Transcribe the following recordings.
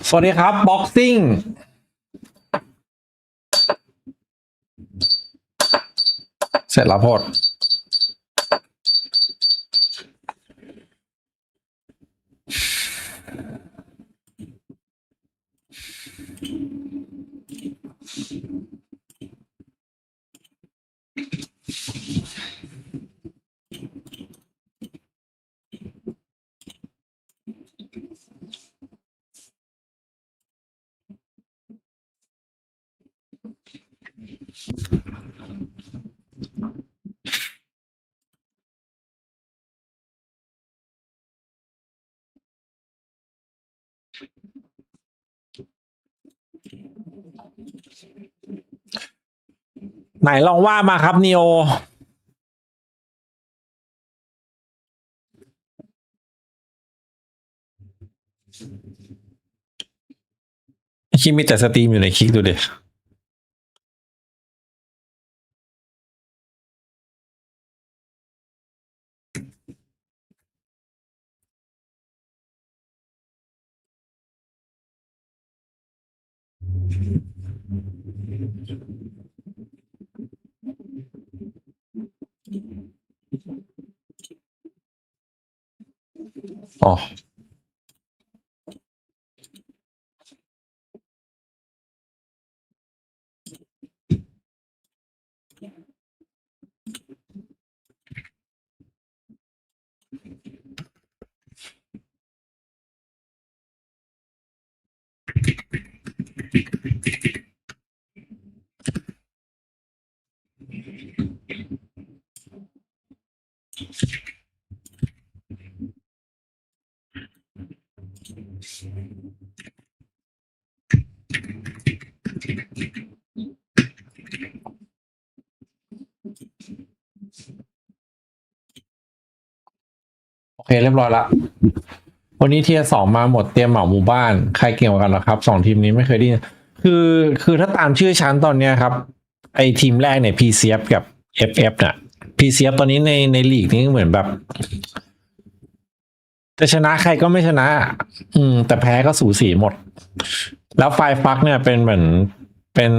สวัสดีครับบ็อกซิ่งเสร็จแล้วพดไหนลองว่ามาครับนีโอคิดมีแต่สตรีมอยู่ในคลิกดูดิอ๋อโอเคเรียบร้อยละวันนี้เทียร์สองมาหมดเตรียมเหมาหมู่บ้านใครเก่งกว่ากันหรอครับสองทีมนี้ไม่เคยได้ยินคือถ้าตามชื่อชั้นตอนเนี้ยครับไอทีมแรกเนี่ย PCF กับ FF เนี่ย PCF ตอนนี้ในลีกนี้เหมือนแบบจะชนะใครก็ไม่ชนะแต่แพ้ก็สูสีหมดแล้วไฟฟักเนี่ยเป็นเหมือนเป็น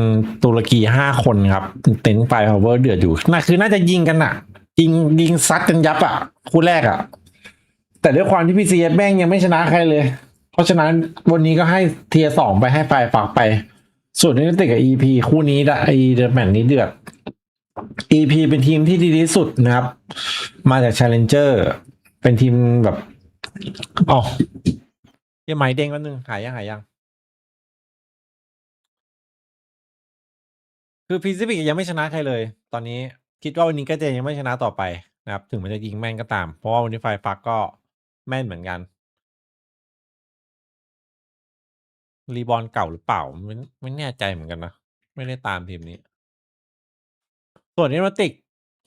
ตุรกี5 คนครับเต็นไฟพาวเวอร์เดือดอยู่น่าจะยิงกันอ่ะยิงซัดกันยับอ่ะคู่แรกอ่ะแต่ด้วยความที่พีซีแม่งยังไม่ชนะใครเลยเพราะฉะนั้นวันนี้ก็ให้เทียร์2ไปให้ไฟฟักไปส่วนนี้ติดกับ EP คู่นี้ละไอเดอะแมตช์นี้เดือด EP เป็นทีมที่ดีที่สุดนะครับมาจาก Challenger เป็นทีมแบบอ๋อยังไม้เด้งแป๊บนึงหายยังคือพีซิฟิกยังไม่ชนะใครเลย ตอนนี้คิดว่าวันนี้ก็จะยังไม่ชนะต่อไปนะครับถึงมันจะยิงแม่นก็ตาม เพราะว่าวันนี้ไฟฟักก็แม่นเหมือนกันรีบอลเก่าหรือเปล่าไม่แน่ใจเหมือนกันนะ ไม่ได้ตามทีมนี้ ส่วนเอเมติก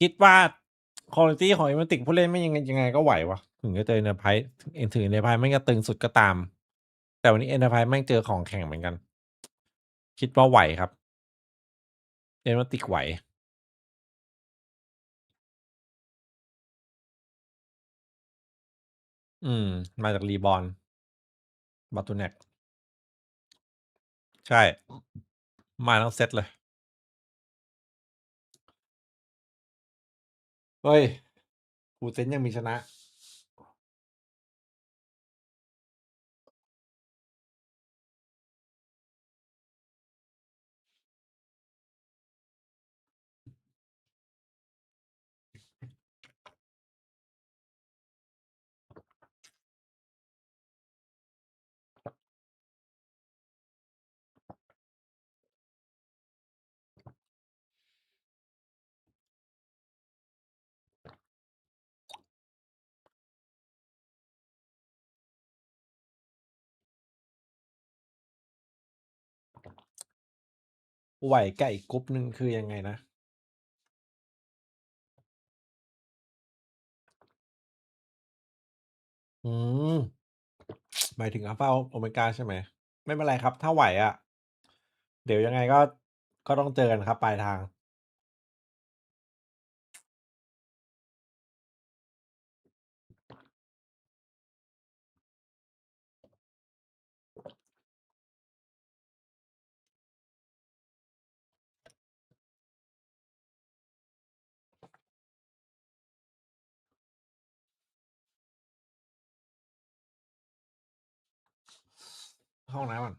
คิดว่าคุณภาพของเอเมติกผู้เล่นไม่ยังไงก็ไหววะถึงจะเจอเอ็นเตอร์ไพรส์ถึงเอ็นเตอร์ไพรส์ไม่ก็ตึงสุดก็ตาม แต่วันนี้เอ็นเตอร์ไพรส์ไม่เจอของแข็งเหมือนกัน คิดว่าไหวครับเอเมติกไหวมาจากรีบอลบาตูเน็กใช่ มาทั้งเซตเลย เฮ้ยฟูเซนยังมีชนะ ไหวไก่กรุ๊ปหนึ่งคือยังไงนะอืมหมายถึงอัลฟาโอเมก้าใช่ไหมไม่เป็นไรครับถ้าไหวอ่ะเดี๋ยวยังไงก็ต้องเจอกันครับปลายทางห้องน้ำก่อน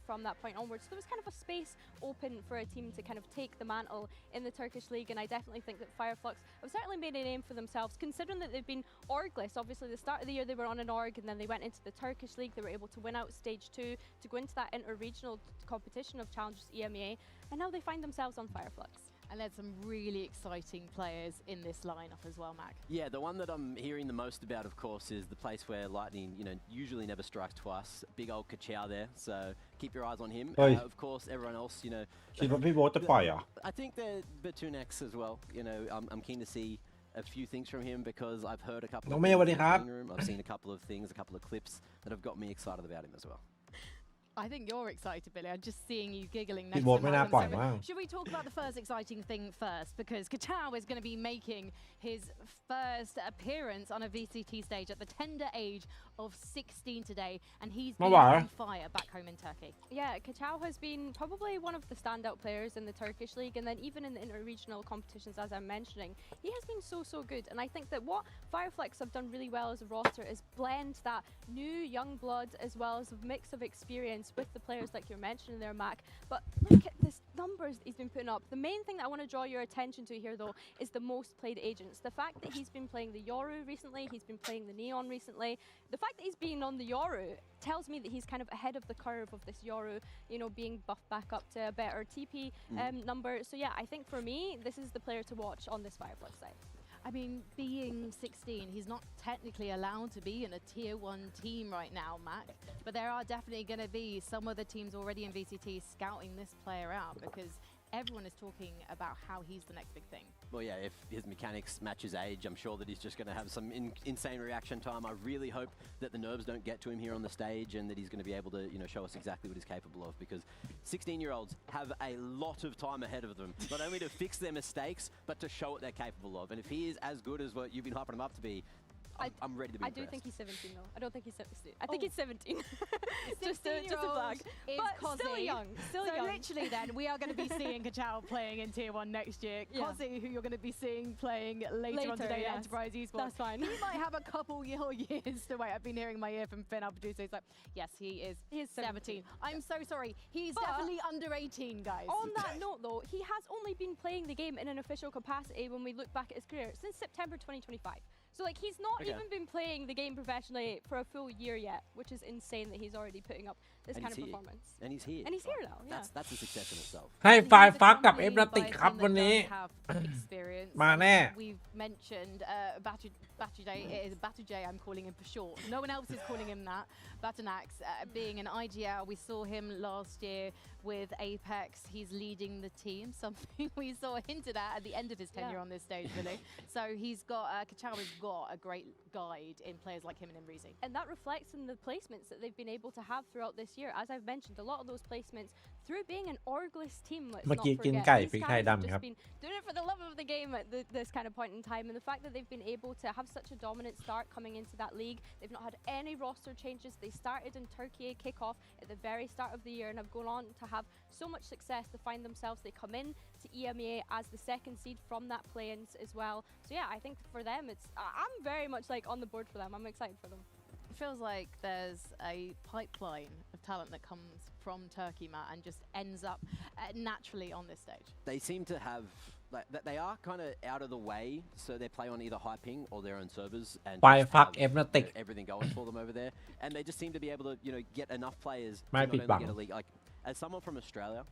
from that point onwards. So there was kind of a space open for a team to kind of take the mantle in the Turkish League, and I definitely think that Fireflux have certainly made a name for themselves, considering that they've been orgless. Obviously, the start of the year they were on an org, and then they went into the Turkish League. They were able to win out Stage 2 to go into that inter-regional competition of Challengers EMEA, and now they find themselves on Fireflux. And there's some really exciting players in this lineup as well, Mac. Yeah, the one that I'm hearing the most about, of course, is the place where lightning, usually never strikes twice. Big old Kachow there, so keep your eyes on him. Of course, everyone else, คิดว่าพี่โบ๊ทจะปล่อยเหรอ I think they're Batunex as well. I'm keen to see a few things from him because I've heard a couple น้อ of งเมย์สวัสดี things ค in รับ the training room. I've seen a couple of things, a couple of clips that have got me excited about him as well. I think you're excited, Billy. I'm just seeing you giggling พี่ next โบ๊ท to ไม่น่า Malcolm. ปล่อย So มั้ง should we talk about the first exciting thing first? Because Kachow is going to be making his first appearance on a VCT stage at the tender age of 16 today, and he's been on fire back home in Turkey. Yeah, Kachow has been probably one of the standout players in the Turkish League, and then even in the inter-regional competitions, as I'm mentioning, he has been so good. And I think that what Fireflux have done really well as a roster is blend that new young blood as well as a mix of experience with the players like you're mentioning there, Mac. But look at this numbers he's been putting up. The main thing that I want to draw your attention to here, though, is the most played agents. The fact that he's been playing the Yoru recently, he's been playing the Neon recently. The fact that he's been on the Yoru tells me that he's kind of ahead of the curve of this Yoru, being buffed back up to a better TP number. So yeah, I think for me, this is the player to watch on this Fireflux side. I mean, being 16, he's not technically allowed to be in a tier 1 team right now, Mac. But there are definitely going to be some other teams already in VCT scouting this player out because everyone is talking about how he's the next big thing. Well, yeah, if his mechanics match his age, I'm sure that he's just going to have some insane reaction time. I really hope that the nerves don't get to him here on the stage and that he's going to be able to, show us exactly what he's capable of, because 16-year-olds have a lot of time ahead of them, not only to fix their mistakes, but to show what they're capable of. And if he is as good as what you've been hyping him up to be, I'm ready to be impressed. I do think he's 17 though. I don't think he's 16. I think he's 17. just a flag. But still young. Still so young. Literally then, we are going to be seeing Kachao playing in Tier 1 next year. Kozi, who you're going to be seeing playing later on today at Enterprise Esports. That's fine. He might have a couple years to wait. I've been hearing in my ear from Finn, our producer. He's like, yes, he is 17. I'm so sorry. He's definitely under 18, guys. On that note though, he has only been playing the game in an official capacity when we look back at his career since September 2025. So like he's not even been playing the game professionally for a full year yet, which is insane that he's already putting up this kind of performance. And he's here. And he's here now. Yeah. That's a success in itself. ให้ไฟฟักกับ FNC ครับวันนี้ มาแน่ We've mentioned Batujay. It is Batujay, I'm calling him for short. No one else is calling him that. Batunax, being an IGL, we saw him last year with Apex. He's leading the team, something we saw hinted at the end of his tenure on this stage, really. So he's got, Kachao has got a great guide in players like him and Imrizi. And that reflects in the placements that they've been able to have throughout this year. As I've mentioned, a lot of those placements through being an orgless team, let's not forget. These guys have just been doing it for the love of the game at this kind of point in time. And the fact that they've been able to have such a dominant start coming into that league, they've not had any roster changes. They started in Turkey kickoff at the very start of the year and have gone on to have so much success to find themselves. They come in to EMEA as the second seed from that Playins as well. So yeah, I think for them, I'm very much like on the board for them. I'm excited for them. It feels like there's a pipeline of talent that comes from Turkey, Matt, and just ends up naturally on this stage. They seem to have, they are kind of out of the way, so they play on either high ping or their own servers and everything going for them over there. And they just seem to be able to, get enough players to not only get a league. Like, as someone from Australia,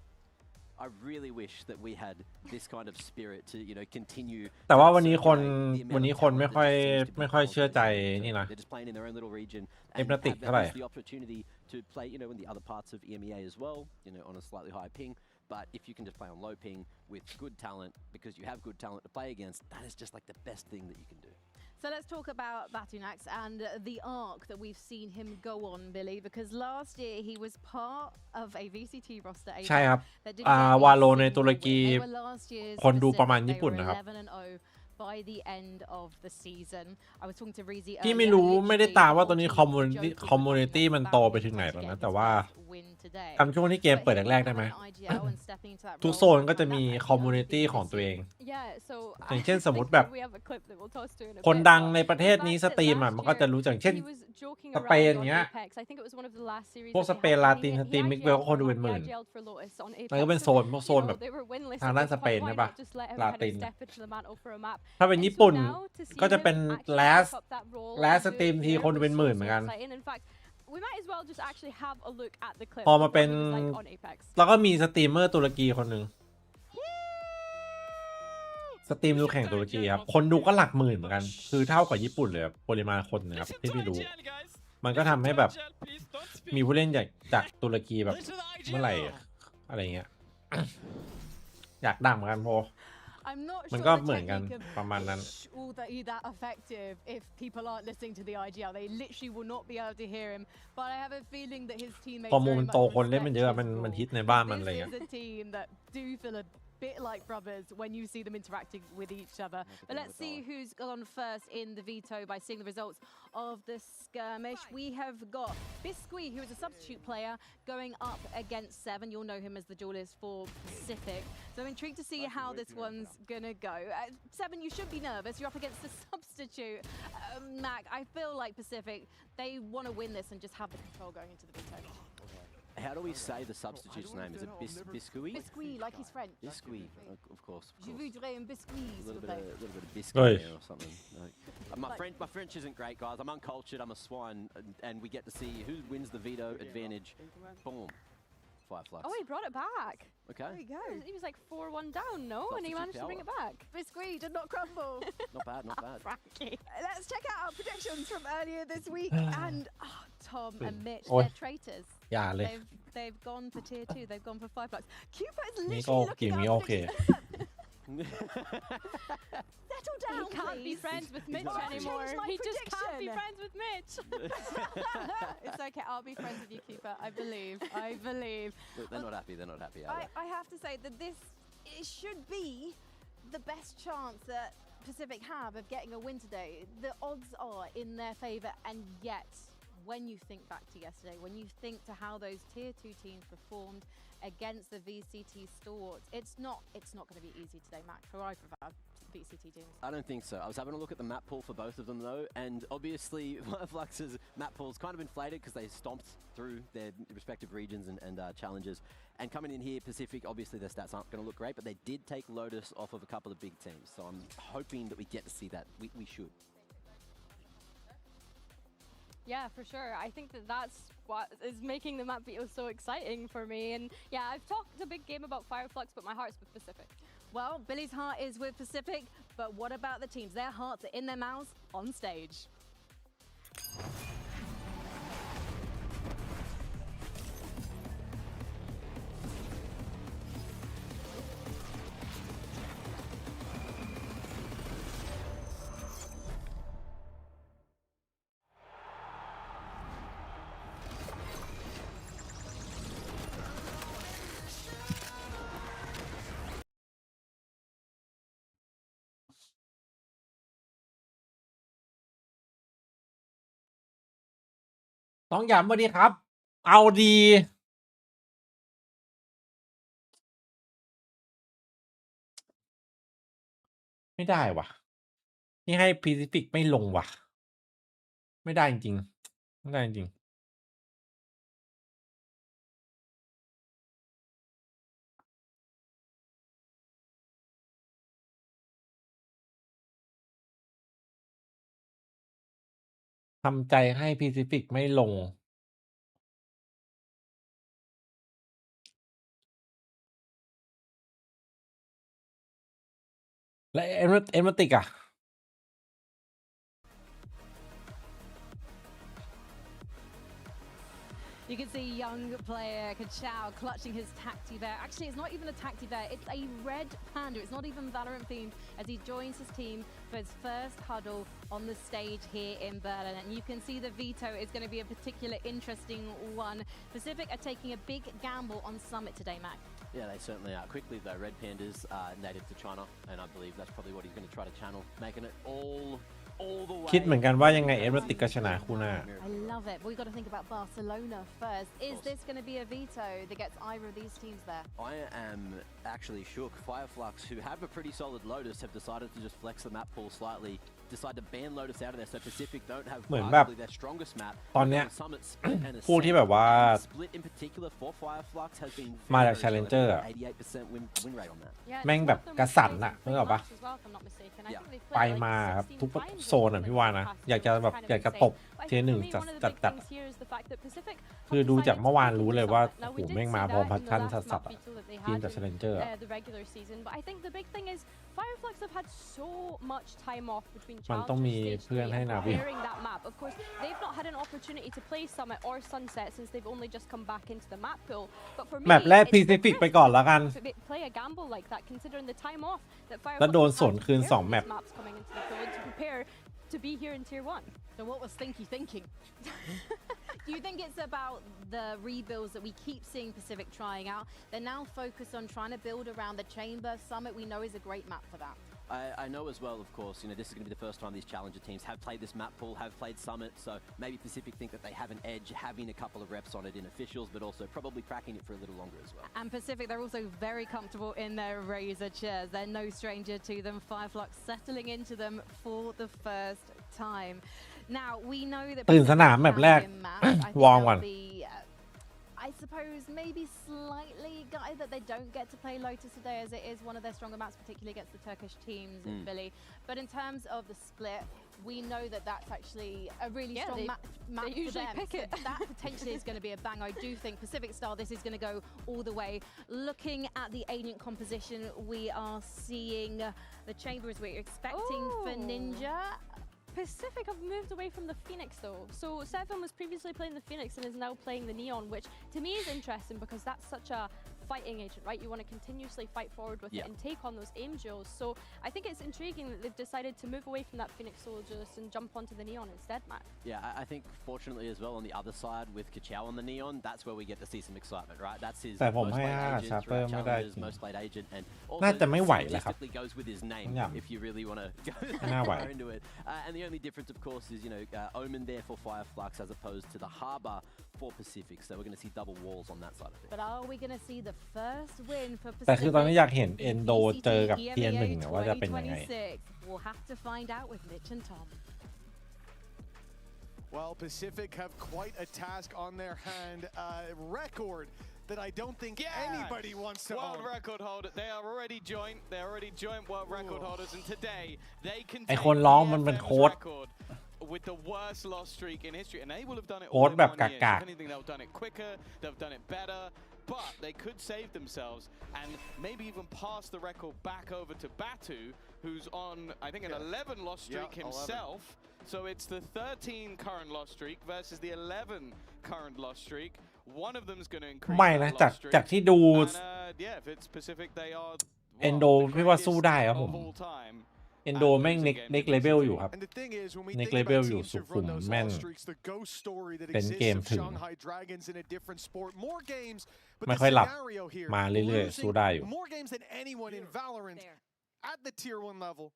I really wish that we had this kind of spirit to, continue. แต่ว่าวันนี้คนไม่ค่อยเชื่อใจนี่นะ They're just playing in their own little region. FNC เท่าไหร่ the opportunity to play, in the other parts of EMEA as well, on a slightly higher ping. But if you can just play on low ping with good talent, because you have good talent to play against, that is just like the best thing that you can do. So let's talk about Batunax and the arc that we've seen him go on, Billy, because last year he was part of a VCT roster. ใช่ครับวาโลในตุรกีคนดูประมาณญี่ปุ่นนะครับ by the end of the season. I was talking to Reezy ที่ไม่ได้ตามว่าตอนนี้คอมมูนิตี้มันโตไปถึงไหนแล้วนะแต่ว่าทำช่วงที่เกมเปิดแรกๆได้ไหมทุกโซนก็จะมีคอมมูนิตี้ของตัวเองอย่างเช่นสมมติแบบคนดังในประเทศนี้สตรีมอ่ะมันก็จะรู้จักเช่นสเปนเนี้ยพวกสเปนลาตินสตรีมมิกเวลก็คนดูเป็นหมื่นแล้วก็เป็นโซนพวกโซนแบบทางด้านสเปนใช่ปะลาตินถ้าเป็นญี่ปุ่นก็จะเป็นแลสสตรีมทีคนดูเป็นหมื่นเหมือนกันพอมาเป็นแล้วก็มีสตรีมเมอร์ตุรกีคนหนึ่งสตรีมดูแข่งตุรกีครับคนดูก็หลักหมื่นเหมือนกันคือเท่ากับญี่ปุ่นเลยปริมาณคนนะครับที่พี่ดูมันก็ทำให้แบบมีผู้เล่นจากตุรกีแบบเมื่อไหร่อะไรเงี้ยอยากดังเหมือนกันพอมันก็เหมือนกันประมาณนั้น that effective if people aren't listening to the IGL. They literally will not be able to hear him. But I have a feeling that his teammates พอมันโตคนเล่นมันเยอะมันฮิตในบ้านมันอะไรเงี้ย This is a team that do feel a bit like brothers when you see them interacting with each other. But let's see who's gone first in the veto by seeing the results of the skirmish. We have got Biscuit, who is a substitute player, going up against Seven. You'll know him as the duelist for Pacific. So I'm intrigued to see how this one's gonna go. Seven, you should be nervous. You're up against the substitute. Mac, I feel like Pacific, they want to win this and just have the control going into the veto. How do we say the substitute's name? Is it Biscuit? Biscuit, like he's French. Biscuit, of course. Je voudrais un biscuit. A little bit of biscuit there or something. My French isn't great, guys. I'm uncultured. I'm a swine, and we get to see who wins the veto advantage. Boom. 5 flux. Oh, he brought it back. Okay. There you go. He was like 4-1 down, no? And he managed to bring it back. Biscuit did not crumble. Not bad, not bad. Frankie. Let's check out our predictions from earlier this week. And Tom and Mitch, Oi. they're traitors. อย่าเลย They've gone for tier 2. They've gone for 5 blocks. Cooper is นี่ literally ก็กี่ looking มี out โอ for เค Settle down, He can't be please. friends with Mitch I've anymore. changed my He just can't be prediction. friends with Mitch. It's okay. I'll be friends with you, Cooper. I believe. I believe. Look, they're not happy. They're not happy. Are they? I have to say that it should be the best chance that Pacific have of getting a win today. The odds are in their favour, and yet, when you think back to yesterday, when you think to how those tier 2 teams performed against the VCT stalwarts, it's not going to be easy today, Max. For either of our VCT teams. I don't think so. I was having a look at the map pool for both of them though, and obviously Flux's map pool's kind of inflated because they stomped through their respective regions and challenges. And coming in here, Pacific, obviously their stats aren't going to look great, but they did take Lotus off of a couple of big teams. So I'm hoping that we get to see that. We should. Yeah, for sure. I think that's what is making the map feel so exciting for me. And yeah, I've talked a big game about Fireflux, but my heart's with Pacific. Well, Billy's heart is with Pacific, but what about the teams? Their hearts are in their mouths on stage.ต้องย้ำว่าดีครับ เอาดี ไม่ได้ว่ะ นี่ให้ Pacific ไม่ลงว่ะ ไม่ได้จริงๆไม่ได้จริงทำใจให้ Pacific ไม่ลง และเอ็มติกอะ You can see young player Kachao clutching his tacti bear. Actually, it's not even a tacti bear. It's a red panda. It's not even Valorant themed as he joins his team for his first huddle on the stage here in Berlin. And you can see the veto is going to be a particular interesting one. Pacific are taking a big gamble on Summit today, Mac. Yeah, they certainly are. Quickly though, Red Panda's native to China, and I believe that's probably what he's going to try to channel, making it all the way. คิดเหมือนกันว่ายังไงเอ็มติกก็ชนะคู่หน้า I love it. But we've got to think about Barcelona first. Is this going to be a veto that gets either of these teams there? I am actually shook. Fireflux, who have a pretty solid Lotus, have decided to just flex the map pool slightly. Decide to ban Lotus out of there, so Pacific don't have เหมือนแบบ arguably their strongest map. ตอนเนี้ย Summit Split and ผู้ที่แบบว่า Split in particular for Fireflux has been มาจาก very Challenger solid. อะ 88% win rate on that. Yeah, แม่ง and แบบ both of them กระ were สัน playing อะ some นึกออก free ปะ match as well, if I'm not mistaken. I Yeah. think they've ไป played มา like ครับ 16 ทุก finals โซนอะ with พี่ them ว่า in the นะ past อยากจะแบบ kind of อยากจะ insane. ตบ But I เทีย think ร์หนึ่ง for me, จัด one of the จัด big จัด things here is the fact that Pacific คือดูจากเมื่อวานรู้เลยว่า Now โอ้โห we did แม่ง see มา that พร้อม in พั the ชชั่น last สัส map ๆอะ veto that they ทีม had จาก in Challenger อะ the regular season. But I think the big thing is Fireflux have had so much time off between มันต้อง Challenger มี Stage เพื่อน 3 ให้ and นาวิ preparing that map. Of course, they've not had an opportunity to play Summit or Sunset since they've only just come back into the map pool. But for me, แมปแรก it's the Pacific ไป risk ก่อนแล้วกัน to play a gamble like that, considering the time off that แล้ว Fireflux โดน have สวน had to คืน prepare สอง for แมป these maps coming into the pool and to prepare to be here in Tier 1. So what was Stinky thinking? Do you think it's about the rebuilds that we keep seeing Pacific trying out? They're now focused on trying to build around the Chamber. Summit, we know, is a great map for that. I know as well, of course, this is going to be the first time these Challenger teams have played this map pool, have played Summit, so maybe Pacific think that they have an edge having a couple of reps on it in officials, but also probably cracking it for a little longer as well. And Pacific, they're also very comfortable in their Razor chairs. They're no stranger to them. Fireflux settling into them for the first time. Now, we know that ตื่นสนามแมปแรก Champion map, I think วอร์มก่อน they'll be, I suppose maybe slightly gutted that they don't get to play Lotus today, as it is one of their stronger maps, particularly against the Turkish teams, Billy. But in terms of the split, we know that that's actually a really Yeah, strong map they for usually them. pick So it. that potentially is going to be a bang. I do think Pacific style, this is going to go all the way. Looking at the agent composition, we are seeing the Chambers we're expecting for Ooh. Ninja. Pacific have moved away from the Phoenix though. So Seven was previously playing the Phoenix and is now playing the Neon, which to me is interesting because that's such a fighting agent, right? You want to continuously fight forward with it and take on those aim duels. So I think it's intriguing that they've decided to move away from that Phoenix Soldiers and jump onto the Neon instead, Matt. Yeah, I think fortunately as well on the other side with Kachao on the Neon, that's where we get to see some excitement, right? That's his แต่ผม most ให้ played agent Sharper throughout ไม่ได้ challenges, จริง most played agent, and น่า also จะไม่ไหวแล้วครับ statistically goes with his name Yeah. if you really want to go ไม่น่าไหว far into it. And the only difference, of course, is Omen there for Fireflux as opposed to the Harbor for Pacific. So we're going to see double walls on that side of it. But are we going to see the first win for แต่คือตอนนี้ Pacific อยากเห็น in เอนโด เจอกับ VCT เทียนหนึ่งว่าจะเป็นยังไง 2026? We'll have to find out with Mitch and Tom. Well, Pacific have quite a task on their hand. Record that I don't think anybody wants to world own. record holder. They are already joint. They're already joint world record holders, and today they can ไอ take คนร้องมัน the เป็น FM's โค้ด record with the worst loss streak in history, and they will have done it โค้ all ด in แบบ 1 year. กาก If anything, they've done it quicker. They've done it better. But they could save themselves and maybe even pass the record back over to Batu, who's on, I think, an 11 loss streak himself. So it's the 13 current loss streak versus the 11 current loss streak. One of them is going to increase ไม่นะ that จาก loss streak. จากที่ดู And, yeah, if it's Pacific, they are เอนโด the พี่ว่าสู้ greatest ได้ครับผม of all time. เอนโดแม่งเน็กเลเวลอยู่ครับ And the thing is, when we Nick think Label about อยู่ teams สุ who've ขุม run those แม่น loss streaks, the ghost story that เป็น exists เกม of ถึง Shanghai Dragons in a different sport, more games, but ไม่ the ค่อยหลับ scenario here, มาเรื่อยๆ losing สู้ได้อยู่ more games than anyone in Valorant at the tier 1 level,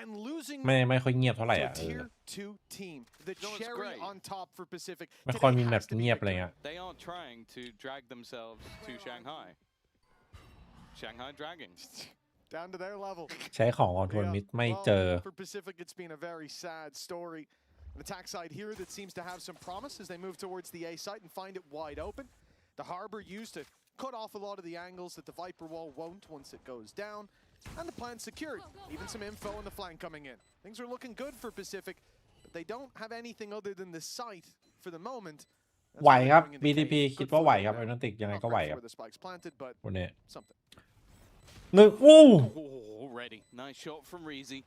and losing ไม่ค่อยเงียบเท่าไหร่ to อ่ะ a tier 2 team, the No, it's cherry great. on top for Pacific. ไม่ค่อย Today มีแม has ป to be เงียบ the อะไร good. เงี้ย They aren't trying to drag themselves to Shanghai. Shanghai Dragons. Down to their level. ใช้ของคอนโทรล Yeah, มิดไม่ well, เจอ for Pacific, it's been a very sad story. An attack side here that seems to have some promise as they move towards the A site and find it wide open. The Harbor used to cut off a lot of the angles that the Viper wall won't once it goes down. And the plan secured. Even some info on the flank coming in. Things are looking good for Pacific, but they don't have anything other than the site for the moment. That's ไหว why they're ครับ going in the BTP cave. คิด Good ว่าไหว footing ครับ there. ไอ o นติกยังไง Not ก็ไหว great ค for รับ where the spike's planted, but วันนี้ something. หนึ่งอู้ Oh, already. Nice shot from Reezy.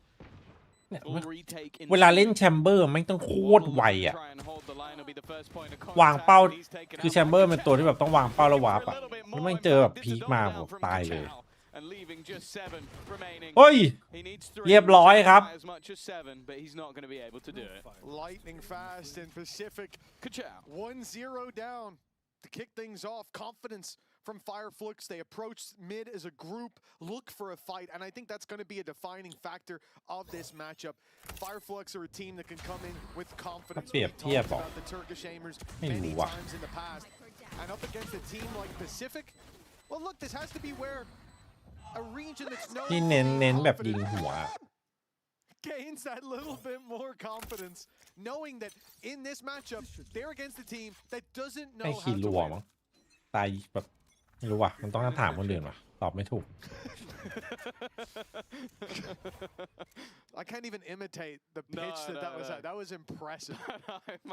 เนี่ย Full retake in เวลาเล่นแชมเบอร์ไม่งต้องโคตรไวอ่ะ Try and hold the line will be the first point of วาง contact, เป้า but he's taken คือ out แชมเบอร์ by เป็นตัวที่แบบต้องวางเป้าแล้ววาร์ป For a อ่ะ little bit แล้ว more แม่งเจอแบบ impact. พีค It's a มา double ผม down from ตายเลย Kachao, and leaving just 7 remaining. เฮ้ย He needs 3. เรียบร้อยครับ As much as 7, but he's not going to be able to do it. Lightning fast in Pacific. Kachao. 1-0 down to kick things off. Confidence from Fireflux. They approach mid as a group, look for a fight, and I think that's going to be a defining factor of this matchup. Fireflux are a team that can come in with confidence. เปรียบ We เทียบ talked หรอ about the Turkish aimers ไม่ many รู้ว่ะ times in the past. And up against a team like Pacific, well, look, this has to be where a region that's known ที่ for เน้น being เน้นแบบยิง confident หัว gains that little bit more confidence, knowing that in this matchup, they're against a team that doesn't ไอ้ know ขี how รั to ว win. มั้งตายแบบไม่รู้ว่ะมันต้องถามคนอื่นว่ะตอบไม่ถูก I can't even imitate the No, pitch that was no. at. That was impressive.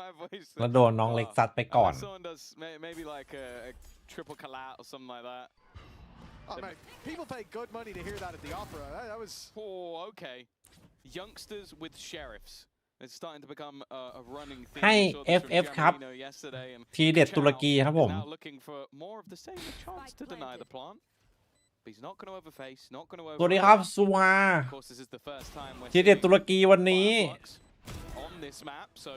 My voice. แล้วโดนน้องเล็กซัดไปก่อน Unless someone does maybe like a triple collat or something like that. Oh, man, people pay good money to hear that at the opera. That was Oh, okay. Youngsters with sheriffs. It's starting to become a running thing. ให้ We saw this from FF ครับ Giannino yesterday, and ทีเด็ดตุรกีครับผม Kachao is now looking for more of the same chance to deny the plant. But he's not going to overface, not going to สวัสดี over. ครับซูฮา Of course, this is the first time we're ทีเด็ด seeing ตุรกีวันนี้ Fireflux on this map, so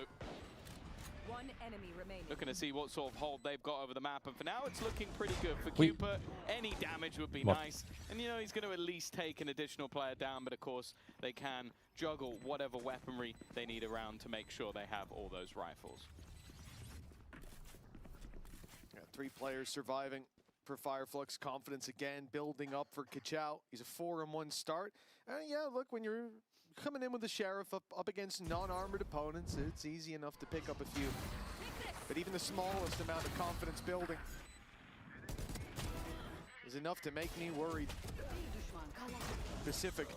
One enemy remaining. looking to see what sort of hold they've got over the map, and for now it's looking pretty good for We- Cooper. Any damage would be What? nice, and he's going to at least take an additional player down, but of course they can juggle whatever weaponry they need around to make sure they have all those rifles. yeah, 3 players surviving for Fireflux. Confidence again building up for Kachao. He's a 4-1 start. And yeah, look, when you're coming in with the Sheriff up against non-armored opponents, it's easy enough to pick up a few. But even the smallest amount of confidence building is enough to make me worried. Pacific,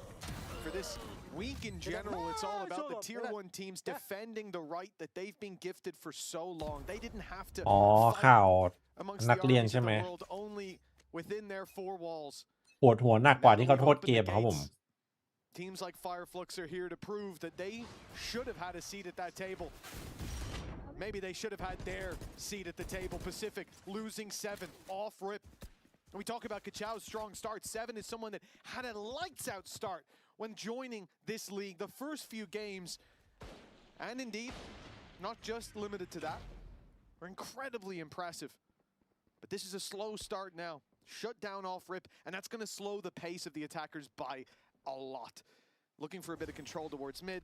for this week in general, it's all about the tier 1 teams defending the right that they've been gifted for so long. They didn't have to อ๋อ fight ข่าว amongst นั the กเรียน armies ใช่ of ไหม the world, only within their 4 walls. ปวดหัวหนักกว่าที่เขาโทษ Open เก the มครับผม gates Teams like Fireflux are here to prove that they should have had a seat at that table. Maybe they should have had their seat at the table. Pacific losing 7 off rip. And we talk about Kachao's strong start. 7 is someone that had a lights out start when joining this league. The first few games, and indeed, not just limited to that, are incredibly impressive. But this is a slow start now. Shut down off rip, and that's going to slow the pace of the attackers by a lot. Looking for a bit of control towards mid.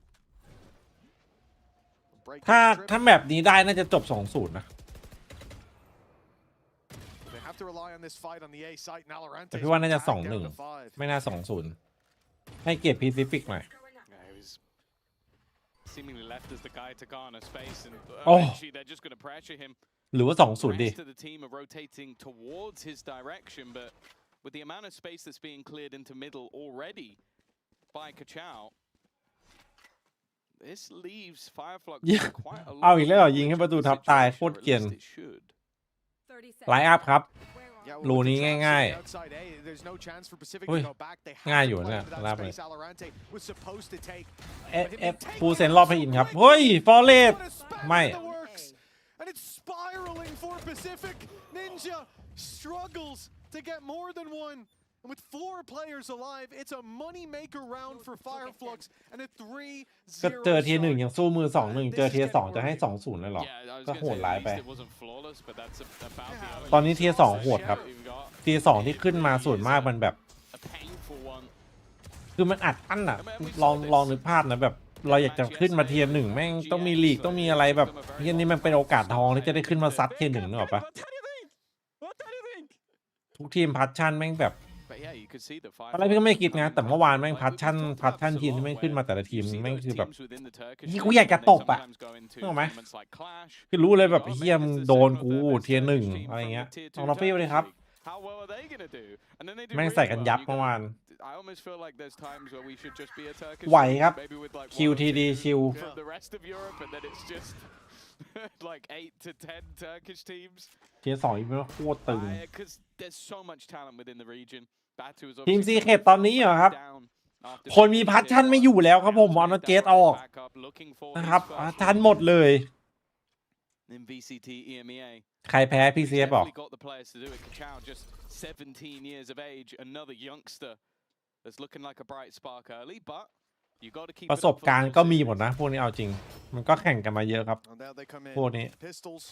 ถ้าแบบนี้ได้น่าจะจบ 2-0 นะ They have to rely on this fight on the A site. Valorant แต่พี่ว่าน่าจะ 2-1 ไม่น่า 2-0 ให้เกียรติ Pacific หน่อย Seemingly left as the guy to garner space, and Oh. eventually they're just going to pressure him. หรือว่า The 2-0 ดิ rest of the team are rotating towards his direction, but with the amount of space that's being cleared into middle already by Kachao, this leaves Fireflux Yeah. with quite a lot เอาอีกแล้วเหรอ of ยิงให้ประตูทับตายโคตรเกรียน or at least it should. 30 ไลน์อัพ seconds. ครับ Yeah, Lù with the ní traps ngay sitting outside A, there's no chance for Pacific Ui, to go back. They have ngay toอยู่ play เนี่ย into that รับเลย space Valorant was supposed to take. เอฟฟูเซนรอบให้อินครับ เฮ้ย ฟอร์เรส What a spanner ไม่ in the works. And it's spiraling for Pacific. Ninja struggles to get more than one. And with 4 players alive, it's a money maker round for Fireflux and a 3-0 ก็เจอเทียร์ 1 start. ยังสู้มือ 2-1 เจอเทียร์ 2 จะให้ 2-0 เลยเหรอ Yeah, I was ก็ gonna โห say ด at ร้ายไป least it wasn't flawless, but that's about the only ตอนนี้เทียร์ 2 โหดครับ we've got. เทียร์ 2 ที่ขึ้นมาส่วนมากมันแบบ A painful one. คือมันอัดอั้นอ่ะ ลองนึกภาพนะแบบ เราอยากจะขึ้นมาเทียร์ 1 แม่งต้องมีลีกต้องมีอะไรแบบเฮียนี่มันเป็นโอกาสทองที่จะได้ขึ้นมาซัดเทียร์ 1 นึกออกปะ What do you think? ทุกทีมพัชชั่นแม่งแบบ But yeah, you could see the ตอนแรกพี่ก็ไม่คิดนะแต่เมื่อวานแม่งพัชชั่นทีมที่แม่งขึ้นมาแต่ละทีมแม่งคือแบบ นี่กูอยากจะตบอะนึกออกไหม คือรู้เลยแบบเฮียมงโดนกูเทียร์ 1 อะไรเงี้ยน้องน้องฟี่เลยครับ แม่งใส่กันยับเมื่อวาน ไหวครับ QTD ชิล like 8 to 10 Turkish teams. เทียร์ 2 อีกเป็นโคตรตึง Because there's so much talent within the region. Batu is ทีม obviously ซีเคทตอนนี้เหรอครับ down after คนมีพัชชั่นไม่อยู่แล้วครับผมออนเกตออก looking for นะครับ his พัช first ชั่นหมดเลย in VCT EMEA. ใครแพ้ PCF บอก Definitely got the players to do it. Kachao just 17 years of age, another youngster that's looking like a bright spark early, but you got to keep ประสบการณ์ก็มีหมดนะ พวกนี้เอาจริง มันก็แข่งกันมาเยอะครับ And now they come in. พวกนี้ Pistols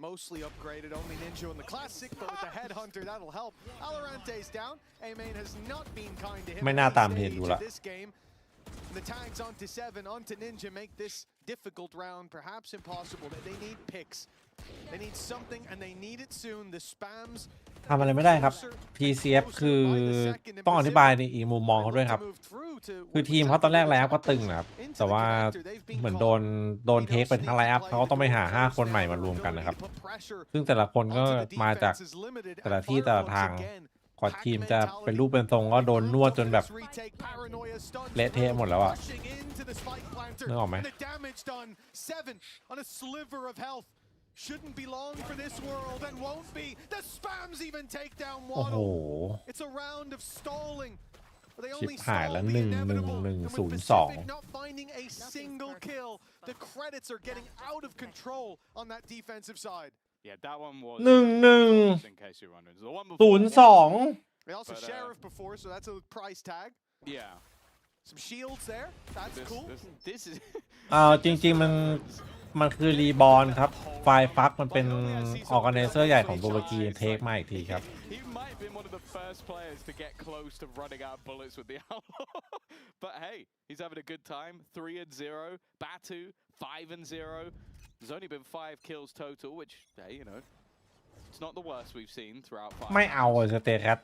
mostly upgraded, only Ninja in the classic, but with the headhunter that'll help. Alorante's down. A-Main has not been kind to him ไม่น่า at ตาม this เพจ stage ดู of ละ this game. And the tags onto 7, onto Ninja make this difficult round perhaps impossible. They need picks. They need something and they need it soon. The spams ทำอะไรไม่ได้ครับ PCF คือต้องอธิบายในอีกมุมมองเขาด้วยครับ คือทีมเขาตอนแรกไลน์อัพก็ตึงนะครับ แต่ว่าเหมือนโดนเทคเป็นทั้งไลน์อัพเขาก็ต้องไปหา 5 คนใหม่มารวมกันนะครับ ซึ่งแต่ละคนก็มาจากแต่ละที่แต่ละทางกว่าทีมจะเป็นรูปเป็นทรงก็โดนนวดจนแบบเละเทะหมดแล้วอะนึกออกไหม Shouldn't be long for this world and won't be. The spams even take down โอ้โห Waddle. It's a round of stalling. They ชิบ only หายแล้ว stall the inevitable. And with 1-1-1-0-2 Pacific not finding a single kill, the credits are getting out of control on that defensive side. Yeah, that one was 1-1 in case you're wondering. The one before, 0-2 They also But, Sheriff before, so that's a price tag. yeah. Some shields there. That's cool. This is จริงๆมันคือรีบอลครับ ไฟฟักมันเป็นออร์แกไนเซอร์ใหญ่ของตุรกีเทคมาอีกทีครับ He might have been one of the first players to get close to running out of bullets with the outlaw. But hey, he's having a good time. 3-0. Batu 5-0. There's only been 5 kills total, which, hey, you know, it's not the worst we've seen throughout 5. ไม่เอาสเตตัส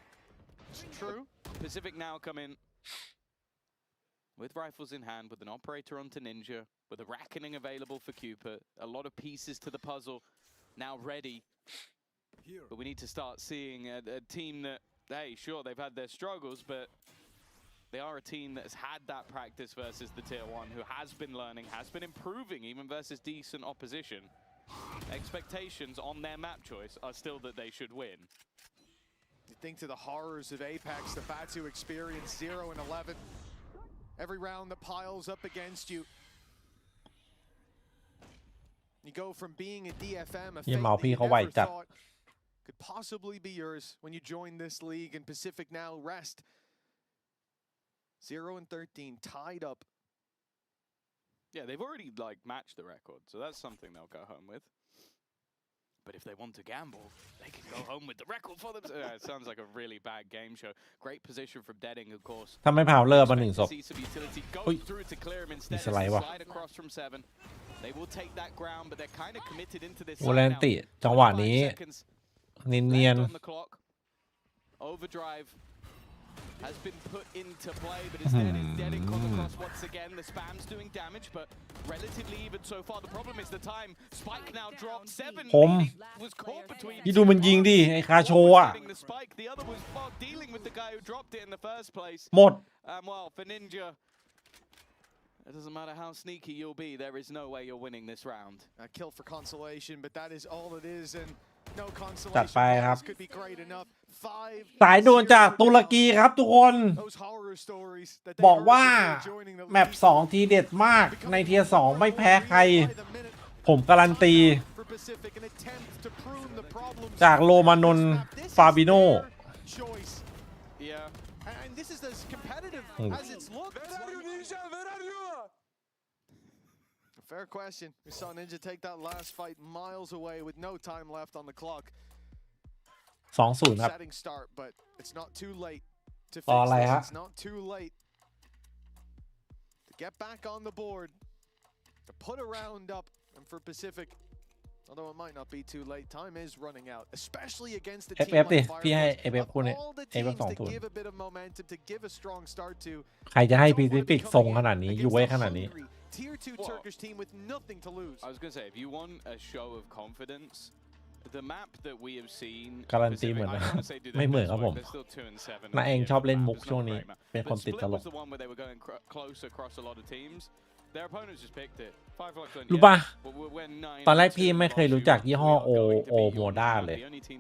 True. Pacific now come in with rifles in hand, with an operator onto Ninja, with a reckoning available for Cupid, a lot of pieces to the puzzle now ready. But we need to start seeing a team that, hey, sure, they've had their struggles, but they are a team that has had that practice versus the tier 1, who has been learning, has been improving, even versus decent opposition. Expectations on their map choice are still that they should win. You think to the horrors of Apex, the Batu experience 0-11. Every round that piles up against you. You go from being a DFM, a ยี่ fate เมา that พี่ you เขาไว never จัด thought could possibly be yours when you join this league, and Pacific now rest 0-13, tied up. Yeah, they've already like matched the record, so that's something they'll go home with. But if they want to gamble, they can go home with the record for them. It sounds like a really bad game show. Great position from Deading, of course. ถ้าไม่พาวเลอร์มาหนึ่งศพ See some utility go อุ้ย through to clear him มี instead. สไลด์ว่ะ Slide across from 7. They will take that ground, but they're kind of committed into this โอแลน side ติ now. จังหวะนี้ 5 seconds เนียน left on the clock. Overdrive has been put into play, but instead it's Deading come across once again. The spam's doing damage, but relatively even so far. The problem is the time. Spike now dropped 7. ผม Was caught between พี่ดูมันยิงดิไอ้คาโช one was อ่ะ getting the spike, the other was dealing with the guy who dropped it in the first place. หมด Well, for Ninja, it doesn't matter how sneaky you'll be, there is no way you're winning this round. A kill for consolation, but that is all it is, and no จัด consolation ไปครับ prize could be great enough. 5 สายด่วนจากตุรกีครับทุกคน Those horror stories that they บอก heard ว่า before joining the แมป league 2 ทีเด็ดมาก ในเทียร์ 2 ไม่แพ้ใคร by the minute. ผมการันตี For Pacific, an attempt to prune the problems จากโรมานนท์ This is ฟาบิโน their choice. Yeah. And this is as competitive as it's looked. A fair question. We saw Ninja take that last fight miles away with no time left on the clock. 2-0 ครับ Setting start, but it's not too late to fix ต่ออะไร this. ฮะ It's not too late to get back on the board, to put a round up, and for Pacific, although it might not be too late, time is running out, especially against a team FF ดิ like พี่ให้ Fireflies. FF คู่นี้ Of all the FF teams to 2-0 give a bit of momentum, to give a strong start to, ใครจะให้ don't พี wanna ซิ be ฟิก coming ทรง in ขนาดนี้ against ยูเว a ขนาดนี้ hungry Tier 2 Well, Turkish team with nothing to lose. I was going to say, if you want a show of confidence, the map that we have seen, การันตีเหมือน ไม่เหมือนครับผม they're still 2 and 7. น้าเองชอบเล่นมุก It's not ช่วงนี้ great map. เป็นคน But ติด Split ตล was ก the one where they were going close across a lot of teams. Their opponents just picked it. รู้ป่ะ ตอนแรกพี่ไม่เคยรู้จักยี่ห้อโอโมด้าเลย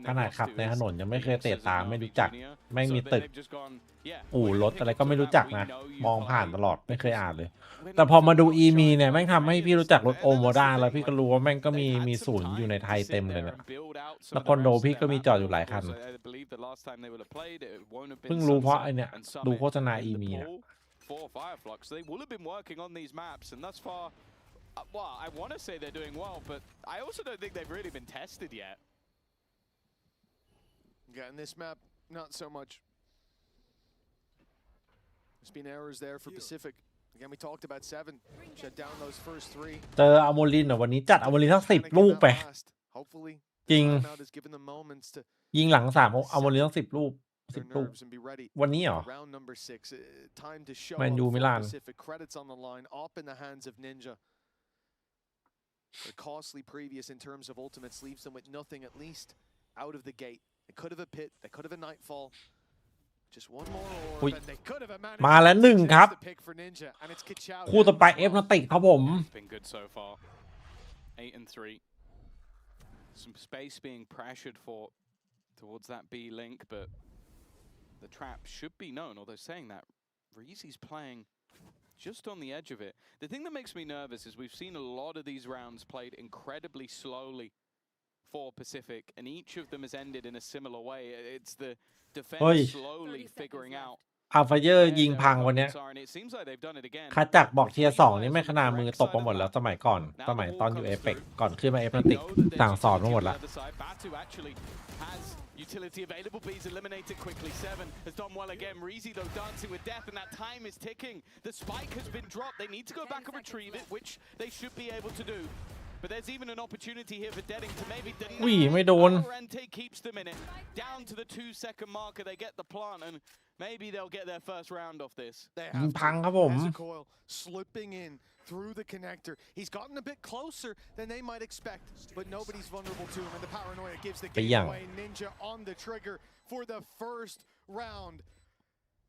ขนาดขับในถนนยังไม่เคยเตะตามไม่รู้จัก ไม่มีตึก อู่รถอะไรก็ไม่รู้จักนะ มองผ่านตลอดไม่เคยอ่านเลย แต่พอมาดูอีมีเนี่ยแม่งทำให้พี่รู้จักรถโอโมด้าแล้วพี่ก็รู้ว่าแม่งก็มีศูนย์อยู่ในไทยเต็มเลยเนี่ยแล้วคอนโดพี่ก็มีจอดอยู่หลายคัน เพิ่งรู้เพราะไอเนี่ยดูโฆษณาอีมีเนี่ย For Fireflux, they will have been working on these maps, and thus far, well, I want to say they're doing well, but I also don't think they've really been tested yet. Yeah, in this map, not so much. There's been errors there for Pacific. Again, we talked about 7. Shut down those first 3. เจออโมลินเหรอวันนี้จัดอโมลินทั้ง10 ลูกไป Hopefully, จริง timeout has given them moments to ยิงหลัง3อโมลินทั้ง10 ลูก their 10 ลูก nerves and be ready. วันนี้เหรอ Round number 6. Time to show Man up U for Milan. Pacific. Credits on the line. Up in the hands of Ninja. The costly previous in terms of ultimates leaves them with nothing, at least out of the gate. They could have a pit. They could have a nightfall. Just one more orb, อุ๊ย and they could have a managed มาแล้วหนึ่งครับ to pick for Ninja, and it's Kichao คู่ต่อไป down เอ as ฟ well. นาติกครับผม It's been good so far. 8 and 3. Some space being pressured for towards that B link, but the trap should be known. Although saying that, Reezy's playing just on the edge of it. The thing that makes me nervous is we've seen a lot of these rounds played incredibly slowly for Pacific, and each of them has ended in a similar way. It's the defense เฮ้ย slowly figuring out อัลฟาเยอร์ where ยิง their พังวันเนี้ย opponents are, and it seems like they've done it again. คาจักบอกเทียร์ 2 นี่ไม่ขนาดมือตกไปหมดแล้วสมัยก่อน สมัยตอนอยู่เอเปกก่อนขึ้นมาเอฟนาติก สั่งสอนมาหมดละ Batu actually has utility available, but he's eliminated quickly. 7 has done well again. Reezy though dancing with death, and that time is ticking. The spike has been dropped. They need to go back and retrieve it, which they should be able to do. But there's even an opportunity here for Deading to maybe deny. อุ้ยไม่โดน Valorant keeps them in it. Down to the 2-second marker, they get the plant, and maybe they'll get their first round off this. They ยิง have พัง to. ครับผม Ezekiel slipping in through the connector. He's gotten a bit closer than they might expect, but nobody's vulnerable to him, and the paranoia gives the game away. Ninja on the trigger for the first round.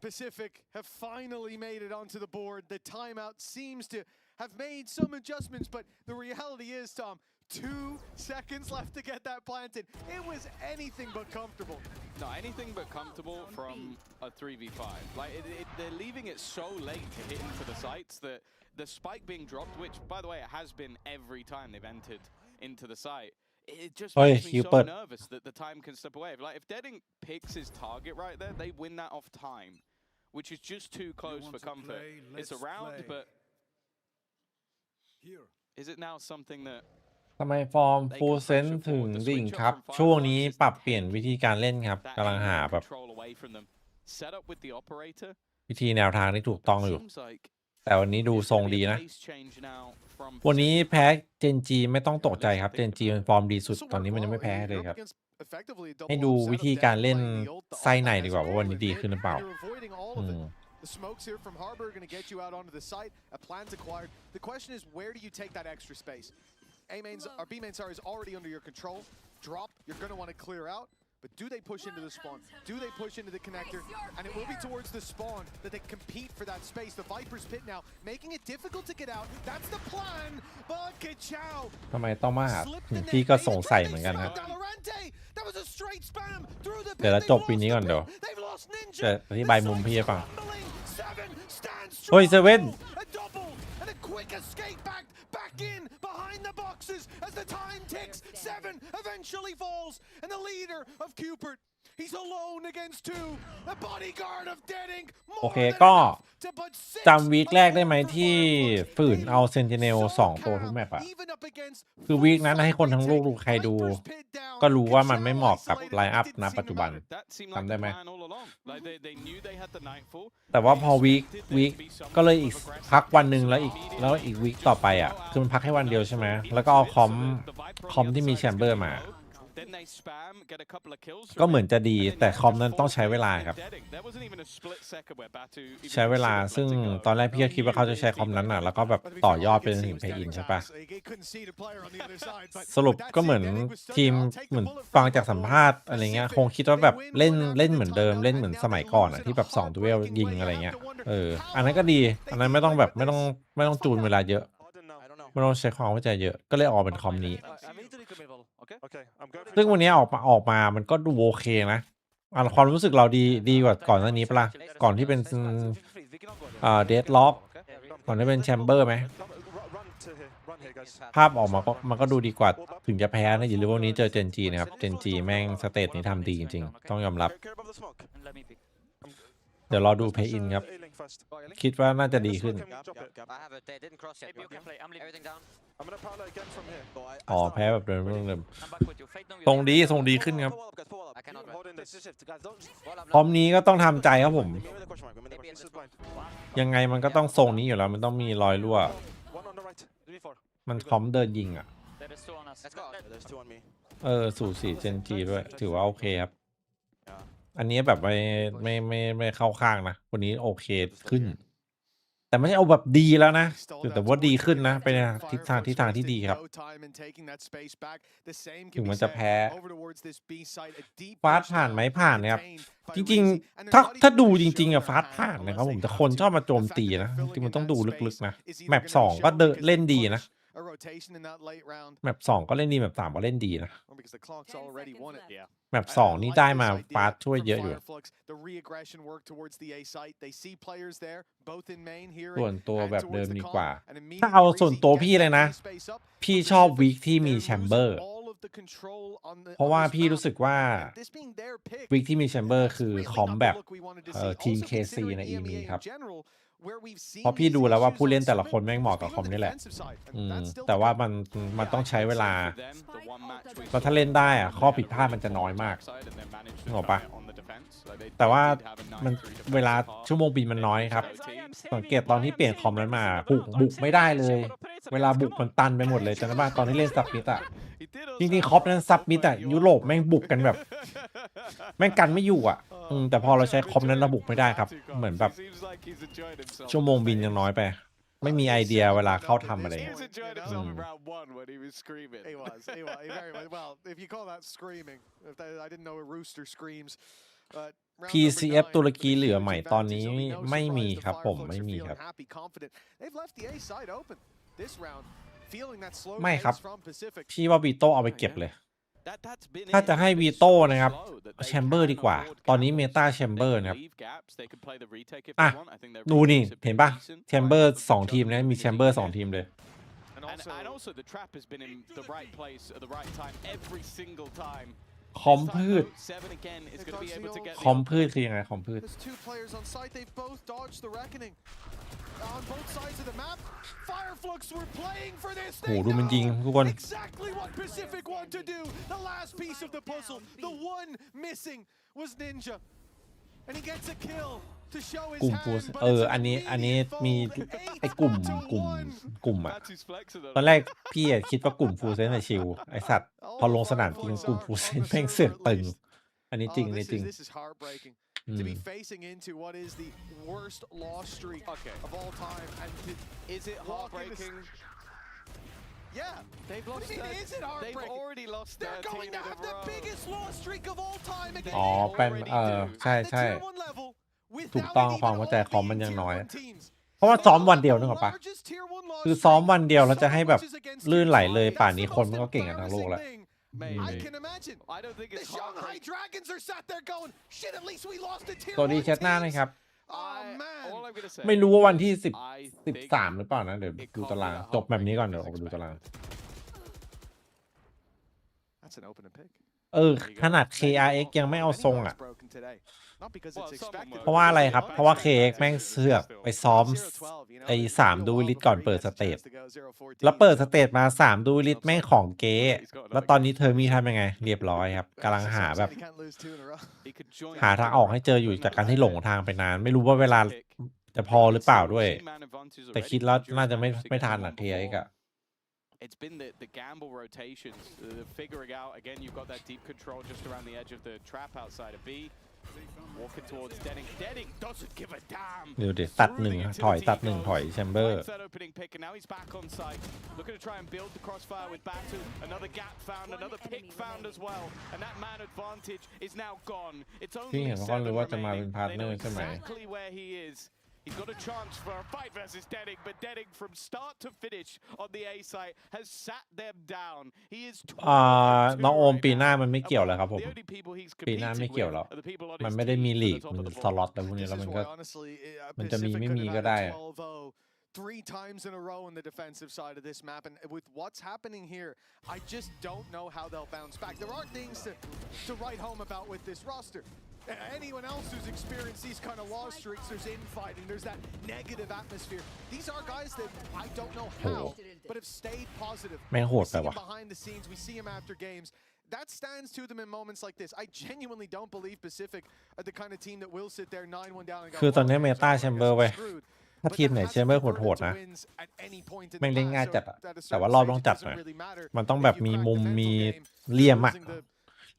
Pacific have finally made it onto the board. The timeout seems to have made some adjustments, but the reality is, Tom, 2 seconds left to get that planted. It was anything but comfortable. No, anything but comfortable from a 3v5. Like, they're leaving it so late to hit into the sites that the spike being dropped, which, by the way, it has been every time they've entered into the site, it just makes me so nervous that the time can slip away. Like, if Deading picks his target right there, they win that off time, which is just too close for comfort. It's a round, but is it now something that ทำไมฟอร์มฟูลเซนถึงดิ่งครับช่วงนี้ปรับเปลี่ยนวิธีการเล่นครับกำลังหาแบบวิธีแนวทางที่ถูกต้องอยู่แต่วันนี้ดูทรงดีนะวันนี้แพ้เจนจีไม่ต้องตกใจครับเจนจีมันฟอร์มดีสุดตอนนี้มันยังไม่แพ้เลยครับให้ดูวิธีการเล่นไส้ในดีกว่าว่าวันนี้ดีขึ้นหรือเปล่าThe smokes here from Harbor are going to get you out onto the site. A plan's acquired. The question is, where do you take that extra space? B main sorry is already under your control. Drop, you're going to want to clear out. But do they push into the spawn? Do they push into the connector? And it will be towards the spawn that they compete for that space. The Viper's pit now, making it difficult to get out. That's the plan. But Kachao ทำไมต้องมาหาพี่ก็สงสัยเหมือนกันครับเดี๋ยวเราจบปีนี้ก่อนเดี๋ยวจะอธิบายมุมพี่ให้ฟังโอ้ยเซเว่นback in behind the boxes as the time ticks. 7 eventually falls, and the leader of Cupid, he's alone against 2. The bodyguard of Deading. โอเคก็จำวีคแรกได้ไหมที่ฝืนเอาเซนติเนล2ตัวทุกแมปอะคือวีคนั้นให้คนทั้งโลกดูใครดูก็รู้ว่ามันไม่เหมาะกับไลน์อัพณปัจจุบันจำได้ไหมแต่ว่าพอวีคก็เลยอีกพักวันหนึ่งแล้วอีกวีคต่อไปอ่ะคือมันพักให้วันเดียวใช่ไหมแล้วก็เอาคอมที่มีแชมเบอร์มาก็เหมือนจะดีแต่คอมนั้นต้องใช้เวลาครับใช้เวลาซึ่งตอนแรกพี่ก็คิดว่าเขาจะใช้คอมนั้นน่ะแล้วก็แบบต่อยอดเป็นถึงเพย์อินใช่ปะสรุปก็เหมือนทีมเหมือนฟังจากสัมภาษณ์อะไรเงี้ยคงคิดว่าแบบเล่นเหมือนเดิมเล่นเหมือนสมัยก่อนอ่ะที่แบบ2ดูเอลยิงอะไรเงี้ยอันนั้นก็ดีอันนั้นไม่ต้องจูนเวลาเยอะไม่ต้องใช้ความเข้าใจเยอะก็เลยออกเป็นคอมนี้ซึ่งวันนี้ออกมามันก็ดูโอเคนะความรู้สึกเราดีกว่าก่อนหน้านี้ปะล่ะก่อนที่เป็นเดดล็อกก่อนที่เป็นแชมเบอร์ไหมภาพออกมามันก็ดูดีกว่าถึงจะแพ้นะอย่าลืมว่าวันนี้เจอเจนจีนะครับเจนจีแม่งสเตตนี้ทำดีจริงๆต้องยอมรับเดี๋ยวรอดูเพย์อินครับคิดว่าน่าจะดีขึ้นอ๋อแพ้แบบเดิมทรงดีขึ้นครับพร้อมนี้ก็ต้องทำใจครับผมยังไงมันก็ต้องทรงนี้อยู่แล้วมันต้องมีรอยรั่วมันคอมเดินยิงอ่ะสูสีเจนจีด้วยถือว่าโอเคครับอันนี้แบบไม่เข้าข้างนะวันนี้โอเคขึ้นแต่ไม่ใช่เอาแบบดีแล้วนะแต่ว่าดีขึ้นนะเป็นทิศทางที่ดีครับถึงมันจะแพ้ฟาสผ่านไหมผ่านนะครับจริงๆถ้าดูจริงๆอะฟาสผ่านนะครับผมแต่คนชอบมาโจมตีนะจริงมันต้องดูลึกๆนะแมป2ก็เล่นดีนะแมป2ก็เล่นดีแมป3ก็เล่นดีนะแมป2นี่ได้มาฟาสช่วยเยอะอยู่ส่วนตัวแบบเดิมดีกว่าถ้าเอาส่วนตัวพี่เลยนะพี่ชอบวีคที่มีแชมเบอร์เพราะว่าพี่รู้สึกว่าวีคที่มีแชมเบอร์คือคอมแบบทีม KC ใน EME ครับเพราะพี่ดูแล้วว่าผู้เล่นแต่ละคนแม่งเหมาะกับคอมนี่แหละแต่ว่ามันต้องใช้เวลาแล้วถ้าเล่นได้อะข้อผิดพลาดมันจะน้อยมากนึกออกปะแต่ว่ามันเวลาชั่วโมงบินมันน้อยครับสังเกตตอนที่เปลี่ยนคอมนั้นมาบุกไม่ได้เลยเวลาบุกมันตันไปหมดเลยจำได้ป่ะตอนที่เล่นซับมิดอะจริงๆคอมนั้นซับมิดอะยุโรปแม่งบุกกันแบบแม่งกันไม่อยู่อะแต่พอเราใช้คอมนั้นระบุไม่ได้ครับเหมือนแบบชั่วโมงบินยังน้อยไปไม่มีไอเดียเวลาเข้าทำอะไรเงี้ยPCF ตุรกีเหลือใหม่ตอนนี้ไม่มีครับผมไม่มีครับ feeling that slow ไม่ครับ pace from Pacific. พี่ว่าวีโต้เอาไปเก็บเลย ถ้าจะให้วีโต้นะครับแชมเบอร์ดีกว่าตอนนี้เมตาแชมเบอร์นะครับอ่ะดูนี่เห็นปะแชมเบอร์2ทีมนะมีแชมเบอร์2ทีมเลย And also the trap has been in the right place at the right time every single time. คอมพืช Seven again is going to be able to get คอมพืชคือยังไงคอมพืช There's 2 players on site. They've both dodged the reckoning. On both sides of the map, Fireflux were playing for this. โหดูมันยิงทุกคน Exactly what Pacific want to do. The last piece of the puzzle. The one missing was Ninja. And he gets a kill to show his กลุ่ม hand. ฟูส but อัน it's นี้ immediate มี fold. ไอ้กลุ่ม 8-1. อ่ะ Batu's flexing ตอนแรกพี่คิดว่ากลุ่มฟูเซนในชิลไอสัตว์พอลงสนามจริงกลุ่มฟูเซนแม่งเสือกตึงอันนี้จริง Oh, อันนี้ this จริง is heartbreaking to be facing into what is the worst loss streak of all time. And Is it heartbreaking? yeah, They've what lost. do you mean, is it They've heartbreaking? already lost. They're 13 going to in a have the row. biggest loss streak of all time again. อ๋อเป็นใช่ At the ใช่ tier 1 level, ถูก without ต้อง even ความเข้าใจ all คอมมัน being ยัง tier น้อย 1 teams. เพราะว่าซ้อมวันเดียวนึกออกปะ Largest tier 1 loss คือซ้อม streak. วันเดียวแล้วจะให้แบบ So much is against ลื่นไหล tier เลย 1. ป่านนี้ That's คน the มัน most ก็เก่งกันทั้งโลกแหละ embarrassing thing. Maybe. I can imagine. I don't think The it's Shanghai heartbreaking. Dragons are sat there going, shit, at least we lost a tier สวัสดี 1 แชทหน้านะครับ Oh man. All I'm gonna say. ไม่รู้ว่าวันที่ I think 13หรือเปล่านะเดี๋ยวดูตารางจบแบบนี้ก่อนเดี๋ยวออกไปดูตาราง That's an open and pick. ขนาด KRX ยังไม่เอาทรงอ่ะ Broken today. Not because it's expected. เพราะว่าอะไรครับ เพราะว่า KRX แม่งเสือกไปซ้อมไอ้3ดูวิลิตก่อนเปิดสเตจแล้วเปิดสเตจมา3ดูวิลิตแม่งของเก๊แล้วตอนนี้เธอมีทำยังไง เรียบร้อยครับกำลังหาแบบ he could join หาทางออกให้เจออยู่จากการที่หลงทางไปนาน ไม่รู้ว่าเวลาจะพอหรือเปล่าด้วย แต่คิดแล้วน่าจะไม่ทันอ่ะ KRX อ่ะ It's been the gamble rotations, figuring out again. You've got that deep control just around the edge of the trap outside of B. Walking towards Denning. Denning doesn't give a damn. ดูดิตัดหนึ่งถอยตัดหนึ่งถอยแชมเบอร์ That opening pick, and now he's back on site, looking to try and build the crossfire with Batu. Another gap found, another pick found as well, and that man advantage is now gone. It's พี่ only เห็นว่าเขารู้ seven ว่าจะมาเป็น remaining. พาร์ท They เนอ know ร์ใช่ไหม exactly where he is. He's got a chance for a fight versus Denning, but Denning from start to finish on the A site has sat them down. He is น้องโอมปีหน้ามันไม่เกี่ยวแล้วครับผมปีหน้าไม่เกี่ยวแล้วมันไม่ได้มีลีกมันสล็อตแต่พวกนี้แล้วมันก็มันจะมีไม่มีก็ได้อะ 3 times in a row on the defensive side of this map, and with what's happening here, I just don't know how they'll bounce back. There are things to write home about with this roster. Anyone else who's experienced these kind of loss streaks, there's infighting, there's that negative atmosphere. These are guys that I don't know how, but have stayed positive. แม่งโห We ดไป see ว่ะ them behind the scenes, we see them after games. That stands to them in moments like this. I genuinely don't believe Pacific are the kind of team that will sit there 9-1 down and go, คือตอนนี้เมตาแชมเบอร์ "Oh, เว้ย we're screwed." ถ้าทีมไหนแชมเบอร์โหดๆนะ แม่งเล่นง่ายจัดอะแต่ว่ารอบต้องจัดหน่อยมันต้องแบบมีมุมมีเหลี่ยมอะ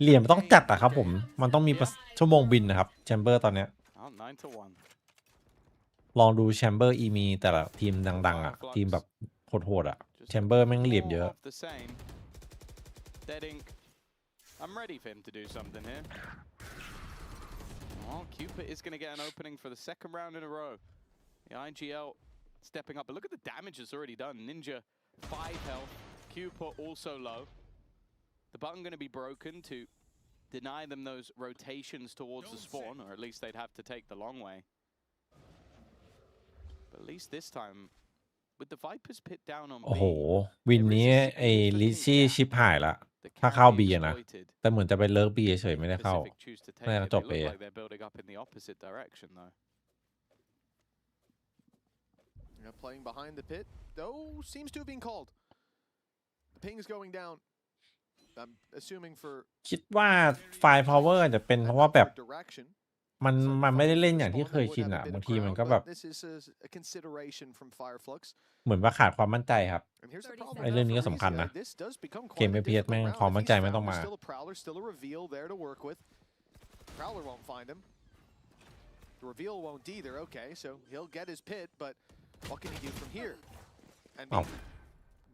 เหลี่ยมต้องจัดอะครับผมมันต้องมีชั่วโมงบินนะครับแชมเบอร์ตอนเนี้ย ลองดูแชมเบอร์มีแต่ละทีมดังๆอะทีมแบบโหดๆอะแชมเบอร์แม่งเหลี่ยมเยอะ I'm ready for him to do something here. Oh, Cupid is going to get an opening for the second round in a row. The IGL stepping up, but look at the damage that's already done. Ninja, 5 health. Cupid also low. The button going to be broken to deny them those rotations towards the spawn, or at least they'd have to take the long way. But at least this time, with the Vipers pit down on โอ้โห B, วินนี้ไอ้ลิชี่ชิปหายละถ้าเข้าบีอะนะแต่เหมือนจะไปเลิกบีเฉยๆไม่ได้เข้า Pacific choose to take They it. are They top look A. like they're building up in the opposite direction, though. Playing behind the pit, though, seems to have been called. The ping is going down. I'm assuming for คิดว่าไฟล์พาวเวอร์อาจจะเป็นเพราะว่าแบบ direction. มันไม่ได้เล่นอย่างที่เคยชินอ่ะบางทีมันก็แบบ This is a consideration from Fireflux. เหมือนว่าขาดความมั่นใจครับ And here's the problem. ไอ้เรื่องนี้ก็สำคัญนะ This does become เกม quite a FPS แม่ง difficult ความ round. มั่น If ใจ he's ไม่ต้อง found, มา there's still a Prowler, still a reveal there to work with. Prowler won't find him. The reveal won't either. Okay, so he'll get his pit, but what can he do from here? And being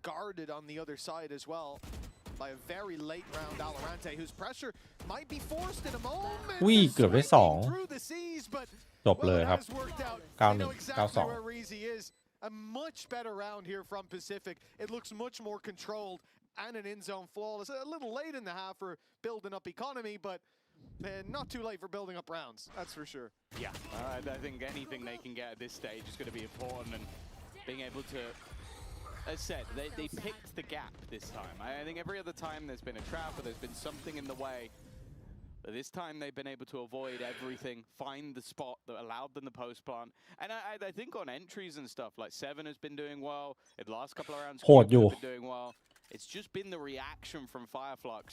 guarded on the other side as well by a very late round Valorant, whose pressure might be forced in a moment. อุ้ยเกือบได้2 Through the seas, but จบเลยครับ well, it has worked out. 91 They know exactly 92 where Reezy is. A much better round here from Pacific. It looks much more controlled and an in-zone flawless. A little late in the half for building up economy, but not too late for building up rounds. That's for sure. Yeah, I think anything they can get at this stage is going to be important, and being able to, as said, they picked the gap this time. I think every other time there's been a trap or there's been something in the way. But this time they've been able to avoid everything, find the spot that allowed them the post plant. And I think on entries and stuff, like Seven has been doing well. In the last couple of rounds, โหดอยู่ Cube has been doing well. It's just been the reaction from Fireflux.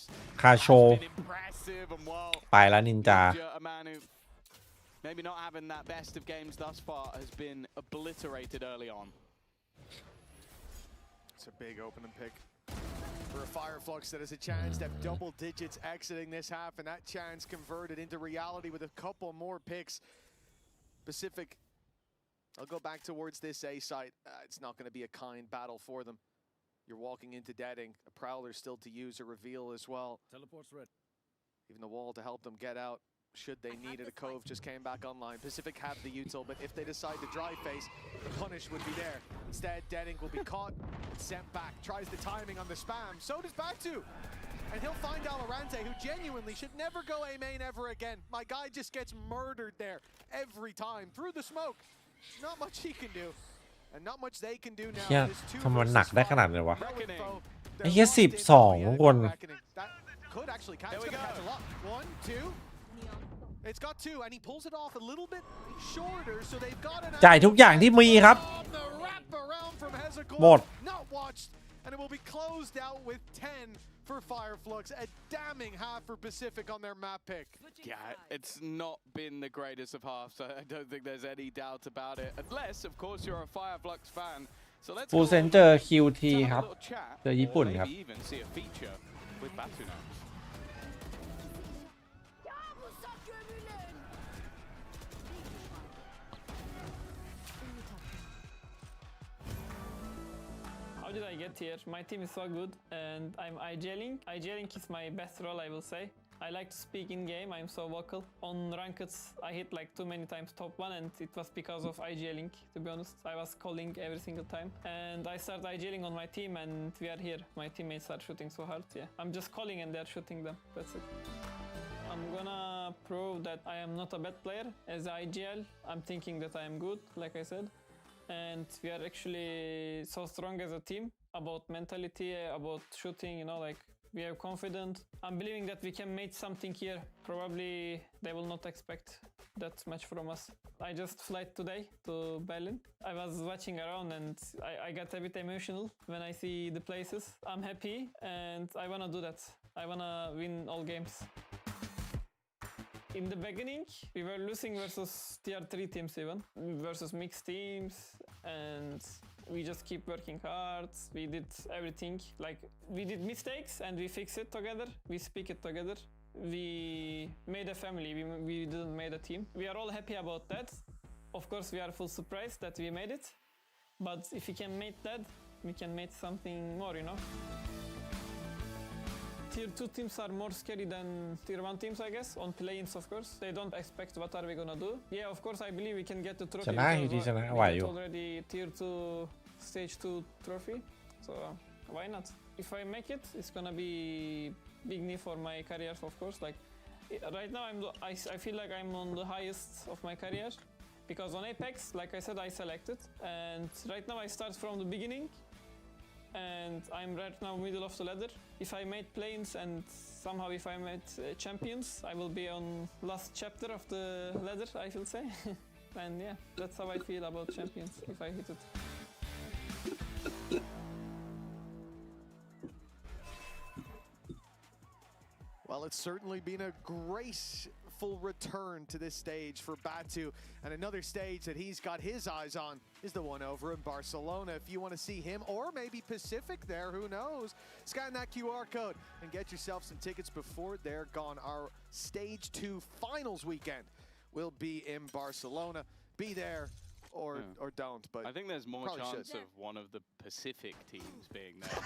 คาโช Has been impressive and well. ไปแล้วนินจา A man who maybe not having that best of games thus far has been obliterated early on. It's a big opening pick for a Fireflux that has a chance to have double digits exiting this half, and that chance converted into reality with a couple more picks. Pacific, I'll go back towards this A site. It's not going to be a kind battle for them. You're walking into Deading, a Prowler still to use, a reveal as well. Teleport's ready. Even the wall to help them get out should they need it. A Cove just came back online. Pacific have the util, but if they decide to dry face, the punish would be there. Instead, Deading will be caught and sent back. Tries the timing on the spam. So does Batu. And he'll find Alorante, who genuinely should never go A main ever again. My guy just gets murdered there every time. Through the smoke. Not much he can do. And not much they can do now. เฮีย This ทำไมมันหนัก versus ได้ five. ขนาดนี้วะ Reckoning. They're ไอ้เหี้ย locked in. 12 ทุกคน Reckoning. That could actually catch. There we It's gonna go. catch a lot. 1, 2. It's got 2, and he pulls it off a little bit shorter, so they've got an จ่ายทุกอย่างที่มีครับ the wrap around from Hezekiah. หมด Not watched, and it will be closed out with 10 for Fireflux. A damning half for Pacific on their map pick. Yeah, it's not been the greatest of halves. I don't think there's any doubt about it. Unless, of course, you're a Fireflux fan. So let's ฟู go เซนเจอร์ QT have ครับ a little chat, เจอญี่ปุ่น or ครับ maybe even see a feature with Batu now. How did I get here? My team is so good and I'm IGLing. IGLing is my best role, I will say. I like to speak in game, I'm so vocal. On rankeds, I hit like too many times top 1 and it was because of IGLing, to be honest. I was calling every single time. And I started IGLing on my team and we are here. My teammates are shooting so hard, yeah. I'm just calling and they're shooting them, that's it. I'm gonna prove that I am not a bad player. As IGL, I'm thinking that I am good, like I said. And we are actually so strong as a team about mentality, about shooting, you know, like we are confident. I'm believing that we can make something here. Probably they will not expect that much from us. I just flew today to Berlin. I was watching around and I got a bit emotional when I see the places. I'm happy and I wanna do that. I wanna win all games. In the beginning, we were losing versus tier 3 teams even, versus mixed teams, and we just keep working hard. We did everything, like we did mistakes and we fix it together, we speak it together. We made a family, we didn't made a team. We are all happy about that. Of course, we are full surprised that we made it, but if we can make that, we can make something more, you know. Tier 2 teams are more scary than Tier 1 teams, I guess, on Playins, of course. They don't expect what are we gonna do. Yeah, of course, I believe we can get the trophy. ชนะอยู่ที่ชนะ We ไหวอ got ยู่ already Tier 2, Stage 2 trophy, so why not? If I make it, it's gonna be big knee for my career, of course. Like right now, I feel like I'm on the highest of my career because on Apex, like I said, I selected, and right now I start from the beginning. And I'm right now middle of the ladder. If I made Playins and somehow if I made champions, I will be on last chapter of the ladder, I will say. And yeah, that's how I feel about champions if I hit it. Well, it's certainly been a graceful return to this stage for Batu, and another stage that he's got his eyes on is the one over in Barcelona. If you want to see him or maybe Pacific there, who knows, scan that QR code and get yourself some tickets before they're gone. Our stage 2 finals weekend will be in Barcelona. Be there or don't, but I think there's more probably chance should. of one of the Pacific teams being there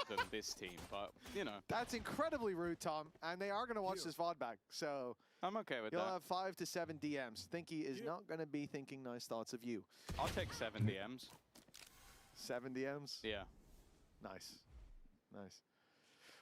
than this team, but you know, That's incredibly rude, Tom, and they are going to watch this VOD back, so I'm okay with you'll that. have 5 to 7 DMs. Thinky is not going to be thinking nice thoughts of you. I'll take 7 DMs. 7 DMs. Yeah. Nice.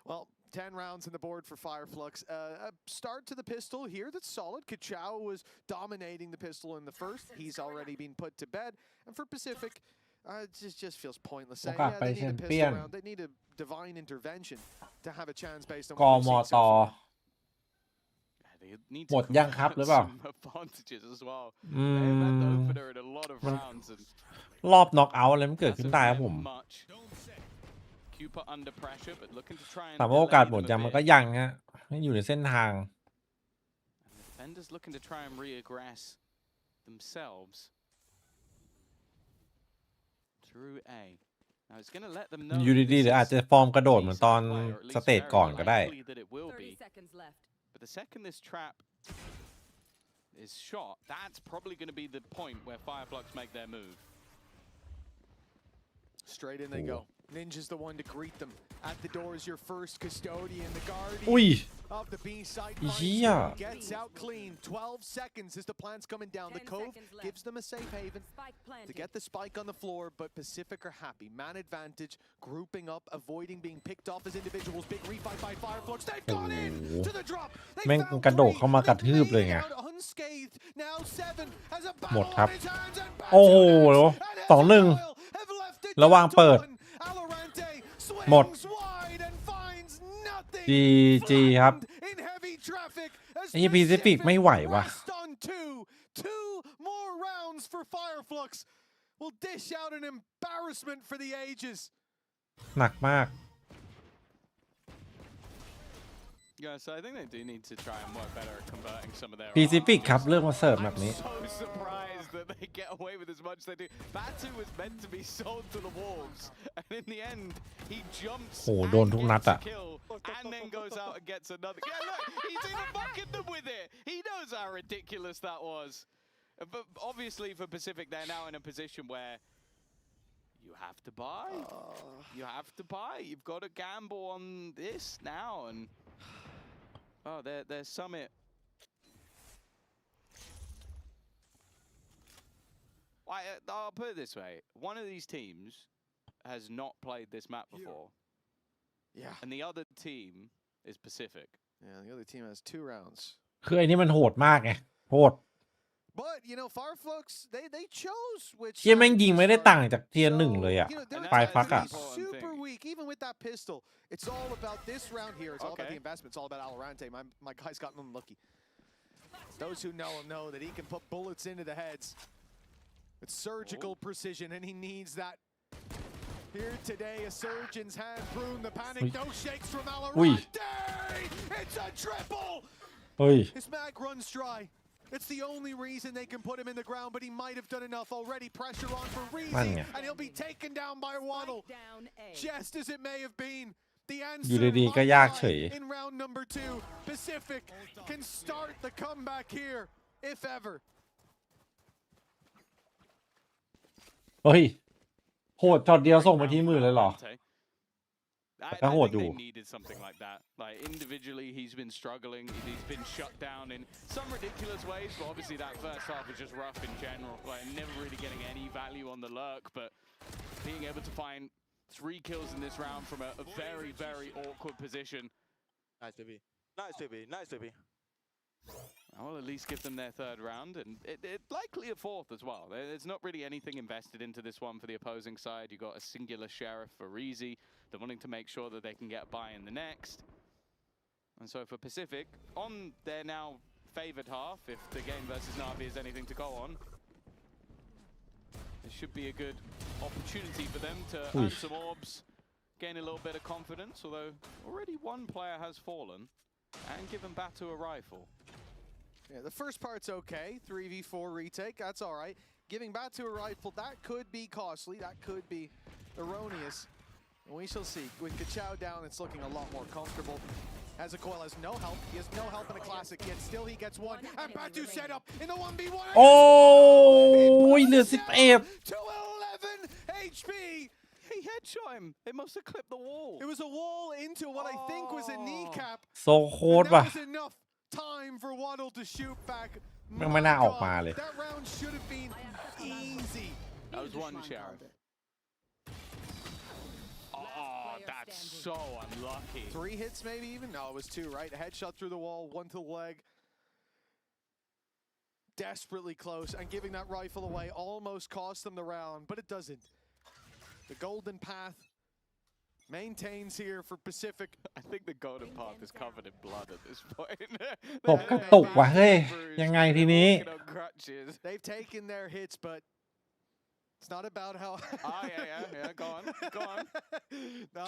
Well, 10 rounds on the board for Fireflux. A start to the pistol here that's solid. Kachao was dominating the pistol in the first. He's already been put to bed. And for Pacific, it just feels pointless saying, yeah, they need a pistol round. They need a divine intervention to have a chance based on ก what ม we've seen ต so far. They need หม to ดยังครับหรือเปล่า some advantages as well. They've had the opener in a lot of rounds and รอบน็อกเอาท์อะไรมันเกิดขึ้นได้ครับผม much. Cooper under pressure, but looking to try and ถามว่าโอกาสหมดยังมันก็ยังฮะไม่อยู่ในเส้นทาง defenders looking to try and reaggress themselves through A. Now it's going to let them know อยู่ดีๆเดี๋ยวอาจจะฟอร์มกระโดดเหมือนตอนสเตจก่อนก็ได้ that it will be. 30 seconds left. But the second this trap is shot, that's probably going to be the point where Fireflux make their move. Straight in they go. Ninja's the one to greet them. At the door is your first custodian, the guardian อุ้ย of the B site. เหี้ย Gets out clean. 12 seconds as the plant's coming down. The 10 Cove seconds left. gives them a safe haven Spike to planted. get the spike on the floor, but Pacific are happy. Man advantage, grouping up, avoiding being picked off as individuals. Big refight by Fireflux. They've gone in to the drop. They แม่ง found กระโดด three. เข้ามากระทืบเลยไง They've made it out unscathed. Now 7 has a หมด battle ครับ on his hands and back โอ้โห to 2-1 have left it ระวังเปิด Valorante หมด swings wide and finds nothing. GG ครับ In heavy traffic as ไอ้ Pacific ไม่ไหวว่ะ rest on two more rounds for Fireflux will dish out an embarrassment for the ages. หนักมาก Yeah, so I think they do need to try and work better at converting some of their Pacific ครับ arms. เลือกมาเสิร์ฟแบบ I'm นี้ so surprised that they get away with as much as they do. Batu was meant to be sold to the Wolves, and in the end, he jumps โอ้โห and โดนทุกนัด gets อะ a kill, and then goes out and gets another. Yeah, look, he's even fucking them with it. He knows how ridiculous that was. But obviously, for Pacific, they're now in a position where you have to buy. You have to buy. You've got to gamble on this now, and oh, their summit. I'll put it this way: one of these teams has not played this map before, Yeah. and the other team is Pacific. Yeah, the other team has 2 rounds. คือไอ้นี่มันโหดมากไงโหด But, you know, Fireflux, they chose which เชี่ยแม่ง side to ยิงไม่ได้ start. ต่างจากเทียร์ 1 เลยอะ You know, they're ปลาย that's ฟัก the อะ important super thing. weak, even with that pistol. It's all about this round here. It's all about Okay. the investment. It's all about Valorante. My guy's gotten unlucky. Those who know him know that he can put bullets into the heads. It's surgical precision, and he needs that. Here today, a surgeon's hand prune the panic. No shakes from Valorante. It's a triple. เฮ้ย His mag runs dry. It's the only reason they can put him in the ground, but he might have done enough already. Pressure on for Reezy, Manya. and he'll be taken down by Waddle. Spike down A. Just as it may have been. The อยู่ answer ดีๆก็ยากเฉย lies in round number 2. Pacific can start the comeback here, if ever. เฮ้ย โหดช็อตเดียวส่งไปที่มือเลยเหรอ I That think they would do. needed something like that. Like individually, he's been struggling. He's been shut down in some ridiculous ways. But obviously, that first half was just rough in general. Like never really getting any value on the lurk. But being able to find 3 kills in this round from a very, very awkward position. Nice baby. Nice baby. Nice baby. I'll at least give them their 3rd round, and it likely a 4th as well. There's not really anything invested into this one for the opposing side. You've got a singular sheriff for Reezy. They're wanting to make sure that they can get a buy in the next. And so for Pacific, on their now favoured half, if the game versus Na'Vi is anything to go on, it should be a good opportunity for them to earn some orbs, gain a little bit of confidence, although already one player has fallen, and given Batu a rifle. Yeah, the first part's okay. 3v4 retake, that's all right. Giving Batu a rifle, that could be costly. That could be erroneous. And we shall see. With Kachao down, it's looking a lot more comfortable. As a coil has no help. He has no help in a classic, yet still he gets one. And Batu set up in the 1v1. โอ้ยเหลือ 11 to 11 HP. He headshot him. It must have clipped the wall. It was a wall into what I think was a kneecap. โซโค้ด And ว่ะ that was enough time for Waddle to shoot back. ไม่น่าออกมาเลย That round should have been easy. That was one sheriff. that's so unlucky. 3 hits maybe even? No, it was 2, right? A headshot through the wall, 1 to the leg. Desperately close, and giving that rifle away almost cost them the round, but it doesn't. The golden path maintains here for Pacific. I think the golden path is covered in blood at this point. ตบก็ตกว่ะเฮ้ยยังไงทีนี้ Walking on crutches. They've taken their hits, but it's not about how. Oh yeah. Go on. No.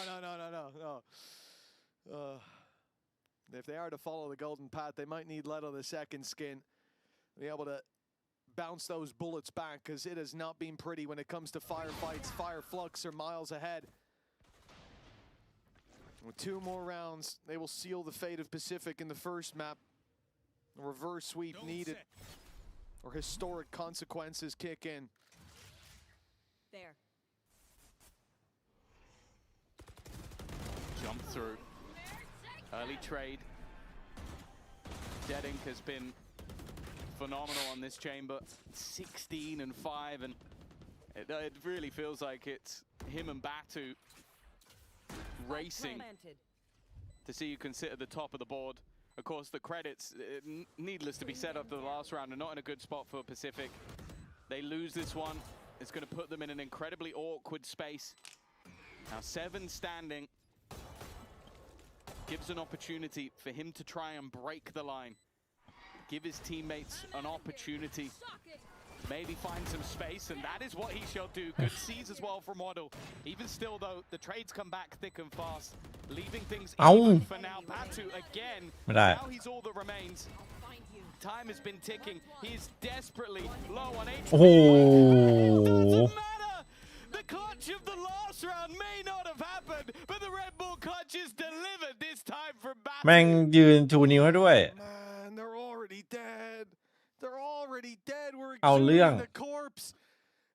If they are to follow the golden path, they might need Leto the second skin, be able to bounce those bullets back, because it has not been pretty when it comes to firefights. Fire Flux are miles ahead. With 2 more rounds, they will seal the fate of Pacific in the first map. A reverse sweep needed, or historic consequences kick in. There. Jump through. Early trade. Deadink has been phenomenal on this chamber. 16 and 5, and it really feels like it's him and Batu racing to see who can sit at the top of the board. Of course, the credits, needless to be said, after the last round, are not in a good spot for Pacific. They lose this one. It's going to put them in an incredibly awkward space. Now 7 standing. Gives an opportunity for him to try and break the line. Give his teammates an opportunity. Maybe find some space, and that is what he shall do. Good sees as well from Waddle. Even still, though, the trades come back thick and fast, leaving things even for now. Batu again. Now he's all that remains. Time has been ticking. He is desperately low on HP. Doesn't matter. The clutch of the last round may not have happened, but the Red Bull clutch is delivered this time from Batu. แม่งยืนชูนิ้วให้ด้วย Man, they're already dead. They're already dead. We're เอาเรื่อง exhuming the corpse.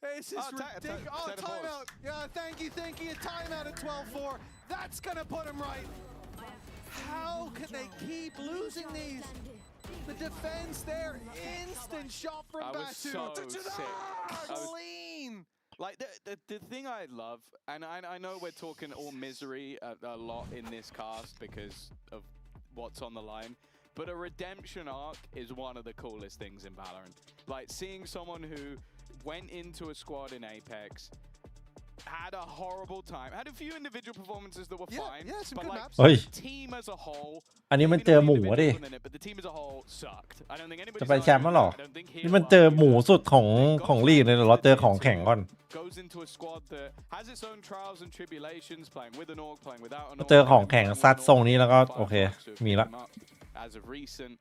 This is ridiculous. Timeout. Yeah, thank you. A timeout at 12-4. That's gonna put him right. How can they keep losing these? The defense there, instant shot from I was Batu. so sick. Clean. Like the thing I love, and I know we're talking all misery a lot in this cast because of what's on the line, but a redemption arc is one of the coolest things in Valorant. Like seeing someone who went into a squad in Apex, had a horrible time, had a few individual performances that were fine, but like the team as a whole, อันนี้มันเจอหมูดิ but the team as a whole sucked. I don't think anybody จะไปแชมป์มั้งหรอ นี่มันเจอหมูสุดของลีกเลยเหรอเราเจอของแข็งก่อน goes into a squad that has its own trials and tribulations, playing with an org, playing without an org. เจอของแข็งซัดทรงนี้แล้วก็โอเคมีละ as of recent,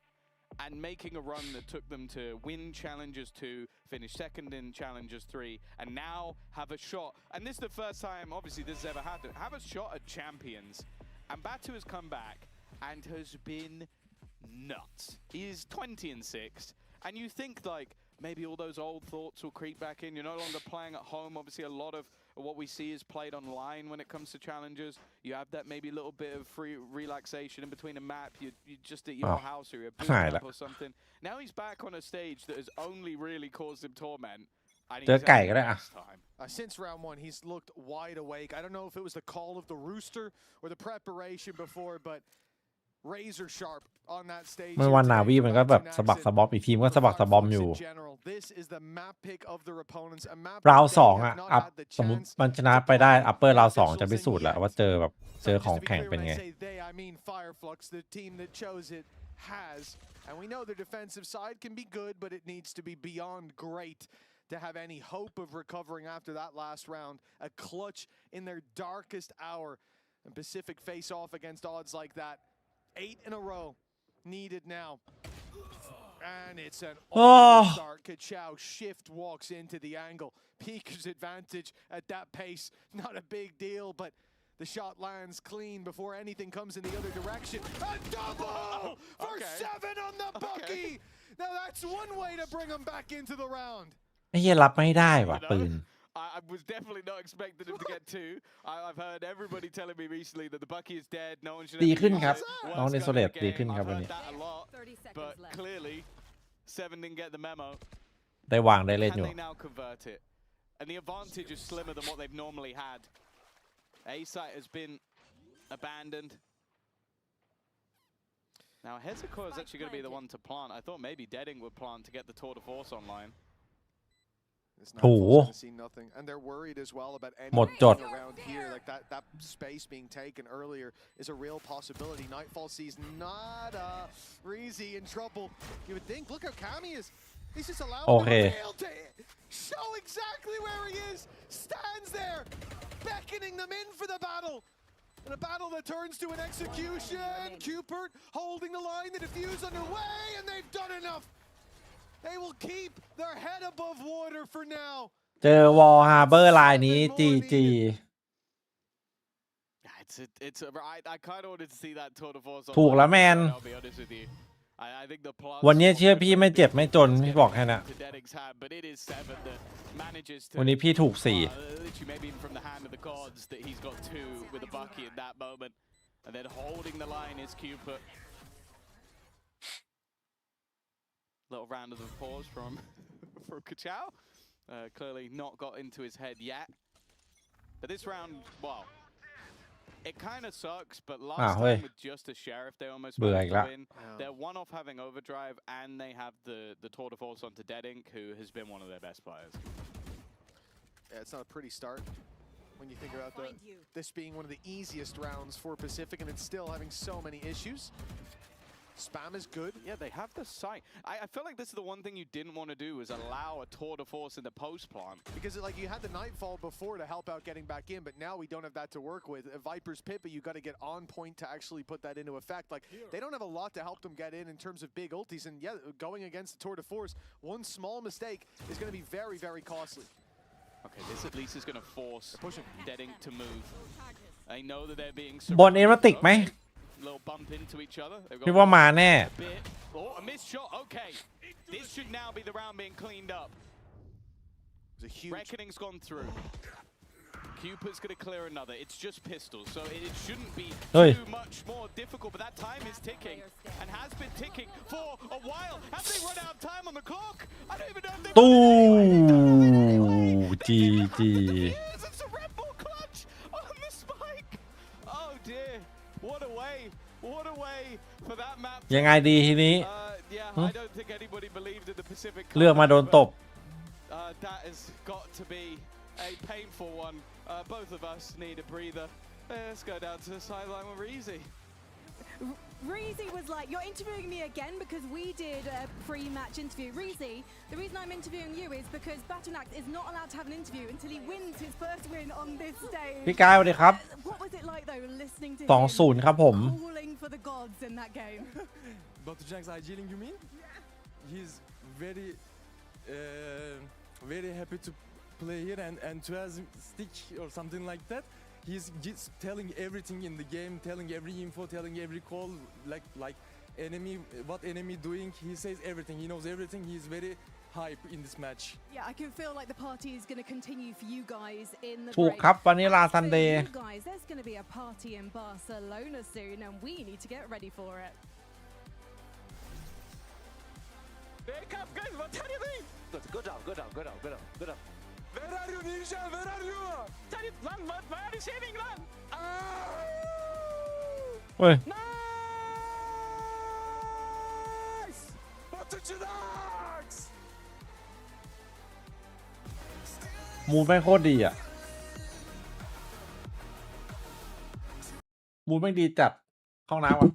and making a run that took them to win Challengers 2, finish second in Challengers 3, and now have a shot. And this is the first time, obviously, this has ever happened. Have a shot at champions. And Batu has come back and has been nuts. He is 20 and 6. And you think, like, maybe all those old thoughts will creep back in. You're no longer playing at home. Obviously, a lot of what we see is played online when it comes to challenges. You have that maybe little bit of free relaxation in between a map. You're just at your house or your boot camp or something. Now he's back on a stage that has only really caused him torment. เจอไก่ก็ได้อะ Since round 1, he's looked wide awake. I don't know if it was the call of the rooster or the preparation before, but razor sharp on that stage. เมื่อวันนาวีมันก็แบบสะบักสะบอมอีกทีมก็สะบักสะบอมอยู่ ราวสองอ่ะอัพสมมติมันชนะไปได้อัปเปอร์ราวสองจะพิสูจน์แหละว่าเจอแบบเจอของแข็งเป็นไง And we know their defensive side can be good, but it needs to be beyond great to have any hope of recovering after that last round. A clutch in their darkest hour. And Pacific face off against odds like that. 8 in a row needed now. And it's an awful start. Kachao shift walks into the angle. Peeker's advantage at that pace. Not a big deal, but the shot lands clean before anything comes in the other direction. A double for 7 on the Bucky. Now that's one way to bring him back into the round. ไอ้เหี้ยรับไม่ได้ว่ะปืน I was definitely not expecting him to get 2. I've heard everybody telling me recently that the Bucky is dead. No one should ดีขึ้นครับน้องเนโซเลตดีขึ้นครับวันนี้ But clearly 7 didn't get the memo. ได้วางได้เล่นอยู่ Can they now convert it? And the advantage is slimmer than what they've normally had. A-Site has been abandoned. Now Hezekiah is actually going to be the one to plant. I thought maybe Deading would plant to get the tour de force online. This Nightfall's gonna see nothing, and they're worried as well about anything around here. Like that space being taken earlier is a real possibility. Nightfall sees nada. Reezy in trouble. You would think. Look how Kami is. He's just allowing him to show exactly where he is. Stands there, beckoning them in for the battle. And a battle that turns to an execution. Cupert holding the line. The defuse underway, and they've done enough. They will keep their head above water for now. เจอวอลฮาร์เบอร์ลายนี้ GG I kind of wanted to see that tour de force. ถูกแล้วแมน I'll be honest with you. I think the plus วันนี้เชื่อพี่ไม่เจ็บไม่จนพี่บอกแค่นั้น to Deading's hand, but it is Seven that manages to วันนี้พี่ถูก4 literally maybe even from the hand of the gods that he's got 2 with a bucky in that moment, and then holding the line is Cupid. Little round of applause from Kachao. Clearly not got into his head yet. But this round, well, it kind of sucks, but last time with just a sheriff, they almost managed to win. They're one off having overdrive, and they have the tour de force onto Deadink, who has been one of their best players. Yeah, it's not a pretty start when you think about this being one of the easiest rounds for Pacific, and it's still having so many issues. Spam is good. Yeah, they have the sight. I feel like this is the one thing you didn't want to do was allow a tour de force in the post plant. Because like you had the Nightfall before to help out getting back in, but now we don't have that to work with. Viper's Pit, but you got to get on point to actually put that into effect. Like they don't have a lot to help them get in terms of big ultis, and yeah, going against the tour de force, one small mistake is going to be very, very costly. Okay, this at least is going to force Deading to move. I know that they're being บนเอเมติกไหม little bump into each other. พี่ว่ามาแน่ Oh, a missed shot. Okay, this should now be the round being cleaned up. Reckoning's gone through. Cupid's going to clear another. It's just pistols, so it shouldn't be too much more difficult. But that time is ticking and has been ticking for a while. Have they run out of time on the clock? I don't even know if they've ตู้ GG It's a Red Bull clutch on the spike. Oh dear. What a way for that map. ยังไงดีทีนี้ Yeah, I don't think anybody believed in the Pacific. เลือกมาโดนตบ That has got to be a painful one. Both of us need a breather. Let's go down to the sideline with Reezy. Reezy was like, you're interviewing me again because we did a pre-match interview. Reezy, the reason I'm interviewing you is because Batunax is not allowed to have an interview until he wins his first win on this stage. พี่กายสวัสดีครับ What was it like though listening to 2-0 ครับผม calling for the gods in that game? Batunax IGling, you mean? He's very very happy to play here and to have stick or something like that. He's just telling everything in the game, telling every info, telling every call, like enemy, what enemy doing. He says everything. He knows everything. He's very hype in this match. Yeah, I can feel like the party is going to continue for you guys in the ถูก break. ครับวานิลาซันเดย์ You guys, there's going to be a party in Barcelona soon, and we need to get ready for it. Wake up, guys! What are you doing? Good job. Where are you, Ninja? Where are you? Why are you shaving, lan? เว้ย Nice! Batunax! มูดแม่งโคตรดีอ่ะ มูดแม่งดีจัดห้องน้ำอ่ะ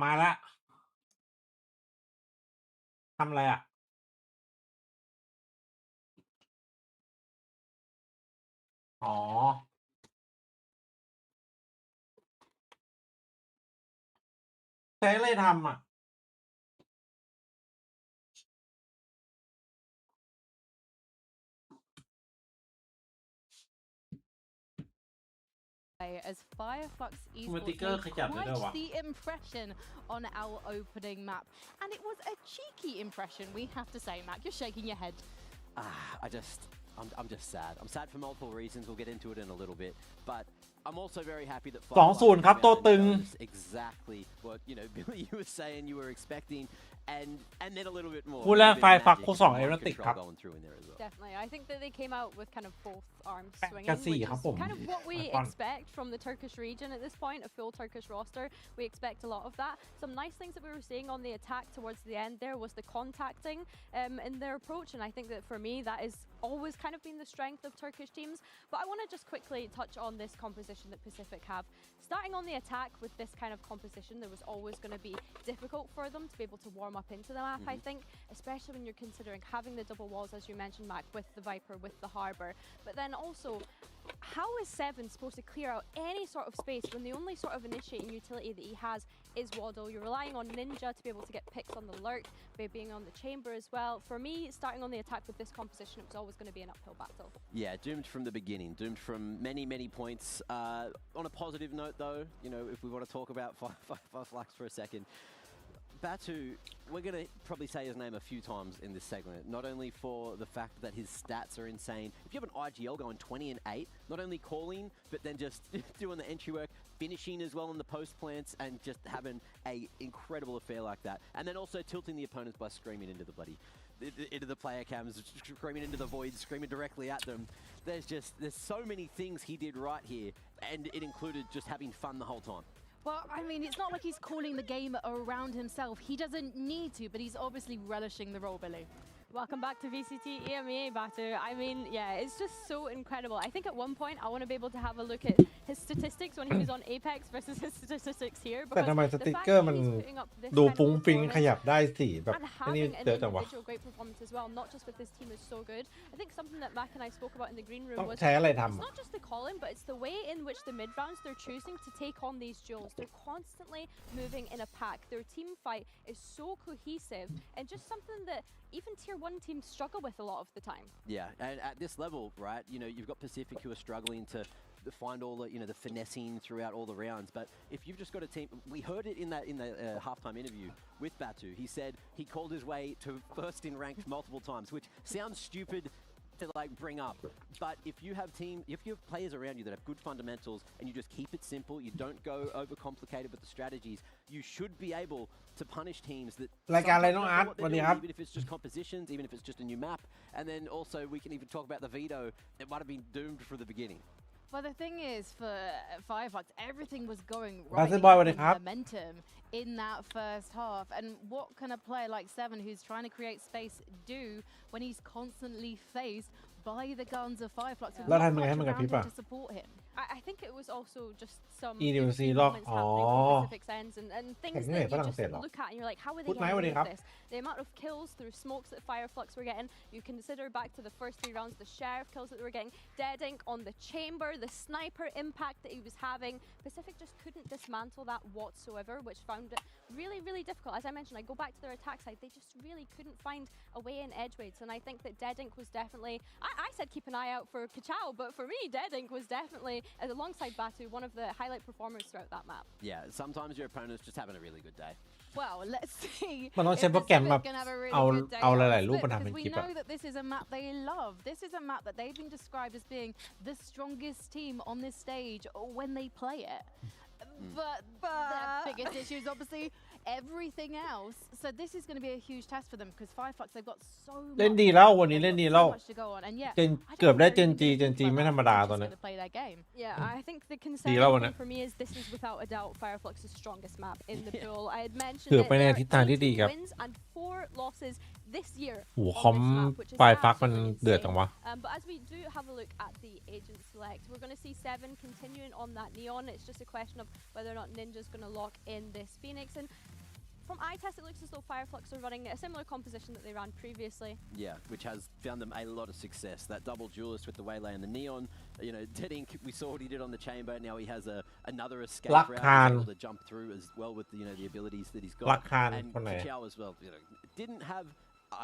มาละทำอะไรอ่ะอ๋อใช้อะไรทำอ่ะ as Fireflux Multiple Esports khajab madeด้วยวะ quite the impression on our opening map, and it was a cheeky impression, we have to say. Mac, you're shaking your head. I'm just sad. I'm sad for multiple reasons. We'll get into it in a little bit, but I'm also very happy that 2-0 ครับตัวตึง exactly what Billy, you were saying you were expecting, and then a little bit more. คู่แรก A bit of Fireflux magic คู่ and 2 mind Erotic control ครับ going through in there as well. Definitely. I think that they came out with kind of both arms 8 swinging, กับ which 4 ครับผม is kind of what we ก่อน expect from the Turkish region at this point, a full Turkish roster. We expect a lot of that. Some nice things that we were seeing on the attack towards the end there was the contacting in their approach, and I think that for me that is always kind of been the strength of Turkish teams. But I want to just quickly touch on this composition that Pacific have. Starting on the attack with this kind of composition, there was always going to be difficult for them to be able to warm up into the map, I think, especially when you're considering having the double walls, as you mentioned, Mac, with the Viper, with the Harbour. But then also, how is Seven supposed to clear out any sort of space when the only sort of initiating utility that he has is Waddle? You're relying on Ninja to be able to get picks on the lurk, being on the chamber as well. For me, starting on the attack with this composition, it was always going to be an uphill battle. Yeah, doomed from the beginning, doomed from many points. On a positive note, though, if we want to talk about Fireflux for a second, Batu, we're going to probably say his name a few times in this segment, not only for the fact that his stats are insane. If you have an IGL going 20 and 8, not only calling, but then just doing the entry work, finishing as well in the post plants, and just having a incredible affair like that. And then also tilting the opponents by screaming into the player cams, screaming into the void, screaming directly at them. There's so many things he did right here, and it included just having fun the whole time. Well, I mean, it's not like he's calling the game around himself. He doesn't need to, but he's obviously relishing the role, Billy. Welcome back to VCT EMEA Batu. I mean, yeah, it's just so incredible. I think at one point I want to be able to have a look at his statistics when he was on Apex versus his statistics here. แต่ทำไมสติ๊กเกอร์มันดูฟุ้งฟิ้งขยับได้สิแบบ and นี่ having an เจอจังวะ individual great performance as well, not just with this team, is so good. I think something that Mac and I spoke about in the green room ต้อง was ใช้อะไร it's ทำ not just the call-in, but it's the way in which the mid rounds they're choosing to take on these duels. They're constantly moving in a pack. Their team fight is so cohesive, and just something that even tier 1 teams struggle with a lot of the time. Yeah, and at this level, right, you've got Pacific who are struggling to find all the, the finessing throughout all the rounds. But if you've just got a team, we heard it in the halftime interview with Batu. He said he called his way to first in ranked multiple times, which sounds stupid to bring up, but if you have players around you that have good fundamentals and you just keep it simple, you don't go overcomplicated with the strategies, you should be able to punish teams that รายการอะไรน้องอาร์ต what สวัส they're ดี doing, ครับ even if it's just compositions, even if it's just a new map, and then also we can even talk about the veto. It might have been doomed from the beginning. Well, the thing is, for Fireflux, everything was going Basketball right with in the cup. momentum in that first half. And what can a player like Seven, who's trying to create space, do when he's constantly faced by the guns of Fireflux withแล้ว not ทำยังไงให้ much มันกระ around พริบ him อ่ะ to support him? I think it was also just some EDC interesting lock. moments happening Oh. from Pacific's ends and things ห็น that ไหม you ฝรั่ง just เศสเหรอ look at and you're like, how are they Good night, getting away Woody, with this? The amount of kills through smokes that Fireflux were getting, you consider back to the first 3 rounds, the sheriff kills that they were getting, Dead Ink on the chamber, the sniper impact that he was having. Pacific just couldn't dismantle that whatsoever, which found it really, really difficult. As I mentioned, I go back to their attack side, they just really couldn't find a way in edgeways, and I think that Dead Ink was definitely, I said keep an eye out for Kachao, but for me, Dead Ink was definitely, alongside Batu, one of the highlight performers throughout that map. Yeah, sometimes your opponent's just having a really good day. Well, let's see มันต้อง if ใช้โปรแกรม Pacific แบบ can have a เอา really good day เอาห on ลายๆรูป Split, มาทำเป็น because คลิ we ปอะ know that this is a map they love. This is a map that they've been described as being the strongest team on this stage when they play it. But their biggest issue is obviously everything else. So this is going to be a huge test for them because Fireflux, they've got so much. เล่นดีแล้ววันนี้เล่นดีแล้ว so much to go on, and yeah, เจน I don't เกือบได้ think เจน they're จี even เจนจี thinking ไม่ about ธรรมดา how ตอน they're นี้ just gonna play their game. Yeah, I think the concerningดีแล้ววันนี้ thing for me is this is without a doubt Fireflux's strongest map in the pool. I had mentioned ถือ it, ไปใน there are ทิศทางที่ดี 18 ครับ wins and 4 losses this year โห on คอม this map, which is ไฟฟักมัน absolutely เดือด insane. จังวะ But as we do have a look at the agent select, we're going to see 7 continuing on that neon. It's just a question of whether or not Ninja's going to lock in this Phoenix. And from eye test, it looks as though Fireflux are running a similar composition that they ran previously. Yeah, which has found them a lot of success. That double duelist with the waylay and the neon. You know, Deadink, we saw what he did on the chamber. Now he has another escape route. He's able to jump through as well with the abilities that he's got. And Kichao as well. You know, didn't have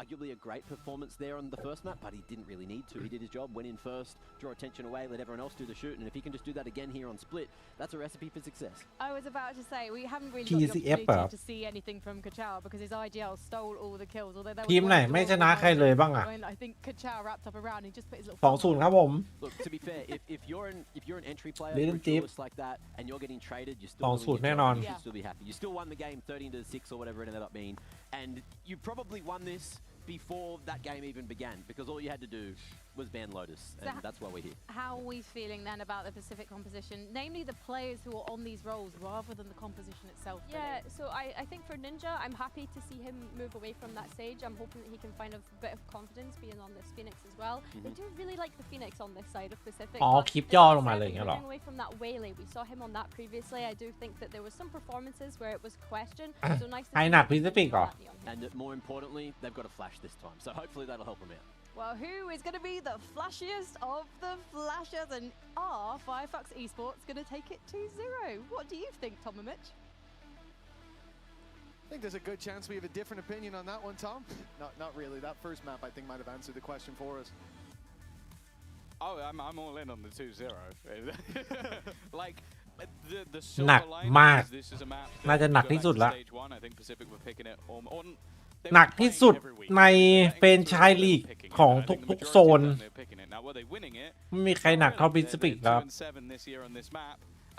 arguably a great performance there on the first map, but he didn't really need to. He did his job, went in first, draw attention away, let everyone else do the shoot, and if he can just do that again here on Split, that's a recipe for success. I was about to say, we haven't really got the opportunity to see anything from Kichao because his IGL stole all the kills. Although there was ทีมไหนไม่ชนะใครเลยบ้างอะ I think Kichao wrapped up around and just put his little 2-0 ครับผม Look, to be fair, if you're an entry player, Little you're a tip. duelist like that, and you're getting traded, you're still doing 2-0 your แน่ job, นอน you should still be happy. You still won the game 13-6 or whatever it ended up being, and you probably won this before that game even began because all you had to do was ban Lotus, and that's why we're here. How are we feeling then about the Pacific composition, namely the players who are on these roles rather than the composition itself? Yeah, so I think for Ninja, I'm happy to see him move away from that stage. I'm hoping that he can find a bit of confidence being on this Phoenix as well. They do really like the Phoenix on this side of Pacific. อ๋อ but คลิปย่อลงมาเลยอย่างเงี้ยเหรอ moving away from that waylay, we saw him on that previously. I do think that there was some performances where it was questioned. So nice to ใคร see หนัก him พิซิฟิกเหรอ that neon. And more importantly, they've got a flash this time, so hopefully that'll help them out. Well, who is going to be the flashiest of the flashers, and are Firefox Esports going to take it 2-0? What do you think, Tom and Mitch? I think there's a good chance we have a different opinion on that one, Tom. Not really. That first map, I think, might have answered the question for us. Oh, I'm all in on the 2-0. Like the หนัก silver มาก line is this is a map น่าจะหนัก go ที่ back สุด to ละ stage 1. I think Pacific were picking it on หนักที่สุดในเฟรนไชส์ลีกของทุกๆโซน ไม่มีใครหนักเท่าพิซิฟิกแล้ว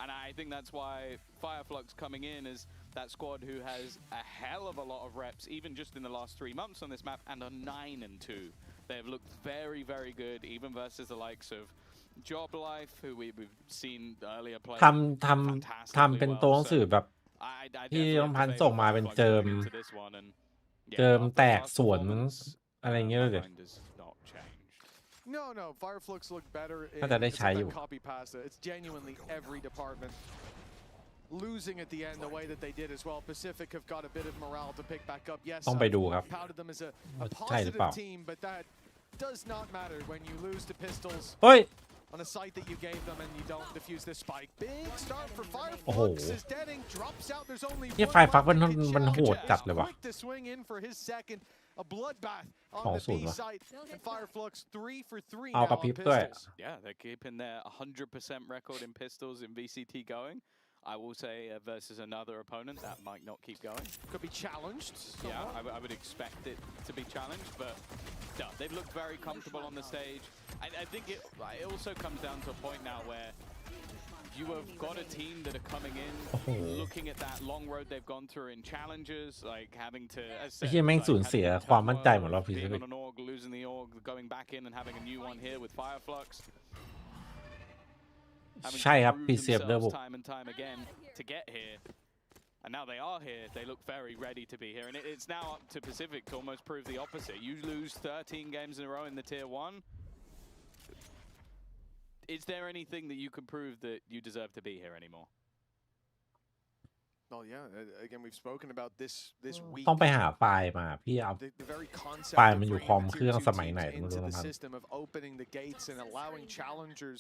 And I think that's why Fireflux coming in as that squad who has a hell of a lot of reps, even just in the last 3 months on this map, and are 9-2. They've looked very, very good, even versus the likes of Job Life, who we've seen earlier play. ทำเป็นตัวหนังสือแบบที่น้องพันธุ์ส่งมาเป็นเจิมแตกสวนอะไรอย่างเงี้ยเลย No, Fireflux look better. น่าจะได้ใช้อยู่ Copy pasta. It's genuinely every department losing at the end the way that they did as well. Pacific have got a bit of morale to pick back up. Yes, ต้องไปดูครับ touted them as a ใช่หรือเปล่า positive team, but that does not matter when you lose to Pistols เฮ้ย on a site that you gave them and you don't defuse this spike. Big start for โอ้โห Fireflux as Deadink drops out. There's only เนี่ย one ไฟฟัก left. มันโหดจัดเลยว่ะ Quick to swing in for his second. A bloodbath on the B 2-0 site, and Fireflux 3 for 3 เอา now กระ on พริบด้วย Pistols. Yeah, they're keeping their 100% record in pistols in VCT going. I will say versus another opponent that might not keep going. Could be challenged. Yeah, I would expect it to be challenged, but no, they've looked very comfortable on the stage. I think it also comes down to a point now where you have got a team that are coming in, looking at that long road they've gone through in challenges, like having to. ไอ้เหี้ยแม่งสูญเสียความมั่นใจหมดแล้วพิซิ Being ฟิก on an org, losing the org, going back in and having a new one here with Fireflux. ใช่ครับ Having PCF proved เดอร์บุก themselves time and time again to get here. And now they are here. They look very ready to be here. And it's now up to Pacific to almost prove the opposite. You lose 13 games in a row in the Tier 1. Is there anything that you can prove that you deserve to be here anymore? Oh yeah, again we've spoken about this week. ต้องไปหาไฟล์มาพี่เอา The very concept ไฟล์ of มันอยู่ bringing คอม the เครื่อง tier ส 2 มัยไหน teams ไม่รู้ into น้อง the พันธุ์ system of opening the gates and allowing challengers,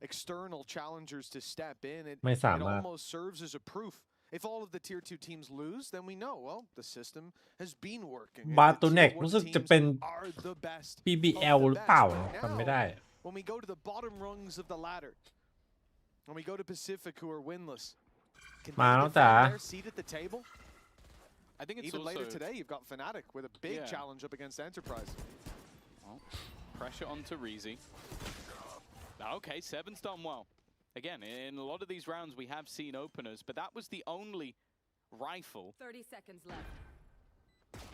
external challengers to step in. It ไม่สามารถ almost serves as a proof. If all of the tier 2 teams lose, then we know, well, the system has been working. and บา the ตูเน็ก tier 1 รู้สึกจะ teams เป็น are the best of BBL the หรือเปล่า best. But จำไม่ now, ได้ when we go to the bottom rungs of the ladder, when we go to Pacific, who are winless, can มา they แล้วจ๋า defend their seat at the table? I think it's Even also later today, you've got Fnatic with a big Yeah. challenge up against Enterprise. Well, pressure onto Reezy. Okay, Seven's done well. Again, in a lot of these rounds, we have seen openers, but that was the only rifle 30 seconds left.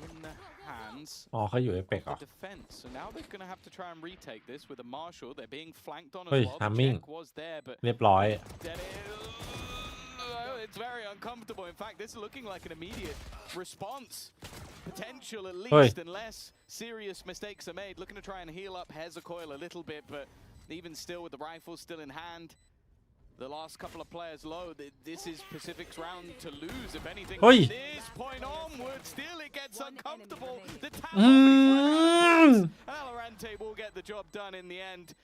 in the hands อ๋อเขาอยู่เอ of เปกเหรอ the defense. So now they're going to have to try and retake this with a Marshall. They're being flanked on as เฮ้ย well. The timing check was there, but เรียบร้อย it's very uncomfortable. In fact, this is looking like an immediate response potential at Oi. least, unless serious mistakes are made. Looking to try and heal up Hezecoil a little bit, but even still with the rifle still in hand, the last couple of players low. This is Pacific's round to lose, if anything. Oi. From this point onwards, still it gets uncomfortable. The tower Valorant will get the job done in the end.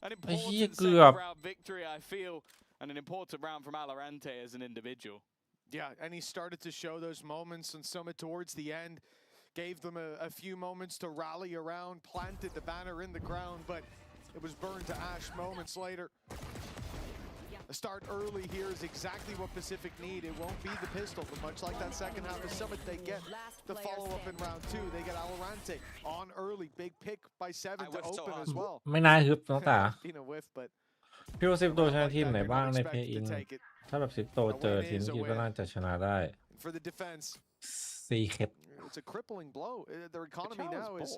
An important second round victory, I feel, and an important round from Valorant as an individual. Yeah, and he started to show those moments on Summit towards the end. Gave them a few moments to rally around, planted the banner in the ground, but it was burned to ash moments later. A start early here is exactly what Pacific need. It won't be the pistol, but much like that second half of Summit, they get the follow-up in round 2. They get Valorant on early. Big pick by 7 to open as well. ไม่น่าฮึบน้องตา Been a whiff, but พี่ว่าซิปโตชนะทีม like ไหน that, บ้าง they're ใน not เพย์อิน expected to take it. ถ้าแบบซิปโตเจอทีมคิดว่าน่าจะชนะได้ For the defense, ซีเคท it's a crippling blow. Their economy now is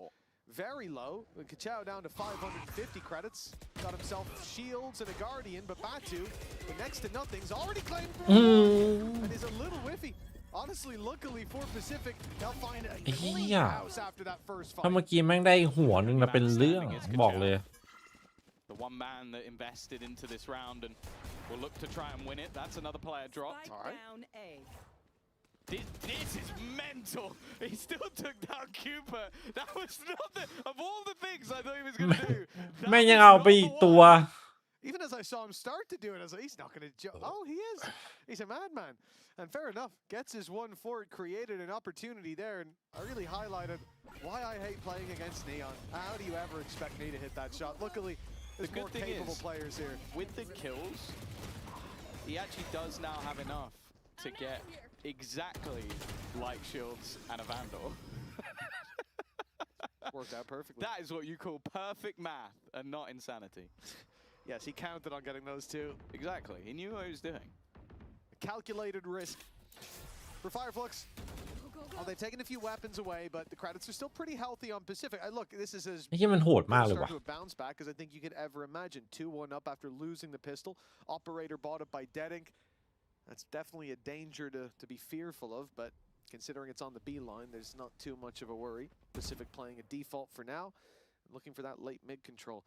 very low. Kachao down to 550 credits. Got himself shields and a guardian, but Batu, with next to nothing's already claimed and is a little whiffy. Honestly, luckily for Pacific, they'll find a clean house after that first ถ้า fight. เมื่อกี้แม่งได้หัวหนึ่งนะเป็นเรื่องบอกเลย The one man that invested into this round and will look to try and win it. That's another player dropped. All right. Down A. This is mental. He still took down Cooper. That was not the, of all the things I thought he was going to do. แม่งยังเอาไปอีกตัว Even as I saw him start to do it, I was like, he's not going to jump. Oh, he is. He's a madman. And fair enough, gets his one for it, created an opportunity there. And I really highlighted why I hate playing against Neon. How do you ever expect me to hit that shot? Luckily, there's more capable players here. With the kills, he actually does now have enough to get exactly like Shields and a Vandal. Worked out perfectly. That is what you call perfect math and not insanity. Yes, he counted on getting those two. Exactly. He knew what he was doing. A calculated risk for Fireflux. Oh, they've taken a few weapons away, but the credits are still pretty healthy on Pacific. Look, this is as ไอ้เหี้ยมันโหดมากเลย start ว่ะ to a bounce back as I think you could ever imagine. 2-1 up after losing the pistol. Operator bought up by Deadink. That's definitely a danger to be fearful of, but considering it's on the B line, there's not too much of a worry. Pacific playing a default for now, looking for that late mid control.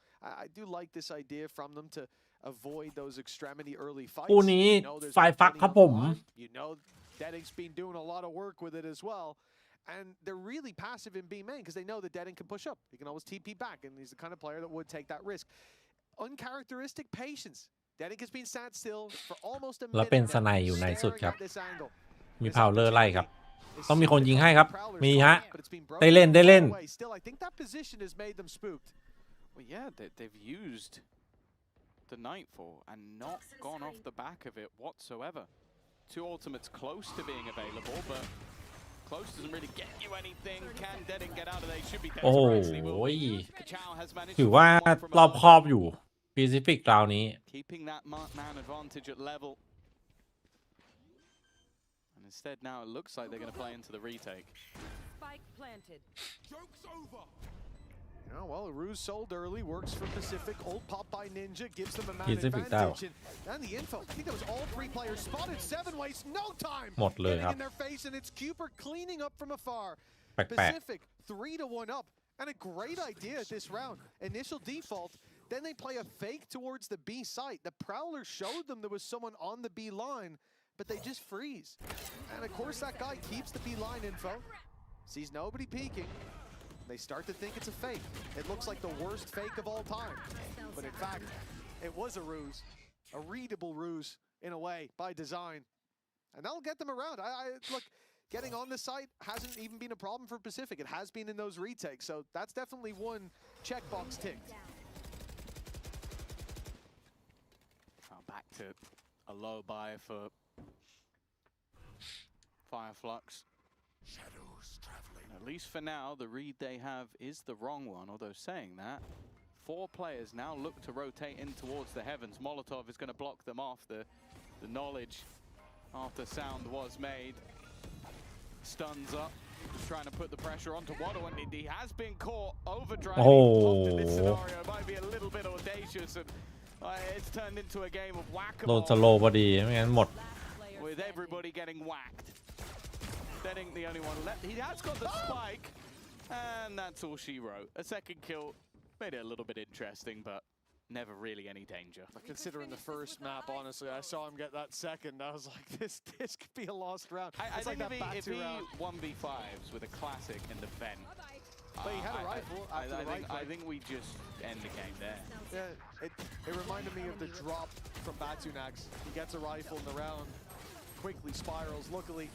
I do like this idea from them to avoid those extremity early fights. คู่นี้ You know there's ไฟฟัก plenty ครับ on ผม the line. You know Dedink's been doing a lot of work with it as well. And they're really passive in B main because they know that Dedink can push up. He can always TP back, and he's the kind of player that would take that risk. Uncharacteristic patience. Dedink has been sat still for almost a แล้ว minute เป็นส now, ไนอยู่ในสุด staring ครับ at this angle. มี This พาวเลอร์ไล่ครับ is ต้องมีคนยิงให้ครับ Prowler's มีฮะ but it's been ได้เล่น broken ได้เล่น away. Still, I think that position has made them spooked. Well, yeah, they've used the Nightfall and not gone off the back of it whatsoever. Two ultimates close to being available, but close doesn't really get you anything. Can Deadink get out of there? He should be dead. โอ้โห Kachao has managed ถื to อว่า one from รอบ above. ครอบอยู่ Pacific คราวนี้ Keeping that man advantage at level. And instead now it looks like they're going to play into the retake. Spike planted. Oh, well, a ruse sold early, works for Pacific. Old pop by Ninja gives them a man Pacific advantage. And the info, I think that was all three players spotted. 7 wastes no time. หมดเลย Getting ครับ in their face, and it's Cooper cleaning up from afar. แปลก Pacific 3-1 up, and a great idea at this round. Initial default, then they play a fake towards the B site. The Prowler showed them there was someone on the B line, but they just freeze. And of course, that guy keeps the B line info, sees nobody peeking. They start to think it's a fake. It looks like the worst fake of all time. But in fact, it was a ruse. A readable ruse, in a way, by design. And that'll get them around. Look, getting on the site hasn't even been a problem for Pacific. It has been in those retakes. So that's definitely one checkbox ticked. Back to a low buy for Fireflux. At least for now, the read they have is the wrong one, although saying that, 4 players now look to rotate in towards the heavens. Molotov is going to block them off. The knowledge after sound was made. Stuns up, just trying to put the pressure onto Waddle, and he has been caught overdriving. Oh. In this scenario, it might be a little bit audacious, and it's turned into a game of โดน whack-a-mole สโลว์พอดีไม่งั้นหมด with everybody getting whacked. That ain't the only one left. He has got the spike, and that's all she wrote. A second kill made it a little bit interesting, but never really any danger. Considering the first map, honestly, I saw him get that second. I was like, this could be a lost round. I It's think like that if he round. 1v5s with a classic in the vent, But he had a rifle after the right I click. think we just end the game there. Yeah, it reminded me of the drop from Batunax. He gets a rifle in the round, quickly spirals. Luckily,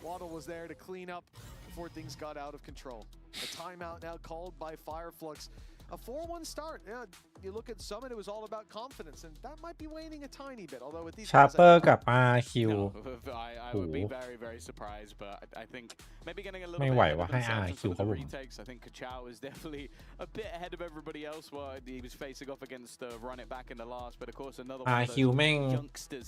Waddle was there to clean up before things got out of control. A timeout now called by Fireflux. A 4-1 start. Yeah, you look at Summit, it was all about confidence, and that might be waning a tiny bit. Although with these ชาร์เปอร์กับ RQ No, I would be very, very surprised, but I think maybe getting a little ไม่ bit ไหว ahead ว่า of ให้ themselves in RQ some of เขา the ผม retakes. I think Kachao is definitely a bit ahead of everybody else while he was facing off against run it back in the last, but of course another one of RQ those แม่ง youngsters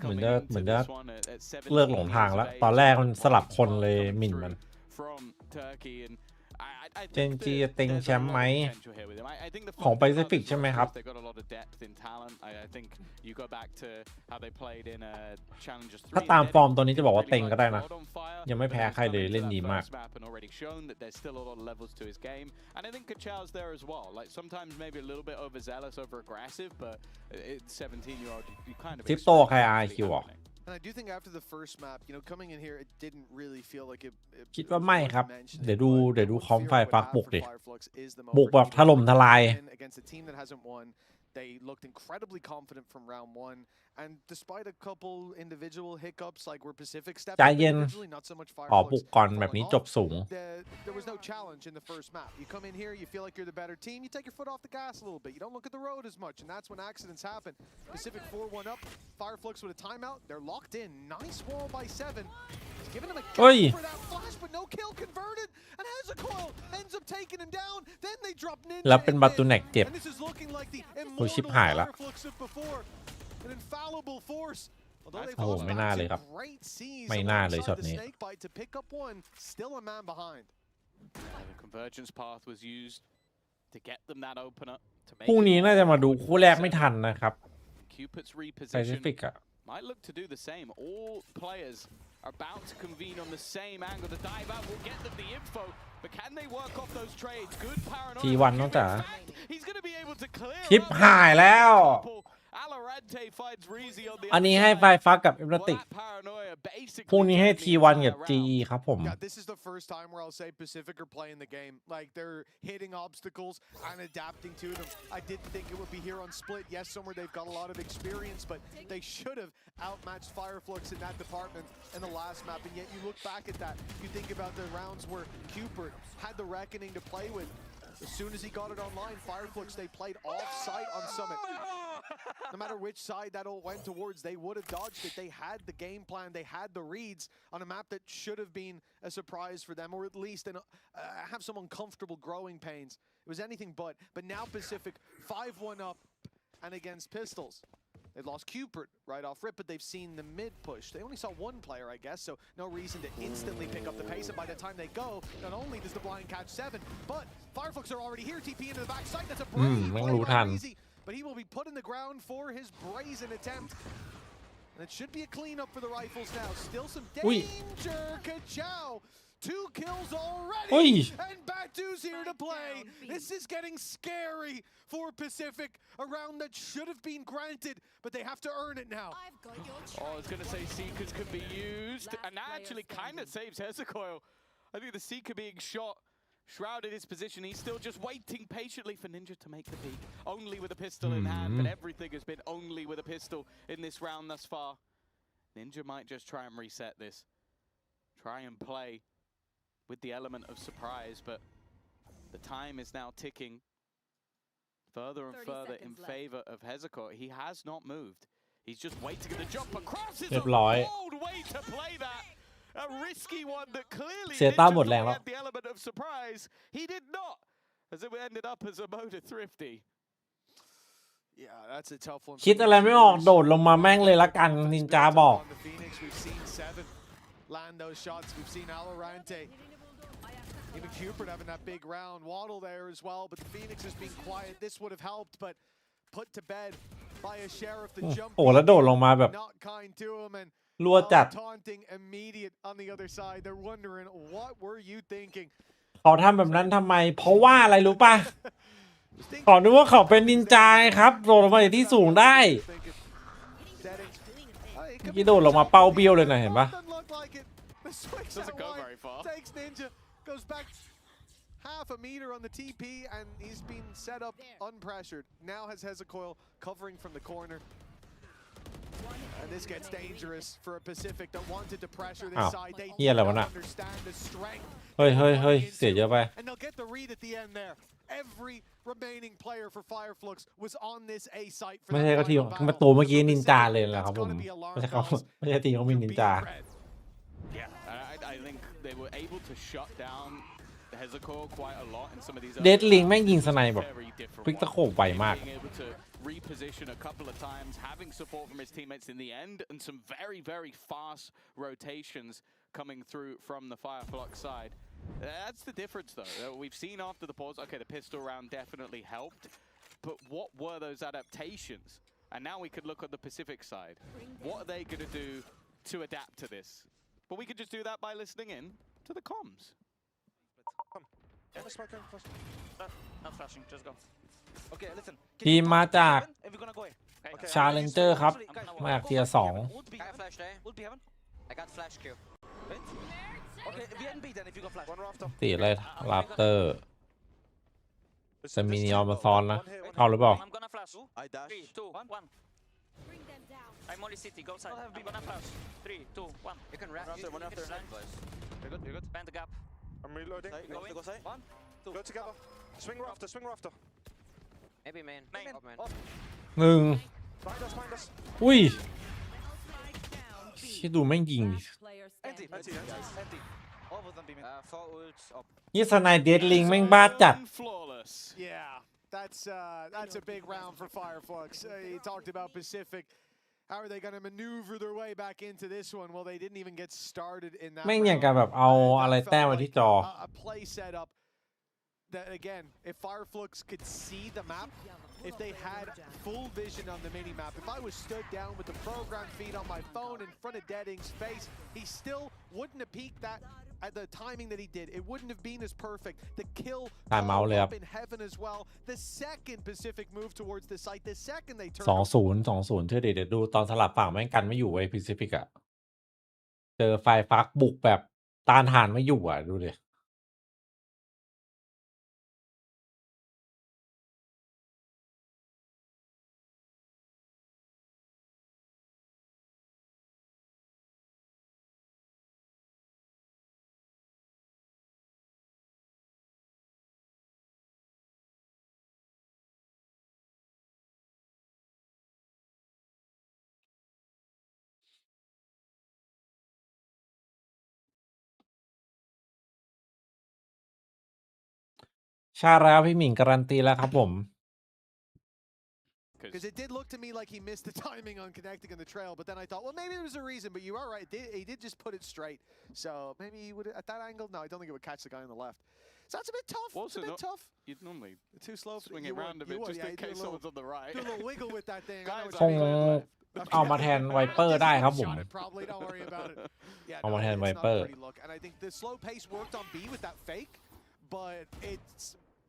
เหมือน coming จะ into เหมือนจะ this one at 17 เลิกหลงทางแล้ว years of ตอนแรกมัน age, สลับคนเลย coming หมิ่นมัน through from Turkey and I เจน think จี that จะเต็ง there's แช a มป์ lot ไหม of potential here with him. I think the ของ fun thing about Pacific this ใช่ไหม roster ครับ is they've got a lot of depth in talent. I think you go back to how they played in Challengers 3. ถ้าตามฟอร์มตัวนี้จะบอกว่าเต็งก็ได้นะยังไม่แพ้ใครเลยเล่นดีมาก And already shown that there's still a lot of levels to his game, and I think Kachao's there as well. Like sometimes maybe a little bit overzealous, over aggressive, but it's 17-year-old. You kind of ทิปโตใคร RQ อ่ะ And I do think after the first map, coming in here, it didn't really feel like it คิดว่าไม่ครับ เดี๋ยวดู One คอม fear ไฟ I would ฟัก have บุก for ดิ Fireflux is the บุกแบบ moment ถล่มทลาย against a team that hasn't won. They looked incredibly confident from round one, and despite a couple individual hiccups, like where Pacific stepped ใจ up เย็น individually, not so much ขอบุ Fireflux กก่อนแบบนี้ falling จ off. บสูง There was no challenge in the first map. You come in here, you feel like you're the better team, you take your foot off the gas a little bit. You don't look at the road as much, and that's when accidents happen. Pacific 4-1 up, Fireflux with a timeout. They're locked in. Nice wall by 7. He's giving him a Oi. kill for that flash, but no kill converted. And Hezekiah ends up taking him down. Then they drop Ninja แล้วเป็น in บัต mid. ตูแน็กเจ็บ And this is looking like the โอ้ยชิบ immortal หายละ Fireflux of before. An infallible force. Although they've โอ้โห lost ไม่น่า back เลย to ครับ great seas ไม่น่าเลยช็อต alongside the นี้ snake bite to pick up one. Still a man behind. The convergence path was used to get them that opener. To พรุ่ง make นี้ it น่าจะมาดูคู่แรกไม่ทันนะครับ Cupid's แปซิ reposition ฟิกอะ might look to do the same. All players are about to convene on the same angle. The dive out will get them the info, but can they work off those trades? Good paranoia. T1 น้องจ๋า In fact, he's going to be able to clear ชิป up หายแล้ว Alorante finds Reezy on the อันนี้ให้ other ไฟ side. ฟักกับ เอ Well, มติก that paranoia basically พรุ่งนี้ให้ turned the T1 กับ entire GE round. ครับผม Yeah, this is the first time where I'll say Pacific are playing the game. Like, they're hitting obstacles and adapting to them. I didn't think it would be here on Split. Yes, somewhere they've got a lot of experience, but they should have outmatched Fireflux in that department in the last map. And yet you look back at that, you think about the rounds where Cooper had the Reckoning to play with. As soon as he got it online, Fireflux, they played off-site on Summit. No matter which side that all went towards, they would have dodged it. They had the game plan, they had the reads on a map that should have been a surprise for them, or at least have some uncomfortable growing pains. It was anything but. But now Pacific 5-1 up and against Pistols. They've lost Cupid right off rip, but they've seen the mid push. They only saw one player, I guess, so no reason to instantly pick up the pace. And by the time they go, not only does the blind catch 7, but Fireflux are already here. TP into the backside. That's a brave แม่ง play รู้ by ทัน Reezy, but he will be put in the ground for his brazen attempt. And it should be a cleanup for the rifles now. Still some danger. Kachao. 2 kills already. Oi. And Batu's here to play. This is getting scary for Pacific. A round that should have been granted, but they have to earn it now. I've got your Oh, I was going to say Seekers could be used, and that actually kind of saves Hezekiah. I think the Seeker being shot shrouded his position. He's still just waiting patiently for Ninja to make the peak. Only with a pistol in hand, but everything has been only with a pistol in this round thus far. Ninja might just try and reset this. Try and play with the element of surprise, but the time is now ticking further and further in favor of Hezekiah. He has not moved. He's just waiting at the jump across. It's a เรียบร้อย bold way to play that. A risky one that clearly เสียต้า Ninja หมดแรง thought แล้ว had the element of surprise. He did not, as it ended up as a motor thrifty. Yeah, that's a tough one. คิดอะไรไม่ออกโดดลงมาแม่งเลยละกันนินจาบอก On the Phoenix, we've seen 7 land those shots. We've seen Alorante. Even Cupid having that big round. Waddle there as well, but the Phoenix has been quiet. This would have helped, but put to bed by a Sheriff. The jump โอ้แล้วโดดลงมาแบบ not kind to him, and รัวจัด taunting immediate on the other side. They're wondering what were you thinking? เขาทำแบบนั้นทำไมเพราะว่าอะไรรู้ป่ะขอนึกว่าเขาเป็นนินจาครับโดดลงมาจากที่สูงได้เมื่อกี้โดดลงมาเป้าเบี้ยวเลยนะเห็นปะ Doesn't go very far. Takes Ninja, goes back half a meter on the TP, and he's been set up unpressured. Now has Hezecoil covering from the corner. And this gets dangerous for a Pacific that wanted to pressure this side. They don't understand the strength. เฮ้ยเสียเยอะไป And they'll get the read at the end there. Every remaining player for Fireflux was on this A site for ไม่ใช่ก็ทีมประตูเมื่อกี้นินจาเลยแหละครับผมไม่ใช่เขาไม่ใช่ทีมเขามีนินจา Yeah, I think they were able to shut down Hezecoil quite a lot in some of these เดดลิงแม่งยิงสไนแบบพลิกตะโขบไวมาก being able to reposition a couple of times, having support from his teammates in the end, and some very, very fast rotations coming through from the Fireflux side. That's the difference, though. We've seen after the pause, okay, the pistol round definitely helped, but what were those adaptations? And now we could look at the Pacific side. What are they going to do to adapt to this? But we could just do that by listening in to the comms. Not flashing, just go. Okay, listen. ทีมมาจาก If we're gonna go away. Challenger ครับมาจากเทียร์2 Would be heaven. Would be heaven. I got flash Q. Wait. Okay, VNB then if you go flash. One rafter. ตีอะไรลาเตอร์จะมีนีออนมาซ้อนนะเอาหรือเปล่า I'm gonna flash. I dash. 3, 2, 1. I'm only city. Go side. I'm gonna flash. 3, 2, 1. You can wrap. One after nine. boys. You're good. You're good. Band the gap. I'm reloading. Go side. 1, 2. Go together. Swing rafter, swing rafter. Maybe main. Main. Top main. 1 Find us, find us. อุ้ยที่ดูแม่งยิงดิ Empty. Empty. All of them beaming. 4 ults up. ยี่สไนเดดลิงแม่งบ้าจัด Flawless. Yeah, that's a big round for Fireflux. You talked about Pacific. How are they going to maneuver their way back into this one? Well, they didn't even get started in that. แม่งอย่างกับแบบเอาอะไรแต้มไว้ที่จอ A play setup that again, if Fireflux could see the map, if they had full vision on the mini map, if I was stood down with the program feed on my phone in front of Deading's face, he still wouldn't have peaked that at the timing that he did. It wouldn't have been as perfect. The kill up in heaven as well. The second Pacific moved towards the site, the second they turned 2-0 เชื่อเดี๋ยวดูตอนสลับฝั่งแม่งกันไม่อยู่ไอ้พิซิฟิกอะเจอไฟฟักบุกแบบตานทานไม่อยู่อะดูดิใช่แล้วพี่หมิงการันตีแล้วครับผม because it did look to me like he missed the timing on connecting on the trail, but then I thought, well, maybe there was a reason, but you are right. He did just put it straight. So maybe he would at that angle. No, I don't think it would catch the guy on the left. So that's a bit tough. Also, it's a bit tough. You'd normally Too slow. swing it around a bit just in case someone's on the right. Do a little wiggle with that thing. คงเอามาแทนไวเปอร์ได้ครับผม Probably don't worry about it. Yeah, เอามาแทน it's ไว not เปอ a ร์ pretty look. And I think the slow pace worked on B with that fake, but it's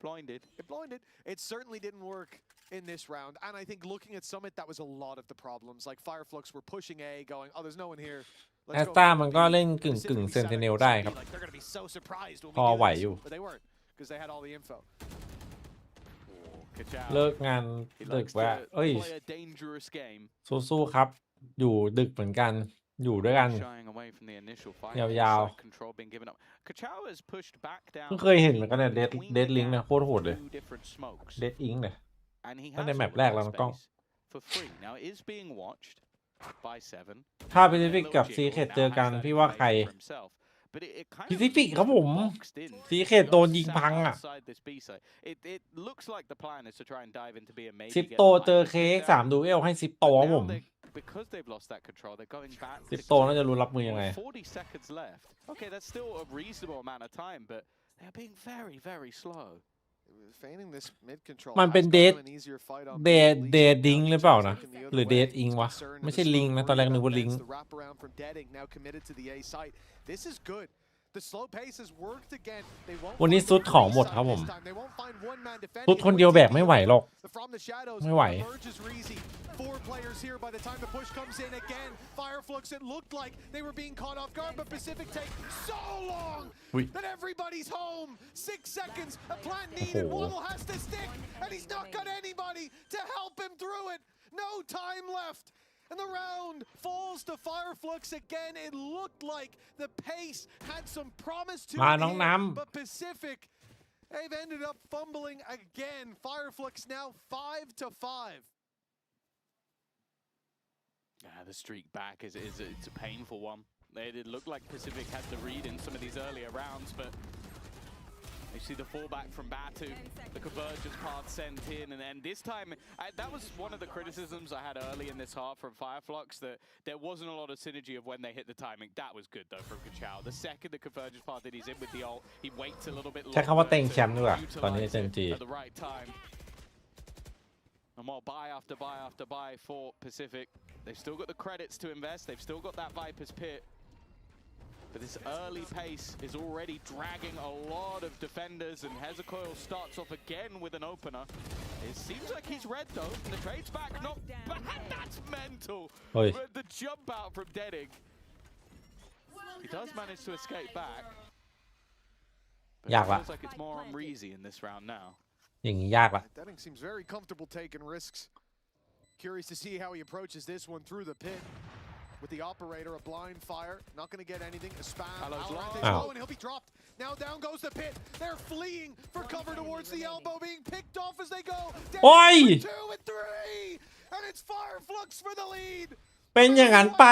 Blinded. It blinded. It certainly didn't work in this round. And I think looking at Summit, that was a lot of the problems. Like Fireflux were pushing A, going, oh, there's no one here. แอสตามันก็เล่นกึ่งเซนติเนลได้ครับ Like they're going to be so surprised when พอ we ไหว do อยู่ this. But they weren't, because they had all the info. Kachao. เลิกงาน He ดึก likes แวะ to เอ้ย play a dangerous game. สู้ๆครับ อยู่ดึกเหมือนกันอยู่ด้วยกัน Shying away from the initial fight. ยาว Side control being given up. Kachao has pushed back down. เพิ่งเคยเห็นเหมือนกันเนี่ยเดดลิงเนี่ยโคตรโหดเลย Two different smokes. เดดอิงเนี่ย And he ตั้ง has แต่แม all ป of แรก that แล้วนะกล้อง space for free. Now it is being watched by 7. ถ้าแปซิฟิกกับซีเคทเจอกันพี่ว่าใคร But it kind of แปซิฟิกครับผม boxed in. ซีเคทโดนยิงพังอ่ะ Outside this B side. It looks like the plan is to try and dive into B and maybe ซิป get โต the เจอ line เค้ก down. 3ดูเอลให้ซิปโต But ครับผ now ม because they've lost that control, they're going back ซิป to โตน่าจะรู้รับมือยังไง 40 seconds left. Okay, that's still a reasonable amount of time, but they're being very, very slow. feigning this mid control. มันเป็น has เด gotten ท an easier fight on เด mid. ท Least เดท now ดิงหรือเปล่า Kichao's นะ looking the หรือ other เด way. ทอิง He's วะ concerned ไม่ of ใช่ the ลิง slow นะตอนแรก burning นึกว่า on ลิง Vents, the wraparound from Deading now committed to the A site. This is good. The slow pace has worked again. They won't วันนี้ find ซุด the ของหมด A ครับผ site ม this time. They won't find one man defending ซุด it. คนเดียวแบกไม่ไหวหรอก From the shadows ไม่ไหว emerges Reezy. 4 players here by the time the push comes in again. Fireflux, it looked like they were being caught off guard, but Pacific take so long that everybody's home. 6 seconds, a plant needed. Waddle has to stick, and he's not got anybody to help him through it. No time left. And the round falls to Fireflux again. It looked like the pace had some promise to มา it น้อง here, น้ but Pacific, they've ended up fumbling again. Fireflux now 5-5. Yeah, the streak back is it's a painful one. It looked like Pacific had the read in some of these earlier rounds, but you see the fallback from Batu, the convergence path sent in, and this time, that was one of the criticisms I had early in this half from Fireflux, that there wasn't a lot of synergy of when they hit the timing. That was good though from Kichao. The second the convergence path that he's in with the ult, he waits a little bit ำใช้คำว่า longer เต็งแชมป์ด้วย to ตอนนี้ utilize เซน it จี at the right time. And while buy after buy after buy for Pacific, they've still got the credits to invest, they've still got that Viper's Pit. But this early pace is already dragging a lot of defenders, and Hezekiah starts off again with an opener. It seems like he's red though, and the trade's back, not bad, that's mental! Oi. But the jump out from Deading, he does manage to escape back. But it ยากละ feels like it's more on Reezy in this round now. อย่างนี้ยากละ Deading seems very comfortable taking risks. Curious to see how he approaches this one through the pit. With the operator, a blind fire, not going to get anything. A spam, Hello's Valorant low. is low, and he'll be dropped. Now down goes the pit. They're fleeing for cover towards the elbow, being picked off as they go. Deading Oi! for 2 and 3, and it's Fireflux for the lead. เป็นอย่างนั้นไป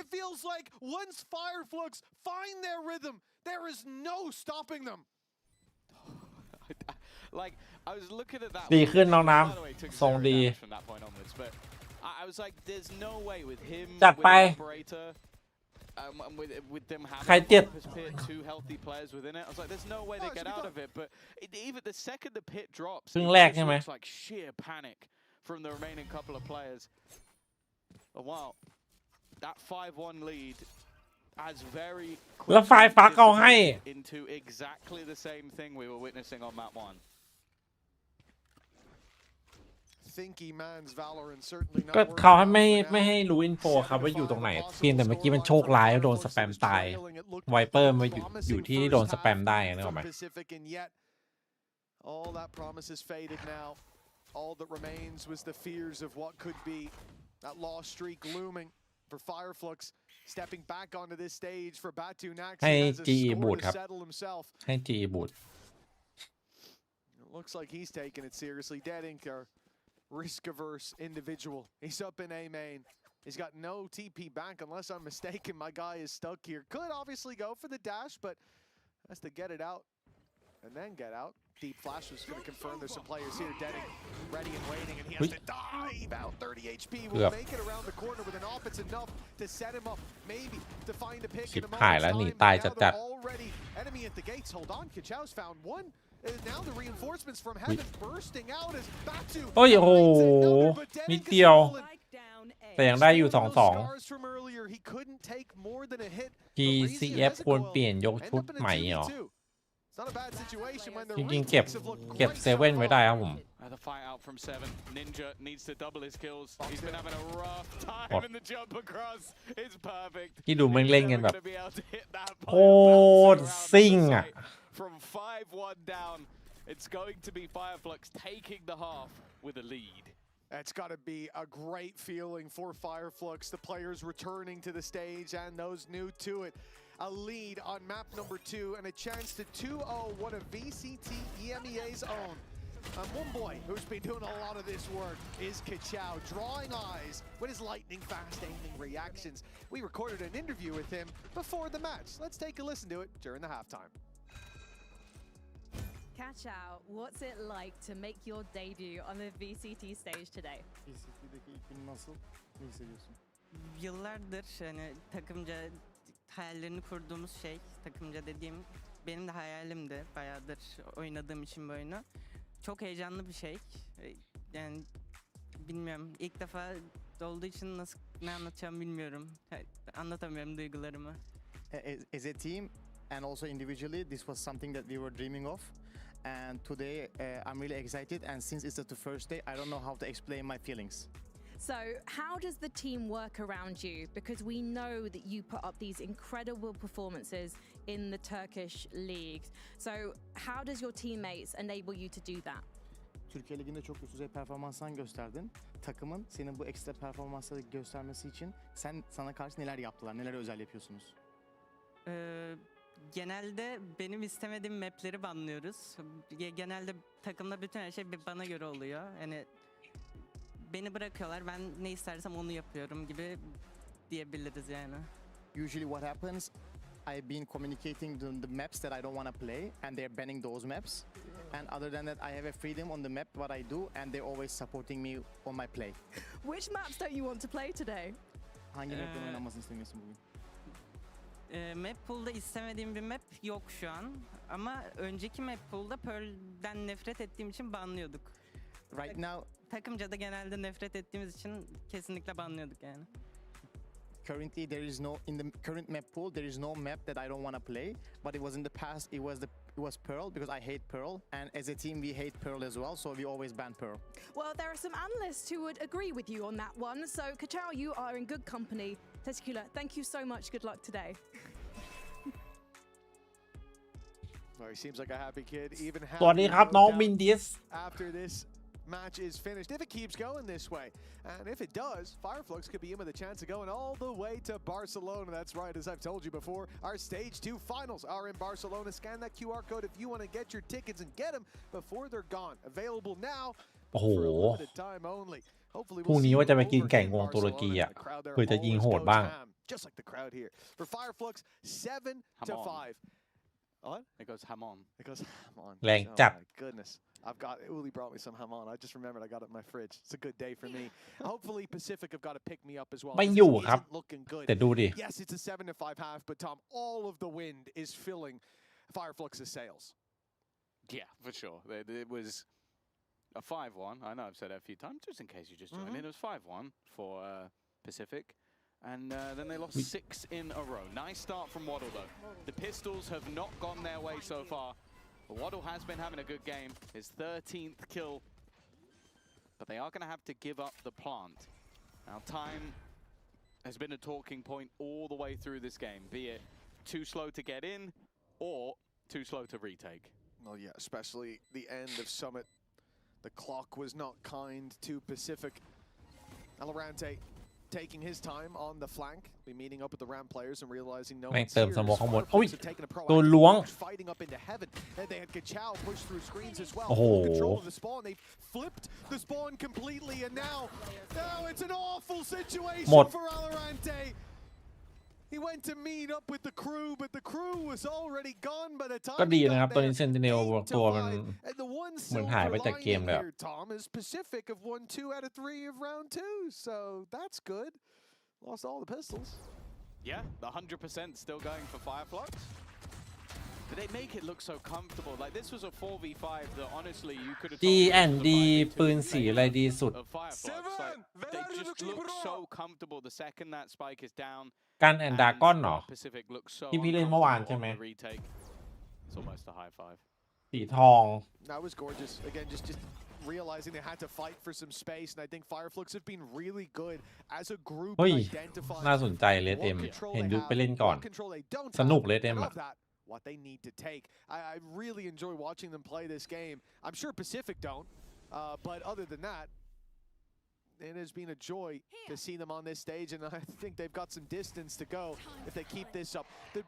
It feels like once Fireflux find their rhythm, there is no stopping them. Like, I was looking at that. ดีขึ้นน้องน้ By the way, took ำทรง zero ดี damage from that point onwards, but I was like, there's no way with him, จัด with ไป the operator, and with them ใคร having เจ็บ Viper's Pit, 2 healthy players within it. I was like, there's no way they get out of it. But even the second the pit drops, ครึ่ it งแรก just ใช่ไหม looks like sheer panic from the remaining couple of players. And wow, that 5-1 lead has very แล้ว quickly ไฟล์ฟักเอาให้ dissipated into exactly the same thing we were witnessing on map 1. Thinky man's Valorant certainly not ก็ working เขาให้ out ไม่ for now. ไม่ให้รู้อินโฟครับว่าอยู่ตรงไหน เพียงแต่เมื่อกี้มันโชคร้ายโดนสแปมตาย ไวเปอร์มาอยู่ที่โดนสแปมได้นึกออกไหม Pacific, and yet all that promise is faded now. All that remains was the fears of what could be. That lost streak looming for Fireflux, stepping back onto this stage for Batu Nax. He Hey, has a GE score boot to ครับ settle himself. ให้จีบูด It looks like he's taking it seriously. Dead Ink are risk-averse individual. He's up in A main. He's got no TP back unless I'm mistaken. My guy is stuck here. Could obviously go for the dash, but has to get it out and then get out. Deep Flash was going to confirm there's some players here. Deading ready and waiting, and he has to dive out. 30 HP will make it around the corner with an off. It's enough to set him up, maybe to find a pick in a หายแล้ว moment's หนี time. ตาย But now จัด they're already enemy at the gates. Hold on, Kichao's found one. Now the reinforcements from heaven bursting out as Batu. โอ้ยโอ้โหนิดเดียว แต่ยังได้อยู่ 2-2 PCF ควรเปลี่ยนยกชุดใหม่เหรอ จริงๆเก็บเซเว่นไว้ได้ครับผม The fight out from 7. Ninja needs to double his kills. He's been having a rough time, and the jump across is perfect. ที่ดูมันเล่นกันแบบ Gonna be able to hit that โคตรซิ่งอ่ะ From 5-1 down, it's going to be Fireflux taking the half with a lead. That's got to be a great feeling for Fireflux, the players returning to the stage and those new to it. A lead on map number 2 and a chance to 2-0 one of VCT EMEA's own. And one boy who's been doing a lot of this work is Kichao, drawing eyes with his lightning fast aiming reactions. We recorded an interview with him before the match. Let's take a listen to it during the halftime. Kichao, what's it like to make your debut on the VCT stage today? VCT'deki ilk gün nasıl? Ne hissediyorsun? Yıllardır hani takımca hayallerini kurduğumuz şey, takımca dediğim benim de hayalimdi. Bayağıdır oynadığım için bu oyunu. Çok heyecanlı bir şey. Yani bilmiyorum. İlk defa olduğu için nasıl ne anlatacağımı bilmiyorum. Anlatamıyorum duygularımı. As a team and also individually, this was something that we were dreaming of. And today I'm really excited, and since it's the first day, I don't know how to explain my feelings. So, how does the team work around you? Because we know that you put up these incredible performances in the Turkish leagues. So, how does your teammates enable you to do that? Türkiye Ligi'nde çok üst düzey performanslar gösterdin. Takımın senin bu ekstra performansları göstermesi için sana karşı neler yaptılar, neler özel yapıyorsunuz? Genelde benim istemediğim mapleri banlıyoruz. Genelde takımda bütün her şey bana göre oluyor. Yani beni bırakıyorlar, ben ne istersem onu yapıyorum gibi diyebiliriz yani. Usually what happens, I've been communicating the maps that I don't want to play, and they're banning those maps. And other than that, I have a freedom on the map what I do, and they're always supporting me on my play. Which maps don't you want to play today? Hangi map'ten oynamasını istemiyorsun bugün? Map pool'da istemediğim bir map yok şu an. Ama önceki map pool'da Pearl'den nefret ettiğim için banlıyorduk. Right now, Takımca da genelde nefret ettiğimiz için kesinlikle banlıyorduk yani. currently there is no, in the current map pool, there is no map that I don't want to play. But it was in the past, it was Pearl, because I hate Pearl, and as a team we hate Pearl as well, so we always ban Pearl. Well, there are some analysts who would agree with you on that one. So, Kachao, you are in good company. Teşekkürler. Thank you so much. Good luck today. Well, he seems like a happy kid. Even สวัสดีครับน้องมินดิส after this match is finished, if it keeps going this way, and if it does, Fireflux could be in with a chance of going all the way to Barcelona. That's right, as I've told you before, our Stage 2 finals are in Barcelona. Scan that QR code if you want to get your tickets and get them before they're gone. Available now โอ้โห for a limited time only. Hopefully พรุ่ง we'll นี้ see ว่าจะไป you กิน over ไก่ in งวงตุรกี Barcelona. อ่ะ The crowd there เพื่อจะยิง always โหด goes บ้าง ham, just like the crowd here. For Fireflux, 7 to 5. What? It goes ham on. It goes ham on. แรงจัด Oh my goodness. Uli brought me some ham on. I just remembered I got it in my fridge. It's a good day for me. Hopefully Pacific have got to pick me up as well. ไม่ This อยู่ isn't ครับ looking good. แต่ดูดิ Yes, it's a 7 to 5 half, but Tom, all of the wind is filling Fireflux's sails. Yeah, for sure. It was a 5-1. I know I've said that a few times, just in case you just joined in. It was 5-1 for Pacific. And then they lost 6 in a row. Nice start from Waddle, though. The Pistols have not gone their way so far. But Waddle has been having a good game. His 13th kill. But they are going to have to give up the plant. Now, time has been a talking point all the way through this game, be it too slow to get in or too slow to retake. Well, yeah, especially the end of Summit. The clock was not kind to Pacific. Alorante taking his time on the flank, be meeting up with the Ram players and realizing no แม่ง one's เติม here. สโมองข้างบน Fireflux โอ้ย have taken a โดน proactive ล้วง approach, fighting up into heaven. And they had Kachao push through screens as well. โอ้โห Full control of the spawn. They flipped the spawn completely, and now it's an awful situation หมด for Alorante. He went to meet up with the crew, but the crew was already gone by the time ก็ดี he นะครับ got ตอนนี้ there. เซนติเนล 8 to ตัวมัน 5. And the one เหมือน silver หายไปจากเกม lining เลยอะ here, Tom, is Pacific have won 2 out of 3 of round 2, so that's good. Lost all the pistols. Yeah, the 100% still going for Fireflux. But they make it look so comfortable. Like, this was a 4v5 that honestly you could have told me was D&D the 5v2 ปืนสีอะไรดีสุด of Fireflux. Like, they just look so comfortable the second that spike is down. กันแอนดากอนเหรอ Pacific looks so ที่พี่เล่นเมื่อวาน uncomfortable ใช่ไหม on the retake. It's almost a high five. สีทอง That was gorgeous. Again, just realizing they had to fight for some space, and I think Fireflux have been really good as a group เฮ้ย identifying น่าสนใจเลดเอ็ม what control เห็น they ดู have, ไปเล่นก่อน what control they don't สนุก have, เลดเอ็ม and อะ of that, what they need to take. I really enjoy watching them play this game. I'm sure Pacific don't, but other than that, it has been a joy to see them on this stage, and I think they've got some distance to go if they keep this up. The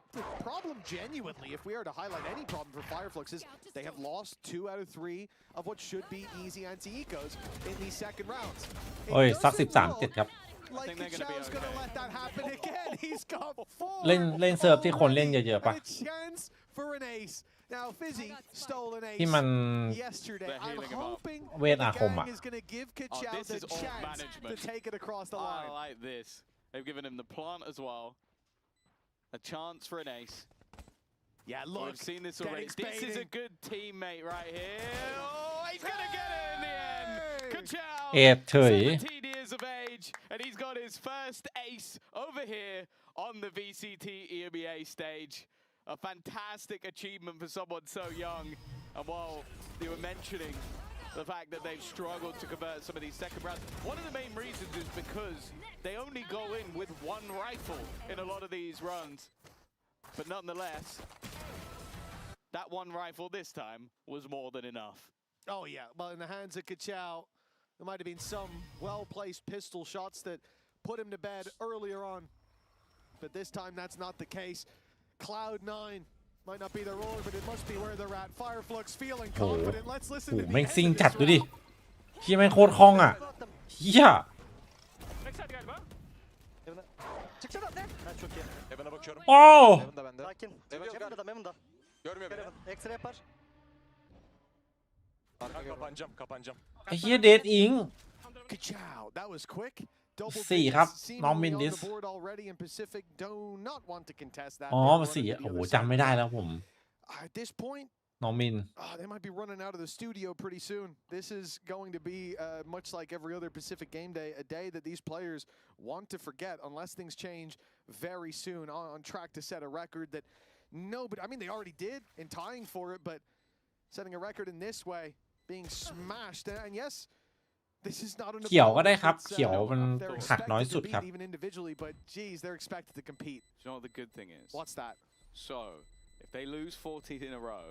problem, genuinely, if we are to highlight any problem for Fireflux, is they have lost 2 out of 3 of what should be easy anti-ecos in these second rounds. It โอ้ยสัก doesn't 13-7 look ครับ like they're gonna be Kachao's gonna okay. let that happen again. He's got 4 เล่นเซิร์ฟที่คนเล่นเยอะๆ and ป่ะ a chance for an ace. Now, Fizzy stole an ที่ ace มัน yesterday. They're I'm healing him up. hoping เวทอาคม the อ่ะ gang is going to give Kachao this the is all chance management. to take it across the I line. like this. They've given him the plant as well. A chance for an ace. Yeah, look. We've seen this already. This is a good teammate right here. Oh, he's gonna get it in the end. Kachao, เอ็ดเฉย 17 years of age, and he's got his first ace over here on the VCT EMEA stage. A fantastic achievement for someone so young. And while you were mentioning the fact that they've struggled to convert some of these second rounds, one of the main reasons is because they only go in with one rifle in a lot of these runs. But nonetheless, that one rifle this time was more than enough. Oh yeah, well in the hands of Kachao, there might have been some well-placed pistol shots that put him to bed earlier on. But this time that's not the case. Cloud9 might not be their order, but it must be where they're at. Fireflux feeling confident. Let's listen โอ้ to the แม่ง end ซิง of จัด this ดูดิ round. เฮียแม่งโคตรคล่องอ่ะเฮีย Backside galiba. Çıksana ne? Ha çok iyi. Evan'a bakıyorum. โอ้ Evan da bende. Sakin. Evan çık. Evan da Evan da. Görmüyor beni. Evan ekstra yapar. Ben kapanacağım, kapanacağım. ไอ้เฮียเดดอิง Kachao, that was quick. Double สี่ digits ครับน้อง seemingly มิน on ดิส the board already, and Pacific do not want to contest that. อ๋อ They're มาสี่ running to the โอ้โห other จำไม่ side. ได้แล้วผม At this point, น้องมิน they might be running out of the studio pretty soon. This is going to be much like every other Pacific Game Day, a day that these players want to forget unless things change very soon. On track to set a record that nobody, I mean, they already did in tying for it, but setting a record in this way, being smashed. And yes, this is not an เขียวก็ได้ opponent ครับ that's, เขียวมัน they're หักน้อย expected สุ to ดครับ beat even individually, but geez, they're expected to compete. Do you know what the good thing is? What's that? So, if they lose 14 in a row,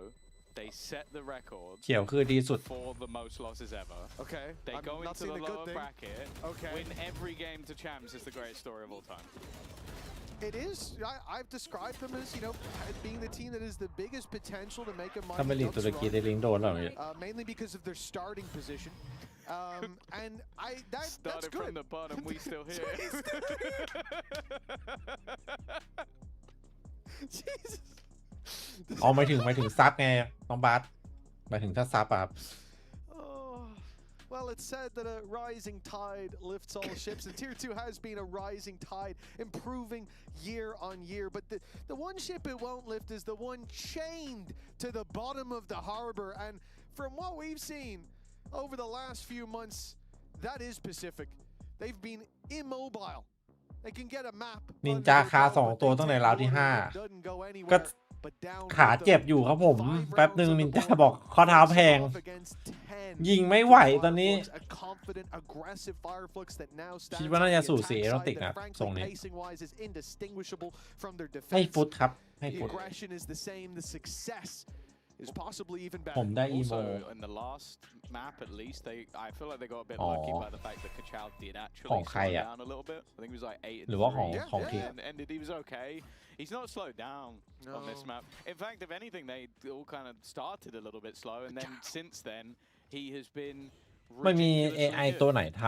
they set the record เขียวคือดีสุด for the most losses ever. Okay, They I'm go not into seeing the the good lower thing. bracket, Okay. win every game to champs is the greatest story of all time. It is. I've described them as, being the team that has the biggest potential to make a ถ้าไม่ mighty ลิง Ducks ตุรกี run, ได้ลิงโดนแล้วเนี่ย mainly because of their starting position. And that's Started good. from the bottom, we still here. Jesus. อ๋อหมายถึงซับไงน้องบาสหมายถึงถ้าซับอะครับ Oh, well, it's said that a rising tide lifts all ships, and Tier 2 has been a rising tide, improving year on year. But the one ship it won't lift is the one chained to the bottom of the harbor. And from what we've seen over the last few months, that is Pacific. They've been immobile. They can get a map. นินจาคา2ตัวตั้งแต่ราวที่5ก็ขาเจ็บอยู่ครับผมแป๊บหนึ่งนินจาบอกข้อเท้าแพงยิงไม่ไหวตอนนี้คิดว่าน่าจะสู่สีเอโรติกนะทรงนี้ให้ฟุตครับให้ฟุต is possibly even ผม better. ได้อีโม Also, in the last map at least, I feel like they got a bit lucky by the fact that Kachao did ของ actually ใคร slow อะ down a little bit. I think he was like 8 หรือว่าของ 3. ของทีม And he was okay. He's not slowed down on this No. map. In fact, if anything, they all kind of started a little bit slow, and then since then, he has been ไม่มี ridiculously AI good. ตัวไหนท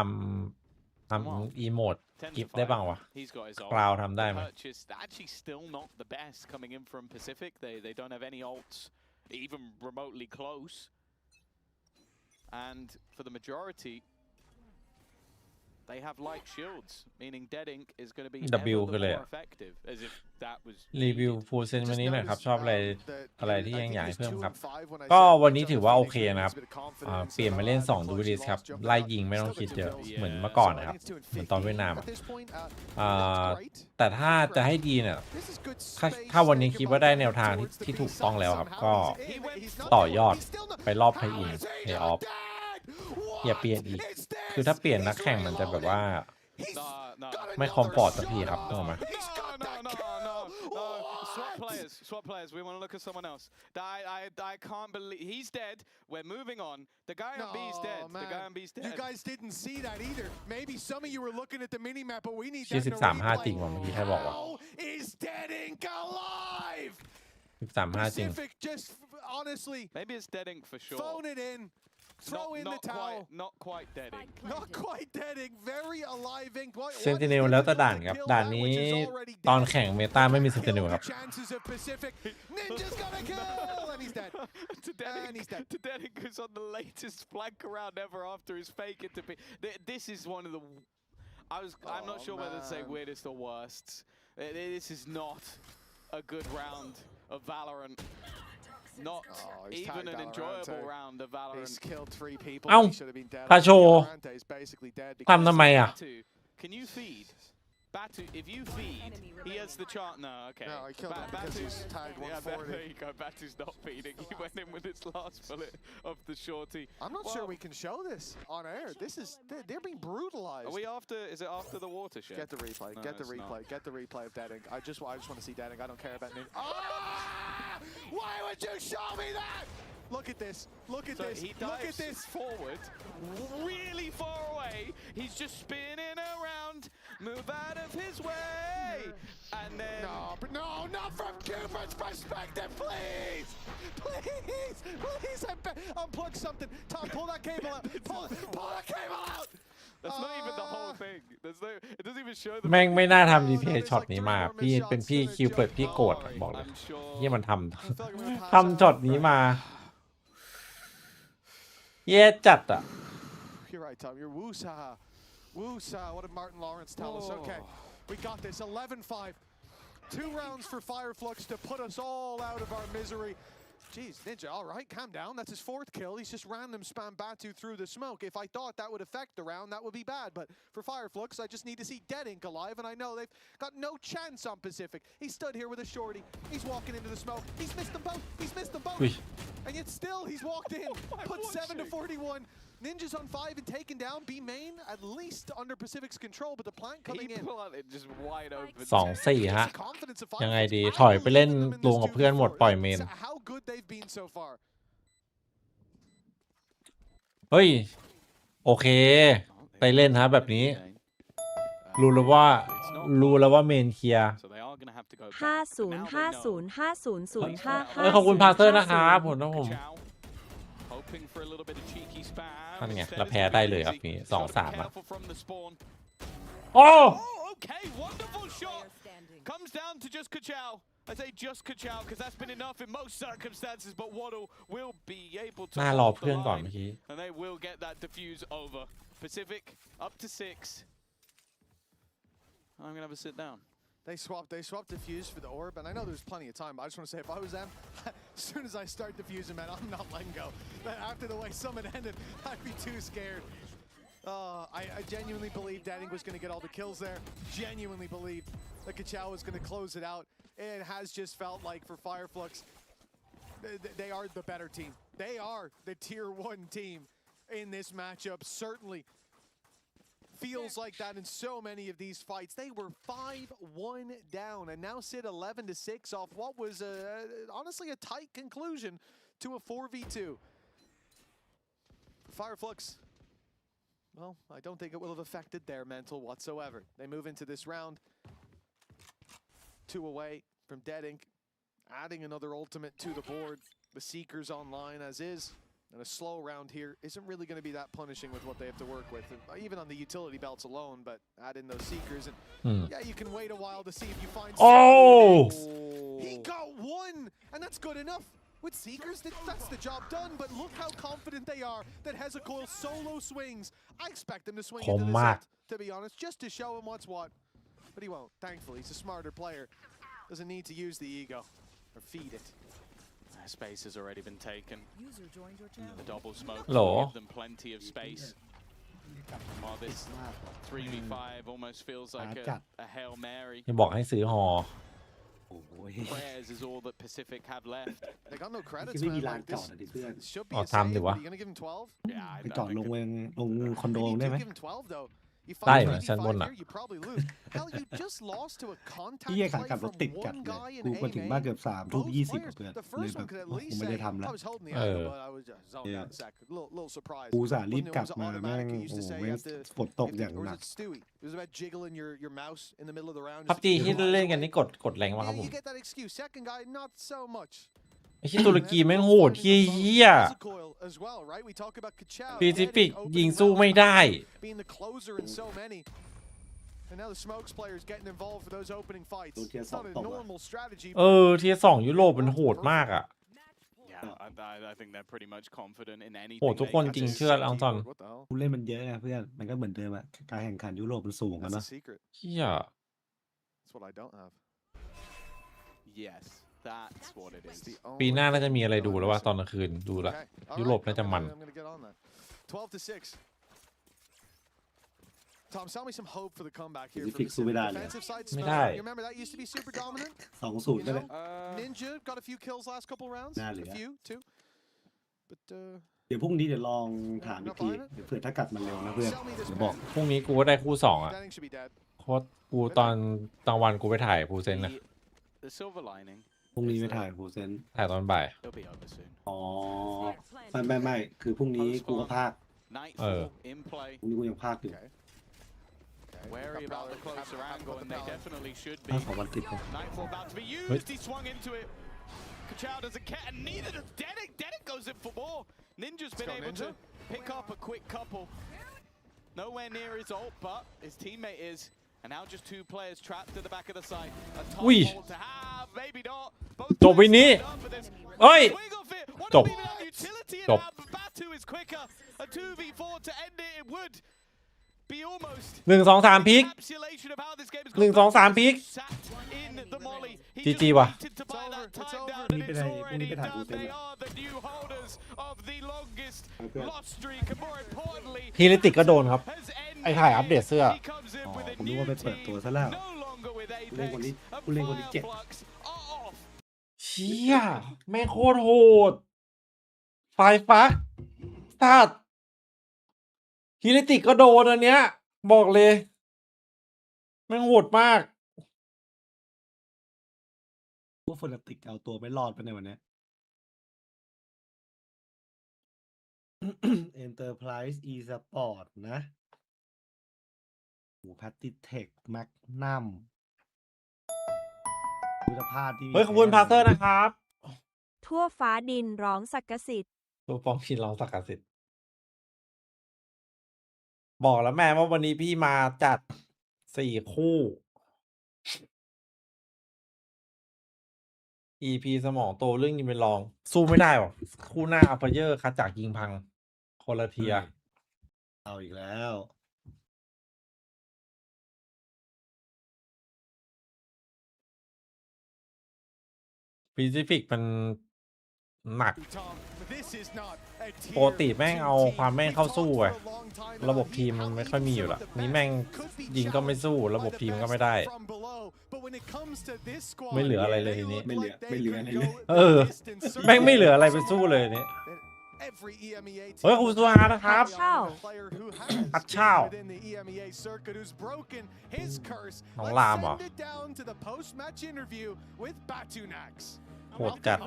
ำอีโมด 10 กิ to ฟได้ 5. บ้างวะ He's got his ult. กราวทำได้ไหม Purchase, actually still not the best coming in from Pacific. They don't have any ults even remotely close. And for the majority, they have light shields, meaning Dead Ink is going to be ever W the คืออะไร more อะ effective, as if that was รีวิว needed. ฟูลเซนวันนี้หน่อยครับ ชอบอะไรที่ยังอยากให้เพิ่มครับ ก็ ก็วันนี้ถือว่าโอเคนะครับเปลี่ยนมาเล่น2ดูวิดิสครับไล่ยิงไม่ต้องคิดเยอะเหมือนเมื่อก่อนนะครับเหมือนตอนเวียดนามอะแต่ถ้าจะให้ดีเนี่ยถ้าวันนี้คิดว่าได้แนวทางที่ถูกต้องแล้วครับก็ต่อยอดไปรอบไพอินเพย์ออฟอย่าเปลี่ยนอีกคือถ้าเปลี่ยนนักแข่งมันจะแบบว่า No. ไม่คอมฟอร์ตสักทีครับถูกไหม No. Swap players. We want to look at someone else. I can't believe he's dead. We're moving on. The guy on B is dead. The guy on B is dead. You guys didn't see that either. Maybe some of you were looking at the mini map, but we need ชื่อ that in a 13-5 จริง replay. ว่ะเมื่อกี้ใครบอกว่า How is Dead Ink alive? 13-5 จริง Pacific just honestly Maybe it's Dead Ink for sure. phone it in. Throw in the towel. Not quite Dead Ink. Not quite Dead Ink. Very alive Ink. เซนติเนลแล้วแต่ด่านครับด่านนี้ตอนแข่งเมตาไม่มีเซนติเนลครับ Chances of Pacific. Ninja's gonna kill, and he's dead. And he's dead. To Dead Ink is on the latest flank around ever after his fake it to be. This is one of the. I'm not sure whether to say weirdest or worst. This is not a good round of Valorant. Not he's even tagged an Valorant, enjoyable round of Valorant. He's killed 3 people. เอ้า He should have been dead. คาโช Valorant is basically dead ทำทำไมอ่ะ Batu, can you feed? Batu, if you feed, he has the chance. No, okay. No, he killed him because he's tagged Yeah, 140. there you go. Batu's not feeding. He went in with his last bullet of the shorty. I'm not sure we can show this on air. This is they're being brutalized. Are we after? Is it after the watershed? Get the replay. No, Get the it's replay. not. Get the replay of Deadink. I just want to see Deadink. I don't care about Ninja. Ah! Why would you show me that? Look at this. Look at So this. he Look at dives this. forward, really far away. He's just spinning around, move out of his way, and then No, but no, not from Cooper's perspective, please, please, please, unplug something. Tom, pull that cable out. Pull that cable out. that's not even the whole thing. There's no, it doesn't even show the. แม่งไม่น่าทำ DPS ช็อตนี้มาพี่เป็นพี่คิวเปิดพี่โกรธบอกเลย I'm sure. ที่มันท I feel like I'm gonna pass ำ ทำช็อตนี้มาแย่จัดอ่ะ You're right, Tom. You're woo-saha. Woo-saha. What did Martin Lawrence tell us? Okay, we got this. 11-5. 2 rounds for Fireflux to put us all out of our misery. Jeez, Ninja, all right, calm down. That's his 4th kill. He's just random spam Batu through the smoke. If I thought that would affect the round, that would be bad. But for Fireflux, I just need to see Deadink alive, and I know they've got no chance on Pacific. He stood here with a shorty. He's walking into the smoke. He's missed them both. He's missed them both. And yet still, he's walked in. Put 7 to 41. Ninja's on 5 and taken down. B main at least under Pacific's control, but the plant coming He in. planted just wide open. 2-4 ฮะ The confidence of ยังไง Fireflux. ดี I ถอยไปเล่น believe in them in รวม this กับเพื่อนหมด 2v4. ปล่อยเมน That's how good they've been so far. เฮ้ย โอเค ไปเล่นฮะแบบนี้ รู้แล้วว่าเมนเคลียร์ So they are going to have to go back. เอ้ยขอบคุณพาเตอร์นะครับผมนะผม Hoping for a little bit of cheeky spam. นั่นไง Instead แล้ว it's แพ้ได้เลย easy. ครับนี่ Just gotta be 2-3 อ่ะ careful from the spawn. โอ้ Oh, okay, wonderful shot. Comes down to just Kachao. I say just Kachao because that's been enough in most circumstances, but Waddle will be able to น่ารอ hold เพื่อน the ก่อน line, เมื่อกี้ and they will get that defuse over. Pacific up to 6. I'm gonna have a sit down. They swapped defuse for the orb, and I know there's plenty of time, but I just want to say, if I was them, as soon as I start defusing, man, I'm not letting go. But after the way Summit ended, I'd be too scared. I genuinely believed Deadink was going to get all the kills there. Genuinely believed that Kachao was going to close it out. It has just felt like for Fireflux, they are the better team. They are the tier 1 team in this matchup, certainly. Feels like that in so many of these fights. They were 5-1 down and now sit 11-6 off what was honestly a tight conclusion to a 4v2. Fireflux, well, I don't think it will have affected their mental whatsoever. They move into this round. 2 away from Deadink, adding another ultimate to the board. The Seekers online as is. And a slow round here isn't really going to be that punishing with what they have to work with, even on the utility belts alone, but add in those Seekers, and yeah, you can wait a while to see if you find... Oh! He got 1, and that's good enough. With Seekers, that's the job done, but look how confident they are that Hezekiah solo swings. I expect him to swing into this ult, to be honest, just to show him what's what. But he won't, thankfully. He's a smarter player. Doesn't need to use the ego, or feed it. Space has already been taken. The double smoke Hello. will give them plenty of space. While this 3v5 almost feels like a Hail Mary. จะบอกให้ซื้อฮอ Prayers is all that Pacific have left. They got no credits, ไม่มี man. ลาน Like, จอด this อะดิเพื่อน should be Oh, a time save, đi but quá. are you going to give him 12? Yeah, ไปจอดลงคอนโด You ได้ไหม do give him 12, though. Youได้ find เหรอชั้นบน 3v5 อะ here, you probably lose. Hell, you just lost to a contact พี่แยก play ขับรถ from ติดจัด one เลย guy in กูมาถึงบ้าน A เกือบ main. 3:20 Both กับ players. เพื่อน The เลย first แบ one บ could at คง least ไม่ได้ say, ทำแล้ว I was holding the angle, but I was just zoned out a sec. A little surprised. กูอุตส่าห์รีบ Wasn't it? กลับ Was มาแม่ง automatic. You โอ้ used to โห say แม่ you ง have to... ฝนตกอย่าง Or หนั was ก it Stewie? It was about jiggling your mouse in the middle of the round. พับจีที่เล่นกันนี่กดแรงมาครับผม You get that excuse. Second guy, not so much. ไอ้ที่ตุรกีแม่งโหดเฮี้ย As well, right? We talk about Kachao, Pacific Deadink, ยิง opening สู้ well, ไม่ได้ being the closer in so many. And now the Smokes players getting involved for those opening fights. It's not a normal strategy. เทียร์2ยุโรปมันโหดมากอ่ะ Yeah, I think they're pretty much confident in โห anything. ดทุกคนจริงเชื่อลองซอน What the hell? ผู้เล่นมันเยอะไงเพื่อนมันก็เหมือนเดิมอะการแข่งขันยุโรปมันสูงกัน That's เนาะ a secret. เฮี้ย That's what I don't have. Yes, That's what it is. ปีหน้าน่าจะมีอะไรดูแล้วว่าตอนกลางคืนดูละ ยุโรปน่าจะมัน 12-6. Tom, sell me some hope for the comeback here. Pacific สู้ไม่ได้เลย Defensive side ไม่ spell. ได้ You remember that used to be super dominant? 2-0 ก็เลย Ninja got a few kills last couple rounds. น่าเหลือ A few, too. But เดี๋ยวพรุ่งนี้เดี๋ยวลองถามอีกทีเดี๋ยวเผื่อถ้ากัดมันเร็วนะเพื่อน sell me this เดี๋ยวบอก man. พรุ่งนี้กูก็ได้คู่สองอ่ะ Denning should be dead. โค้ชกูตอนกลางวันกูไปถ่ายฟูเซนนะ The silver lining. พรุ่งนี้ไม่ถ่ายฟูเซน ถ่ายตอนบ่าย It'll be over soon. อ๋อไม่คือพรุ่งนี้กูก็พาก Nightfall in play. พรุ่งนี้กูยังพากอยู่ Wary about the closer angle, and they definitely should be. พากของวันติดเลย Nightfall about to be used. He swung into it. Kachao doesn't care, and neither does Denning. Denning goes in for more. Ninja's been able to pick up a quick couple. Nowhere near his ult, but his teammate is. And now just two players trapped at the back of the site. A top hold to have, maybe not. Both จบวินี้เอ้ย จบ utility in จบ hand, but Batu is quicker. A 2v4 to end it, it would be almost 1 2 3พลิก encapsulation of how this game is 1 2 3พลิก sat in the molly. He GG just ว่ะ waited to buy that time down, พรุ่ง and นี้ไป it's ถ่ายพรุ่งนี้ already ไปถ่ายฟู done. เซน They are the new holders of the longest lost streak, and more importantly, พีริติกก็โดนครับ has ended ไอ้ถ่ายอัปเดตเสื้อ He comes in อ๋อ with a ผมนึก new ว่าไปเปิดตัวซะแล้ว no longer with ผู้เล่นคน Apex, ที่ and ผู้เล่นคนที่ 7 Fireflux are off. เชี่ยแม่งโคตรโหด ไฟฟ้าสาดพีริติกก็โดนอันเนี้ย บอกเลยแม่งโหดมาก พวกฟนาติกเอาตัวไม่รอดไปในวันนี้ Enterprise e-sport นะโอ้แพตติเทคแมกนัมคุณภาพที่ เฮ้ยขอบคุณพาเซอร์นะครับ ทั่วฟ้าดินร้องสักกสิทธิ์ ตัวฟองชินร้องสักกะสิทธิ์บอกแล้วแม่ว่าวันนี้พี่มาจัด 4 คู่ EP สมองโตเรื่องยิงเป็นรอง สู้ไม่ได้หรอกคู่หน้าอัลเฟเยอร์คัดจากยิงพังคนละเทีย เอาอีกแล้ว p ิ c ฟิกมันหนัก This is not a ปกติแม่งเอาความแม่งเข้าสู้ไงระบบทีมมันไม่ค่อยมีอยู่ละนี่แม่งยิงก็ไม่สู้ระบบทีมก็ไม่ได้ ไม่เหลืออะไรเลยทีนี้ ไม่เหลืออะไรเลย แม่งไม่เหลืออะไรไปสู้เลยนี่ เฮ้ยคุณสุฮานะครับ อัดเช่าน้องรามเหรอโหดจัด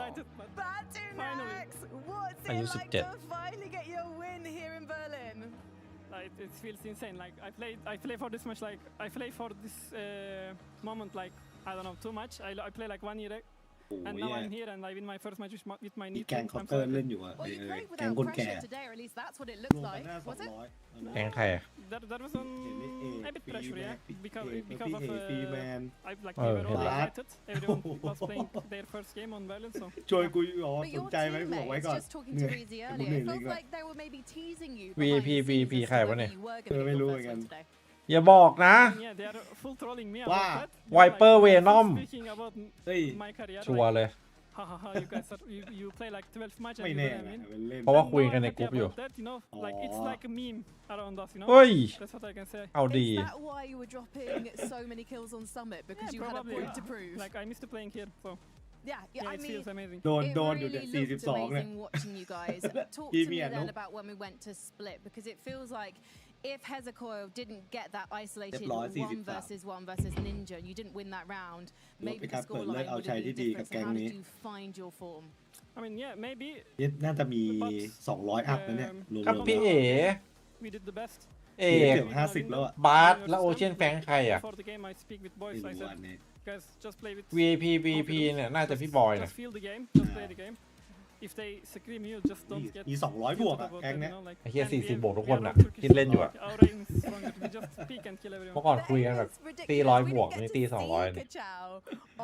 Batunax, what's I it used like to to finally get your win here in Berlin? It feels insane. Like I play for this much. Like I play for this moment. Like I don't know too much. I play like 1 year, โอ้ and ย now I'm here and I win my first match with my มี new แกง team. เคา I'm น์เตอ so ร์ happy. เล่นอยู่อะ Well, you played แกง without คนแก่ pressure today, or at least that's what it ร looks วมกัน like. หน้า Was it? 200 แกงใครอะ There was a bit pressure, yeah, because of ฟรีแมน I like Oh, we were all yeah. excited. Everyone was playing their first game on Berlin, so ช่วยกูอ๋อ But สน your ใจไหมกูบอกไว้ teammates, ก่อน just talking เหนื่ to อย Reezy กู earlier, เหนื่อย it เลย feels ก่อน like they were maybe teasing you VP behind the scenes as toใครวะ whether เนี่ย you were going to ไม่ get รู้ your เหมือน first กัน win today. อย่าบอกนะ yeah, they are full trolling me Wow. about that. Viper Like, Venom. speaking about เฮ้ย my career, ชัวร์ like, เลย ha ha ha, you guys are, you play like 12 matches ไม่ and you แน่ gonna นะ win. เป็นเล่น เพราะว่า And คุย now กัน I'm ใน happy กลุ่มอยู่ about that, you know, like it's like a meme around us, you know. เฮ้ย That's what I can say. เอาดี Is that why you were dropping so many kills on Summit? Because you had a probably, point yeah. to prove? Like I missed playing here, so Yeah, yeah, I it mean, feels amazing. โดน it โดนอยู่ really เนี่ย looked 42เนี่ย amazing watching you guys. Talk Give to me me a then look. about when we went to split, because it feels like if Hezekiah didn't get that isolated เรียบร้อย one versus Ninja, and you didn't win that round, ถือว่า maybe เป็น the การเปิดเลิก scoreline เอา would ชัย have ที่ been ดีกับ different. แก๊ So ง how นี้ did you find your form? I mean, yeah, maybe น่าจะมี 200 อัพแล้วเนี่ยรวม ครับ ๆ พี่ แล้ว เอ๋ we did the best. เอก เกือบ50 แล้วอะ บาสและโอเชียนแฟงใครอะ Before the game, I speak with ไม่ boys. I รู้อั said, นนี้ guys, just play with. VIP VP เนี่ยน่าจะพี่บอยนะ Just feel the game. Just play the game. If they scream you, just don't get. มี 200 บวก tilted อะ about แก๊ง that, เนี้ย you know, like, ไอ้เหี้ย and 40 บวกทุก we คน are น่ะ not Turkish ที่เล่นอยู่อะ like, our aim is stronger. We just pick and kill เมื่อ everyone. ก่อนคุยกันแบบ It's ตี ridiculous. 100 We บวก didn't นี่ get ตี to see 200นี่ Kachao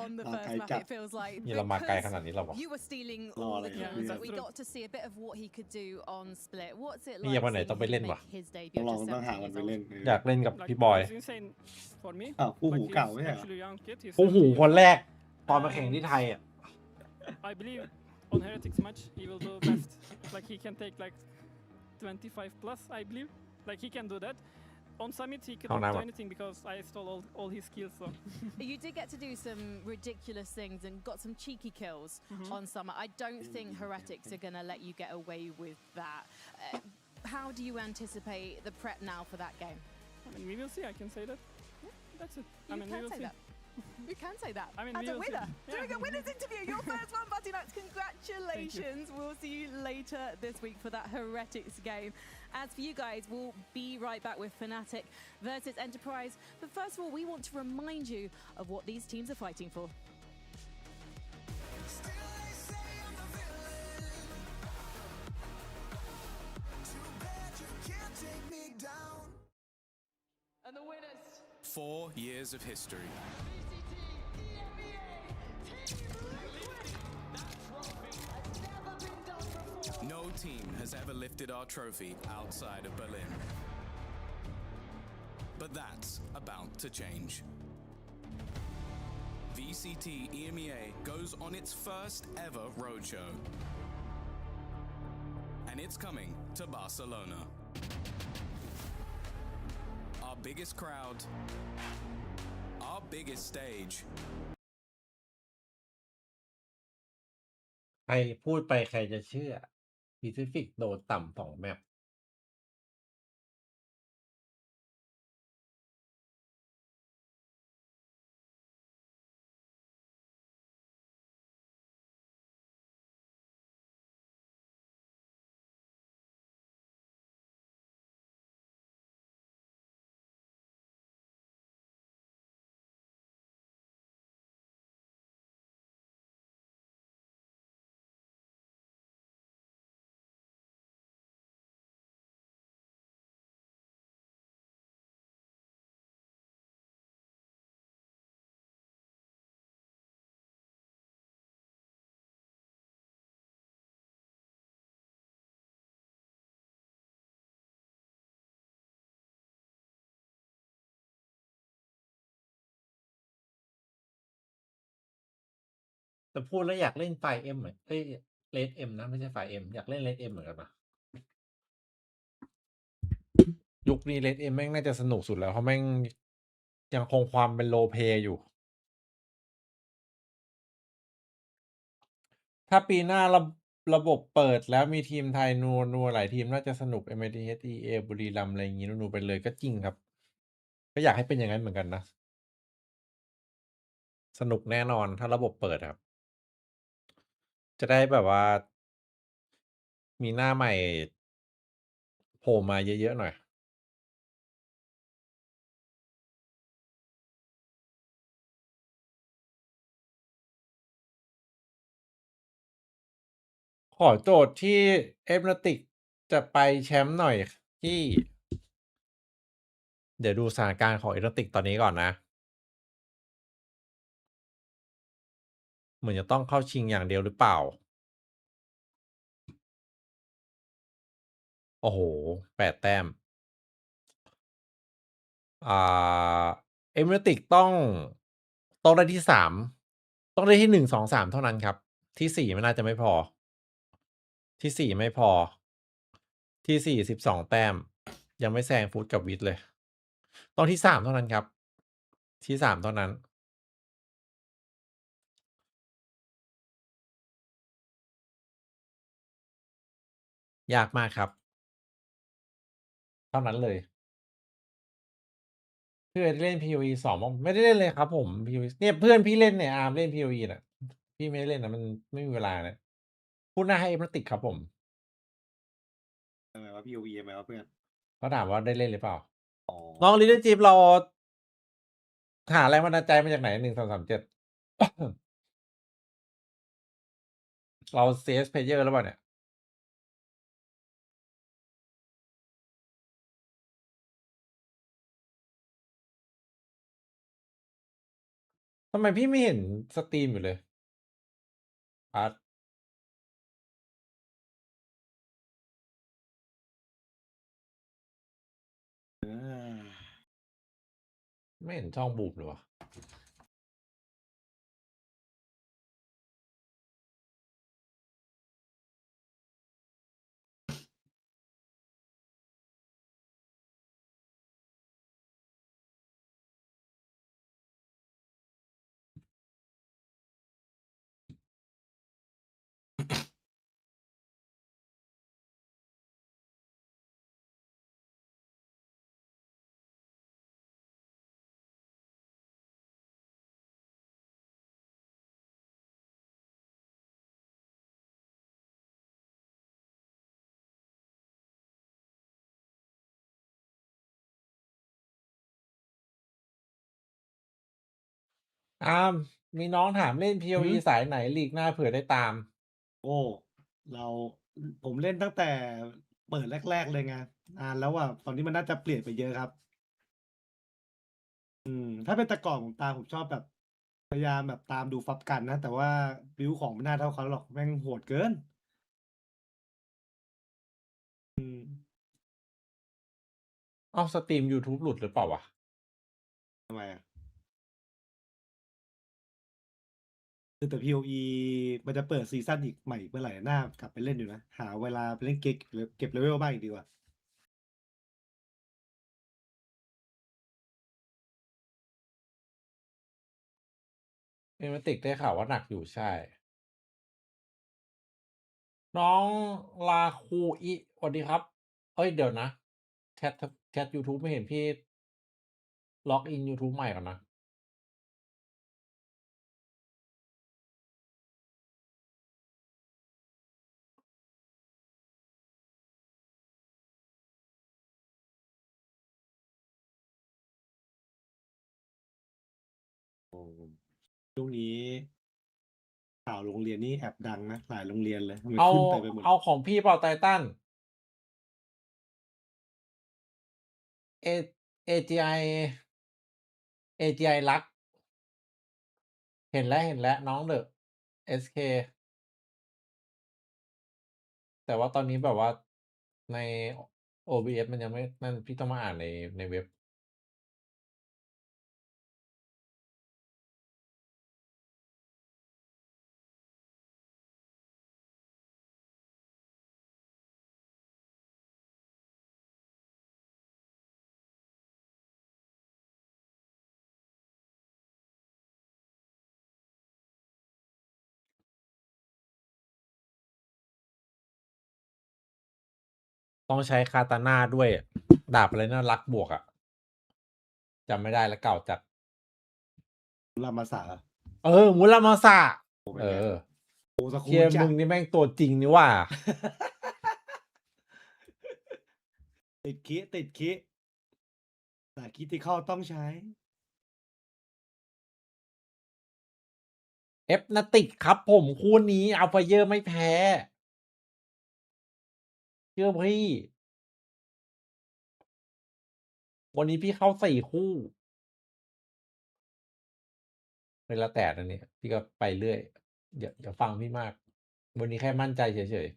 on the Ah, first map, Kachao. it feels like, นี่เรามาไกลขนาดนี้แล้ววะ you were stealing Oh, all the like, kills, yeah, but we true. got to see a bit of what he could do on split. What's it นี่ like ยังวันไหน seeing ต้องไป him เล่น make วะ his ต้อ debut ง at ลอง just ต้องหา 17 มัน years ไป old? เล่น อยากเล่นกับ Like, พี่บอย it's insane for me. อ้าวคู่หู Like, เก่า he's ไม่ใช่เหรอ actually young kid. He's คู่หู 17 คนแรกตอนมาแข่งที่ไทยอ่ะ I believe on Heretics match he will do best. Like he can take like 25 plus, I believe. Like he can do that. On Summit he couldn't do anything because I stole all his kills. So You did get to do some ridiculous things and got some cheeky kills on Summer. I don't think Heretics are going to let you get away with that. How do you anticipate the prep now for that game? I mean, we will see. I can say that. Yeah, that's it. I mean, we will see. You can say that. I mean, as we a will winner, see. doing Yeah. a winner's interview, your first one, Batinax. Congratulations. We'll see you later this week for that Heretics game. As for you guys, we'll be right back with Fnatic versus Enterprise. But first of all, we want to remind you of what these teams are fighting for. And the winners. 4 years of history. No team has ever lifted our trophy outside of Berlin. But that's about to change. VCT EMEA goes on its first ever roadshow. And it's coming to Barcelona. Our biggest crowd, our biggest stage. ใครพูดไปใครจะเชื่อ Pacific โดดต่ำ2 แมปแต่พูดแล้วอยากเล่นไฟเอ็มเหมือนเลดเอ็มนะไม่ใช่ไฟเอ็มอยากเล่นเลดเอ็มเหมือนกันนะยุคนี้เลดเอ็มแม่งน่าจะสนุกสุดแล้วเพราะแม่งยังคงความเป็นโลเพย์อยู่ ถ้าปีหน้าระบบเปิดแล้วมีทีมไทยนัวหลายทีมน่าจะสนุก MITS EA บุรีรัมย์อะไรอย่างงี้นัวไปเลยก็จริงครับ ก็อยากให้เป็นอย่างนั้นเหมือนกันนะ สนุกแน่นอนถ้าระบบเปิดครับ จะได้แบบว่า มีหน้าใหม่โผล่มาเยอะๆหน่อย ขอโจทย์ที่เอฟนาติกจะไปแชมป์หน่อยที่ เดี๋ยวดูสถานการณ์ของเอฟนาติกตอนนี้ก่อนนะ เหมือนจะต้องเข้าชิงอย่างเดียวหรือเปล่า โอ้โห8 แต้ม เอฟนาติกต้องได้ที่3ต้องได้ที่1 2 3เท่านั้นครับ ที่4ไม่น่าจะไม่พอ ที่4ไม่พอ ที่4 12 แต้ม ยังไม่แซงฟุตกับวิทย์เลย ต้องที่3เท่านั้นครับ ที่3เท่านั้น ยากมากครับ เท่านั้นเลย เพื่อนเล่น PoE 2บ้างไม่ได้เล่นเลยครับผม PoE เนี่ยเพื่อนพี่เล่นเนี่ยอาร์มเล่น PoE น่ะ พี่ไม่ได้เล่นนะมันไม่มีเวลานะพูดหน้าให้เอฟนาติกครับผม ทำไมวะ POV ทำไมวะเพื่อน เขาถามว่าได้เล่นหรือเปล่า น้องลิตเติ้ลจิ๊บเราหาแรงบันดาลใจมาจากไหน1337 เรา CS player แล้วเปล่าเนี่ย ทำไมพี่ไม่เห็นสตรีมอยู่เลยอาร์ตไม่เห็นช่องบูมเลยวะ มีน้องถามเล่น อื POE ม สายไหนลีกหน้าเผื่อได้ตาม โอ้เราผมเล่นตั้งแต่เปิดแรก ๆ เลยไงนานแล้วอ่ะตอนนี้มันน่าจะเปลี่ยนไปเยอะครับ ถ้าเป็นแต่ก่อนผมชอบแบบ พยายามแบบตามดูฟับกันนะ แต่ว่าบิวของไม่น่าเท่าเขาหรอกแม่งโหดเกิน สตรีม YouTube หลุดหรือเปล่าวะ ทำไมอ่ะคือแต่ POE มันจะเปิดซีซั่นอีกใหม่เมื่อไหร่น่ากลับไปเล่นอยู่นะ หาเวลาไปเล่นเก็บเลเวลบ้างอีกดีกว่า เอเมติกได้ข่าวว่าหนักอยู่ใช่ น้องลาคูอิสวัสดีครับ เอ้ยเดี๋ยวนะแชท YouTube ไม่เห็นพี่ ล็อกอิน YouTube ใหม่ก่อนนะ ช่วงนี้ข่าวโรงเรียนนี่แอบดังนะหลายโรงเรียนเลยมัน เอา ขึ้นไปหมด เอาของพี่เปล่าไททัน เอ AGIรัก เห็นแล้วน้องเดอะ SK แต่ว่าตอนนี้แบบว่าใน OBS มันยังไม่นั่นพี่ต้องมาอ่านในเว็บ ต้องใช้คาตาน่าด้วย ดาบอะไรนะรักบวกอะจำไม่ได้แล้วเก่าจัด รามาสา มุรามาสะ โอ้เป็นไง โอ้สกู เชีย จั มึ ด งนี่แม่งตัวจริงนี่ว่า ติดคิแต่คิดที่เข้าต้องใช้ เอฟนาติกครับผมคู่นี้เอาไฟเยอร์ไม่แพ้ เชื่อพี่ วันนี้พี่เข้า4 คู่ เวลาแต่นะเนี่ย พี่ก็ไปเรื่อย อย่าฟังพี่มาก วันนี้แค่มั่นใจเฉย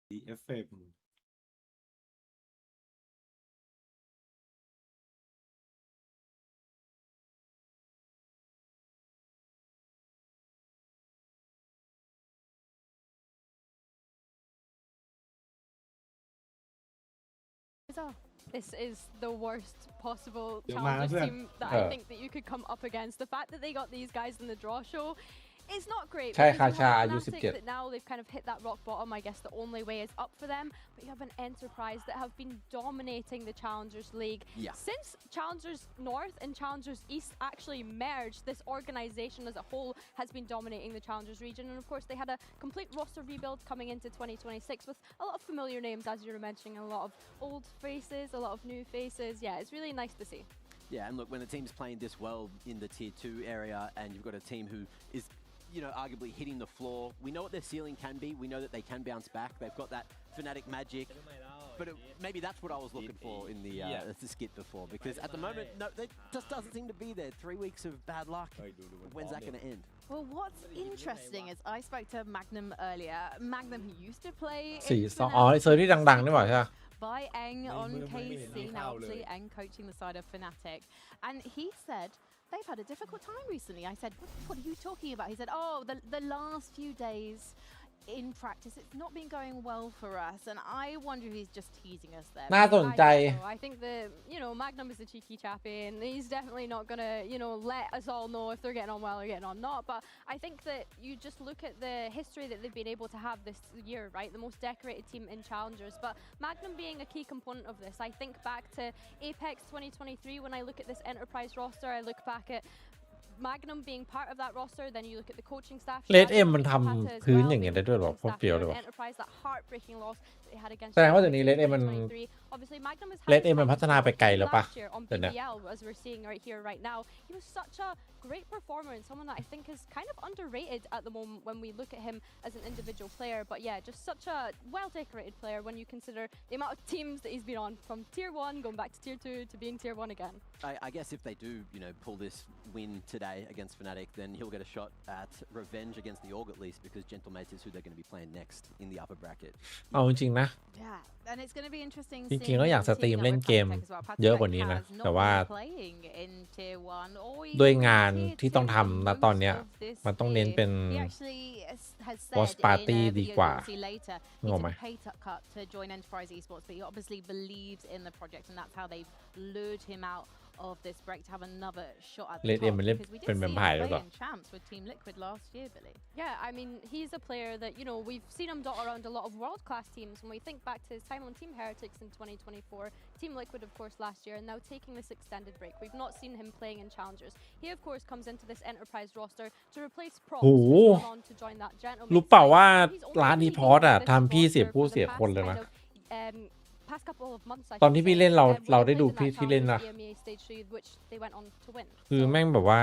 DFM This is the worst possible Yo, challengers man, team that I think that you could come up against. The fact that they got these guys in the draw show is not great. ใช่ because ค่ะ you ชา have อายุ Fnatic 17 that now they've kind of hit that rock bottom. I guess the only way is up for them. But you have an Enterprise that have been dominating the Challengers League. Yeah. Since Challengers North and Challengers East actually merged, this organization as a whole has been dominating the Challengers region. And of course, they had a complete roster rebuild coming into 2026 with a lot of familiar names, as you were mentioning, a lot of old faces, a lot of new faces. Yeah, it's really nice to see. Yeah, and look, when the team's playing this well in the Tier 2 area and you've got a team who is, arguably hitting the floor, we know what their ceiling can be. We know that they can bounce back. They've got that Fnatic magic. But maybe that's what I was looking for in the skit before, because at the moment, no, there just doesn't seem to be there. 3 weeks of bad luck. When's that going to end? Well, what's interesting is I spoke to Magnum earlier. Magnum, he used to play 4-2 อ๋อเซอร์ที่ดังๆนี่หว่าใช่ปะ by Eng on KC, now obviously Eng coaching the side of Fnatic. And he said they've had a difficult time recently. I said, what are you talking about? He said, the last few days in practice, it's not been going well for us. And I wonder if he's just teasing us there. น่าสนใจ I think that, Magnum is a cheeky chappy and he's definitely not going to, let us all know if they're getting on well or getting on not. But I think that you just look at the history that they've been able to have this year, right? The most decorated team in Challengers. But Magnum being a key component of this, I think back to Apex 2023 when I look at this Enterprise roster, I look back at Magnum being part of that roster, then you look at the coaching staff. Red M มันทำพื้นอย่างเงี้ยได้ด้วยหรอโคตรเฟี้ยวเลยว่ะ Enterprise, that heartbreaking loss they had against แสดงว่าเดี๋ยวนี้ Red M มัน Obviously Magnum has Red M มันพัฒนาไปไกลแล้วปะ last year on เดี๋ยวนี้ PBL, as we're seeing right here right now. He was such a great performer and someone that I think is kind of underrated at the moment when we look at him as an individual player. But yeah, just such a well-decorated player when you consider the amount of teams that he's been on, from tier 1 going back to tier 2 to being tier 1 again. I guess if they do, pull this win today against Fnatic, then he'll get a shot at revenge against the Org at least, because Gentlemates is who they're going to be playing next in the upper bracket. เอาจริงๆนะ Yeah, and it's going to be interesting. จริงๆแล้วอยากสตรีมเล่นเกมเยอะกว่านี้นะแต่ว่าด้วยงานที่ต้องทำณตอนเนี้ยมันต้องเน้นเป็น Watch Party ดีกว่านึกออกไหม to join Enterprise Esports, but he obviously believes in the project, and that's how they lured him out of this break to have another shot at the Red M top. มันเล่น Because we did เป็น see แว him มไพร์หรือเป play ล่า in champs with Team Liquid last year, Billy. Yeah, I mean, he's a player that, we've seen him dot around a lot of world-class teams. When we think back to his time on Team Heretics in 2024, Team Liquid, of course, last year, and now taking this extended break. We've not seen him playing in Challengers. He, of course, comes into this Enterprise roster to replace Props, who's gone on to join that Gentleman. รู้เปล่าว่าร้านดีพอร์ตอะทำพี่เสียผู้เสียคนเลยนะ past couple of months ตอนที่พี่เล่นเราได้ดูพี่เล่นนะคือแม่งแบบว่า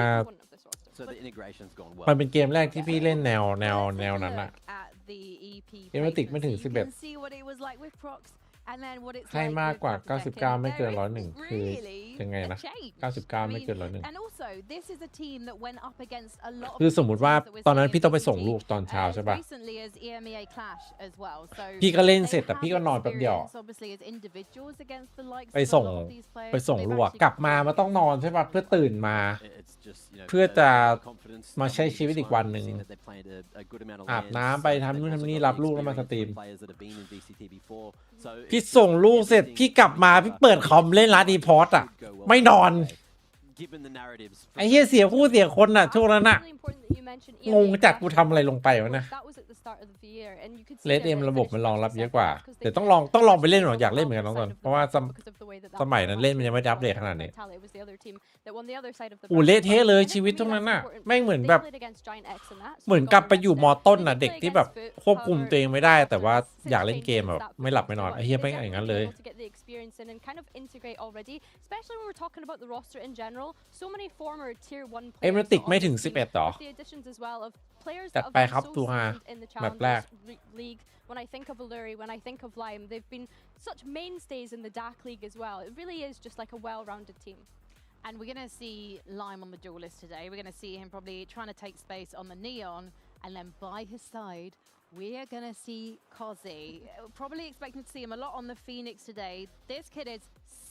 So the integration's gone well. มันเป็นเกมแรกที่พี่เล่นแนวนั้นอะเอเมติกไม่ถึง11ให้มากกว่า99ไม่เกิน101คือยังไงนะ99ไม่เกิน101คือสมมุติว่าตอนนั้นพี่ต้องไปส่งลูกตอนเช้าใช่ป่ะพี่ก็เล่นเสร็จแต่พี่ก็นอนแป๊บเดียวไปส่งลูกกลับมาต้องนอนใช่ป่ะเพื่อตื่นมาเพื่อจะมาใช้ชีวิตอีกวันหนึ่งอาบน้ำไปทำนู่นทำนี่รับลูกแล้วมาสตรีมพี่ส่งลูกเสร็จพี่กลับมาพี่เปิดคอมเล่นร้านดีพอร์ตอ่ะไม่นอนไอ้เหี้ยเสียผู้เสียคนอ่ะช่วงนั้นอ่ะงงจัดกูทำอะไรลงไปวะนะเลดเอ็มระบบมันรองรับเยอะกว่าแต่ต้องลองไปเล่นหน่อยอยากเล่นเหมือนกันน้องตอนเพราะว่าสมัยนั้นเล่นมันยังไม่อัปเดตขนาดนี้อูเละเทะเลยชีวิตตรงนั้นน่ะแม่งเหมือนแบบเหมือนกลับไปอยู่มอต้นน่ะเด็กที่แบบควบคุมตัวเองไม่ได้แต่ว่าอยากเล่นเกมแบบไม่หลับไม่นอนไอ้เหี้ยไม่อย่างนั้นเลยเอเมติกไม่ถึง11ต่อจัดไปครับตูฮาแบบแรก When I think of Alluri, when I think of Lime, they've been such mainstays in the DAC League as well. It really is just like a well-rounded team. And we're going to see Lime on the duel list today. We're going to see him probably trying to take space on the Neon, and then by his side, we're going to see Kozzy. Probably expecting to see him a lot on the Phoenix today. This kid is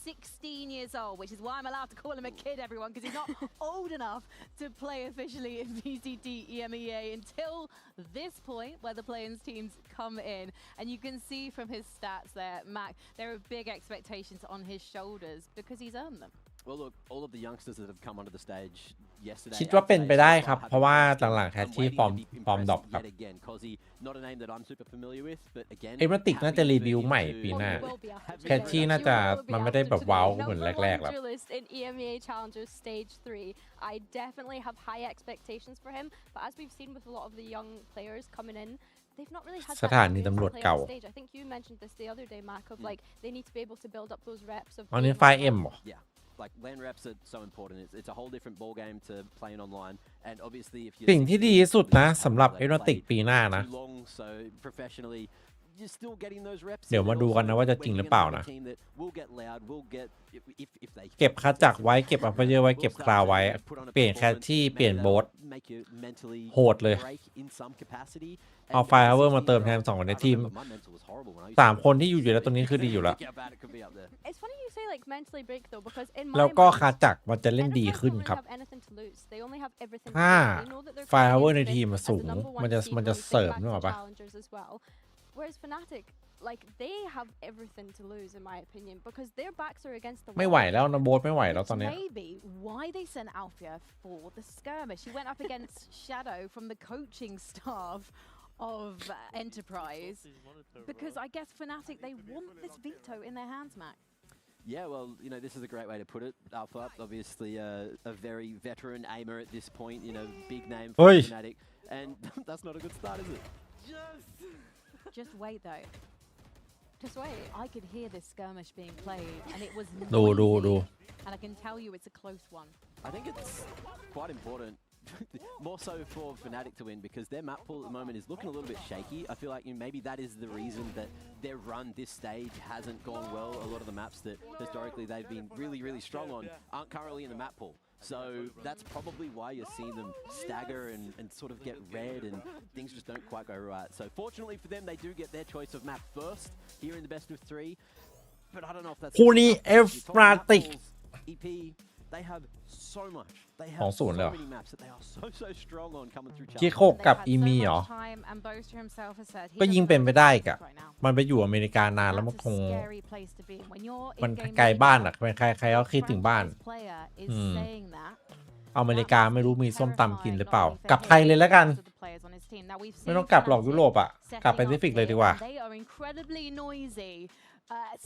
16 years old, which is why I'm allowed to call him a kid, everyone, because he's not old enough to play officially in VCT EMEA until this point where the Playins teams come in. And you can see from his stats there, Mac, there are big expectations on his shoulders because he's earned them. Well, look, all of the youngsters that have come onto the stage yesterday. คิดว่าเป็นไปได้ครับเพราะว่าหลังๆแคทที่ฟอร์มดรอปครับเอเมติกน่าจะรีวิวใหม่ปีหน้าแคทที่น่าจะมันไม่ได้แบบว้าวเหมือนแรกๆแล้ว in EMEA Challengers Stage 3. I definitely have high expectations for him, but as we've seen with a lot of the young players coming in, they've not really had สถานีตำรวจเก่า stage. I think you mentioned this the other day, Mac, of like they need to be able to build up those reps of อันนี้ไฟเอ็ม Yeah. Like LAN reps are so important. It's a whole different ball game to playing online, and obviously if you สิ่งที่ดีที่สุดนะสำหรับเอเมติกปีหน้านะ so professionally you're still getting those reps เดี๋ยวมาดูกันนะว่าจะจริงหรือเปล่านะเก็บคัดจักไว้เก็บอัพเยอะไว้เก็บคลาวไว้เปลี่ยนแคทที่เปลี่ยนโบสโหดเลยเอาไฟเวอร์มาเติมแทน2คนในทีม3คนที่อยู่แล้วตัวนี้คือดีอยู่แล้วแล้วก็คัดจักมันจะเล่นดีขึ้นครับถ้าไฟเวอร์ในทีมมันสูงมันจะเสริมนึกออกปะWhereas Fnatic, like they have everything to lose in my opinion because their backs are against the wall. ไม่ไหวแล้วนะโบสไม่ไหวแล้วตอนนี้ Maybe why they sent Alfia for the skirmish. He went up against Shadow from the coaching staff of Enterprise because I guess Fnatic they want this veto in their hands, Mac. Yeah, well, this is a great way to put it. Alpha, obviously a very veteran aimer at this point, big name for Fnatic. And that's not a good start, is it? Just wait though. Just wait. I could hear this skirmish being played and it was ดู noisy. And I can tell you it's a close one. I think it's quite important, more so for Fnatic to win, because their map pool at the moment is looking a little bit shaky. I feel like maybe that is the reason that their run this stage hasn't gone well. A lot of the maps that historically they've been really, really strong on aren't currently in the map pool. So that's probably why you're seeing them stagger and sort of get red and things just don't quite go right. So fortunately for them, they do get their choice of map first here in the best of 3. But I don't know if that's... คู่นี้ Fnatic EP, they have so much. They ของ have ศู so นย์เลยเหรอ many maps that they are so strong on coming through คิ challenges. โคกับอีมีเหรอ Time and Boaster himself has said he ก็ยิง doesn't เป็นไปได้กะ right now. มันไปอยู่อเมริกานานแล้วมัน That's คง a scary place to be. When you're มัน in-game ไกลบ้าน leader, อ่ะใครก็คิดถึงบ้าน franchise player is saying that. อเมริกาไม่รู้มีส้มตำกินหรือเปล่ากลับไทยเลยแล้วกัน ไม่ต้องกลับหรอกยุโรปอ่ะกลับไปแปซิฟิกเลยดีกว่า They are incredibly noisy.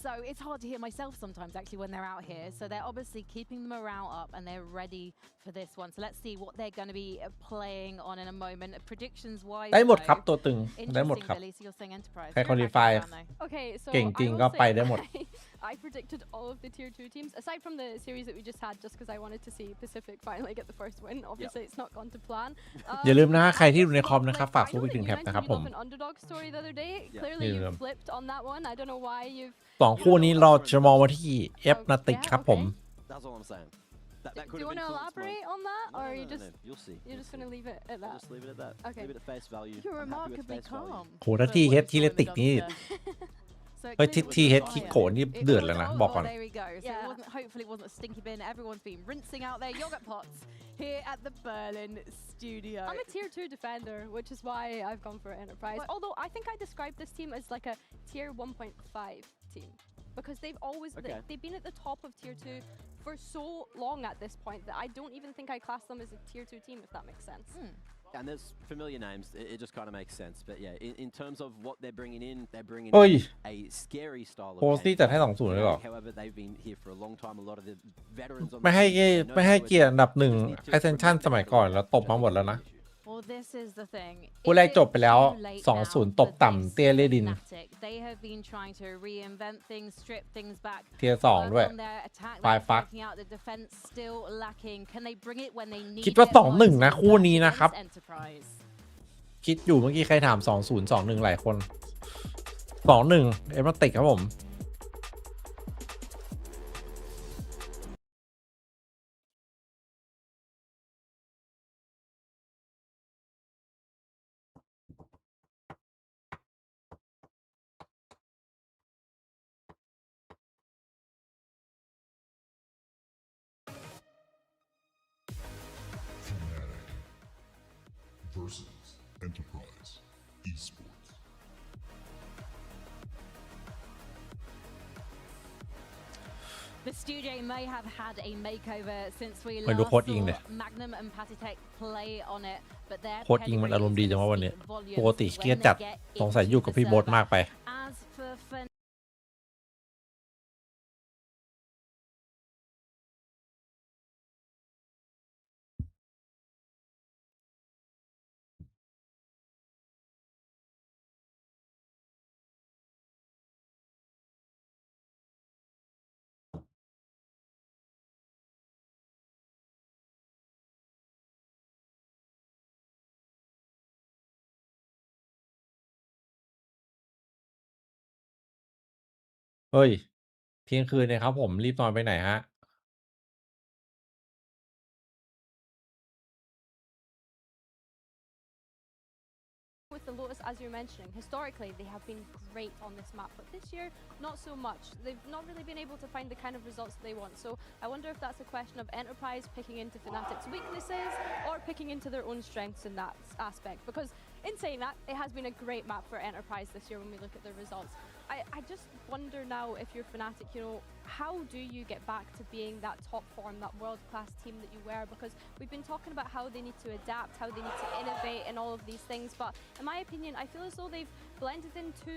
So it's hard to hear myself sometimes actually when they're out here. So they're obviously keeping the morale up and they're ready for this one. So let's see what they're going to be playing on in a moment. Predictions wise. ได้หมดครับตัวตึงได้หมดครับ Billy, so you're saying Enterprise. ใครคอลิฟาย Okay, so เก่งจริง I will ก็ไป say ได้หมด I predicted all of the tier 2 teams aside from the series that we just had, just because I wanted to see Pacific finally get the first win. Obviously, it's not gone to plan. อย่าลืมนะใครที่ดูในคอมนะครับฝาก I ซู know เปอร์ that กิง you แท็บ mentioned นะครับ you ผม love an underdog story the other day. Yeah. Clearly, Yeah. you flipped on that one. I don't know why you've. สองคู่นี้เราจะมองมาที่ F นาติกครับผม That's all I'm saying. That Do could you have want been to Fluent's mode. elaborate on that, or are you No, just you'll see. you're just going to leave it at that? Just leave it at that. Okay. Leave it at face value. You're I'm happy with remarkably face value. calm. โหถ้าที่เฮดที่เลติกนี่ So it เฮ้ย clearly ที่ wasn't เฮ a ดที่ fire. โกรธนี่เดือดแล้วนะ บอกก่อน There we go. So Yeah. it wasn't, hopefully it wasn't a stinky bin. Everyone's been rinsing out their yogurt pots here at the Berlin studio. I'm a tier 2 defender, which is why I've gone for Enterprise. Although I think I described this team as like a tier 1.5 team. Because they've always they've been at the top of tier 2 for so long at this point that I don't even think I class them as a tier 2 team, if that makes sense. And there's familiar names. It just kind of makes sense. But yeah, in terms of what they're bringing in, they're bringing เฮ้ย in a scary style of โพสต์ที่จัดให้2-0เลยเหรอ However, they've been here for a long time. A lot of the veterans on ไม่ให้เกียรติอันดับ1 Ascension สมัยก่อนแล้วตบมาหมดแล้วนะ Well, this is the thing. คู่แรกจบไปแล้ว Is it too late now 2-0 ตกต่ำเตี้ยเลดิน for Fnatic? They have been trying to reinvent things, strip things back. เทียร์2 ด้วย work on their attack, ปลาย like ฟัก working out the defense still lacking. Can they bring it when they need คิดว่า it? 2-1 นะคู่นี้นะครับ Against Enterprise. คิดอยู่เมื่อกี้ใครถาม 2-0 2-1 หลายคน 2-1 เอฟนาติกครับผม versus Enterprise Esports. The studio may have had a makeover since we มา last ดูโค้ดอิง saw เลย Magnum and Patitech play on it, but their โค้ดอิงมันอารมณ์ดีจังวะวันนี้ ปกติเครียดจัดสงสัยอยู่กับพี่โบ๊ทมากไป As for Fnatic, เฮ้ย เที่ยงคืนเนี่ยครับผมรีบนอนไปไหนฮะ With the Lotus, as you're mentioning, historically they have been great on this map, but this year not so much. They've not really been able to find the kind of results they want. So I wonder if that's a question of Enterprise picking into Fnatic's weaknesses or picking into their own strengths in that aspect. Because in saying that, it has been a great map for Enterprise this year when we look at their results. I just wonder now if you're Fnatic, you know, how do you get back to being that top form, that world-class team that you were? Because we've been talking about how they need to adapt, how they need to innovate and all of these things. But in my opinion, I feel as though they've blended into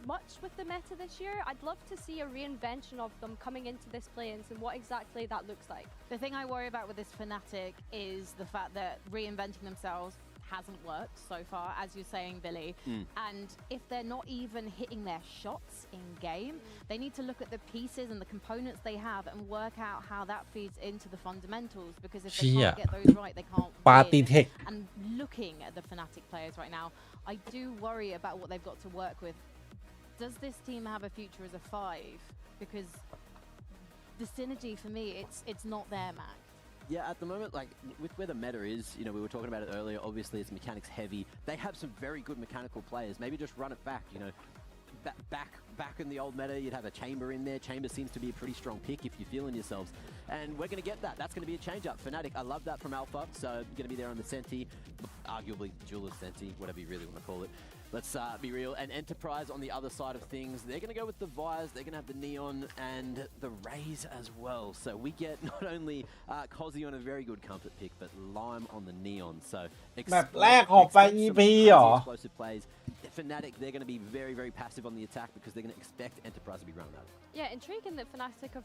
much with the meta this year. I'd love to see a reinvention of them coming into this Playins and what exactly that looks like. The thing I worry about with this Fnatic is the fact that reinventing themselves hasn't worked so far, as you're saying, Billy. And if they're not even hitting their shots in game, they need to look at the pieces and the components they have and work out how that feeds into the fundamentals. Because if they can't get those right, they can't win. And looking at the Fnatic players right now, I do worry about what they've got to work with. Does this team have a future as a 5? Because the synergy for me, it's not there, Mac. Yeah, at the moment, like, with where the meta is, you know, we were talking about it earlier, obviously it's mechanics heavy. They have some very good mechanical players. Maybe just run it back, you know. Back in the old meta, you'd have a Chamber in there. Chamber seems to be a pretty strong pick if you're feeling yourselves. And we're going to get that. That's going to be a change-up. Fnatic, I love that from Alpha, so going to be there on the Senti, arguably Jeweler Senti, whatever you really want to call it. Let's be real. And Enterprise on the other side of things, they're going to go with the Vires, they're going to have the Neon and the Rays as well. So we get not only Cozzy on a very good comfort pick, but Lime on the Neon. So explosive plays. Fnatic, they're going to be very, very passive on the attack because they're going to expect Enterprise to be running at it. Yeah, intriguing that Fnatic have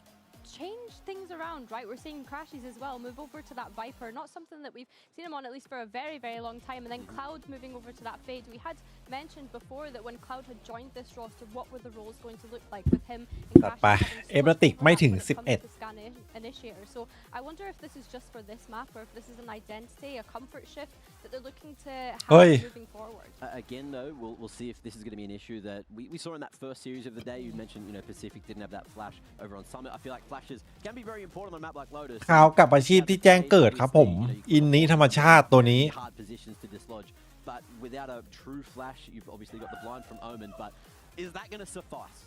changed things around, right? We're seeing Crashies as well move over to that Viper, not something that we've seen him on at least for a very, very long time. And then Cloud moving over to that Fade. We had mentioned before that when Cloud had joined this roster, what were the roles going to look like with him and Crashies เอฟติกไม่ถึง Initiator. So I wonder if this is just for this map or if this is an identity, a comfort shift that they're looking to have moving forward. Again, though, we'll see if this is going to be an issue that we saw in that first series of the day. You mentioned, you know, Pacific didn't have that flash over on Summit. I feel like flashes can be very important on a map like Lotus. ข่าวกับอาชีพที่แจ้งเกิดครับผมอินนี้ธรรมชาติตัวนี้ Hard positions to dislodge, but without a true flash, you've obviously got the blind from Omen. But is that going to suffice?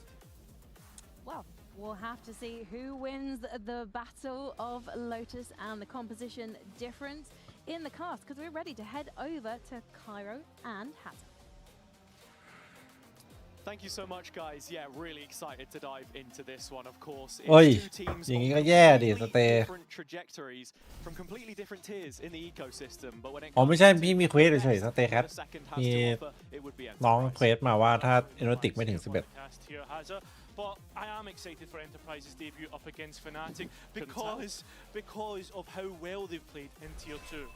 Well, we'll have to see who wins the battle of Lotus and the composition difference in the cast, because we're ready to head over to Cairo and Hatter. Thank you so much, guys. Yeah, really excited to dive into this one, of course. เฮ้ย It's two teams อย่าง on นี้ก็แย่ดิสเตย์ different trajectories from completely different tiers in the ecosystem. But when it อ๋อ comes ไม่ใช่ to พี่มีเควสเฉยๆสเตย์ครับ the second has มี to offer, it would be น้อง Enterprise. เควสมาว่าถ้าเอโรติกไม่ถึง 11 But I am excited for Enterprise's debut up against Fnatic because of how well they've played in Tier 2.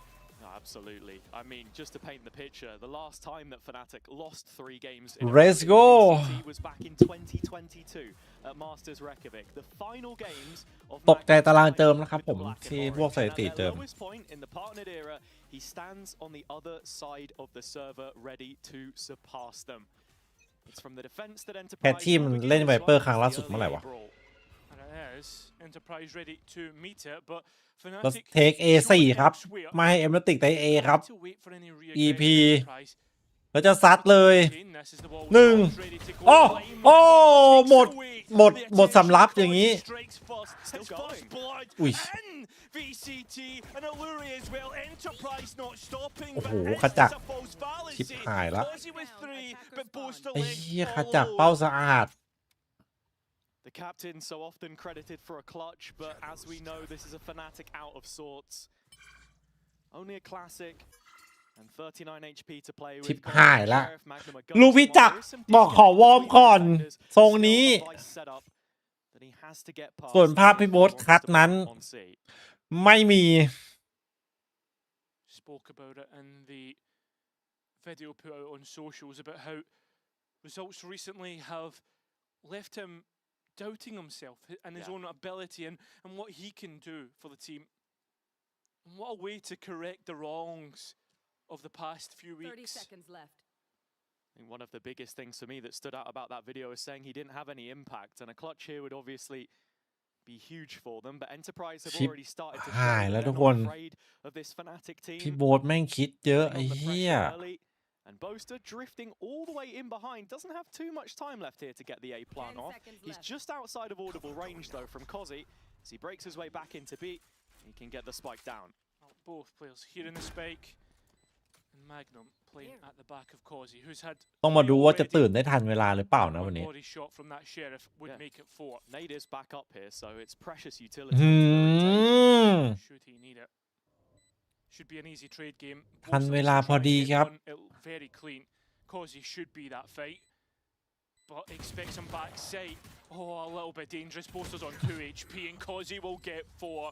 No, absolutely. I mean, just to paint the picture, the last time that Fnatic lost 3 games Let's go. was back in 2022 at Masters Reykjavik. The final games of ตกใจตารางเจิมนะครับผมที่พวกสถิติเจิม lowest point in the partnered era, he stands on the other side of the server ready to surpass them. It's from the defense that แพทที่มันเล่นไวเปอร์ครั้งล่าสุดเมื่อไหร่วะ And it is Enterprise ready to meet it, but เรา Fnatic เทค A4 ครับไม่ให้เอโรติกได้ A ครับ to wait for any EP reaggression from Enterprise. แล้วจะซัดเลย This is the ball หนึ่ง ready to go. โอ้ Flame โอ้หมด takes away หมดสำรับอย่างนี้ strikes first. His first blood Ui. in VCT and Alluri as well. Enterprise not stopping, โอ้ but โห it's ขจัก a false ชิบ fallacy. หายละ Cozzy with 3, but Boaster ไอ้ left เหี้ยข all จัก alone. เป้าสะอาด The captain so often credited for a clutch, but as we know, this is a Fnatic out of sorts. Only a classic and 39 HP to play ชิบ with. หายละ Sheriff, Magnum, a ลูกพี่จักร There is some บอกขอ distance วอร์ม between ก่อน defenders. ทรงนี้ Still a vice setup that he has to get past. ส่วนภาพพี่โบ๊ทคัดนั้น On C. ไม่มี Spoke about it in the video put out on socials about how results recently have left him doubting himself and his own ability and what he can do for the team. And what a way to correct the wrongs of the past few weeks. 30 seconds left. I think one of the biggest things for me that stood out about that video is saying he didn't have any impact, and a clutch here would obviously be huge for them. But Enterprise have ชิบ already started to หาย show แล้ว that ทุก they're คน not afraid of this Fnatic team. พี่โบ๊ทแม่งคิดเยอะ Putting ไอ้ on the เหี้ย pressure early, and Boaster drifting all the way in behind. Doesn't have too much time left here to get the A plant 10 off. seconds He's left. just outside of audible range though from Cozzy. As he breaks his way back into B, he can get the spike down. Both players here in the spike and Magnum playing at the back of Cozzy, who's had ต้องมาดูว่าจะตื่นได้ทันเวลาหรือเปล่านะวัน one นี้ body shot from that Sheriff would Yeah. make it 4. Nade is back up here, so it's precious utility. อืม Should he need it? Should be an easy trade game. ทันเวลาพอดีครับ Very clean. Cozzy should be that fight. but expect some back sight. Oh, a little bit dangerous. Boaster's on 2 HP and Causey will get 4.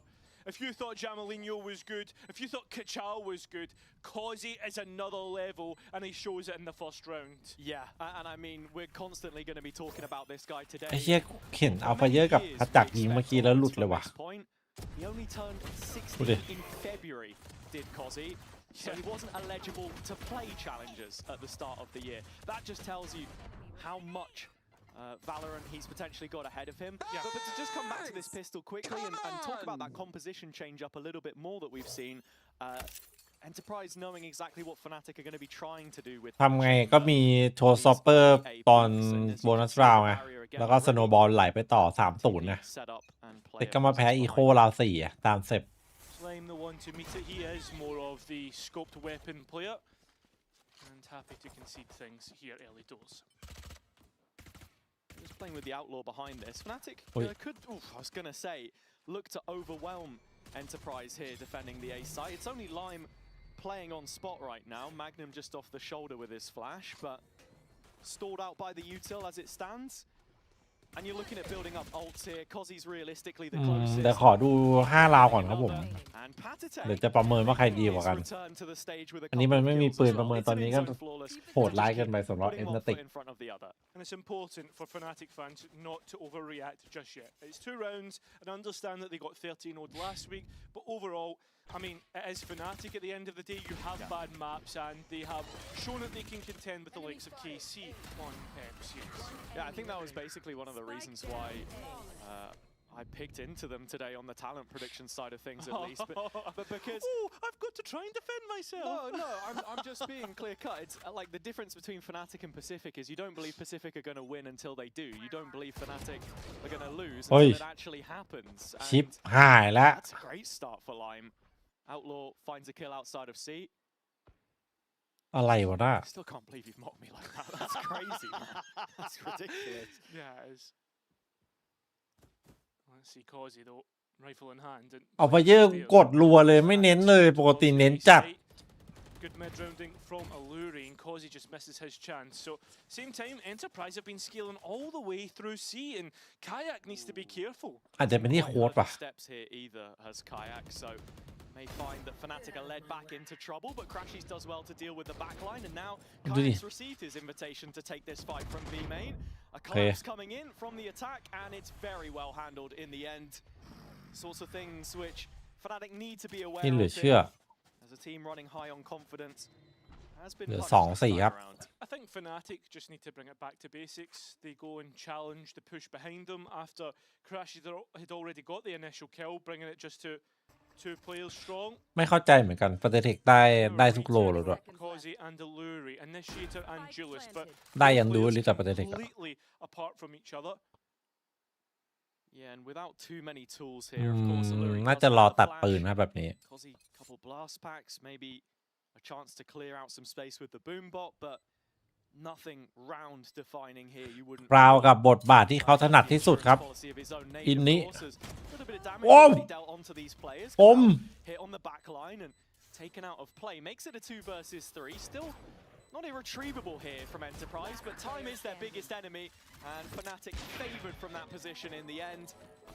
If you thought Jamelinho was good, if you thought Kachal was good, Causey is another level, and he shows it in the first round. Yeah, and I mean, we're constantly going to be talking about this guy today. ไอ้เหี้ยเห็นเอาไฟเยอะกับอาจักยิงเมื่อกี้แล้วหลุดเลยว่ะ He only turned 16 in February, did Causey. So he wasn't eligible to play challenges at the start of the year. That just tells you how much Valorant he's potentially got ahead of him. Yeah. But to just come back to this pistol quickly and talk about that composition change up a little bit more that we've seen. Enterprise knowing exactly what Fnatic are going to be trying to do with ทำไงก็มีโชว์ซอปเปอร์ตอนโบนัสราวไงแล้วก็สโนว์บอลไหลไปต่อ 3-0 นะแต่ก็มาแพ้อีโคราว 4 ตามเซป Flame the one to meet it. He is more of the scoped weapon player, and happy to concede things here early doors. Just playing with the outlaw behind this. Fnatic could, I was going to say, look to overwhelm Enterprise here defending the A site. It's only Lime playing on spot right now. Magnum just off the shoulder with his flash, but stalled out by the util as it stands. And you're looking at building up ults here. Causey's realistically the closest. เดี๋ยวขอดู5 ราวก่อนครับผมเดี๋ยวจะประเมินว่าใครดีกว่ากันอันนี้มันไม่มีปืนประเมินตอนนี้ก็โหดร้ายเกินไปสำหรับเอ็นติก And it's important for Fnatic fans not to overreact just yet. It's 2 rounds, and understand that they got 13 odd last week, but overall, I mean, it is Fnatic at the end of the day. You have bad maps, and they have shown that they can contend with the likes of KC on series. Yeah, I think that was basically one of the reasons why I picked into them today on the talent prediction side of things, at least. But because I've got to try and defend myself. No, I'm just being clear cut. It's like the difference between Fnatic and Pacific is you don't believe Pacific are going to win until they do. You don't believe Fnatic are going to lose until it actually happens. ชิปหายแล้ว That's a great start for Lime. Outlaw finds a kill outside of C. อะไรวะน่ะ Still can't believe you've mocked me like that. That's crazy. That's ridiculous. Yeah, it is. Let's see Causey though, rifle in hand. เอาไฟเยอะกดรัวเลยไม่เน้นเลยปกติเน้นจัด Good mid rounding from Alluri, and Causey just misses his chance. So, same time, Enterprise have been scaling all the way through C, and Kayak needs to be careful. อาจจะเป็นที่โค้ดป่ะ Steps here either has Kayak, so may find that Fnatic are led back into trouble, but Crashies does well to deal with the backline, and now Kayak's received his invitation to take this fight from B main. A collapse coming in from the attack, and it's very well handled in the end. Sorts of things which Fnatic need to be aware of. As a team running high on confidence has been punished this time around. I think Fnatic just need to bring it back to basics. They go and challenge the push behind them after Crashies had already got the initial kill, bringing it just to 2 players strong. ไม่เข้าใจเหมือนกันปฏิเทคได้ทุกโลเลยด้วย Causey and Alluri, Initiator and Julius, but ได้ยังดูลิแต่ปฏิเทค completely apart from each other. Yeah, and without too many tools here, of course, Alluri น่าจะรอตัดปืนนะแบบนี้ Causey, couple blast packs, maybe a chance to clear out some space with the boom bot, but nothing round defining here. You wouldn't ราวกับบทบาทที่เขาถนัดที่สุดครับอินนี้โอม hit on the back line and taken out of play. Makes it a 2 versus 3. Still not irretrievable here from Enterprise, but time is their biggest enemy, and Fnatic favoured from that position in the end.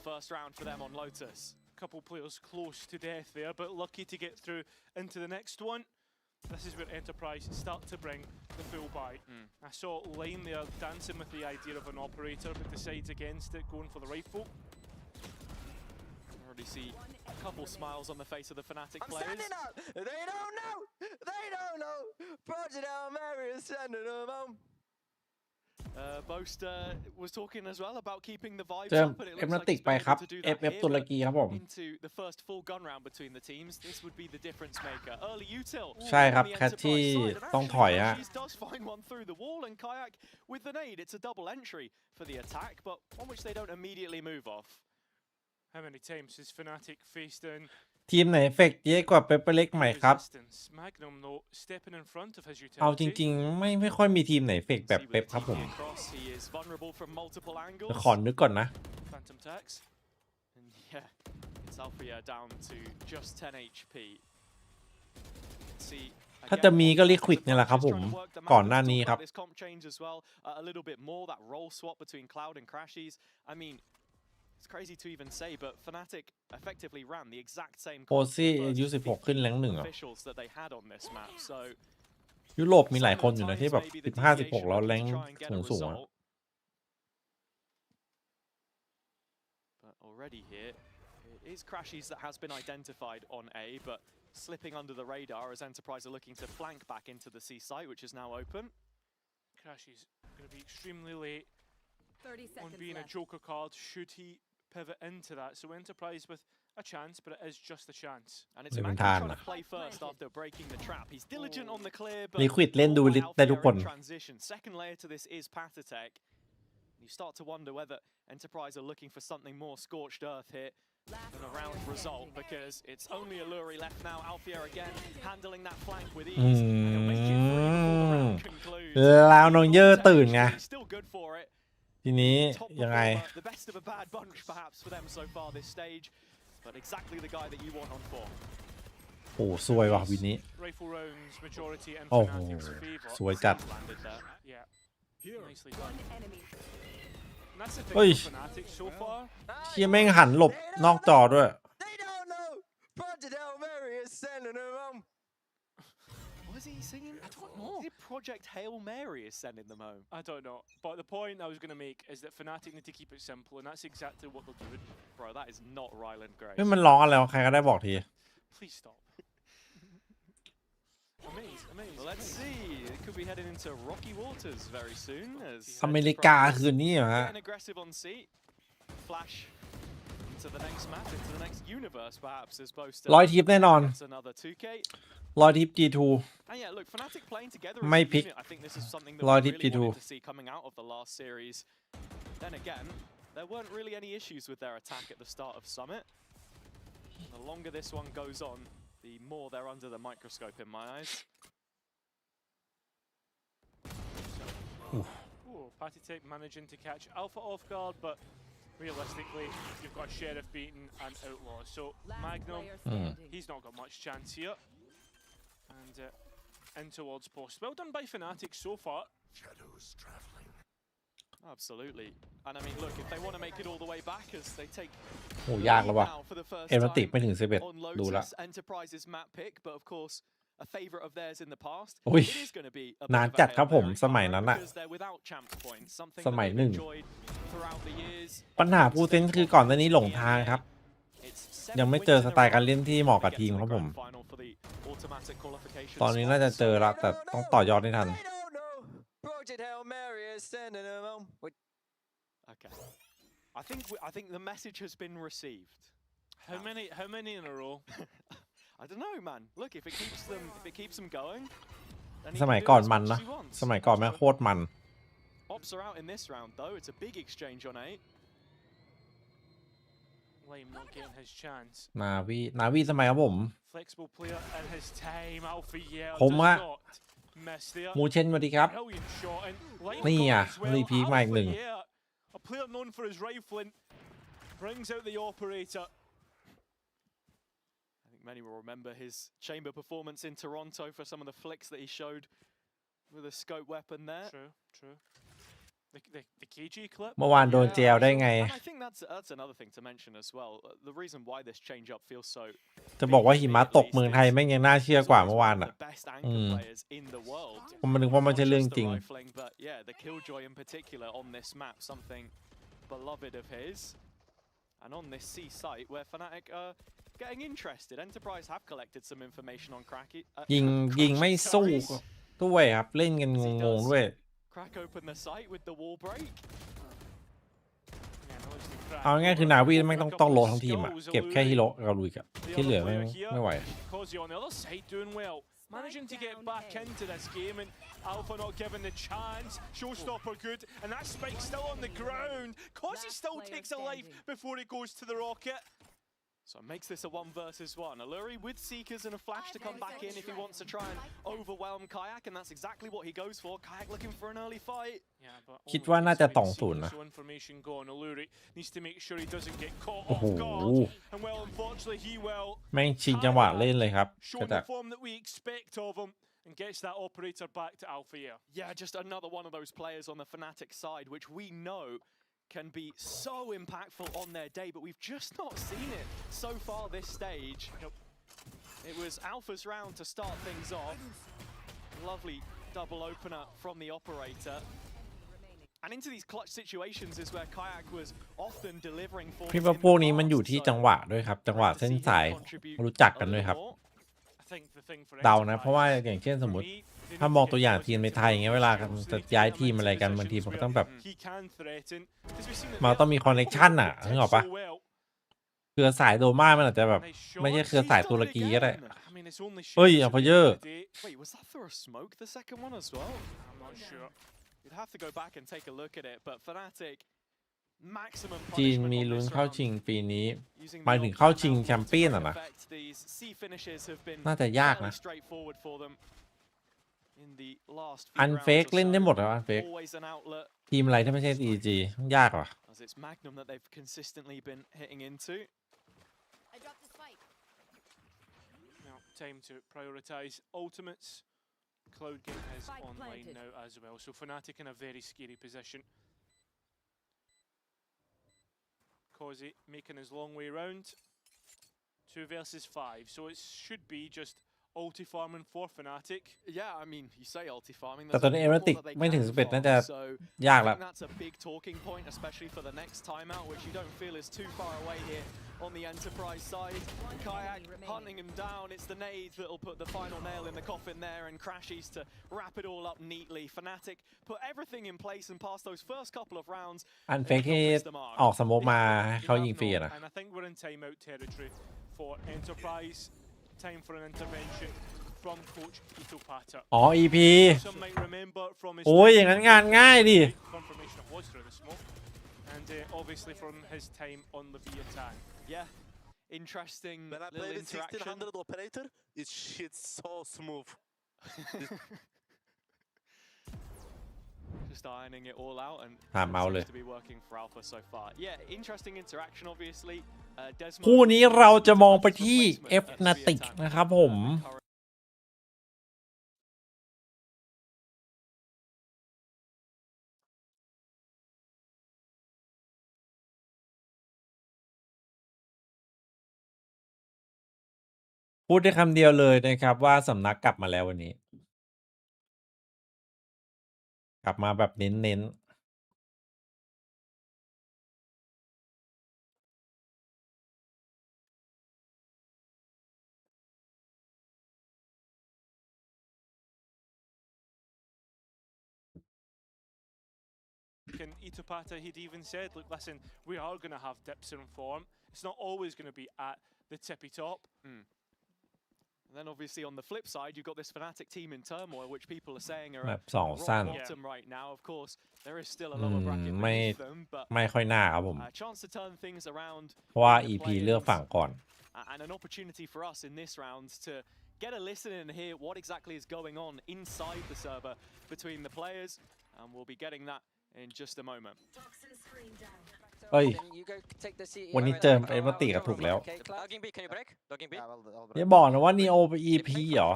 First round for them on Lotus. Couple players close to death there, but lucky to get through into the next one. This is where Enterprise start to bring the full buy. I saw Lane there dancing with the idea of an operator, but decides against it, going for the rifle. Already see a couple smiles on the face of the Fnatic players. I'm standing up! They don't know! They don't know! Project Mary is sending them home. Boaster was talking as well about keeping the vibes เจอ up, but it เอ็ม looks นา like ติก he's ไป been ครับ able to do FF that ตุร here, กีครับผม into the first full gun round between the teams. This would be the difference maker. Early util. ใช่ครับแคทที่ต้องถอยฮะ does find one through the wall, and Kayak with the nade. It's a double entry for the attack, but one which they don't immediately move off. How many times has Fnatic faced in ทีมไหนเอฟเฟกต์เยอะกว่าเปเปอร์เล็กไหมครับ Magnum though stepping in front of his utility. เอาจริงๆไม่ค่อยมีทีมไหนเอฟเฟกต์แบบเป๊ปครับผมขอนึกก่อนนะ Phantom Tax. And yeah, it's Alfia down to just 10 HP. See ถ้าจะมีก็ลิควิดนี่แหละครับผมก่อนหน้านี้ครับ It's crazy to even say, but Fnatic effectively ran the exact same โอซี่อายุ16ขึ้นแรง1 officials that they had on this map. So ยุโรปมีหลายคนอยู่นะที่แบบ15-16แล้วแรงสูง But already here, it is Crashies that has been identified on A, but slipping under the radar as Enterprise are looking to flank back into the C site, which is now open. Crashies going to be extremely late 30 on seconds being a left. joker card. Should he pivot into that? So Enterprise with a chance, but it is just a chance. And it's Manky trying to play first after breaking the trap. He's diligent on the clear, but ลิควิดเล่นดูได้ทุกคน transition. Second layer to this is Patatech. You start to wonder whether Enterprise are looking for something more scorched earth here than a round result, because it's only Alluri left now. Alfier again handling that flank with ease. He'll make it free before the round concludes. แล้วน้องเยอะตื่นไง Still good for it. ทีนี้ยังไง The best of a bad bunch perhaps for them so far this stage, but exactly the guy that you want on form. โอ้สวยว่ะวินนี้ Rifle rounds majority in โอ้โห Fnatic's favor. สวยจัด Landed there. Yeah, nicely done. And that's the thing เฮ้ย with Fnatic so far. เชี่ยแม่งหันหลบนอกจอด้วย They don't know. Project Hail Mary is sending them home. What is he singing? I don't know. Is it Project Hail Mary is sending them home? I don't know, but the point I was going to make is that Fnatic need to keep it simple, and that's exactly what they're doing. Bro, that is not Ryland Grace. เฮ้ยมันร้องอะไรวะใครก็ได้บอกที Please stop. Amazing. Well, let's see. It could be heading into rocky waters very soon. As อเมริกาคืนนี้เหรอฮะ getting aggressive on C. Flash into the next map, into the next universe, perhaps, as Boaster ร้อยทิปแน่นอน gets another 2K. ร้อยทิป G2 And yeah, look, Fnatic playing together ไม่ as a พลิก unit. I think this is something that ร้อย we ทิป really G2 wanted to see coming out of the last series. Then again, there weren't really any issues with their attack at the start of Summit. The longer this one goes on, the more they're under the microscope in my eyes. Patatech managing to catch Alpha off guard, but realistically, you've got Sheriff beaten and Outlaw. So Magnum, he's not got much chance here. And in towards post. Well done by Fnatic so far. Shadows traveling. Absolutely. And I mean, look, if they want to make it all the way back as they take โอ้ยากแล้วว่ะ now for the first เอ็มติ time ไม่ถึง11 on ดูละ Lotus Enterprise's map pick, but of course, a favorite of theirs in the past. โอ้ย It is going to be a นาน bit of a จัดครับผม Hail สมัย Mary นั้นอะ because they're without champ points, something ส that มัย they've หนึ่ง enjoyed throughout the years. ปัญหาผู้เซนคือก่อนหน้านี้หลงทางครับ ยังไม่เจอสไตล์การเล่นที่เหมาะกับทีมครับผม ตอนนี้น่าจะเจอละแต่ต้องต่อยอดให้ทัน They don't know. Project Hail Mary is sending them home. Wait. Okay. I think the message has been received. How many in a row? I don't know, man. Look, if it keeps them going, then he ส can มัย do ก่อน as มัน much นะ as he wants. สมัยก่อนแม่งโคตรมัน Ops are out in this round, though. It's a big exchange on 8. Lime not getting his chance. นาวีสมัยครับผม Flexible player in his time. Alpha Yell ผม does อะ not miss there. มูเช่นสวัสดีครับ Brilliant shot and Lime นี่อ่ะ as well. รีพีคมาอีกหนึ่ง Alpha Yell, a player known for his rifling, brings out the operator. I think many will remember his chamber performance in Toronto for some of the flicks that he showed with a scope weapon there. True. The KG clip. เมื่อวานโดนเจลได้ไง And I think that's another thing to mention as well. The reason why this change up feels so จะบอกว่าหิมะตกเมืองไทยแม่งยังน่าเชื่อกว่าเมื่อวานอ่ะ the best anchor players in the world. ผมนึกว่ามันจะเรื่อง Not จริ just ง the rifling, but yeah, the killjoy in particular on this map, something beloved of his. And on this C site where Fnatic are getting interested. Enterprise have collected some information on Cracky. ยิงไม่สู้ด้วยครับเล่นกันงงๆด้วย Crack open the site with the wall break. เอาง่ายๆคือนาวีไม่ต้องโลทั้งทีมอ่ะเก็บแค่ฮิโร่กับลุยกับที่เหลือไม่ไหว Causey on the other side doing well, managing to get back into this game, and Alpha not given the chance. Showstopper good, and that spike still on the ground. Causey still takes a life before he goes to the rocket. So it makes this a 1-versus-1. Alluri with Seekers and a flash to come back in if he wants to try and overwhelm Kayak, and that's exactly what he goes for. Kayak looking for an early fight. คิดว่าน่าจะ2-0นะ Information gone. Alluri needs to make sure he doesn't get caught โอ้ off โห guard, and well, unfortunately, he will. แม่งชิงจังหวะเล่นเลยครับก็ Showing จะ the form that we expect of him. and gets that operator back to Alpha here. Yeah, just another one of those players on the Fnatic side, which we know can be so impactful on their day, but we've just not seen it so far this stage. It was Alpha's round to start things off. Lovely double opener from the operator. And into these clutch situations is where Kayak was often delivering for พี่ว่าพวกนี้มันอยู่ที่จังหวะด้วยครับจังหวะเส้นสายรู้จักกันด้วยครับเดานะเพราะว่าอย่างเช่นสมมติถ้ามองตัวอย่างทีมในไทยอย่างเงี้ยเวลาจะย้ายทีมอะไรกันบางทีมันก็ต้องแบบมันต้องมีคอนเนคชั่นอ่ะนึกออกปะเครือสายโดม่ามันอาจจะแบบไม่ใช่เครือสายตุรกีก็ได้เฮ้ยอัลฟาเยอร์ Wait, was that through a smoke, the second one as well? I'm not sure. You'd have to go back and take a look at it, but Fnatic, maximum จีน punishment มี on ลุ้น this เข้า round. ชิงปีนี้ Using หมาย the ถึงเข้าชิง knockdown แชมเปี้ยนอ่ะนะ effect, these C finishes have been น่าจะยาก fairly นะ straightforward for them in the last few อัน rounds เฟก or เล่นได้หมด so. แล้วอันเฟก Always an outlet ทีมอะไรที่ไม่ใช่ EG ยากว่ะ as it's Magnum that they've consistently been hitting into. Now, time to prioritise ultimates. Cloud Game is online now as well, so Fnatic in a very scary position. Causey making his long way round. 2 versus 5, so it should be just ulti farming for Fnatic. Yeah, I mean, you say ulti farming. แต่ตอนนี้เอเมติกไม่ถึง11น่าจะยากแล้ว That's a big talking point, especially for the next timeout, which you don't feel is too far away here on the Enterprise side. Kayak hunting him down. It's the nades that'll put the final nail in the coffin there, and Crashies to wrap it all up neatly. Fnatic put everything in place and passed those first couple of rounds. อันเฟกที่ออกสโมกมาให้เขายิงฟรีอะนะ And I think we're in timeout territory for Enterprise. Time for an intervention from Coach Itopata. อ๋อ EP Some might remember from his โอ้ยอย่างนั้นงานง่ายดิ confirmation it was through the smoke, and obviously from his time on the B attack. Yeah, interesting When I little play with interaction. 1600 operator, it shits so smooth. Just ironing it all out, and seems to be working for Alpha so far. Yeah, interesting interaction, obviously. Desmond คู่นี้เราจะมองไปที่ Fnatic นะครับผม พูดได้คำเดียวเลยนะครับว่าสำนักกลับมาแล้ววันนี้ กลับมาแบบเน้นๆ And Itopata, he'd even said, look, listen, we are going to have dips in form. It's not always going to be at the tippy top. And then obviously on the flip side, you've got this Fnatic team in turmoil, which people are saying are แบ at บ2 สั้น rock bottom right now. Of course, there is still a lower bracket ไม่ beneath them, but ไม่ค่อยน่าครับผม a chance to turn things around. เพราะว่า in the EP เลือกฝั่ง play-ins, ก่อน and an opportunity for us in this round to get a listen and hear what exactly is going on inside the server between the players, and we'll be getting that in just a moment. เอ้ย วันนี้เจอเอเมติกถูกแล้ว Dogging B, can you break? Dogging B? อย่าบอกนะว่านีโอไป EP เหรอ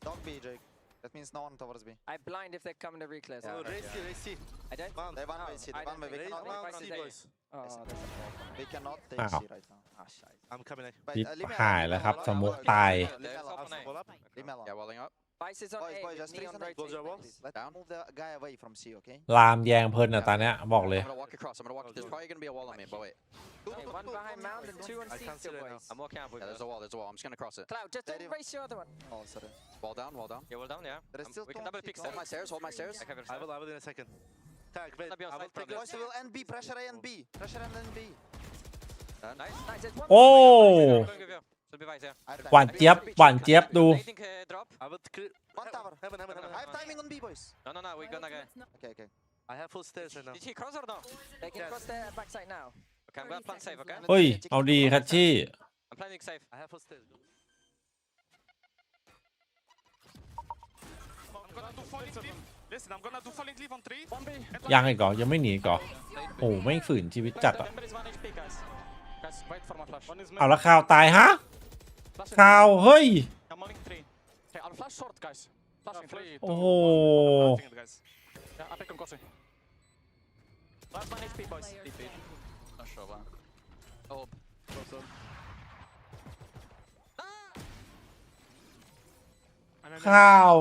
Dog B, Jake. That means no one towards B. I blind if they come in the reclass. Yeah, Race C. I don't. They one way C. They one way. We cannot One take C, boys. We cannot take Ow. C right now. Ah, shit. I'm coming. But, ชิป leave me หาย alone, แล้วครับ leave ส me โม alone. กตาย Leave me alone. Leave me alone. Yeah, walling up. Vice is on Boys, A. boys, just Neon freeze and rotate. please. Let's move the guy away from C, okay? ลามแยงเพลินอ่ะตอนเนี้ยบอกเลย I'm gonna walk across. I'm gonna walk. There's probably gonna be a wall on me, but wait. Okay, one behind mound and two on I C can't see still right boys. now. I'm walking out with you. There's a wall. There's a wall. I'm just gonna cross it. Cloud, just don't race your other one. Oh, sorry. Wall down. Wall down. Yeah, wall down. Yeah. There is still We can two on double C, pick. go Hold on. my stairs. Hold my stairs. I will in a second. Tag, wait. I'll be on I side will take probably. Boys, we will end B. Pressure A and B. Pressure A and B. Nice. Nice. There's one. โอ้ Should be Vice, yeah. I have หวาน time. เจี๊ยบหวานเจี๊ยบดู Nading, drop. I will clear. One tower. Heaven. I have timing on B, boys. No, no, no. We're gonna go. Okay, okay. I have full stairs right now. Did he cross or no? They can cross the backside now. Okay, I'm gonna plant safe, okay? เฮ้ย เอาดีคัชชี่ I'm planting safe. I have full stairs. I'm gonna do falling leaf. Listen, I'm gonna do falling leaf on 3. ยังอีกเหรอยังไม่หนีอีกเหรอโอ้ไม่งฝืนชีวิตจัดอ่ะ Remember is 1 HP, guys. Guys, wait for my flash. One is เอาแล้วข่าวตายฮะข่าวเฮ้ย I'm moving 3. Okay, I'll flash short, guys. Flashing 3, 2, โอ้ 1. โห Nothing, guys. Yeah, I pick on Kossi. Last 9 HP, boys. TP. Not sure, man. Oh, awesome. ข้าว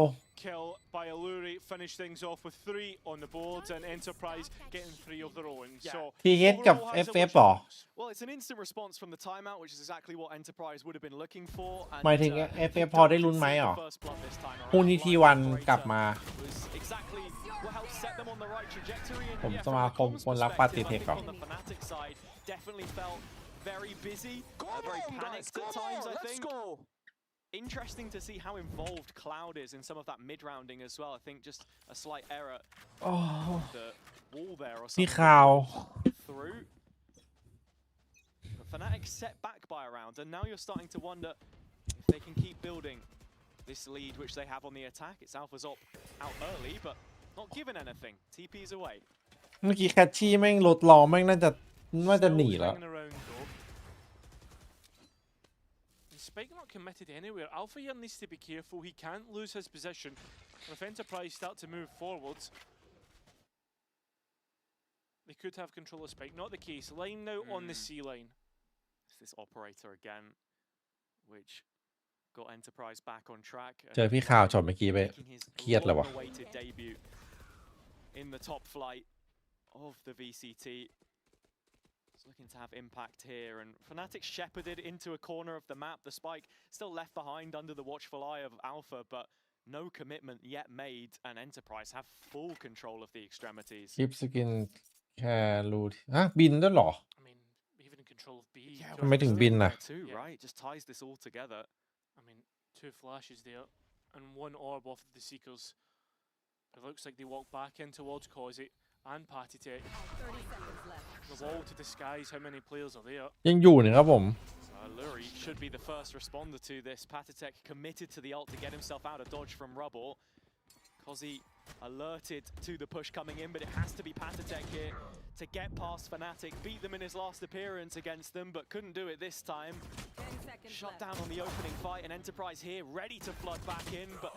Kill by Alluri, finish things off with 3 on the board, and Enterprise getting 3 of their own. So ทีเอสกับ overall, how's it FF looking? หรอ Well, it's an instant response from the timeout, which is exactly what Enterprise would have been looking for. And, หมายถึง FF พอได้ลุ้นไหมหรอ first blood this time พรุ่ง around. นี้ทีวันกลับมา Was exactly what helped set them on the right trajectory. And ผม yeah, ส from มา a คม comms คนรัก perspective, ปฏิ I เทค think ครับ on the Fnatic side, definitely felt very busy, very panicked at times, I think. Interesting to see how involved Cloud is in some of that mid-rounding as well. I think just a slight error on the wall there or นี่ something ข่าว through. The Fnatic set back by a round, and now you're starting to wonder if they can keep building this lead which they have on the attack. It's Alpha's op out early, but not given anything. TP's away. เมื่อกี้แคชชี่แม่งลดรอแม่งน่าจะหนีแล้ว Hanging around, though. And Spike not committed anywhere. Alpha here needs to be careful. He can't lose his position. And if Enterprise start to move forwards, they could have control of Spike. Not the case. Line now on the C line. It's this operator again, which got Enterprise back on track. เจอพี่ข่าวช็อตเมื่อกี้ไป Making his เครียดเลยว่ะ long-awaited debut in the top flight of the VCT. He's looking to have impact here, and Fnatic shepherded into a corner of the map. The spike still left behind under the watchful eye of Alpha, but no commitment yet made, and Enterprise have full control of the extremities. คลิปสกินแค่รู้ฮะบินด้วยเหรอ I mean, even in control of B. ทำไมถึงบินน่ะ Too, right? Just ties this all together. I mean, 2 flashes there, and 1 orb off of the Seekers. It looks like they walk back in towards Causey and pannysgg. The wall to disguise how many players are there. ยังอยู่นะครับผม Alluri should be the first responder to this. pannysgg committed to the ult to get himself out of dodge from rubble. Causey alerted to the push coming in, but it has to be pannysgg here to get past Fnatic, beat them in his last appearance against them, but couldn't do it this time. Shut down on the opening fight, and Enterprise here ready to flood back in, but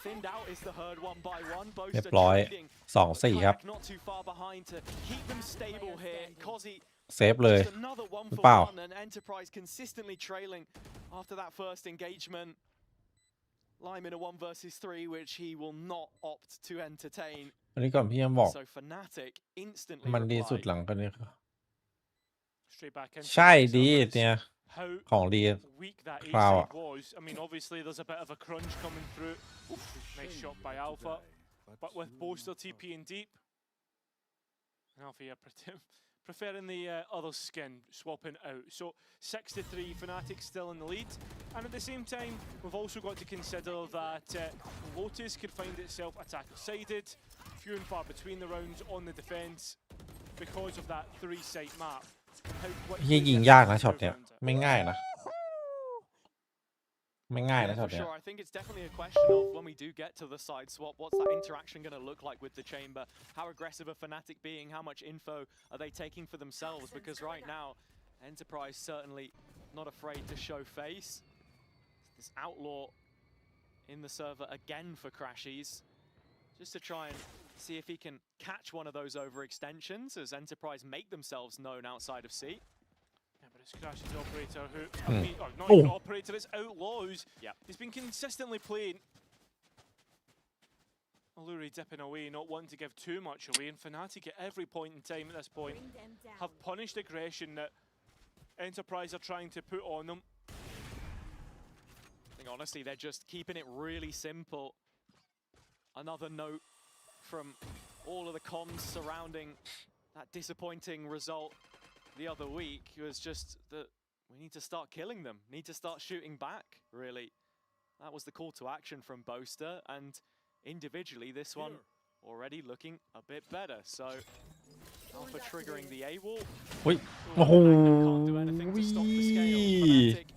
thinned out is the herd one by one. เรีย Both บร้อย are trading. 2-4 ครับ Not too far behind to keep them stable here. Causey เซฟเลย just another one หรือ for เปล่า one, and Enterprise consistently trailing after that first engagement. Lime in a 1 versus 3, which he will not opt to entertain. อันนี้ก่อนพี่ยังบอก So Fnatic instantly มันดีสุด replied. หลังกันนี้ Straight back in. ใช่ดีเนี่ย How ของดี weak that A คราว side was. I mean, obviously there's a bit of a crunch coming through. Nice shot by Alpha, but with Boaster TP in deep, and Alpha here preferring the other skin, swapping out. So 6-3, Fnatic still in the lead, and at the same time, we've also got to consider that Lotus could find itself attacker-sided, few and far between the rounds on the defense because of that 3-site map. How quickly ที่ยิง they ยาก can นะช็อต move เนี้ย around it. ไม่ง่ายนะ ไม่ง่ายนะ Yeah, ช็อ for ตเนี้ย sure. I think it's definitely a question of when we do get to the side swap, what's that interaction going to look like with the chamber? How aggressive are Fnatic being? How much info are they taking for themselves? Because right now, Enterprise certainly not afraid to show face. This outlaw in the server again for Crashies, just to try and see if he can catch one of those overextensions as Enterprise make themselves known outside of C. Yeah, but it's Crash's operator who, or not Oh. even operator, it's Outlaws. Yeah. He's been consistently playing. Alluri dipping away, not wanting to give too much away, and Fnatic at every point in time at this point have punished aggression that Enterprise are trying to put on them. I think honestly, they're just keeping it really simple. Another note from all of the comms surrounding that disappointing result the other week was just that we need to start killing them, need to start shooting back, really. That was the call to action from Boaster, and individually this one already looking a bit better. So Alpha triggering the A wall. อุ้ยโอ้โห Can't do anything to stop the scale. Fnatic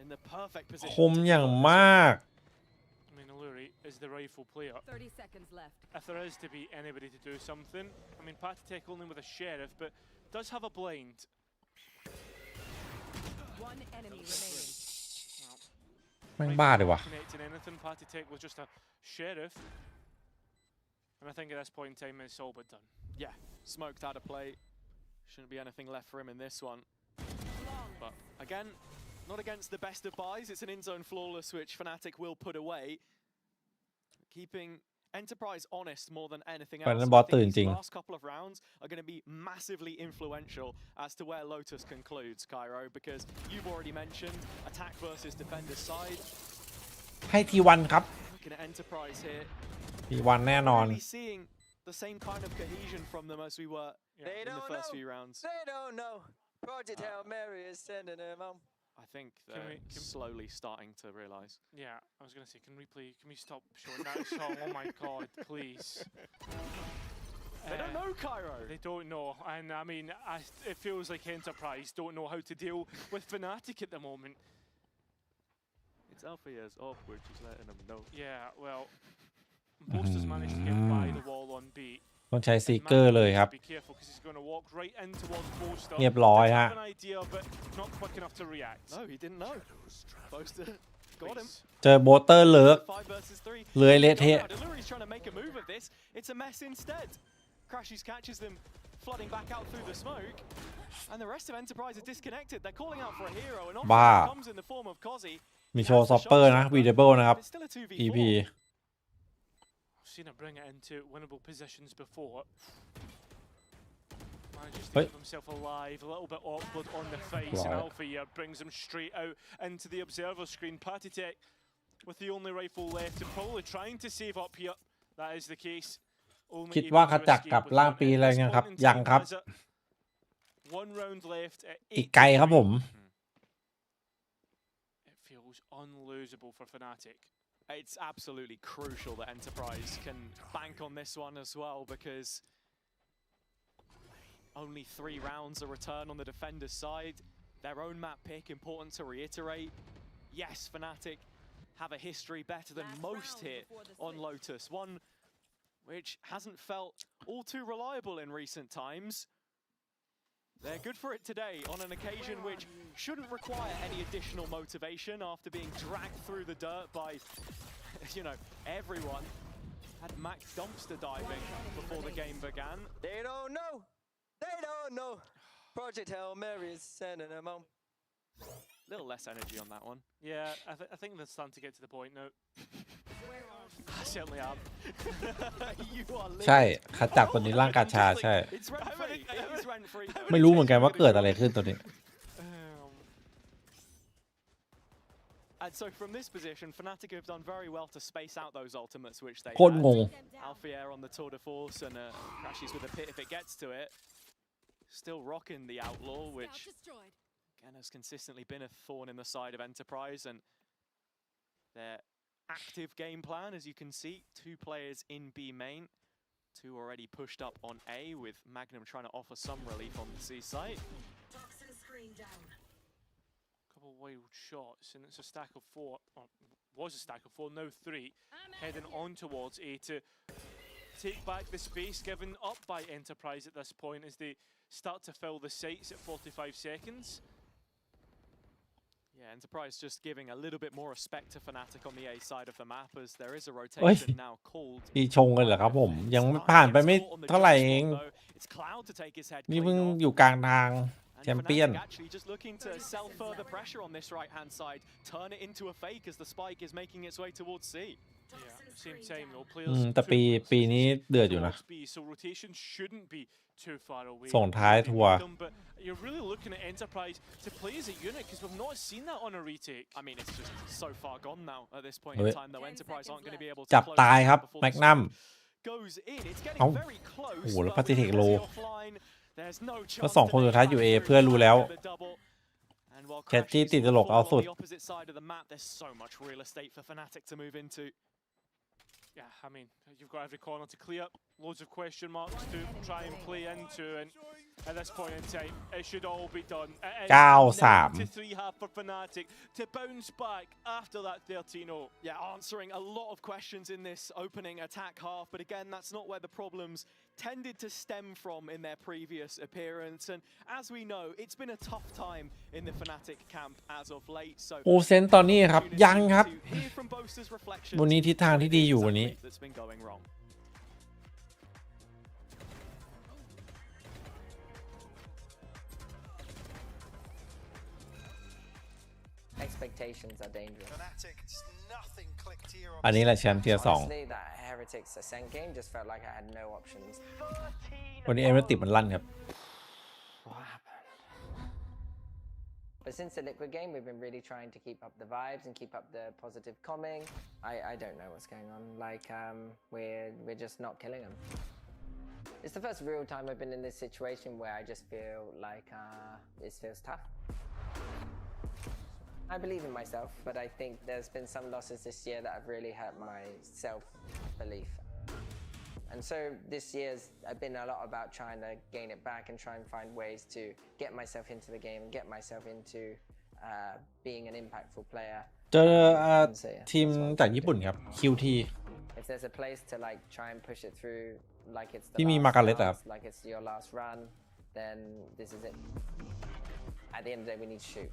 in the perfect ค position ม to อย่าง convert this มาก I mean, Alluri is the rifle player. 30 seconds left. If there is to be anybody to do something, I mean, pannysgg only with a sheriff, but does have a blind. One enemy remaining. แม่งบ้าเลยวะ connecting anything. pannysgg was just a sheriff, and I think at this point in time it's all but done. Yeah, smoked out of play. Shouldn't be anything left for him in this one. But again, not against the best of buys. It's an in-zone flawless, which Fnatic will put away. Keeping Enterprise honest more than anything else. Bot I think ตื่นจริ these ง last couple of rounds are going to be massively influential as to where Lotus concludes, Cairo, because you've already mentioned attack versus defender side. ให้T1ครับ Looking at Enterprise here. T1แน่นอน Really seeing the same kind of cohesion from them as we were in the first few rounds. They don't know. Project Hail Mary is sending them home. I think they're slowly starting to realise. Yeah, I was gonna say, can we stop showing that song? Oh my god, please. They don't know, Cairo. They don't know, and I mean, it feels like Enterprise don't know how to deal with Fnatic at the moment. It's Alpha years off, which is letting them know. Yeah, well, Boaster's managed to get by the wall on B. ต้องใช้ซีเกอร์เลยครับ Be careful because he's going to walk right in towards Boaster. เรียบร้อยฮะ An idea, but not quick enough to react. No, he didn't know. Boaster got him. เจอโบเตอร์เลิก 5 versus 3. เลื้อยเละเทะ Deluri's trying to make a move of this. It's a mess instead. Crashes catches them flooding back out through the smoke. And the rest of Enterprise are disconnected. They're calling out for a hero, and often บ้า it comes in the form of Kozzy. มีโชว์ซอปเปอร์นะ Viperdemon นะครับ It's still a 2v4. EP Seen him bring it into winnable positions before. Manages to Wait. keep himself alive, a little bit awkward on the face, and Right. Alpha here brings him straight out into the observer screen. pannysgg with the only rifle left and probably trying to save up here. That is the case. Only คิด able ว่า to ขจัก escape กลับ with ล่าง one ปี hit. อะไร This ยังครับ point in ยัง time ครับ has it. One round left. อีกไกลครับผม It feels unlosable for Fnatic. It's absolutely crucial that Enterprise can bank on this one as well, because only 3 rounds a return on the defender's side. Their own map pick, important to reiterate. Yes, Fnatic have a history better than most here on Lotus. One which hasn't felt all too reliable in recent times. They're good for it today on an occasion which shouldn't require any additional motivation after being dragged through the dirt by, you know, everyone. Had Max dumpster diving before the game began. They don't know. They don't know. Project Hail Mary is sending them home. Little less energy on that one. Yeah, I think they're starting to get to the point now. I certainly am. You are ใช่ขจักตัวนี้ร่างกาชาใช่ It's rent-free. It is rent-free. ไม่รู้เหมือนกันว่าเกิดอะไรขึ้นตัวนี้ And so from this position, Fnatic have done very well to space out those ultimates which they โคตรงง Alphier on the tour de force and crashes with a pit if it gets to it. Still rocking the Outlaw, which again has consistently been a thorn in the side of Enterprise, and their active game plan, as you can see, 2 players in B main, 2 already pushed up on A, with Magnum trying to offer some relief on the C site. Couple of wild shots, and it's a stack of 4, or was a stack of 4, now 3, heading on towards A to take back the space given up by Enterprise at this point as they start to fill the sites at 45 seconds. Yeah, Enterprise just giving a little bit more respect to Fnatic on the A side of the map, as there is a rotation now called. ปีชงกันเหรอครับผม ยังผ่านไปไม่เท่าไหร่เอง It's Cloud to take his head นี่ clean เพิ่ง off. อยู่กลางทางแชมเปี้ยน Fnatic actually just looking to sell further pressure on this right-hand side, turn it into a fake as the spike is making its way towards C. Yeah, same time though, players แต่ปีนี้เดือดอยู่นะ towards B, so rotation shouldn't be too far away. ส่งท้ายทัวร์ But you're really looking at Enterprise to play as a unit, because we've not seen that on a retake. I mean, it's just so far gone now at this point เฮ้ in ย time, though. Enterprise aren't going to be able to จับ close ตายครับ before แม the กนัม smoke goes in. It's getting เอ้า very โอ้ close. โหแล้ว but ปฏิเทค with โล Ozzy offline, there's no แล้ว chance สองคนสุดท้ายอยู่ A เพื่อนรู้แล้ว the double. And while แคทจี้ Crashes ติดตลก fall เอา on สุด the opposite side of the map, there's so much real estate for Fnatic to move into. Yeah, I mean, you've got every corner to clear, loads of question marks to try and play into, and at this point in time. It should all be done. It is 9-3 9-3 for Fnatic to bounce back after that 13-0. Yeah, answering a lot of questions in this opening attack half, but again, that's not where the problems tended to stem from in their previous appearance. And as we know, it's been a tough time in the Fnatic camp as of late. So โอเซนตอนนี้ครับยังครับ hear from Boaster's reflections วันนี้ทิศทางที่ดีอยู่วันนี้ that's been going wrong. Expectations are dangerous. Nothing clicked here. อันนี้แหละแชมป์เทียร์ Honestly, that Heretics Ascent game just felt like I had no options. 2วันนี้เอเมติมันลั่นครับ What happened? But since the Liquid game, we've been really trying to keep up the vibes and keep up the positive comming. I don't know what's going on. Like we're just not killing them. It's the first real time I've been in this situation where I just feel like it feels tough. I believe in myself, but I think there's been some losses this year that have really hurt my self-belief. And so this year's I've been a lot about trying to gain it back and try and find ways to get myself into the game and get myself into being an impactful player. เจอทีมจากญี่ปุ่นครับ QT If there's a place to like try and push it through like it's the ที่มี last มาการ์เล็ต dance, ครับ like it's your last run, then this is it. At the end of the day, we need to shoot.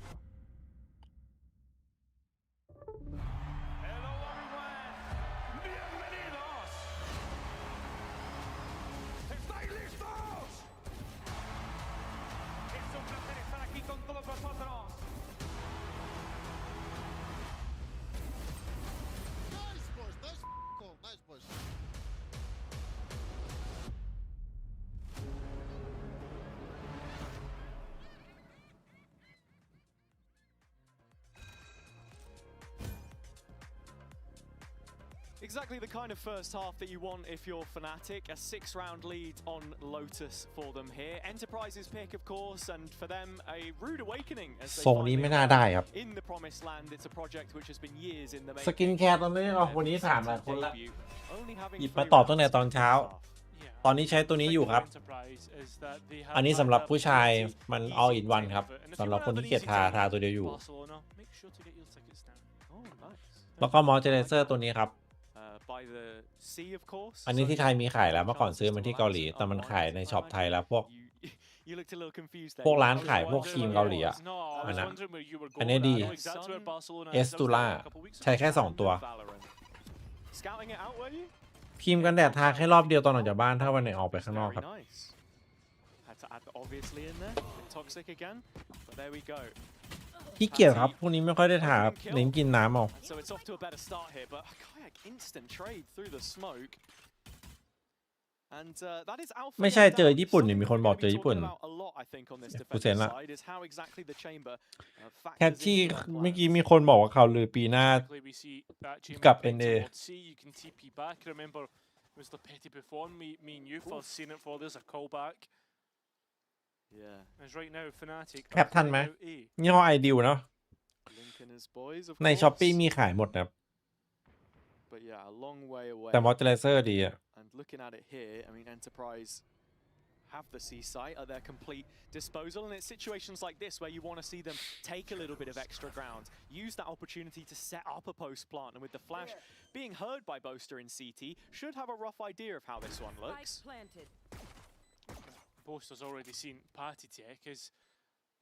¿Estáis listos? Es un placer estar aquí con todos vosotros. Nice push, nice call, nice push. Exactly the kind of first half that you want if you're Fnatic. A 6-round lead on Lotus for them here. Enterprise's pick, of course, and for them, a rude awakening as they ทรงนี้ไม่น่าได้ครับ in the promised land. It's a project which has been years in the ส making. กินแคร์ตอนนี้วันนี้ถามหลายคนละ Only having หยิบมาตอบตั้งแต่ตอนเช้า ตอนนี้ใช้ตัวนี้อยู่ครับ อันนี้สำหรับผู้ชายมัน all in one ครับสำหรับคนที่เกียจทาตัวเดียวอยู่ แล้วก็มอเจเนเซอร์ตัวนี้ครับ by the sea, of course. อันนี้ที่ไทยมีขายแล้วเมื่อก่อนซื้อมันที่เกาหลี แต่มันขายในช็อปไทยแล้วพวก You looked a little confused พวกร้านขายพวกครีมเกาหลีอ่ะอันนี้ดีเอสตูล่าใช้แค่2ตัว Scouting it out, were you? ครีมกันแดดทาแค่รอบเดียวตอนออกจากบ้านถ้าวันไหนออกไปข้างนอกครับ Had to add the obviously in there. Toxic again, but there we go. ขี้เกียจครับพวกนี้ไม่ค่อยได้ทาครับเน้นกินน้ำเอา So it's off to a better start here, but Kayak instant trade through the smoke. And that is alpha. ไม่ใช่เจอญี่ปุ่นนี่มีคนบอกเจอญี่ปุ่น กูเซ็นละแคทที่เมื่อกี้มีคนบอกว่าเขาลือปีหน้ากับ NA was the petty before me and you first seen it for there's a callback. Yeah. As right now Fnatic แคปทันไหมยี่ห้อไอดิวเนาะในช้อปปี้มีขายหมดนะครับ But yeah, a long way away. แต่มอเจอร์เซอร์ดีอ่ะ And looking at it here, I mean, Enterprise have the C site at their complete disposal, and it's situations like this where you want to see them take a little bit of extra ground, use that opportunity to set up a post plant, and with the flash being heard by Boaster in CT, should have a rough idea of how this one looks. Boaster's already seen party tech is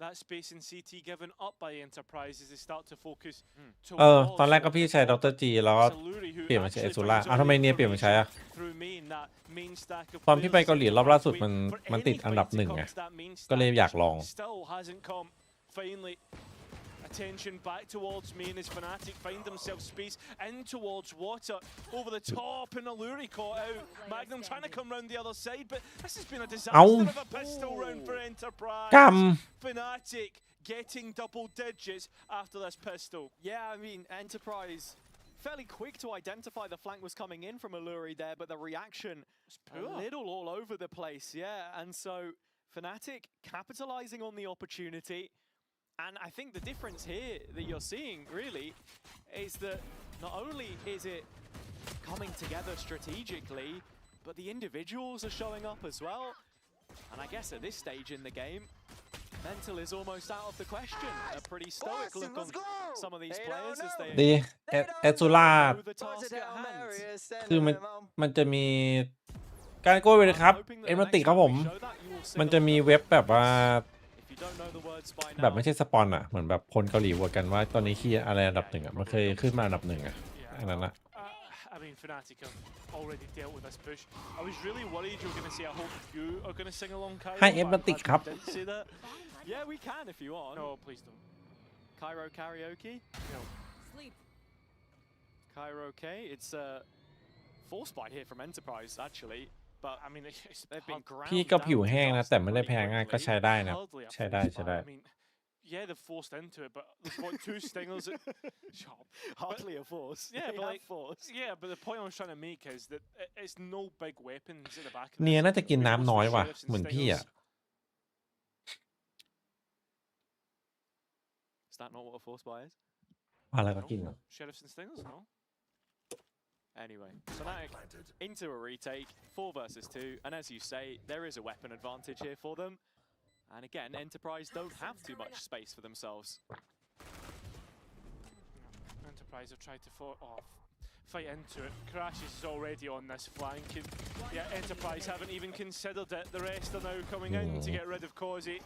that space in CT given up by Enterprise as they start to focus ตอนแรกก็พี่ใช้ดรจีแล้วก็เปลี่ยนมาใช้เอซูล่าทำไมเนี่ยเปลี่ยนมาใช้อะตอนพี่ไปเกาหลีรอบล่าสุดมันติดอันดับ1ไงก็เลยอยากลอง Attention back towards me and his Fnatic find themselves space in towards water over the top and Alluri caught out. Magnum trying to come round the other side, but this has been a disaster of a pistol round for Enterprise. Fnatic getting double digits after this pistol. Yeah, I mean, Enterprise fairly quick to identify the flank was coming in from Alluri there, but the reaction a little all over the place, yeah. And so Fnatic capitalizing on the opportunity. And I think the difference here that you're seeing really is that not only is it coming together strategically, but the individuals are showing up as well. And I guess at this stage in the game, mental is almost out of the question. A pretty stoic look on some of these players as they ดีเอซูล่า know the task at hand. คือมันจะมีการโก้เลยครับเอ็มติครับผมมันจะมีเว็บแบบว่า If you don't know the words by แบบ now, ไม่ใช่สปอนอะเหมือนแบบคนเกาหลีโหวตกันว่าตอนนี้คีย์อะไรอันดับหนึ่งอะมันเคยขึ้นมาอันดับหนึ่งอะอันนั้นนะ I mean, Fnatic have already dealt with this push. I was really worried you were going to say, I hope you are going to sing along, Cairo. ให้เอ็มติครับ didn't see that. Yeah, we can if you want. No, please don't. Cairo karaoke. No. Sleep. Cairo K. It's a force bite here from Enterprise actually, but I mean, it's they've been ground พี่ก็ down ผิว to แห้งนะ dust แต่ไม่ได้ pretty แพ้ง่ายก็ quickly. ใช้ได้นะ Hardly a ใช้ได้ force ใช้ได้ bite. I mean, yeah, they've forced into it, but they've got 2 stingers. Sharp. Hardly a force. Yeah, They but have like, force. yeah, but the point I was trying to make is that it's no big weapons at the back. Of เนีย this. น่าจะกิน We've น้ำ lost น้อย the ว่ะ sheriffs and เหมือนพี่อะ stingers. Is that not what a force bite is? อะไรก็กินอะ Sheriffs and stingers, no? Anyway, Fnatic into a retake, 4 versus 2, and as you say, there is a weapon advantage here for them. And again, Enterprise don't have too much space for themselves. Enterprise have tried to fight into it. Crashes is already on this flank, and yeah, Enterprise haven't even considered it. The rest are now coming in to get rid of Causey.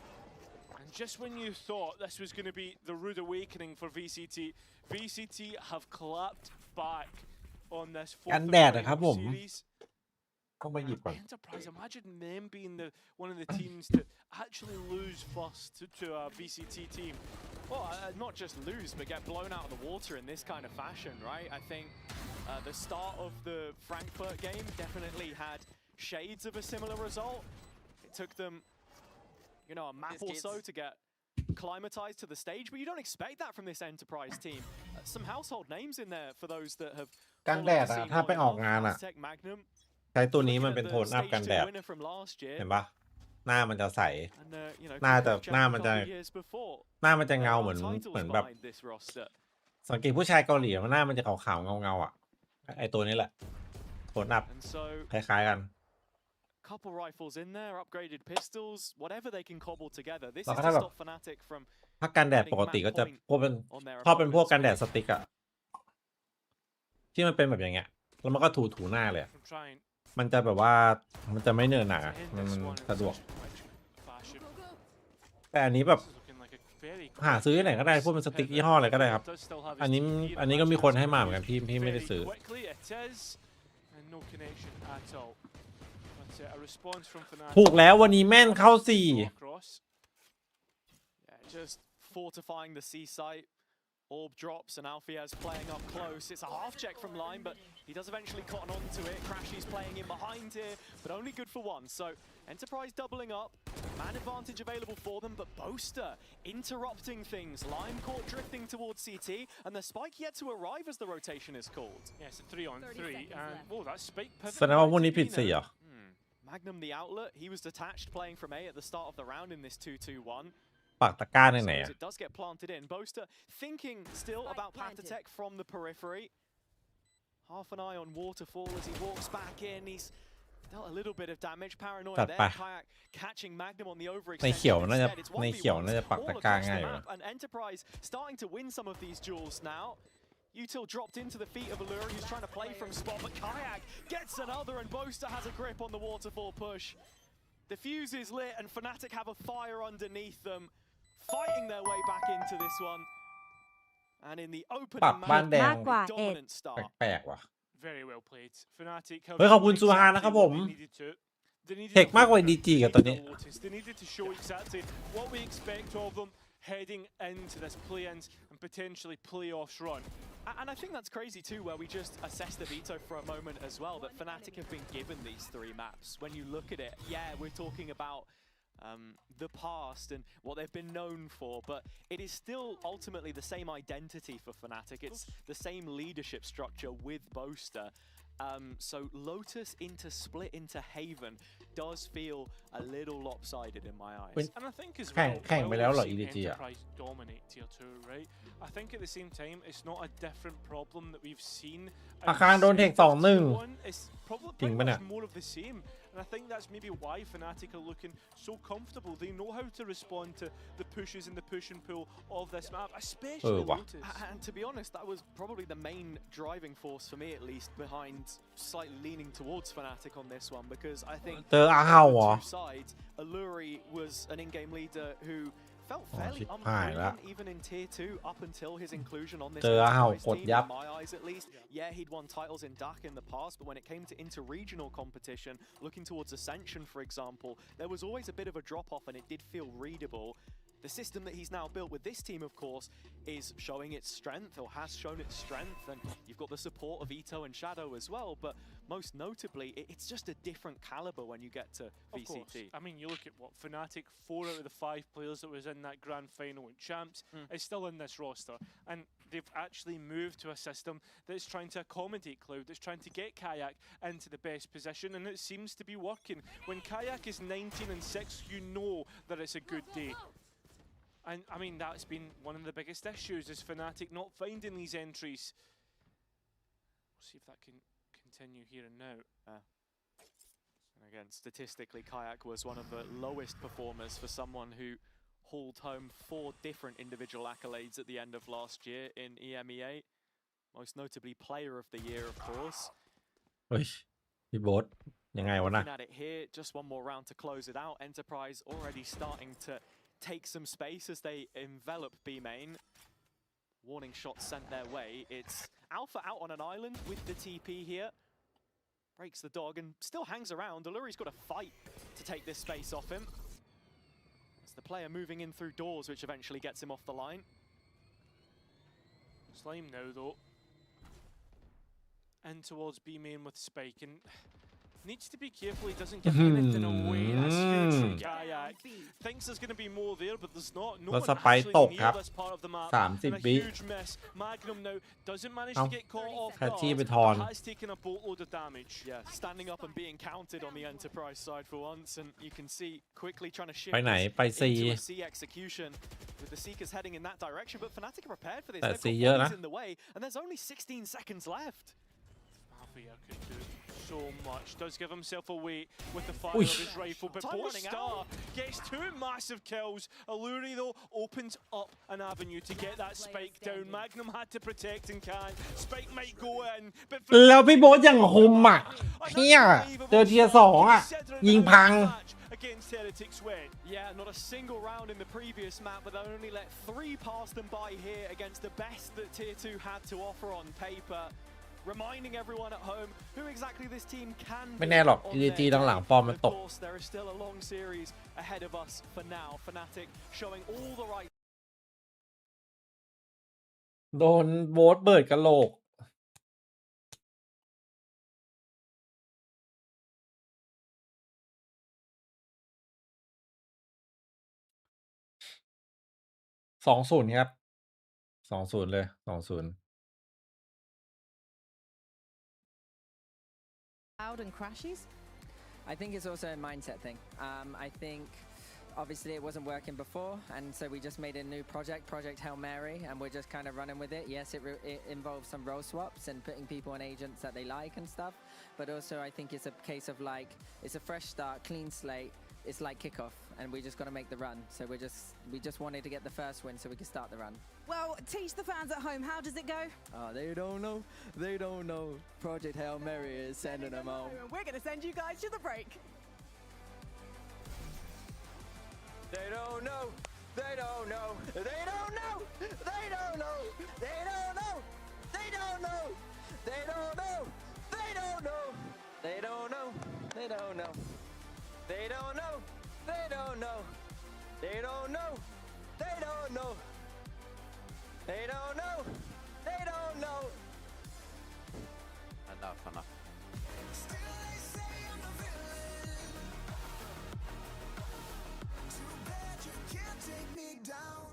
And just when you thought this was going to be the rude awakening for VCT, VCT have clapped back on this กัน 4th แดดนะครับผม series. ต้องไปหยิบก่อน Enterprise, imagine them being one of the teams to actually lose first to a VCT team. Well, not just lose, but get blown out of the water in this kind of fashion, right? I think the start of the Frankfurt game definitely had shades of a similar result. It took them, you know, a map or so to get acclimatized to the stage, but you don't expect that from this Enterprise team. Some household names in there for those that have กันแดดอะถ้าไปออกงานอะ Tech Magnum. ใช้ตัวนี้มันเป็นโทนอัพกันแดด winner from last year. เห็นปะหน้ามันจะใส And, you know, หน้าจะ couple of หน้ามันจะ couple of years before. หน้ามันจะเงา There เหมือน are titles เหมือนแบบ behind this roster. สังเกตผู้ชายเกาหลีมันหน้ามันจะขาวๆเงาๆอ่ะไอตัวนี้แหละโทนอัพ And so คล้ายๆกัน couple rifles in there, upgraded pistols, whatever they can cobble together. This is แล้วก็ to ถ้าแบบ stop Fnatic from ถ้ากันแดดปกติก็จะพวกเป็นชอบเป็นพวกกันแดดสติ๊กอะที่มันเป็นแบบอย่างเงี้ยแล้วมันก็ถูหน้าเลยอะ I'm trying มันจะแบบว่ามันจะไม่เนินหนา to hit มัน this one in สะดวก such fashion. แต่อันนี้แบบ This is looking like a very หาซื้อที่ไหนก็ได้พวกเป็นสติ๊กยี่ห้ออะไรก็ได้ครับ does still have อัน his นี้ TP อันนี้ก็มีคนให้มาเหมือนกันพี่ไม่ได้ very ซื้อ quickly. It is and no connection at all. That's a response from Fnatic. ถูกแล้ววันนี้แม่นเข้าสี่ Across. yeah, just fortifying the C site. Orb drops and Alfiaz playing up close. It's a half check from Lime, but he does eventually cotton onto it. Crashy's playing in behind here, but only good for 1. So Enterprise doubling up. Man advantage available for them, but Boaster interrupting things. Lime caught drifting towards CT, and the spike yet to arrive as the rotation is called. Yes, a 3-on-3, and oh, that spike pivot. แสดงว่าพวก by นี้ผิด Tabino. สี่เหรอ Magnum the outlet. He was detached playing from A at the start of the round in this 2-2-1. ปักตะกร้าในไหน So อะ as it does get planted in, Boaster thinking still about Patatech from the periphery. Half an eye on Waterfall as he walks back in. He's dealt a little bit of damage. Paranoia จัด there. ไป Kayak catching Magnum on the ใน overextension เขียวน่าจะ instead. It's ในเขียว 1v1s น่าจะปัก all ตะกร้า across ง่าย the อยู่นะ map, and Enterprise starting to win some of these duels now. Util dropped into the feet of Allura, who's trying to play from spot, but Kayak gets another, and Boaster has a grip on the Waterfall push. The fuse is lit, and Fnatic have a fire underneath them, fighting their way back into this one. And in the ปัก opening บ้านแด match, ง มากกว่า dominant start. แปลกๆว่ะ Very well played. Fnatic have เฮ้ยขอบคุณ shown ซูฮานะครับ exactly ผม what they needed to. They needed เทค a มากกว่า focus. ดีจี They กับตัว needed นี้ a Lotus. They needed to show exactly what we expect of them heading into this play-ins and potentially playoffs run. And I think that's crazy too, where we just assess the veto for a moment as well, that Fnatic have been given these 3 maps. When you look at it, yeah, we're talking about the past and what they've been known for, but it is still ultimately the same identity for Fnatic. It's the same leadership structure with Boaster. So Lotus into Split into Haven does feel a little lopsided in my eyes. And I think as แข่ง well, แข่งไปแล้วเหรอ while we've EDG seen อ่ะ Enterprise dominate tier 2, right? I think at the same time, it's not a different problem that we've seen. อาคารโดนเทค 2-1 It's probably จริง pretty ปะเนี่ย much more of the same. And I think that's maybe why Fnatic are looking so comfortable. They know how to respond to the pushes and the push and pull of this map, especially Lotus. And to be honest, that was probably the main driving force for me, at least, behind slightly leaning towards Fnatic on this one, because I think on the two sides, Alluri was an in-game leader who felt fairly unproven even in tier 2 up until his inclusion on this Enterprise team, in my eyes at least. Yeah, he'd won titles in DAC in the past, but when it came to inter-regional competition, looking towards Ascension, for example, there was always a bit of a drop-off and it did feel readable. The system that he's now built with this team, of course, is showing its strength, or has shown its strength, and you've got the support of Ito and Shadow as well, but most notably, it's just a different caliber when you get to VCT. Of course. I mean, you look at what Fnatic, 4 out of the 5 players that was in that grand final in Champs is still in this roster, and they've actually moved to a system that's trying to accommodate Cloud, that's trying to get Kayak into the best position, and it seems to be working. When Kayak is 19-6, you know that it's a good day. And I mean, that's been one of the biggest issues, is Fnatic not finding these entries. We'll see if that can continue here and now. And again, statistically, Kayak was one of the lowest performers for someone who hauled home 4 different individual accolades at the end of last year in EMEA. Most notably, Player of the Year, of course. เฮ้ยพี่โบ๊ทยังไงวะนะ Looking at it here, just one more round to close it out. Enterprise already starting to take some space as they envelop B main. Warning shots sent their way. It's Alpha out on an island with the TP here. Breaks the dog and still hangs around. Alluri's got to fight to take this space off him. It's the player moving in through doors, which eventually gets him off the line. Slime now, though. In towards B main with Spike, and needs to be careful he doesn't give anything away. That's huge from Kayak. Thinks there's going to be more there, but there's not. No one actually near this part of the map. And a huge miss. Magnum now doesn't manage to get caught off guard, but has taken a boatload of damage. Yeah, standing up and being counted on the Enterprise side for once, and you can see quickly trying to shift ไปไหนไป C into a C execution with the Seekers heading in that direction, but Fnatic are prepared for this. แต่ They've C got เยอะนะ bodies in the way, and there's only 16 seconds left. Mafia could do so much. Does give himself away with the fire of his rifle, but Star gets 2 massive kills. Alluri, though, opens up an avenue to get that Spike down. Magnum had to protect and can. Spike might go in, but แล้วพี่โบ๊ทยังคุมอ่ะเฮียเจอเทียร์ 2 อ่ะ ยิงพัง against Heretics win. Yeah, not a single round in the previous map, but they only let 3 pass them by here against the best that Tier 2 had to offer on paper. Reminding everyone at home who exactly this team can be. ไม่แน่หรอก EG หลังๆฟอร์มมันตก Of course, there is still a long series ahead of us for now. Fnatic showing all the right. โดนโบ๊ทเบิดกะโหลก2-0 ครับ 2-0 เลย 2-0 Loud and crashes? I think it's also a mindset thing. I think obviously it wasn't working before, and so we just made a new project Hail Mary, and we're just kind of running with it. Yes, it involves some role swaps and putting people on agents that they like and stuff, but also I think it's a case of like, it's a fresh start, clean slate. It's like kickoff, and we just got to make the run. So we just wanted to get the first win so we could start the run. Well, teach the fans at home, how does it go? Oh, they don't know. They don't know. Project Hail Mary is sending them home. We're going to send you guys to the break. They don't know. They don't know. They don't know. They don't know. They don't know. They don't know. They don't know. They don't know. They don't know. They don't know. They don't know. They don't know. They don't know. They don't know. They don't know. They don't know. Enough. Down.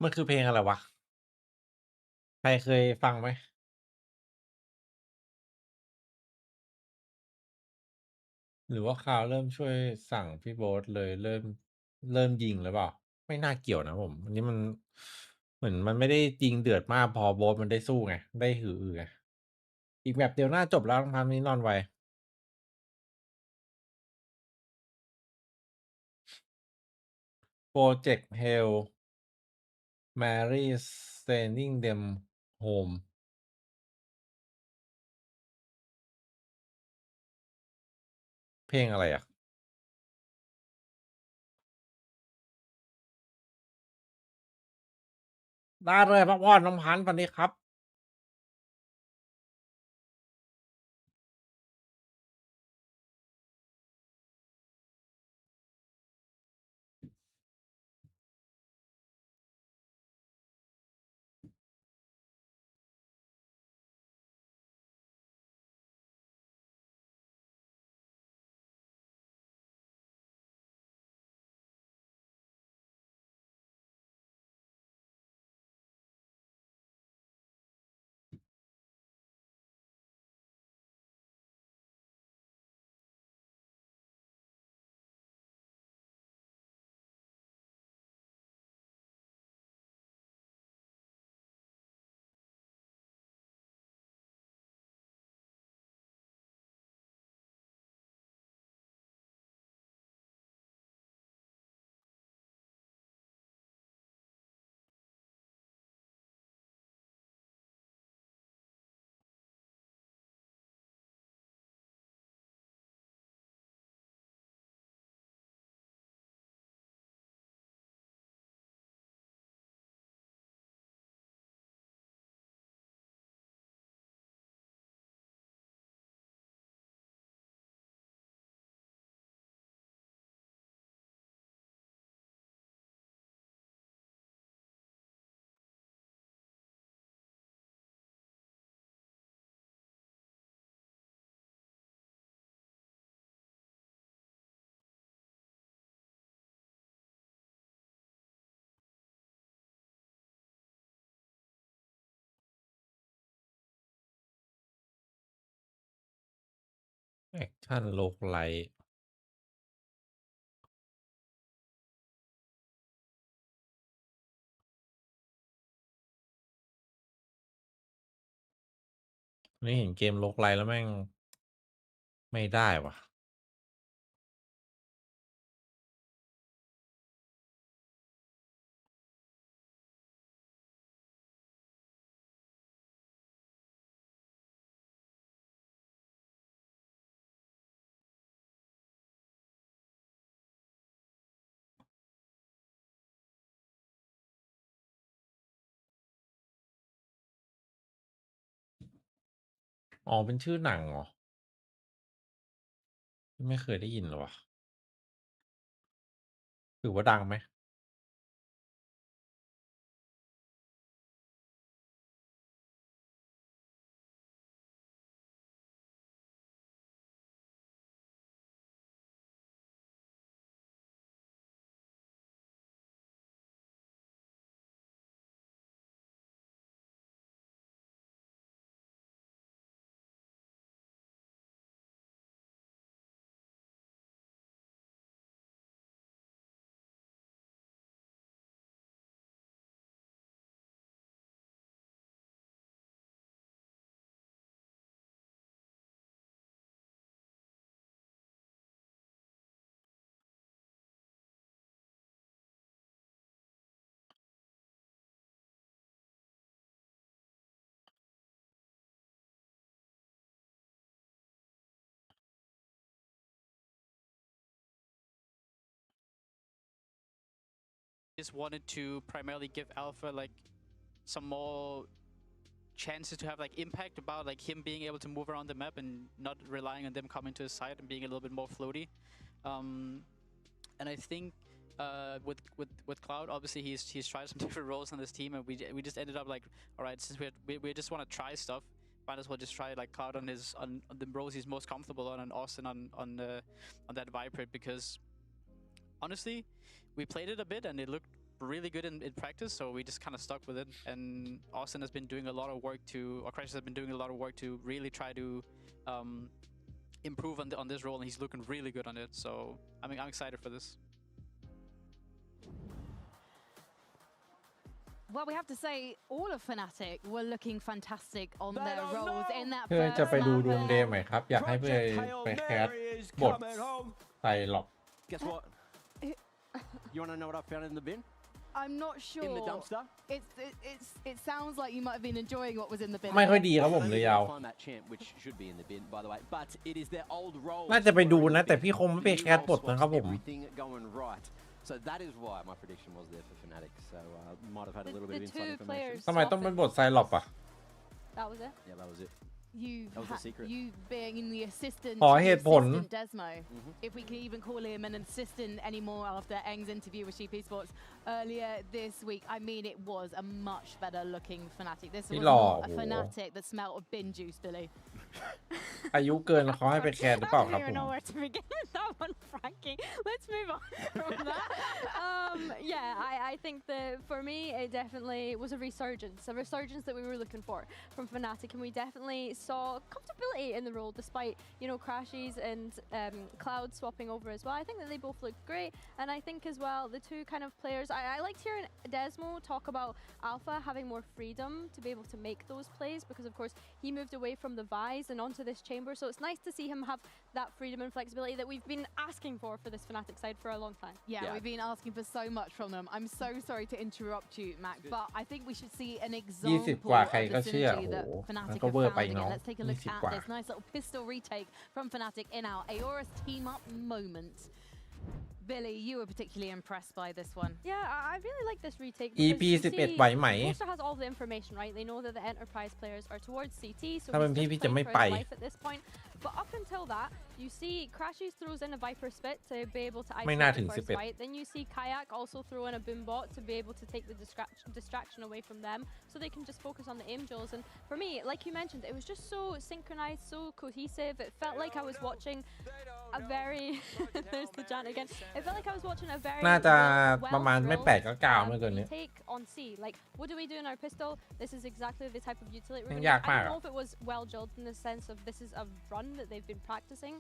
มันคือเพลงอะไรวะ ใครเคยฟังไหม หรือว่าคราวเริ่มช่วยสั่งพี่โบ๊ทเลยเริ่มยิงหรือเปล่า ไม่น่าเกี่ยวนะผม อันนี้มันเหมือนมันไม่ได้ยิงเดือดมากพอโบ๊ทมันได้สู้ไง ได้หือไง อีกแบบเดียวน่าจบแล้วพันนี้นอนไวโปรเจกต์เฮลแมรี่สเตนดิ้งเดมโฮมเพลงอะไรอ่ะ ได้เลยพักผ่อนน้องพันธุ์สวัสดีครับแอคชั่นโลกไลท์นี่เห็นเกมโลกไลท์แล้วแม่งไม่ได้ว่ะอ๋อเป็นชื่อหนังเหรอไม่เคยได้ยินเลยว่ะถือว่าดังไหมJust wanted to primarily give Alpha like some more chances to have like impact about like him being able to move around the map and not relying on them coming to his side and being a little bit more floaty. And I think with Cloud, obviously he's tried some different roles on this team, and we just ended up like, all right, since we just want to try stuff, might as well just try like Cloud on the roles he's most comfortable on, and Austin on that Viper, because honestly, we played it a bit and it looked really good in practice, so we just kind of stuck with it. And Austin has been doing a lot of work to, or Crash has been doing a lot of work to really try to improve on this role, and he's looking really good on it. So I mean, I'm excited for this. Well, we have to say all of Fnatic were looking fantastic on their roles in that เพื่อ first จะไปดู map ดวงเด there. ย์ไหมครับ อยากให้ไปแคสบทไซหลอก Guess what? You want to know what I found in the bin? I'm not sure. In the dumpster? It sounds like you might have been enjoying what was in the bin. ไม่ค่อยดีครับผมเลยยาว Find that champ, which should be in the bin, by the way. But it is their old role. น่าจะไปดูนะ แต่พี่คงไม่ไปแคสบทนะครับผม Everything going right. So that is why my prediction was there for Fnatic. So might have had a little bit of inside information. ทำไมต้องเป็นบทไซหลอกอ่ะ That was it. Yeah, that was it. That was the secret. You being the assistant, ขอเหตุผล Desmo, if we can even call him an assistant anymore after Eng's interview with Sheep Esports earlier this week. I mean, it was a much better looking Fnatic. This was not a Fnatic that smelled of bin juice, Billy. อายุเกินเขาให้ไปแคสหรือเปล่าครับ I don't even know where to begin with that one, Frankie. Let's move on from that. Yeah, I think that for me, it definitely was a resurgence that we were looking for from Fnatic, and we definitely saw comfortability in the role despite, you know, Crashies and Cloud swapping over as well. I think that they both looked great, and I think as well the two kind of players. I liked hearing Desmo talk about Alpha having more freedom to be able to make those plays because, of course, he moved away from the Vise and onto this chamber. So it's nice to see him have that freedom and flexibility that we've been asking for this Fnatic side for a long time. Yeah, we've been asking for so much from them. I'm so sorry to interrupt you, Mac, but I think we should see an example of the synergy that Fnatic have found again. Let's take a look at this nice little pistol retake from Fnatic in our Aorus team up moment. Billy, you were particularly impressed by this one. Yeah, I really like this retake. EP 11ไหวไหม Poster has all the information, right? They know that the Enterprise players are towards CT, so ถ้าเป็นพี่ he's พี่ just จะไม่ playing ไป for his life at this point. But up until that, you see Crashies throws in a Viper spit to be able to ไม่น่า isolate ถึง the first 11 fight. Then you see Kayak also throw in a boom bot to be able to take the distraction away from them, so they can just focus on the aim drills. And for me, like you mentioned, it was just so synchronized, so cohesive. It felt like I was watching a very there's the chant again. It felt like I was watching a very น่าจะ well ประมาณไม่8ก็9เมื่อกี้นี้ take on C. Like, what do we do in our pistol? This is exactly the type of utility we're มัน gonna ยาก use. มา I ก don't อะ know if it was well drilled in the sense of this is a run that they've been practicing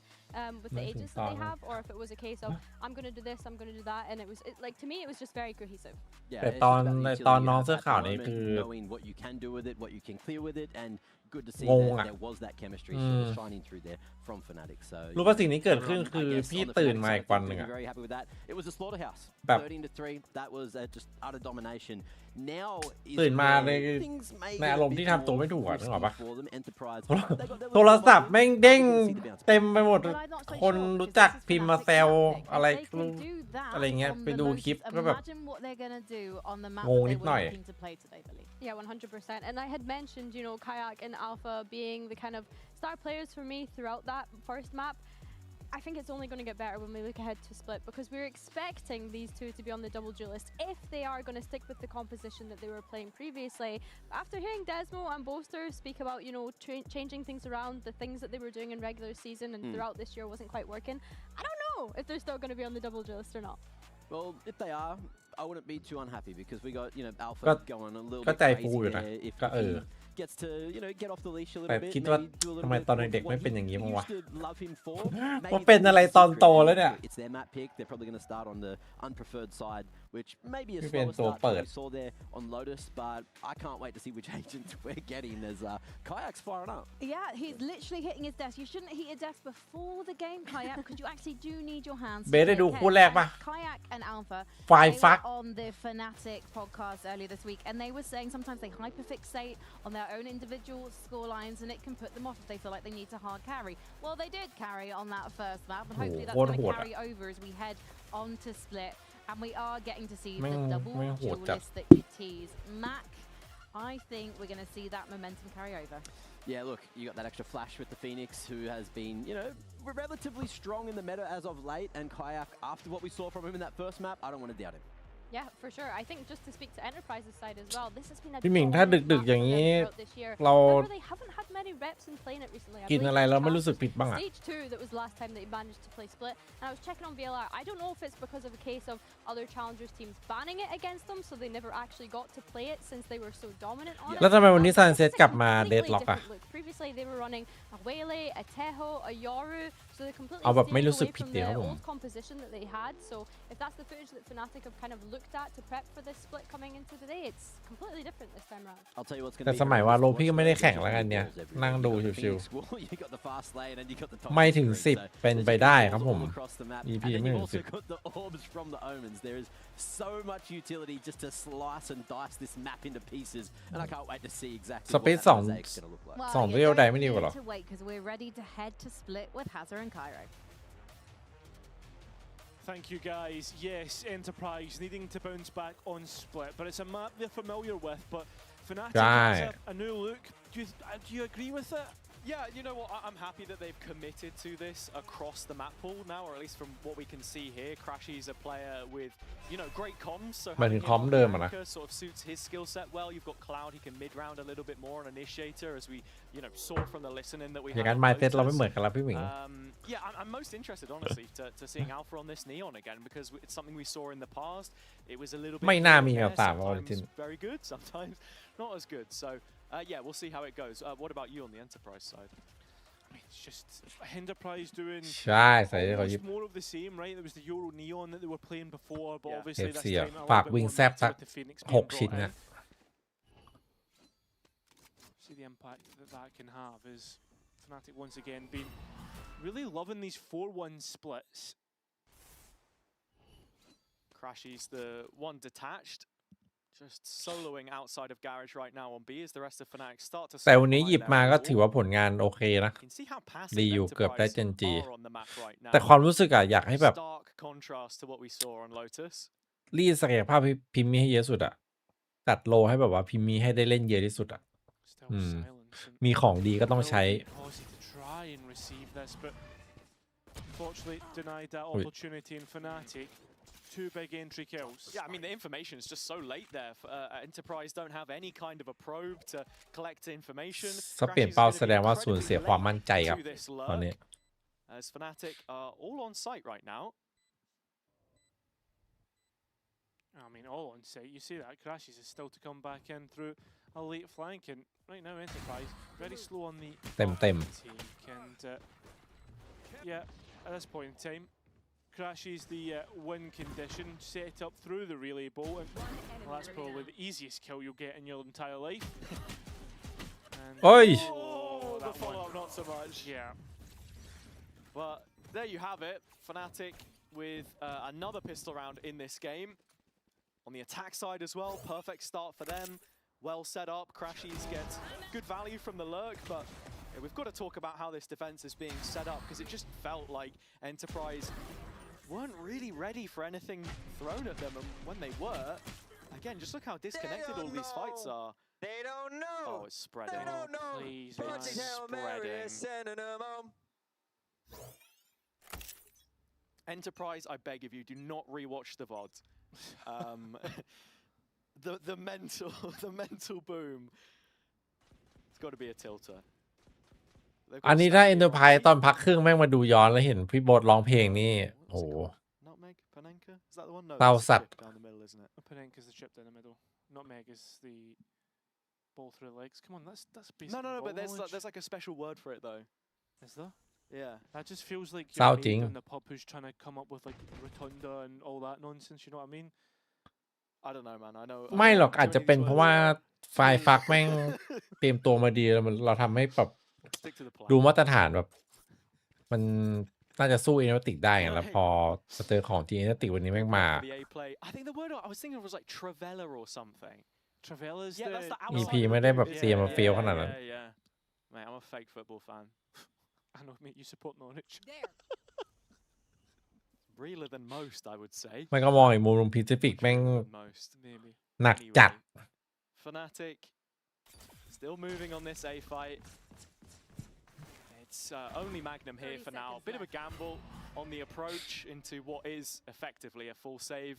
with the ไม่ถึง agents ต that อน they have, or if it was a case of I'm gonna do this, I'm gonna do that, and it was like to me it was just very cohesive. แต่ตอนน้องเสื้อขาวนี่คือ knowing what you can do with it, what you can clear with it, and good to see งง that อะ there was that chemistry shining through there from Fnatic. So รู้ป่ะสิ่งนี้เกิดขึ้นคือพี่ตื่นมาอีกวันหนึ่งอะ very happy with that. It was a slaughterhouse. แบบ 13-3. That was just utter domination. Now is ตื่นมาใน where things may ใน get อารม a ณ์ bit ที่ทำตัว more ไม่ถูกอะนึกออกปะ risky for them. Enterprise. โทรศัพท์แม่งเด้งเต็มไปหมด คนรู้จักพิมพ์มาแซวอะไร They can do that อะไรเงี้ย on ไป the ดู most- คลิปก็แบบ Imagine what they're gonna do on the map งง that นิ they ดหน่ were อย looking to play today, Billy. Yeah, 100%. And I had mentioned, you know, Kayak and Alpha being the kind of star players for me throughout that first map. I think it's only going to get better when we look ahead to Split because we're expecting these two to be on the double duelist if they are going to stick with the composition that they were playing previously. After hearing Desmo and Boaster speak about, you know, changing things around, the things that they were doing in regular season and throughout this year wasn't quite working, I don't know if they're still going to be on the double duelist or not. Well, if they are, I wouldn't be too unhappy because we got, you know, Alpha ก็ going a little ก็ bit ใจ crazy ฟูอยู่นะ there. If ก็ he gets to, you know, get off the leash a แต่ little bit, คิดว่า maybe do a ทำ little ไม bit ตอน of เด็ก what ไม่เป็น he อย่างนี้บ้างวะ used to love him for. มัน Maybe เป็นอะไร it's ตอนโต secret. แล้วเนี่ย It's their map pick. They're probably going to start on the unpreferred side, which may be a ที่เป็น slower ตัว start เปิ than ด we saw there on Lotus, but I can't wait to see which agents we're getting as Kayak's firing up. Yeah, he's literally hitting his desk. You shouldn't hit your desk before the game, Kayak, because you actually do need your hands. to เบสได้ดู click คู่แรกปะ Kayak and Alpha, ไฟ they ฟัก were on the Fnatic podcast earlier this week, and they were saying sometimes they hyperfixate on their own individual score lines, and it can put them off if they feel like they need to hard carry. Well, they did carry on that first map, and hopefully that's going to carry over as we head on to Split, and we are getting to see the double duelist that you tease. Mac, I think we're going to see that momentum carry over. Yeah, look, you got that extra flash with the Phoenix, who has been, you know, relatively strong in the meta as of late, and Kayak, after what we saw from him in that first map, I don't want to doubt him. Yeah, for sure. I think just to speak to Enterprise's side as well, this has been a พี่หมิงถ้าดึกๆอย่างนี้ เรา they haven't had many reps in playing it recently. I กิน believe อะไร it แล้ว was ไม่รู้สึก Chaos' ผิดบ้างอะ Stage 2 that was the last time that he managed to play Split, and I was checking on VLR. I don't know if it's because of a case of other challengers teams banning it against them, so they never actually got to play it since they were so dominant on it. แล้วทำไมวันนี้ But this Sunset is a กลับมา completely Deadlock อะ different look. Previously they were running a Wele, a Teho, a Yoru, so they completely เอาแบบไม่ steered รู้สึก away ผิด from เดียว the ครับผม old composition that they had. So if that's the footage that Fnatic have kind of looked at to prep for this split coming into today, it's completely different this time around. I'll tell you what's going แต่ to be สมัยว่าโล horrendous to พี่ watch ก็ไม่ได้ though. แข่ง You แล้วกันเนี่ย got the นั่งดู Phoenix ชิว Wall, you got the fast lane, and you got the top ๆไม่ถึง screen, so 10 เป็น there's ไป just ได้ walls ครับผม all across the map. EP And then ไม่ you've ถึง also got the orbs from the omens. There is so much utility just to slice and dice this map into pieces, and I can't wait to see exactly what Space that 2 mosaic's going to look like. well, 2 you เรียว don't ได้ไม่ดีกว่าหรอ need to wait because we're ready to head to Split with Hazard and Cairo. Thank you guys. Yes, Enterprise needing to bounce back on Split, but it's a map they're familiar with. But Fnatic has Right. a new look. Do you agree with it? Yeah, you know what? I'm happy that they've committed to this across the map pool now, or at least from what we can see here. Crashy's a player with, you know, great comms, so หมายถึง having คอม him on เดิมอะนะ flanker sort of suits his skill set well. You've got Cloud, he can mid-round a little bit more on Initiator, as we, you know, saw from the listening that we อย่าง had นั้น on mindset เราไม่ Lotus. เหมือนกันแล้วพี่หมิง Yeah, I'm most interested, honestly, to seeing Alpha on this Neon again, because it's something we saw in the past. It was a little bit ไม่น่ามี here แน and ว there, ต่างว่า sometimes very good, sometimes not as good. So, yeah, we'll see how it goes. What about you on the Enterprise side? I mean, it's just Enterprise doing ใช่ใส่ได้เขายิบ almost more of the same, right? There was the Euro Neon that they were playing before, but Yeah. obviously FC this อะ time a ฝาก little วิง bit แซ more บ mixed สัก with the Phoenix 6 being ชิ้น brought นะ in. See the impact that that can have is Fnatic once again been really loving these 4-1 splits. Crashy's the one detached, just soloing outside of Garage right now on B as the rest of Fnatic start to แต่วันนี้ supply หยิบ their มาก็ wall. ถือว่าผลงานโอเคนะ You can see how passive ดีอยู่เกือบได้ Enterprise เจนจี are on the map right now. แต่ความรู้สึกอะอยากให้แบบ Stark contrast to what we saw on Lotus. รีดศักยภาพพิมพ์มีให้เยอะสุดอะตัดโลให้แบบว่าพิมพ์มีให้ได้เล่นเยอะที่สุดอะ Still อืม silence and มีของดีก็ต้องใช้ Velvet Posse to try and receive this, but unfortunately denied that opportunity in Fnatic. 2 big entry kills. Yeah, I mean, the information is just so late there. Enterprise don't have any kind of a probe to collect information. ถ้าเปลี่ยนเป้าแสดงว่าสูญเสียความมั่นใจครับ to this ตอนนี้ lurk, as Fnatic are all on site right now. I mean, all on site. You see that Crashes is still to come back in through a late flank, and right now Enterprise very slow on the เต็ม take, and yeah, at this point in time, Crashes the win condition set up through the relay bolt, and well, that's probably the easiest kill you'll get in your entire life. And, Oi! Oh, the that follow-up one. not so much. Yeah. But there you have it. Fnatic with another pistol round in this game. On the attack side as well, perfect start for them. Well set up. Crashies gets good value from the lurk, but yeah, we've got to talk about how this defense is being set up, because it just felt like Enterprise weren't really ready for anything thrown at them, and when they were, again, just look how disconnected all these fights are. They don't know. Oh, it's spreading. They don't know. Please, But man. they Hail Mary is sending them home. Enterprise, I beg of you, do not rewatch the VOD. The mental boom. It's got to be a tilter. อันนี้ถ้า Enterprise ตอนพักครึ่งแม่งมาดูย้อนแล้วเห็นพี่โบทร้องเพลงนี่โอ้ Nutmeg, Panenka? Is that the one? No, เศร้า that's สัต the ว์ chip down the middle, isn't it? Panenka's the chip down the middle. Nutmeg is the ball through the legs. Come on, that's basic. No, but ball there's knowledge. like a special word for it though. Is there? Yeah. That just feels like เศร้า you're จริง made in the pub who's trying to come up with like rotunda and all that nonsense. You know what I mean? I don't know, man. I know. ไม่หรอกอาจจะเป็นเพราะว่าไฟล์ฟักแม่งเตรียมตัวมาดีแล้วเราทำให้แบบ Stick to the plan. ดูมาตรฐานแบบ มันน่าจะสู้เอเนติกได้ไงแล้วพอสเตอร์ของทีเอเนติกวันนี้แม่งมา The A play. I think the word I was thinking of was like Travella or something. Travella's Yeah, that's the EP outside. ไม่ได้แบบเตรียมมาเฟี้ยวขนาดนั้น Yeah. Mate, I'm a fake football fan. I know, mate. You support Norwich. Realer than most, I would say. มันก็มองอีกมุมพิซิฟิกแม่ง Most. Maybe. หนักจัด Fnatic still moving on this A fight. It's only Magnum here for now. Bit of a gamble on the approach into what is effectively a full save.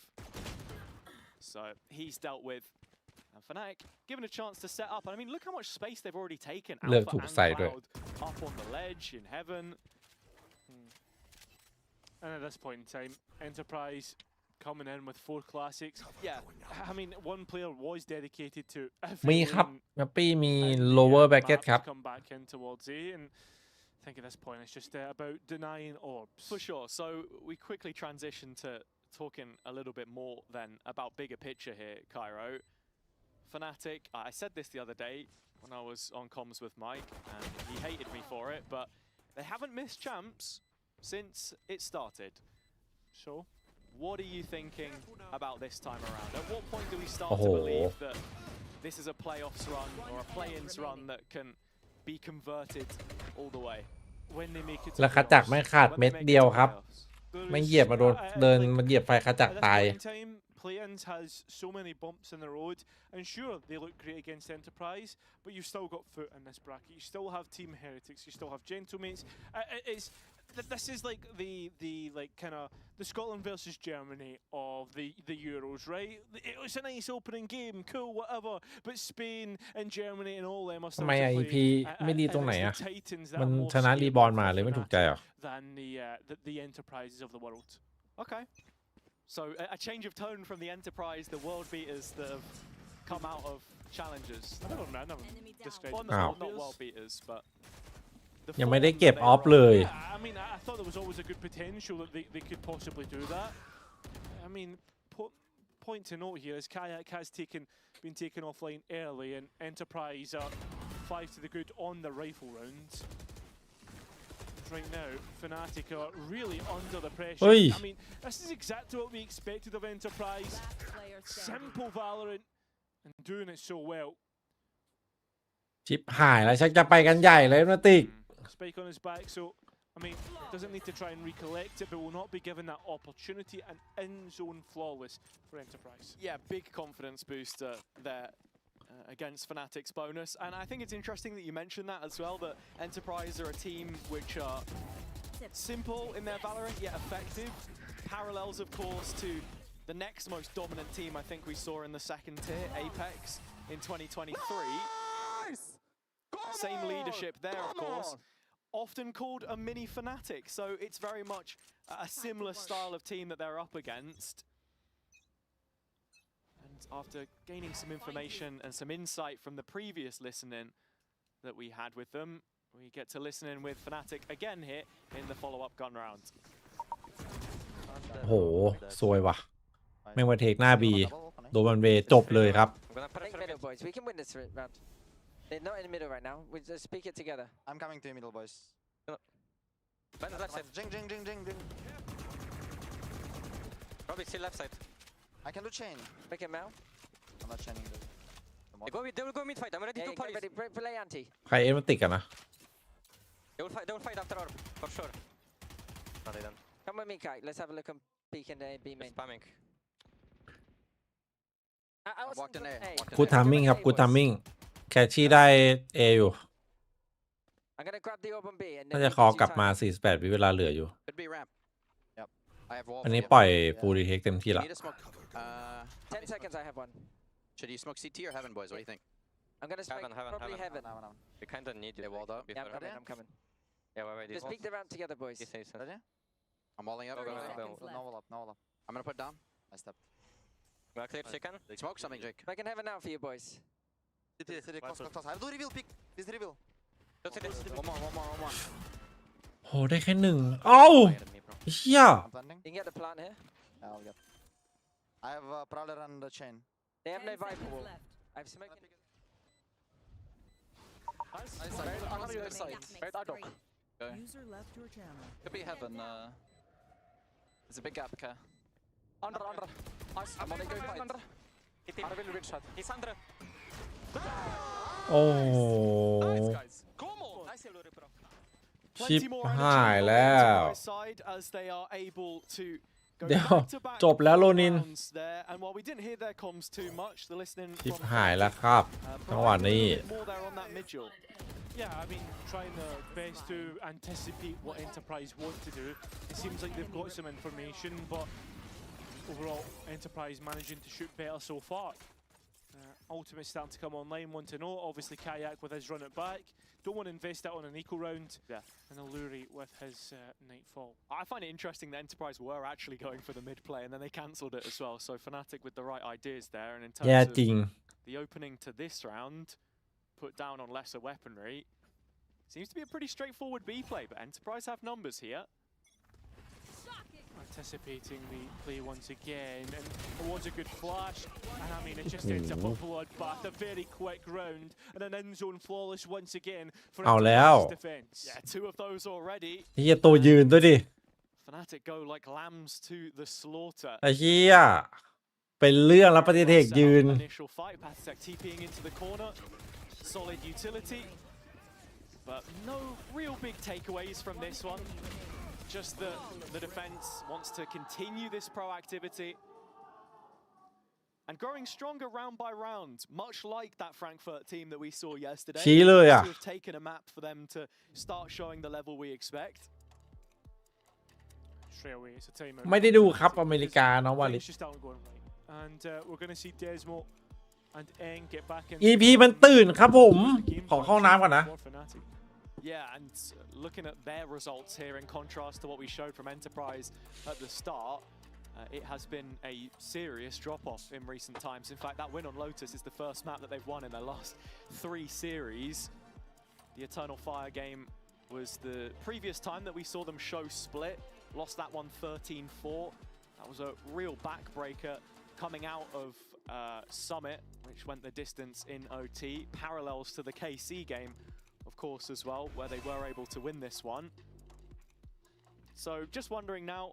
So he's dealt with. And Fnatic given a chance to set up. And I mean, look how much space they've already taken. เลือก Alpha ถูก and ใส่ด้วย Cloud up on the ledge in heaven. And at this point in time, Enterprise coming in with 4 classics. Yeah, I mean, one player was dedicated to มีครับ everyone แมปปี้มี in the, lower map bracket to ครับ come back in towards A, and I think at this point it's just about denying orbs. For sure. So we quickly transition to talking a little bit more then about bigger picture here, Cairo. Fnatic, I said this the other day when I was on comms with Mike, and he hated me for it, but they haven't missed champs since it started. So, what are you thinking about this time around? At what point do we start Oh. to believe that this is a playoffs run or a play-ins run that can be converted all the way? when they make it to แล้วขจัก playoffs, ไม่ขาด When เม็ they ด make it เดียว to ครับ playoffs. ไม่เหยียบมาโดนเดินมาเหยียบไฟขจัก at this ตาย point in time, Playins has so many bumps in the road, and sure, they look great against Enterprise, but you've still got foot in this bracket. You still have Team Heretics, you still have Gentlemates. This is like the like kind of the Scotland versus Germany of the Euros, right? It was a nice opening game, cool, whatever. But Spain and Germany and all them are ทำ still ไม to อ่ะ play. EP ไม่ดีตรงไหน And อ่ะ it's the Titans that มัน are more ชนะรี scary บอล for มาเลยไม่ถูกใจ Fnatic เหรอ than the Enterprises of the world. Okay. So a change of tone from the Enterprise, the world beaters that have come out of challenges. I never described Well, them as not, world not beaters. world beaters, but the ยังไม่ได้ form เก็บ that ออฟ they เล run. ย Yeah, I mean, I thought there was always a good potential that they could possibly do that. I mean, point to note here is Kayak has been taken offline early, and Enterprise are 5 to the good on the rifle rounds. Right now, Fnatic are really under the pressure. Oi. I mean, this is exactly what we expected of Enterprise. Simple Valorant, and doing it so well. ชิปหายแล้วชักจะไปกันใหญ่เลยนาติก Spike on his back, so I mean, doesn't need to try and recollect it, but will not be given that opportunity, and in-zone flawless for Enterprise. Yeah, big confidence booster there against Fnatic's bonus. And I think it's interesting that you mentioned that as well, that Enterprise are a team which are simple in their Valorant, yet effective. Parallels, of course, to the next most dominant team I think we saw in the second tier, Apex, in 2023. Same leadership there, of course. Often called a mini Fnatic, so it's very much a similar style of team that they're up against. And after gaining some information and some insight from the previous listening that we had with them, we get to listen in with Fnatic again here in the follow-up gun round. โอ้โหสวยว่ะแม่งมาเทคหน้าบีโดนมันเวจบเลยครับ Think middle, boys. We can win this round. They're not in the middle right now. We just speak it together. I'm coming to the middle, boys. Left side. Jing. Robbie, still left side. I can do chain. Pick him out. I'm not chaining the They will go mid fight. I'm ready to Get party. ready. Play anti. ใครเอ็มมันติดกันนะ They will fight after orb, for sure. No, they don't. Come with me, Kai. Let's have a look and peek in the B main. Spamming. I was walked in there.กูทามมิ่งครับกูทามมิ่งแคชชี่ได้เออยู่ I'm gonna grab the orb on B and น่า then จะ we คอ can กลับ use มา time. 48 วิเวลาเหลืออยู่ Could be ramp. Yep. I have wall. อันนี้ปล่อยฟูลดีเทคเต็มที่ละ Need a smoke. 10 seconds. I have one. Should you smoke CT or heaven, boys? What do you think? I'm gonna smoke probably heaven. We kinda need you. They walled up. Yeah, I'm coming. Yeah, wait. Just peek the round together, boys. I'm walling up. No wall up. I'm gonna put down. I stepped. Clear chicken. Smoke something, Jake. I can heaven now for you, boys. City, close. I have to reveal, pick. This reveal. One more. โหได้แค่หนึ่งเอ้าเฮีย I'm planning. You can get the plant here. I'll get. I have Prowler and the chain. They have no Viper wall. I've smoked. Nice. I'm on the other side. Right, I don't. User left your channel. Could be heaven. There's a big gap, okay? Under. Nice. I'm on the going fight. I will win shot. He's under. โอ้ Come on. Nice, bro. ชิป Plenty more หาย energy on แล้ว Enterprise side as they are able to go เดี๋ยว back-to-back จบแล้วโรนิน rounds there. And while we didn't hear their comms too much, the listening ชิป from หายแล้วครับจังหวะ provided a นี้ little bit more there on that mid-jewel. Yeah, I mean, trying their best to anticipate what Enterprise want to do. It seems like they've got some information, but overall, Enterprise managing to shoot better so far. Ultimate's starting to come online. Want to know, obviously Kayak with his run it back. Don't want to invest that on an eco round. Yeah. And Alluri with his Nightfall. I find it interesting that Enterprise were actually going for the mid play and then they cancelled it as well. So Fnatic with the right ideas there. And in terms แย่ of จริง the opening to this round, put down on lesser weaponry, seems to be a pretty straightforward B play, but Enterprise have numbers here. Anticipating the play once again, and it was a good flash, and I mean it just ends up a bloodbath, a very quick round, and an end zone flawless once again for เอาแล้ว Enterprise's defense. Yeah, 2 of those already. เฮียตัวยืนด้วยดิ Fnatic go like lambs to the slaughter. ไอ้เฮียเป็นเรื่องแล้วปฏิเทคยืน Initial fight, Pathetic TPing into the corner, solid utility, but no real big takeaways from this one. Just the defense wants to continue this proactivity and growing stronger round by round, much like that Frankfurt team that we saw yesterday. ชี้เลยอะ To have taken a map for them to start showing the level we expect. Straight away, it's a timeout. ไม่ได้ดูครับอเมริกาเนาะวาลิ Things just aren't going right, and we're going to see Desmo and Eng get back in. EP มันตื่นครับผมขอเข้าน้ำก่อนนะ Yeah, and looking at their results here in contrast to what we showed from Enterprise at the start, it has been a serious drop-off in recent times. In fact, that win on Lotus is the first map that they've won in their last 3 series. The Eternal Fire game was the previous time that we saw them show split. Lost that one 13-4. That was a real backbreaker coming out of Summit, which went the distance in OT. Parallels to the KC game, of course, as well, where they were able to win this one. So just wondering now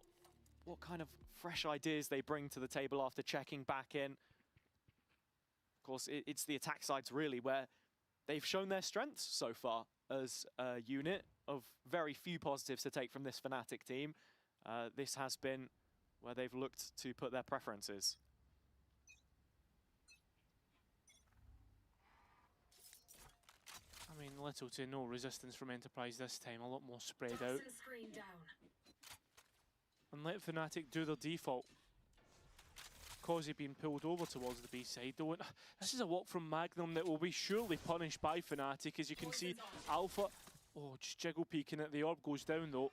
what kind of fresh ideas they bring to the table after checking back in. Of course, it's the attack sides really where they've shown their strengths so far as a unit. Of very few positives to take from this Fnatic team. This has been where they've looked to put their preferences. I mean, little to no resistance from Enterprise this time, a lot more spread out. And let Fnatic do their default. Causey being pulled over towards the B side. This is a walk from Magnum that will be surely punished by Fnatic, as you can see Alpha. Oh, just jiggle peeking at the orb goes down though.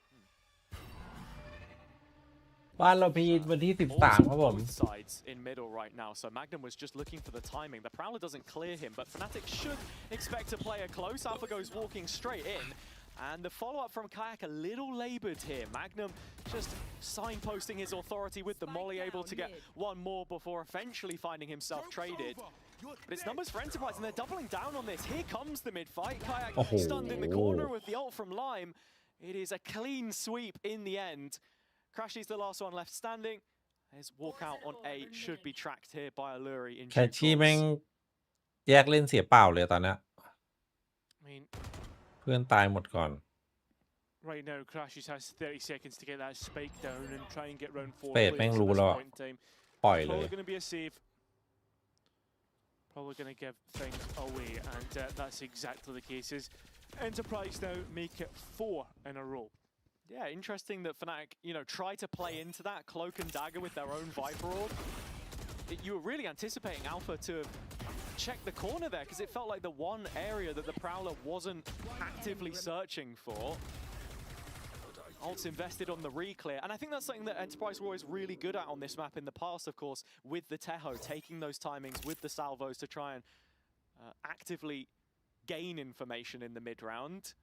บ้านเราพีวันที่ 13 ครับผม Both sides in middle right now, so Magnum was just looking for the timing. The Prowler doesn't clear him, but Fnatic should expect to play a close. Alpha goes walking straight in, and the follow-up from Kayak a little laboured here. Magnum just signposting his authority with the molly, able to get one more before eventually finding himself traded. But it's numbers for Enterprise, and they're doubling down on this. Here comes the mid-fight. Kayak stunned in the corner with the ult from Lime. It is a clean sweep in the end. Crashy's the last one left standing. His walkout on A should be tracked here by Alluri in แคชชี่แม่งแยกเล่นเสียเปล่าเลยตอนเนี้ย I mean, เพื่อนตายหมดก่อน right now, Crashes has 30 seconds to get that spike down and try and get round 4. เป็ดแม่งรู้แล้วอะปล่อยเลย Probably going to be a save. Probably going to give things away, and that's exactly the case. As Enterprise now make it 4 in a row. Yeah, interesting that Fnatic, try to play into that cloak and dagger with their own Viper Orb. You were really anticipating Alpha to check the corner there, because it felt like the one area that the Prowler wasn't actively searching for. Ult's invested on the re-clear, and I think that's something that Enterprise were always really good at on this map in the past, of course, with the Teho, taking those timings with the salvos to try and actively gain information in the mid-round.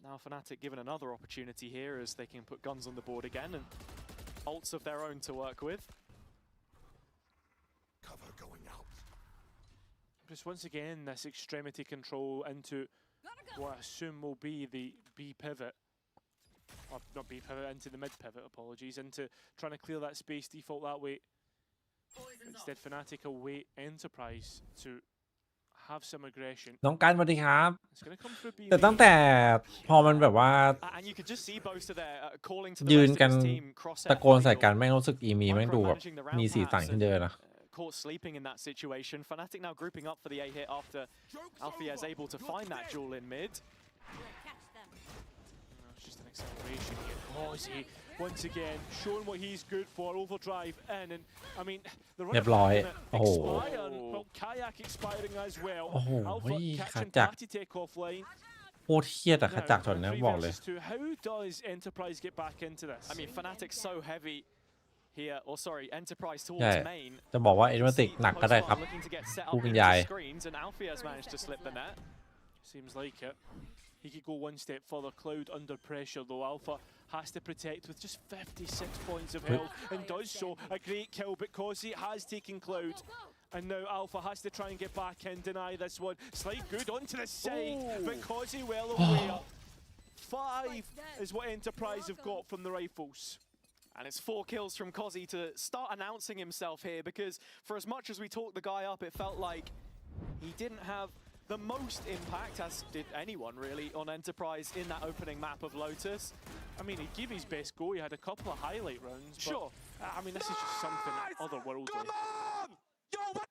Now Fnatic given another opportunity here as they can put guns on the board again and ults of their own to work with. Cover going out. Just once again, this extremity control into what I assume will be the B pivot. Or not B pivot, into the mid pivot, apologies. Into trying to clear that space, default that way. Instead, Fnatic await Enterprise to have some aggression. น้องกันสวัสดีครับ It's going to come through B. แต่ตั้งแต่พอมันแบบว่า And you could just see Boaster there calling to ยื the น rest กั of น his team, cross ตะโกนใส่กันแม่งรู้สึกอีมีแม่งดูแบบมีสีสันขึ้นเยอะนะ Caught sleeping in that situation. Fnatic now grouping up for the A hit after Alfia is able to find that jewel in mid. It's just an acceleration here. Causey once again, showing what he's good for. Overdrive in, and I mean, the เรียบร้อยโอ้โห expire. Well, kayak expiring as well. โอ้โห Alpha ขา catching จัก Party take offline. โคตรเครียดอะขาจักช็อตนี้บอกเลย How does Enterprise get back into this? I mean, Fnatic's so heavy here, or sorry, Enterprise ใช่ towards main. จะบอกว่าเอเวอร์ติกหนักก็ได้ครับ Looking to get set ผู้ up บรร into ยาย screens, and Alfie has managed to slip the net. Seems like it. He could go one step further. Cloud under pressure though. Alpha has to protect with just 56 points of health and does so. A great kill, but Causey has taken Cloud. And now Alpha has to try and get back in, deny this one. Slide good onto the side, but Causey well aware. 5 is what Enterprise have got from the rifles. And it's 4 kills from Causey to start announcing himself here, because for as much as we talked the guy up, it felt like he didn't have the most impact, as did anyone really, on Enterprise in that opening map of Lotus. I mean, he gave his best go. He had a couple of highlight rounds. But, Sure. I mean, this is just something otherworldly. Come on! Yo, what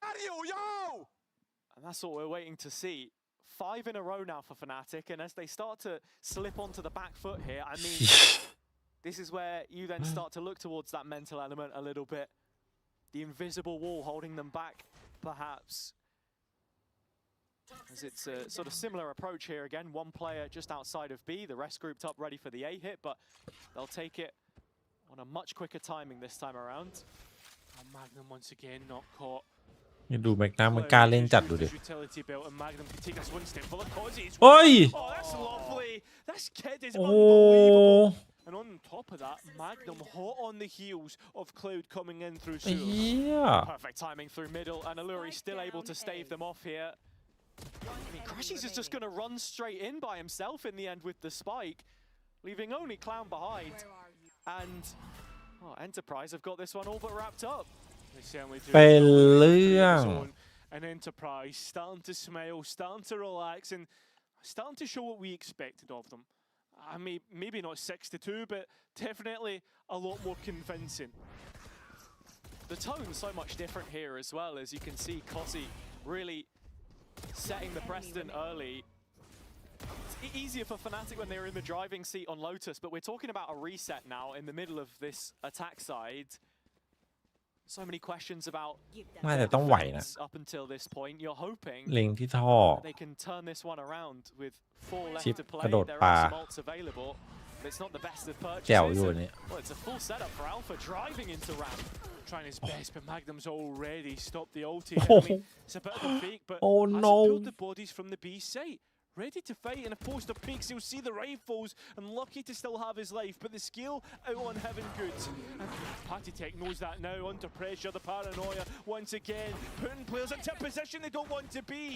are you, yo? And that's what we're waiting to see. 5 in a row now for Fnatic, and as they start to slip onto the back foot here, I mean, this is where you then start to look towards that mental element a little bit. The invisible wall holding them back, perhaps. As it's a sort of similar approach here again. One player just outside of B, the rest grouped up ready for the A hit, but they'll take it on a much quicker timing this time around. Magnum once again not caught. นี่ดูแม็กนัมมันกล้าเล่นจัดดูดิ Utility belt, and Magnum can take us one step further. Causey is เฮ้ย Oh, that's lovely. This kid is โอ้ unbelievable. And on top of that, Magnum hot on the heels of Cloud coming in through ไอ้ sewers. เหี้ย Perfect timing through middle, and Alluri still able to stave them off here. I mean, Crashies is just going to run straight in by himself in the end with the spike, leaving only Clown behind. And Enterprise have got this one all but wrapped up. They certainly do. เป็นเรื่อง An Enterprise starting to smile, starting to relax, and starting to show what we expected of them. I mean, maybe not 6-2, but definitely a lot more convincing. The tone's so much different here as well, as you can see Causey really setting the precedent early. It's easier for Fnatic when they're in the driving seat on Lotus, but we're talking about a reset now in the middle of this attack side. So many questions about น่าจะต้องไหวนะ up until this point. You're hoping เล็งที่ท่อ they can turn this one around with 4 left Chip to play. กระโดด There ปลา are some ults available, but it's not the best of แจ๋ว purchases. อยู่อันนี้ Well, it's a full setup for Alpha driving into ramp. Trying his best, but Magnum's already stopped the ulti. Oh. I mean, it's a bit of a fake, but Oh, hasn't no. pulled the bodies from the B site. Ready to fight in a poster peaks. He'll see the rifles and lucky to still have his life, but the skill out on Heaven Goods. And Patty Tech knows that now. Under pressure, the paranoia once again putting players into a position they don't want to be.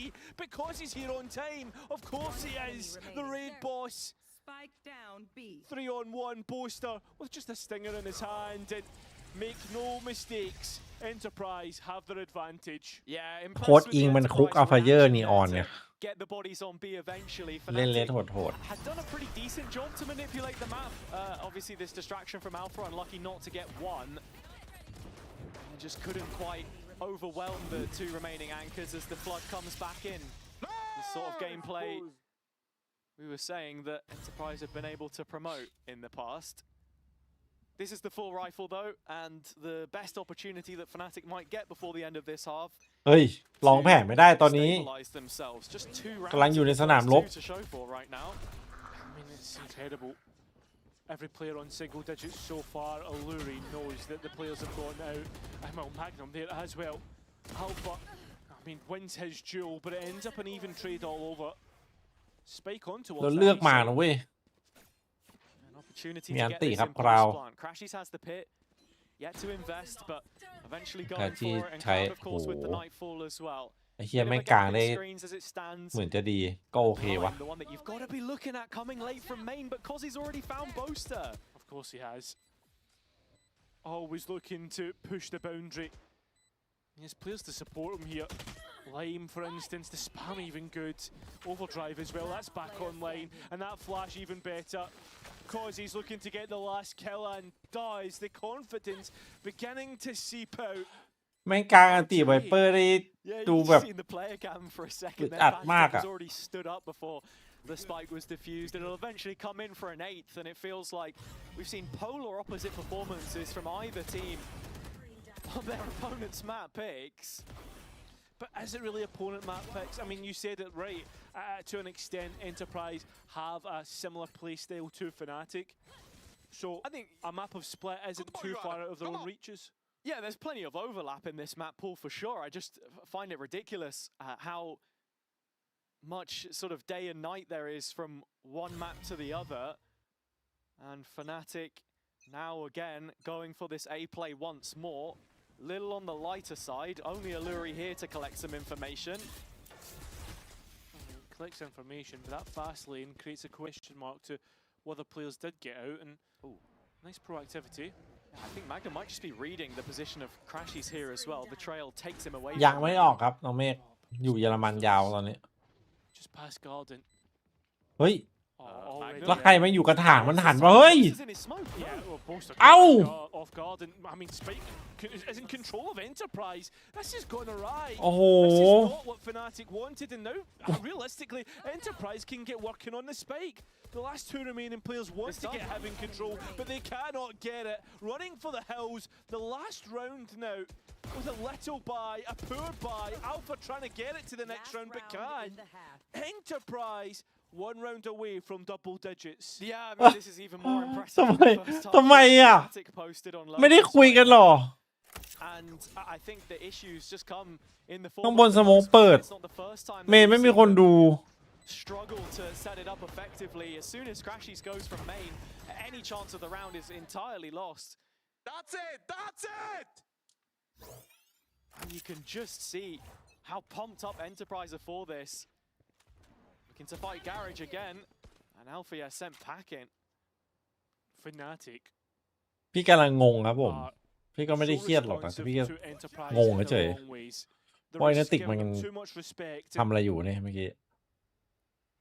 Because he's here on time, of course he is. The raid boss. Spike down B. 3-on-1 poster with just a stinger in his hand. And make no mistakes. Enterprise have their advantage. Yeah, โค้ดอิงมันคุกอัลฟาเยอร์นีออนไง get the bodies on B eventually. เล่นเลส Fnatic โหด had done a pretty decent job to manipulate the map. Obviously, this distraction from Alpha, unlucky not to get one. And just couldn't quite overwhelm the 2 remaining anchors as the flood comes back in. The sort of gameplay we were saying that Enterprise have been able to promote in the past. This is the full rifle though, and the best opportunity that Fnatic might get before the end of this half. ๆเฮ้ยลองแผนไม่ได้ตอนนี้ Stabilize themselves. Just 2 rounds กำลังอยู่ในสนามรบ to show for right now. I mean, it's incredible. Every player on single digits so far. Alluri knows that the players have gone out. Well, Magnum there as well. Alpha, I mean, wins his duel, but it ends up an even trade all over. Spike onto เรา us. เลือกมานะเว้ย Opportunity Mi to get anti this ครับ in คราว post plant. Crashies has the pit. Yet to invest, but eventually แต่ going ที่ for it. And ใช้ Cloud, of โอ้ course, โห with the nightfall as well. ไอ้เฮีย Bit of ไม่ a กลาง gap in ได้ screens as it stands. เหมือนจะดีก็โอเควะ The one that you've got to be looking at coming late from main, but Causey's already found Boaster. Of course he has. Always looking to push the boundary. He has players to support him here. Lime, for instance, the spam even good. Overdrive as well, that's back online. And that flash even better. Causey's looking to get the last kill and does. The confidence beginning to seep out. แม่งกลางอันติไวเปอร์ได้ Yeah, ดู you แบบ seen the player cam for a second. อึด Then อัด Pannysgg มาก has อะ already stood up before the spike was defused. It'll eventually come in for an 8th, and it feels like we've seen polar opposite performances from either team on their opponent's map picks. But is it really opponent map picks? I mean, you said it right. To an extent, Enterprise have a similar playstyle to Fnatic. So I think a map of Split isn't too far out of their own reaches. Yeah, there's plenty of overlap in this map pool for sure. I just find it ridiculous how much sort of day and night there is from one map to the other. And Fnatic now again going for this A play once more. Little on the lighter side, only Alluri here to collect some information. Collects information, but that fast lane creates a question mark to whether players did get out, and nice proactivity. I think Magnum might just be reading the position of Crashies here as well. The trail takes him away. ยังไม่ออกครับน้องเมฆอยู่เยอรมันยาวตอนนี้ Just past Garden. เฮ้ย Already. แล้วใครไม่อยู่กระถางมันหันมาเฮ้ย Yeah, well, Boaster off Garden. I mean, Spike is in control of Enterprise. This is going awry. Oh. This is not what Fnatic wanted, and now realistically, Enterprise can get working on the Spike. The last two remaining players want to get having control, but they cannot get it. Running for the hills. The last round now was a little buy, a poor buy. Alpha trying to get it to the next round, but can't. Enterprise 1 round away from double digits. Yeah, I mean, this is even more impressive. ทำไมอ่ะ ไม่ได้คุยกันหรอ And I think the issues just come in the ข้าง form บน of สโมกเปิด It's not the first time เมย์ไม่มีคนดู struggle to set it up effectively. As soon as Crashies goes from main, any chance of the round is entirely lost. That's it! That's it! And you can just see how pumped up Enterprise are for this. Looking to fight Garage again, and Alfia sent packing. Fnatic. พี่กำลังงงครับผมพี่ก็ไม่ได้เครียดหรอกนะแต่พี่ก็งงเฉยๆว่าไอ้นาติกมันทำอะไรอยู่เนี่ยเมื่อกี้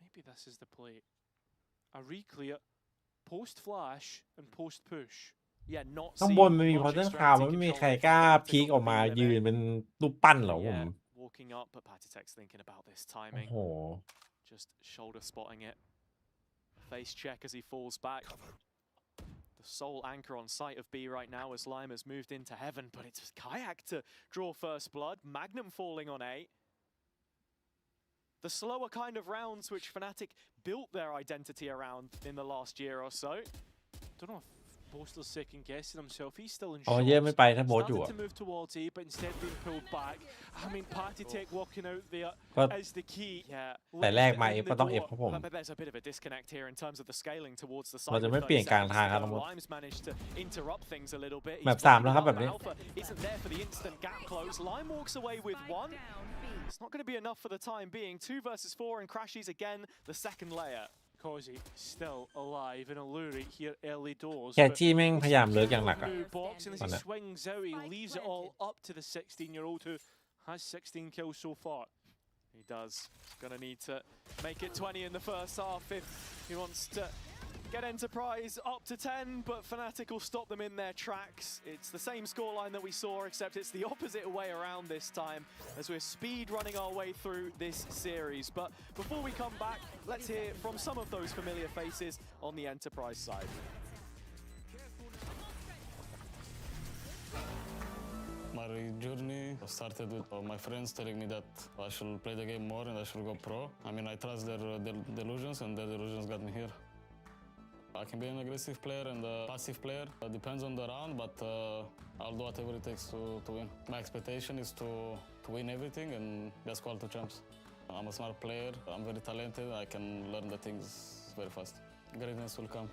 Maybe this is the play. A reclear, post flash and post push. Yeah, not ข้างบนมันมีพอเทนคาวมันไม่มีใครกล้าพีกออกมายืนเป็นรูปปั้นหรอผม walking up, but Patitech's thinking about this timing. โอ้โห Just shoulder spotting it. Face check as he falls back. The sole anchor on sight of B right now as Lime has moved into heaven, but it's Kayak to draw first blood. Magnum falling on A. The slower kind of rounds which Fnatic built their identity around in the last year or so. Don't know if Boaster's second guessing himself. He's still in อ๋อ shock. เย่ไม่ไปถ้าโบสอยู่ Started to move towards A, but instead being pulled back. I mean, Patitech walking out there is the key. แต่แรกมาเอฟก็ต้องเอฟครับผม But there's a bit of a disconnect here in terms of the scaling towards the เรา side. จะไม่เปลี่ยนกลางทางครับทั้งหมด Lime's managed to interrupt things a little bit. แบบ3แล้วครับแบบนี้ Alpha isn't there for the instant gap close. Lime walks away with 1. It's not going to be enough for the time being. 2 versus 4 and Crashies again, the second layer. Causey still alive and Alluri here early doors. แค่จี้แม่งพยายามเลิกอย่างหนักอะ Blue box, and as ตอน he นี้ swings out, he leaves it all up to the 16-year-old who has 16 kills so far. He does. He's going to need to make it 20 in the first half if he wants to get Enterprise up to 10, but Fnatic will stop them in their tracks. It's the same scoreline that we saw, except it's the opposite way around this time as we're speed running our way through this series. But before we come back, let's hear from some of those familiar faces on the Enterprise side. My journey started with my friends telling me that I should play the game more and I should go pro. I mean, I trust their delusions, and their delusions got me here. I can be an aggressive player and a passive player. It depends on the round, but I'll do whatever it takes to win. My expectation is to win everything and just qual to champs. I'm a smart player. I'm very talented. I can learn the things very fast. Greatness will come.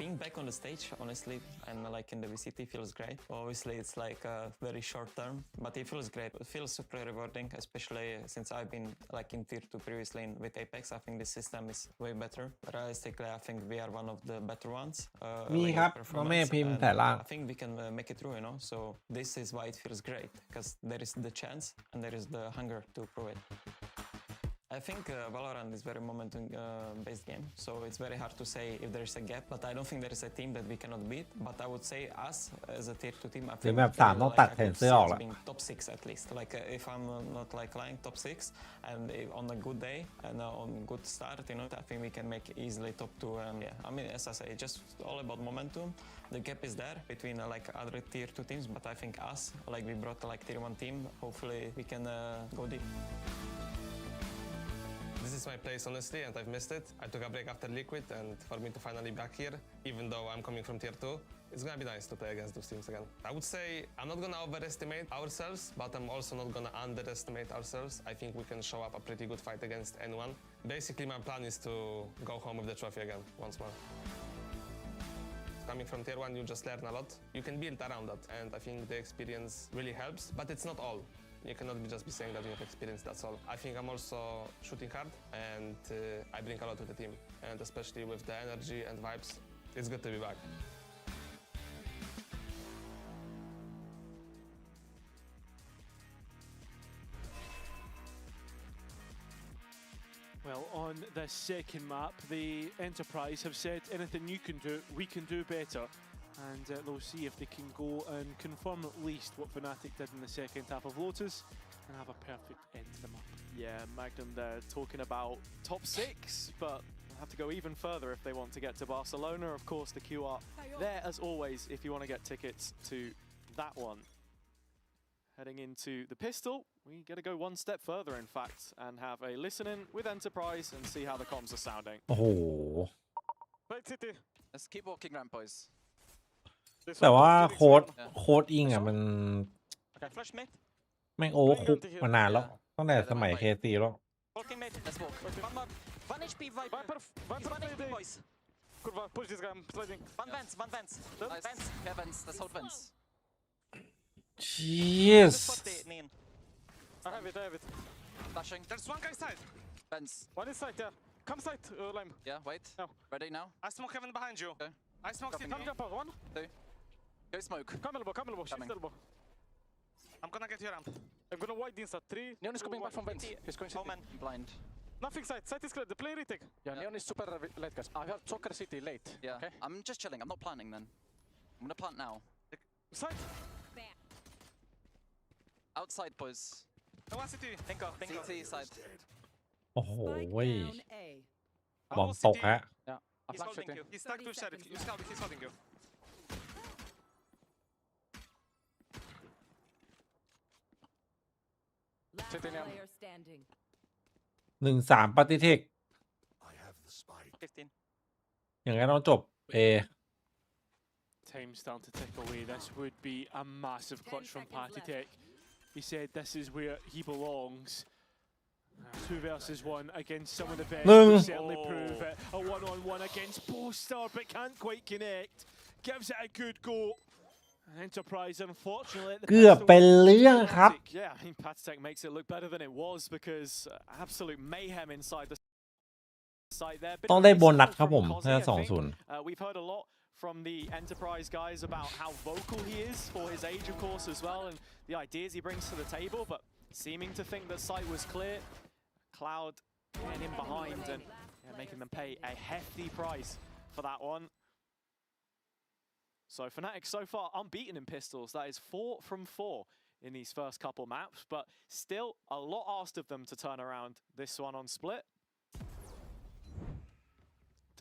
Being back on the stage, honestly, and like in the VCT feels great. Obviously, it's like a very short term, but it feels great. It feels super rewarding, especially since I've been like in tier 2 previously with Apex. I think the system is way better. Realistically, I think we are one of the better ones. มีครับน้องเมย์พิมพ์แต่ล่าง I think we can make it through, you know. So this is why it feels great, because there is the chance and there is the hunger to prove it. I think Valorant is very momentum-based game, so it's very hard to say if there is a gap. But I don't think there is a team that we cannot beat. But I would say us as a tier 2 team, I หรือ think แบบ3ต้องตัดแขนเสื้อออกละ being top 6 at least. Like if I'm not like lying, top 6, and on a good day and on good start, you know, I think we can make easily top 2. And yeah, I mean, as I say, just all about momentum. The gap is there between like other tier 2 teams, but I think us, like we brought like tier 1 team. Hopefully we can go deep. This is my place, honestly, and I've missed it. I took a break after Liquid, and for me to finally be back here, even though I'm coming from tier 2, it's gonna be nice to play against those teams again. I would say I'm not gonna overestimate ourselves, but I'm also not gonna underestimate ourselves. I think we can show up a pretty good fight against anyone. Basically, my plan is to go home with the trophy again, once more. Coming from tier 1, you just learn a lot. You can build around that, and I think the experience really helps, but it's not all. You cannot just be saying that you have experience, that's all. I think I'm also shooting hard, and I bring a lot to the team. And especially with the energy and vibes, it's good to be back. Well, on the second map, the Enterprise have said anything you can do, we can do better. And they'll see if they can go and confirm at least what Fnatic did in the second half of Lotus and have a perfect end to the map. Yeah, Magnum, they're talking about top 6, but they'll have to go even further if they want to get to Barcelona. Of course, the QR there as always if you want to get tickets to that one. Heading into the pistol, we got to go one step further, in fact, and have a listen-in with Enterprise and see how the comms are sounding. โอ้โห Wait, City. Let's keep walking ramp, boys. แต่ว่าโค้ดอิงอ่ะมัน Okay, flash mid. แม่งโอเวอร์คุกมานานแล้วตั้งแต่สมัย KC แล้ว Walking mid. Let's walk. One more. 1 HP Viper. He's 1 HP, boys. Kurwa, push this guy, I'm sliding. One vents. Nice. Vents. Yeah, vents. Let's hold vents. Jeez. I have it. Flashing. There's one guy side. Vents. One is side, yeah. Come side, Lime. Yeah, wait. No. Ready now? I smoke heaven behind you. Okay. I smoke Come jump out. 1. 2. Go smoke. Come elbow. Shift elbow. I'm gonna get your ramp. I'm gonna wide inside 3. Neon is coming back from vents. He's going city. Blind. Nothing side. Side is clear. The play retake. Yeah, Neon is super late, guys. I heard Soccer City late. Yeah. Okay. I'm just chilling. I'm not planning then. I'm gonna plant now. Side. Outside, boys. I want city. Bingo. CT side. โอ้โหเว้ย Down A. บอมตกฮะ Yeah. I'm He's flash holding shooting. you. He's stuck to sheriff. You scout it, he's holding you. Last City now. player standing. 1-3 ปฏิเทค 15. อย่างนั้นต้องจบ A Time's starting to tick away. This would be a massive clutch from pannysgg. He said this is where he belongs. 2 versus 1 against some of the best. Will certainly prove it. A 1-on-1 against Poster, but can't quite connect. Gives it a good go. And Enterprise, unfortunately, เกือบเป็นเรื่องครับ Yeah, I mean, pannysgg makes it look better than it was because absolute mayhem inside the site there. ต้องได้โบนัสครับผมถ้า We've heard a lot from the Enterprise guys about how vocal he is for his age, of course, as well, and the ideas he brings to the table, but seeming to think that site was clear. Cloud getting in behind and making them pay a hefty price for that one. So Fnatic so far unbeaten in pistols. That is 4 from 4 in these first couple maps, but still a lot asked of them to turn around this one on split.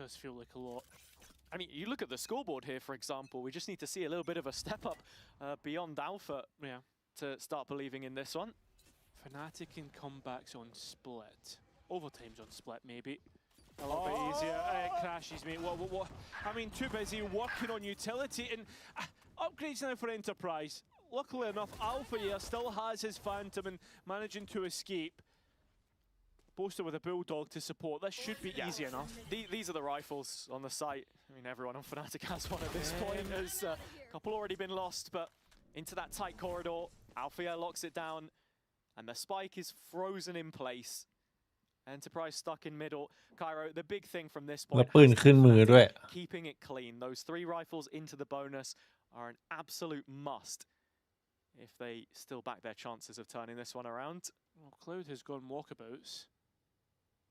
Does feel like a lot. I mean, you look at the scoreboard here, for example, we just need to see a little bit of a step up beyond Alpha to start believing in this one. Fnatic in comebacks on split. Overtime's on split, maybe. A little bit easier. Crashes, mate. What? I mean, too busy working on utility and upgrades now for Enterprise. Luckily enough, Alpha here still has his Phantom and managing to escape. Poster with a Bulldog to support. This should be easy enough. These are the rifles on the site. I mean, everyone on Fnatic has one at this point. There's a couple already been lost, but into that tight corridor, Alpha locks it down, and the spike is frozen in place. Enterprise stuck in middle. Cairo, the big thing from this แล้ว point, ปืนขึ้นมือด้วย keeping it clean. Those 3 rifles into the bonus are an absolute must if they still back their chances of turning this one around. Well, Cloud has gone walkabouts.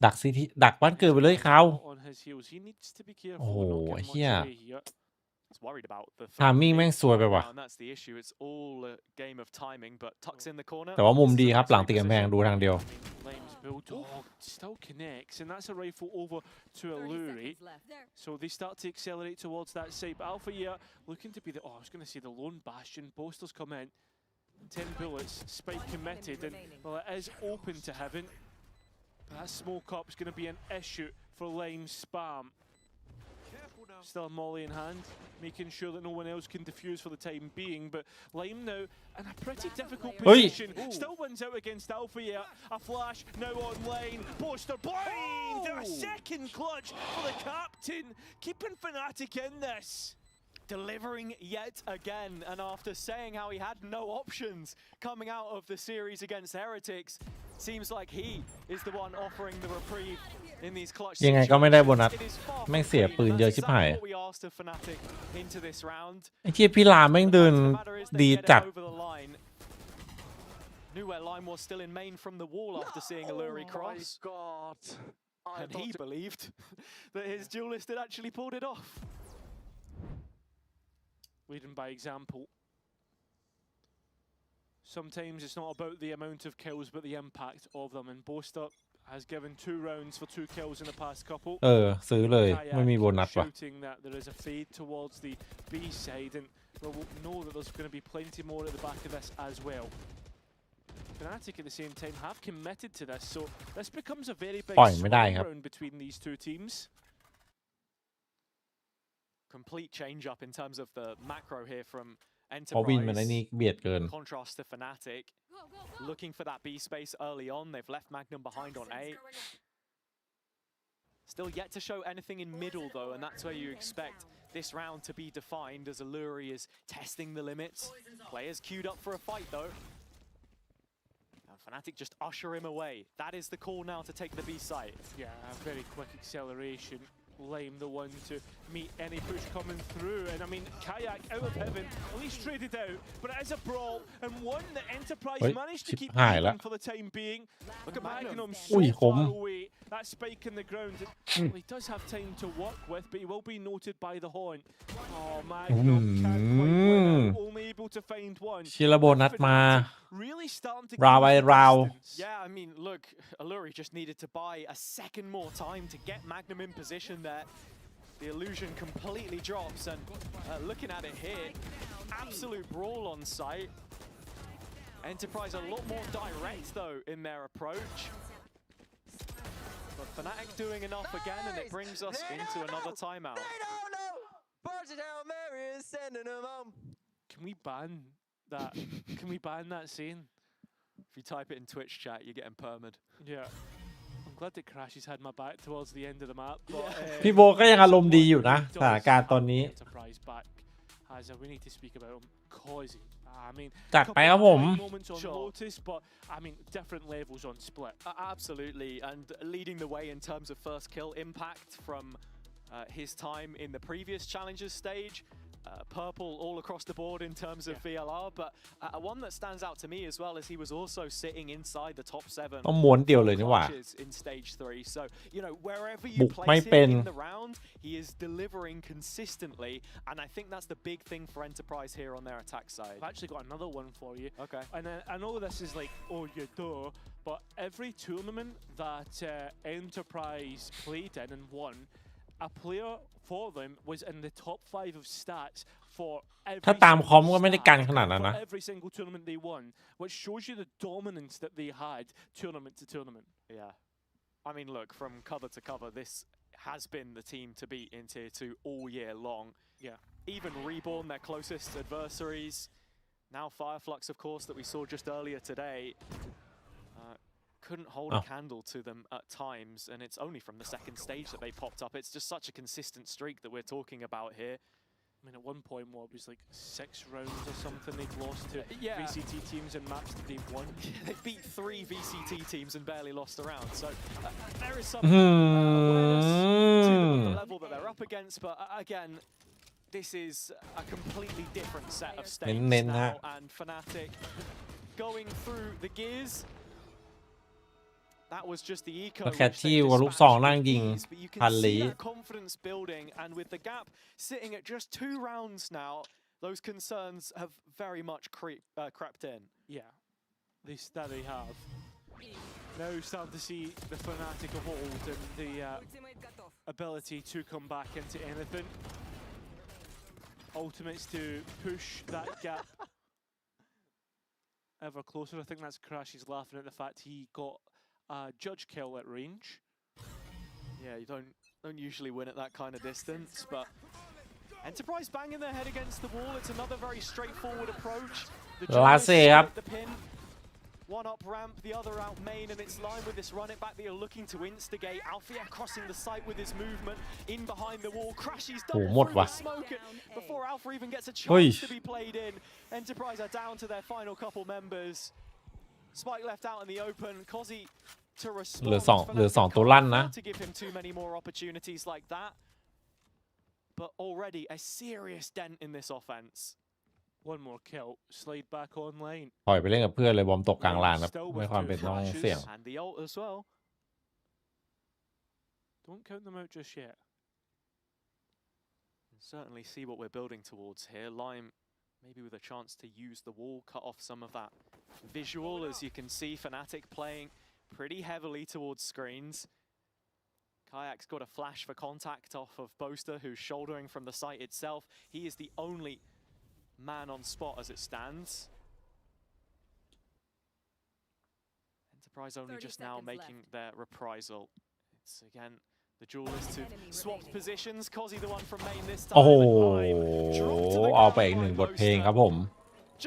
ดักซีทีดักบ้านเกิดไปเลยเขา on his heels. He needs to be careful. โอ้โห not getting much เฮีย away here. He's worried about the ทามมิ่งแม่งสวยไปว่ะ and that's the issue. It's all a game of timing, but tucks in the corner. แต่ว่ามุมดีครับหลังติดกำแพงดูทางเดียว Lame's bulldog still connects, and that's a rifle over to Alluri. So they start to accelerate towards that side. But Alpha here looking to be the, I was going to say the lone bastion. Boasters come in, 10 bullets, Spike committed, and well, it is open to heaven. But that smoke up is going to be an issue for Lame's spam. Still a molly in hand, making sure that no one else can defuse for the time being. But Lime now in a pretty difficult position. Still wins out against Alpha yet. A flash now online. Poster blind! A second clutch for the captain. Keeping Fnatic in this. Delivering yet again, and after saying how he had no options coming out of the series against Heretics, seems like he is the one offering the reprieve in these clutch ยังไงก็ไม่ได้โบนัสแม่งเสียปืนเยอะชิบหาย what we asked of Fnatic into this round. ไอ้เหี้ยพี่ลาแม่งเดินดีจัด Over the line. Knew where Lime was still in main from the wall after seeing Alluri cross. God. And he believed that his duelist had actually pulled it off. Leading by example. Sometimes it's not about the amount of kills, but the impact of them. And Boaster has given 2 rounds for 2 kills in the past couple. ซื้อเลยไม่มีโบนัสว่ะ Shouting that there is a fade towards the B side, and we'll know that there's going to be plenty more at the back of this as well. Fnatic at the same time have committed to this, so this becomes a very big round between these 2 teams. Complete change up in terms of the macro here from พอวินมันไอ้นี่เบียดเกิน Contrast to Fnatic. Looking for that B space early on. They've left Magnum behind on A. Still yet to show anything in middle though, and that's where you expect this round to be defined as Alluri is testing the limits. Players queued up for a fight though. And Fnatic just usher him away. That is the call now to take the B site. Yeah, a very quick acceleration. Lame the one to meet any push coming through, and I mean Kayak out of heaven, at least traded out, but it is a brawl and one that Enterprise managed to keep even for the time being. Look at Magnum so far away, that spike in the ground. Well, he does have time to work with, but he will be noted by the horn. Oh, Magnum can't quite win out, only able to find one. ชิลโบนัสมา Really starting to ราวไปราว Yeah, I mean, look, Alluri just needed to buy a second more time to get Magnum in position there. The illusion completely drops, and looking at it here, absolute brawl on site. Enterprise a lot more direct though in their approach. But Fnatic doing enough again, and it brings us into another timeout. Can we ban that? Can we ban that scene? If you type it in Twitch chat, you're getting permed. Yeah. I'm glad that Crashy's had my back towards the end of the map. But, พี่โบก็ยังอารมณ์ดีอยู่นะสถานการณ์ตอนนี้ Enterprise back has we need to speak about him cause I mean จัดไปครับผม moments on Lotus, but I mean different levels on Split. Absolutely, and leading the way in terms of first kill impact from his time in the previous challenges stage. Purple all across the board in terms of VLR, but one that stands out to me as well is he was also sitting inside the top 7 ต้องม้วนเดียวเลยนี่หว่า in stage 3. So, you know, wherever you place him in the round, he is delivering consistently, and I think that's the big thing for Enterprise here on their attack side. I've actually got another one for you. Okay. And I know this is like, oh, you duh, but every tournament that Enterprise played in and won, a player for them was in the top 5 of stats for every ถ้าตามคอมก็ไม่ได้กันขนาดนั้นนะ every single tournament they won, which shows you the dominance that they had tournament to tournament. Yeah. I mean, look, from cover to cover, this has been the team to beat in Tier 2 all year long. Yeah. Even Reborn, their closest adversaries. Now Fireflux, of course, that we saw just earlier today. Couldn't hold a candle to them at times, and it's only from the second stage that they popped up. It's just such a consistent streak that we're talking about here. I mean, at one point, what was like 6 rounds or something they'd lost to VCT teams and maps that they've won. They beat 3 VCT teams and barely lost a round. So there is some awareness to the level that they're up against, but again, this is a completely different set of stakes now, and Fnatic going through the gears. That was just the eco. แล้วแคทที่วัวลูกซองนั่งยิงพันลี้ Confidence building, and with the gap sitting at just 2 rounds now, those concerns have very much crept in. Yeah, that they have. Now starting to see the Fnatic of old and the ability to come back into anything. Ultimates to push that gap ever closer. I think that's Crashy's laughing at the fact he got a judge kill at range. Yeah, you don't usually win at that kind of distance, but Enterprise banging their head against the wall. It's another very straightforward approach. The pin. One up ramp, the other out main, and it's lined with this run it back that you're looking to instigate. Alfia crossing the site with his movement in behind the wall. Crashy's double through the smoke it before Alpha even gets a chance to be played in. Enterprise are down to their final couple members. Spike left out in the open. Kozi to respond. เหลือสองตัวลั่นนะ To give him too many more opportunities like that. But already a serious dent in this offense. One more kill, slide back online. ปล่อยไปเล่นกับเพื่อนเลยบอมตกกลางลานครับไม่ความเป็นต้องเสี่ยง And the ult as well. Don't count them out just yet. Certainly see what we're building towards here. Lime maybe with a chance to use the wall, cut off some of that visual. As you can see, Fnatic playing pretty heavily towards screens. Kayak's got a flash for contact off of Boaster, who's shouldering from the site itself. He is the only man on spot as it stands. Enterprise only just now making their reprisal. It's again the duelist to swap positions. Kozi the one from main this time. โอ้โหเอาไปอีกหนึ่งบทเพลงครับผม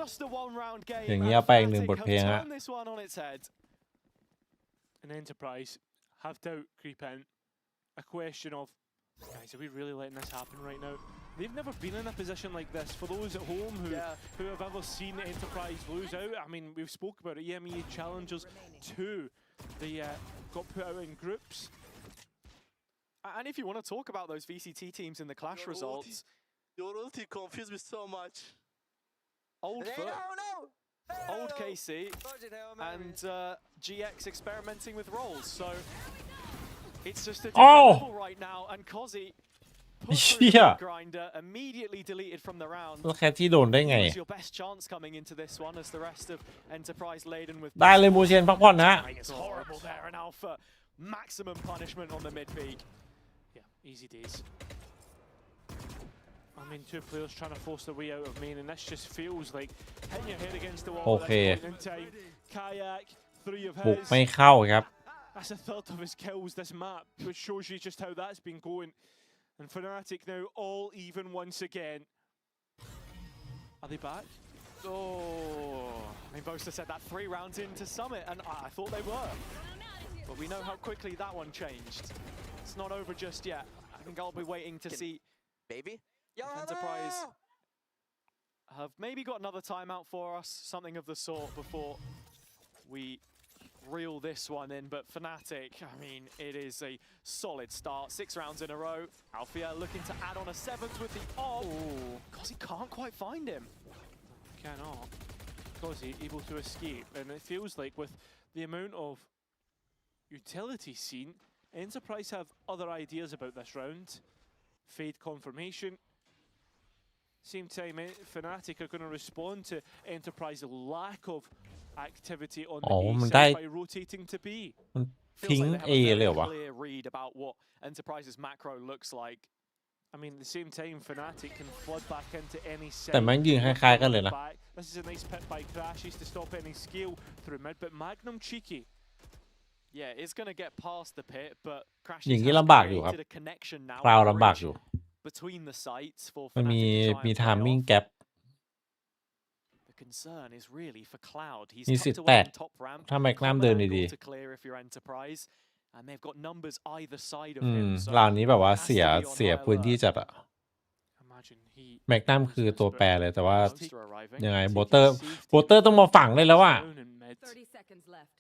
Just a 1-round game. อย่างนี้เอาไปอีกหนึ่งบทเพลงฮะ Turn this one on its head. An Enterprise have doubt creep in. A question of, guys, are we really letting this happen right now? They've never been in a position like this. For those at home who have ever seen Enterprise lose out, I mean, we've spoke about it. EMEA Challengers 2, they got put out in groups. And if you want to talk about those VCT teams in the Clash results, your ulti confused me so much. Old KC and GX experimenting with roles, so it's just a different level right now. And Kozi put through the grinder, immediately deleted from the round. แล้วแคทที่โดนได้ไง It was your best chance coming into this one as the rest of Enterprise laden with. ได้เลยมูเชียนพักผ่อนนะ It's horrible there, and Alpha maximum punishment on the mid peak. Yeah, easy days. I mean, two players trying to force their way out of main, and this just feels like hitting your head against the wall. Okay. At this point in time. Kayak, 3 of บุก his. ไม่เข้าครับ That's a third of his kills this map, which shows you just how that's been going. And Fnatic now all even once again. Are they back? Oh, I mean, Boaster said that 3 rounds into Summit, and I thought they were. But we know how quickly that one changed. It's not over just yet. I think I'll be waiting to see. Baby? Enterprise have maybe got another timeout for us, something of the sort, before we reel this one in. But Fnatic, I mean, it is a solid start. 6 rounds in a row. Alfia looking to add on a 7th with the op. Because he can't quite find him. Cannot. Because he's able to escape. And it feels like with the amount of utility seen, Enterprise have other ideas about this round. Fade confirmation. Same time, Fnatic are going to respond to Enterprise's lack of activity on the A side by rotating to B. มันทิ้ง A เลยเหรอวะ Clear read about what Enterprise's macro looks like. I mean, at the same time, Fnatic can flood back into any side. แต่มันยิงคล้ายๆกันเลยนะ This is a nice pit by Crashies to stop any scale through mid, but Magnum cheeky. Yeah, it's going to get past the pit, but Crashies อย่างนี้ has ลำบากอยู่ครับ created a connection now. คราวลำบากอยู่ Between the sites for มันมี Fnatic to try and play timing off. gap The concern is really for Cloud. He's มีสิท tucked ธิ์แต away ก on top ramp. ถ้าแม็กนัมเดินดี to clear if you're Enterprise, and they've got numbers either side of ๆ him. So เหล่านี้แบบว่า has to เสีย be on เสีย high พื้นที่ alert. จัดอะ Imagine he แม็กนัมคือตัวแปรเลยแต่ว่า Boaster arriving. ยังไงโบเตอร์ต้องมาฝังเลยแล้วอะ down in mid. 30 seconds left.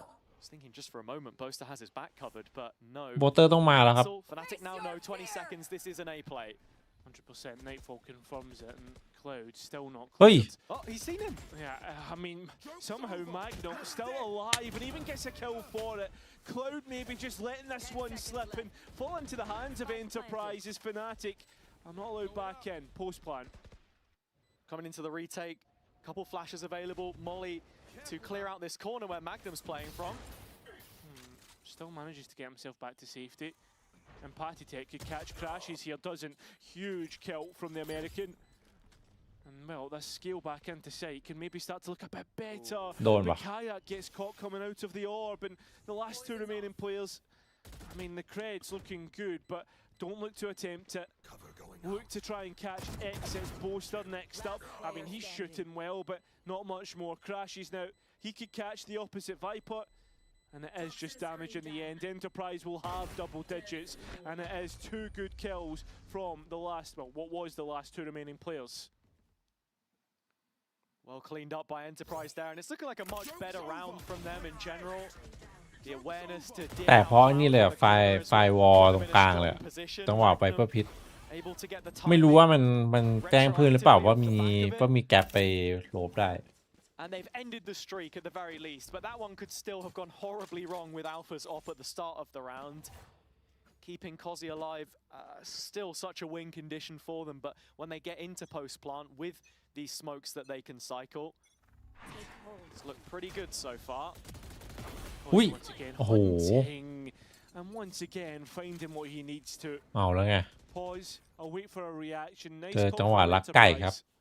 I was thinking just for a moment, Boaster has his back covered, but no. โบเตอร์ต้องมาแล้วครับ Fnatic now know 20 seconds. This is an A play. 100% Nightfall confirms it, and Cloud, still not เฮ้ย cleared. Oh, he's seen him. Yeah, I mean, somehow Magnum still alive and even gets a kill for it. Cloud maybe just letting this one slip and fall into the hands of Enterprise as Fnatic are not allowed back in. Post plant. Coming into the retake, couple flashes available. Molly to clear out this corner where Magnum's playing from. Still manages to get himself back to safety. And pannysgg could catch crashes here, doesn't. Huge kill from the American. And well, this scale back into sight can maybe start to look a bit better. โดน The ปะ kayak gets caught coming out of the orb, and the last two remaining players. I mean, the cred's looking good, but don't look to attempt it. Look to try and catch X's Boaster next up. I mean, he's shooting well, but not much more crashes now. He could catch the opposite Viper. And it is just damage in the end. Enterprise will have double digits, and it is two good kills from the last, well, what was the last two remaining players. Well cleaned up by Enterprise there, and it's looking like a much better round from them in general. The awareness to แต่เพราะนี่เลยอะไฟวอลตรงกลางเลยอะจังหวะไปเพื่อพิษ able to get the ไม่รู้ว่ามันแจ้งเพื่อนหรือเปล่าว่ามีแกปไปโลบได้ And they've ended the streak at the very least, but that one could still have gone horribly wrong with Alpha's op at the start of the round. Keeping Cozy alive, still such a win condition for them, but when they get into post plant with these smokes that they can cycle, it's looked pretty good so far. อุ้ย Once again, โอ้โห hunting, and once again finding what he needs to. เอาแล้วไง Pause, I'll wait for a reaction. Nice เจอ call จังหวะ from ลักไก่ครับ Enterprise.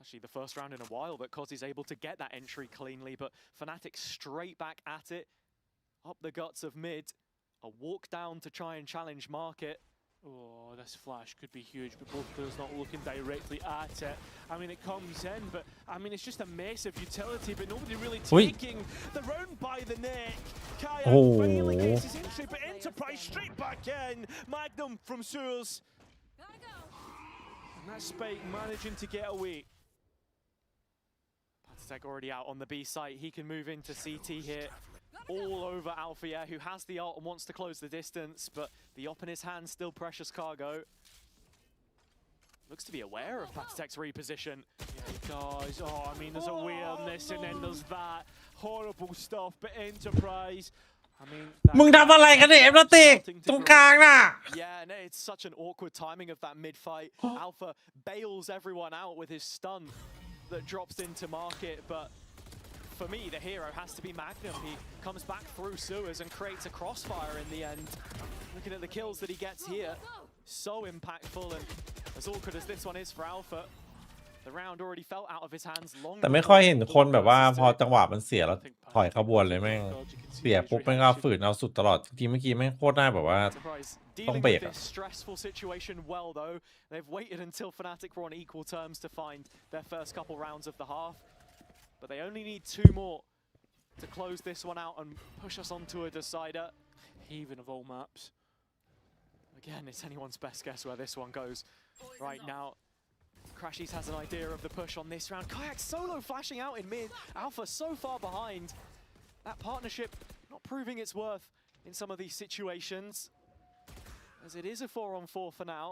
Actually the first round in a while that Cozy's able to get that entry cleanly, but Fnatic straight back at it, up the guts of mid, a walk down to try and challenge Market. Oh, this flash could be huge, but both players not looking directly at it. I mean, it comes in, but I mean, it's just a mess of utility, but nobody really taking the round by the neck. Kayak finally gets his entry, but Enterprise straight back in. Magnum from Sewers. And that Spike managing to get away. pannysgg already out on the B site. He can move into CT here. All over Alpha, yeah, who has the ult and wants to close the distance, but the op in his hand, still precious cargo. Looks to be aware of pannysgg's reposition. Yeah, he does. Oh, I mean, there's awareness, and then there's that horrible stuff, but Enterprise, I mean... มึงทำอะไรกันเนี่ยเอฟติกตรงกลางน่ะ Yeah, no, it's such an awkward timing of that mid-fight. Alpha bails everyone out with his stun that drops into Market, but for me, the hero has to be Magnum. He comes back through sewers and creates a crossfire in the end. Looking at the kills that he gets here, so impactful, and as awkward as this one is for Alpha, the round already felt out of his hands long. แต่ไม่ค่อยเห็นคนแบบว่าพอจังหวะมันเสียแล้วถอยขบวนเลยแม่งเสียปุ๊บแม่งก็ฝืนเอาสุดตลอดจริงๆเมื่อกี้แม่งโคตรน่าแบบว่าต้อง Dealing เบร with กอะ this stressful situation well, though. They've waited until Fnatic were on equal terms to find their first couple rounds of the half. But they only need two more to close this one out and push us onto a decider. Haven of all maps. Again, it's anyone's best guess where this one goes. Right now, Crashies has an idea of the push on this round. Kayak solo flashing out in mid. Alpha so far behind. That partnership not proving its worth in some of these situations, as it is a 4-on-4 for now.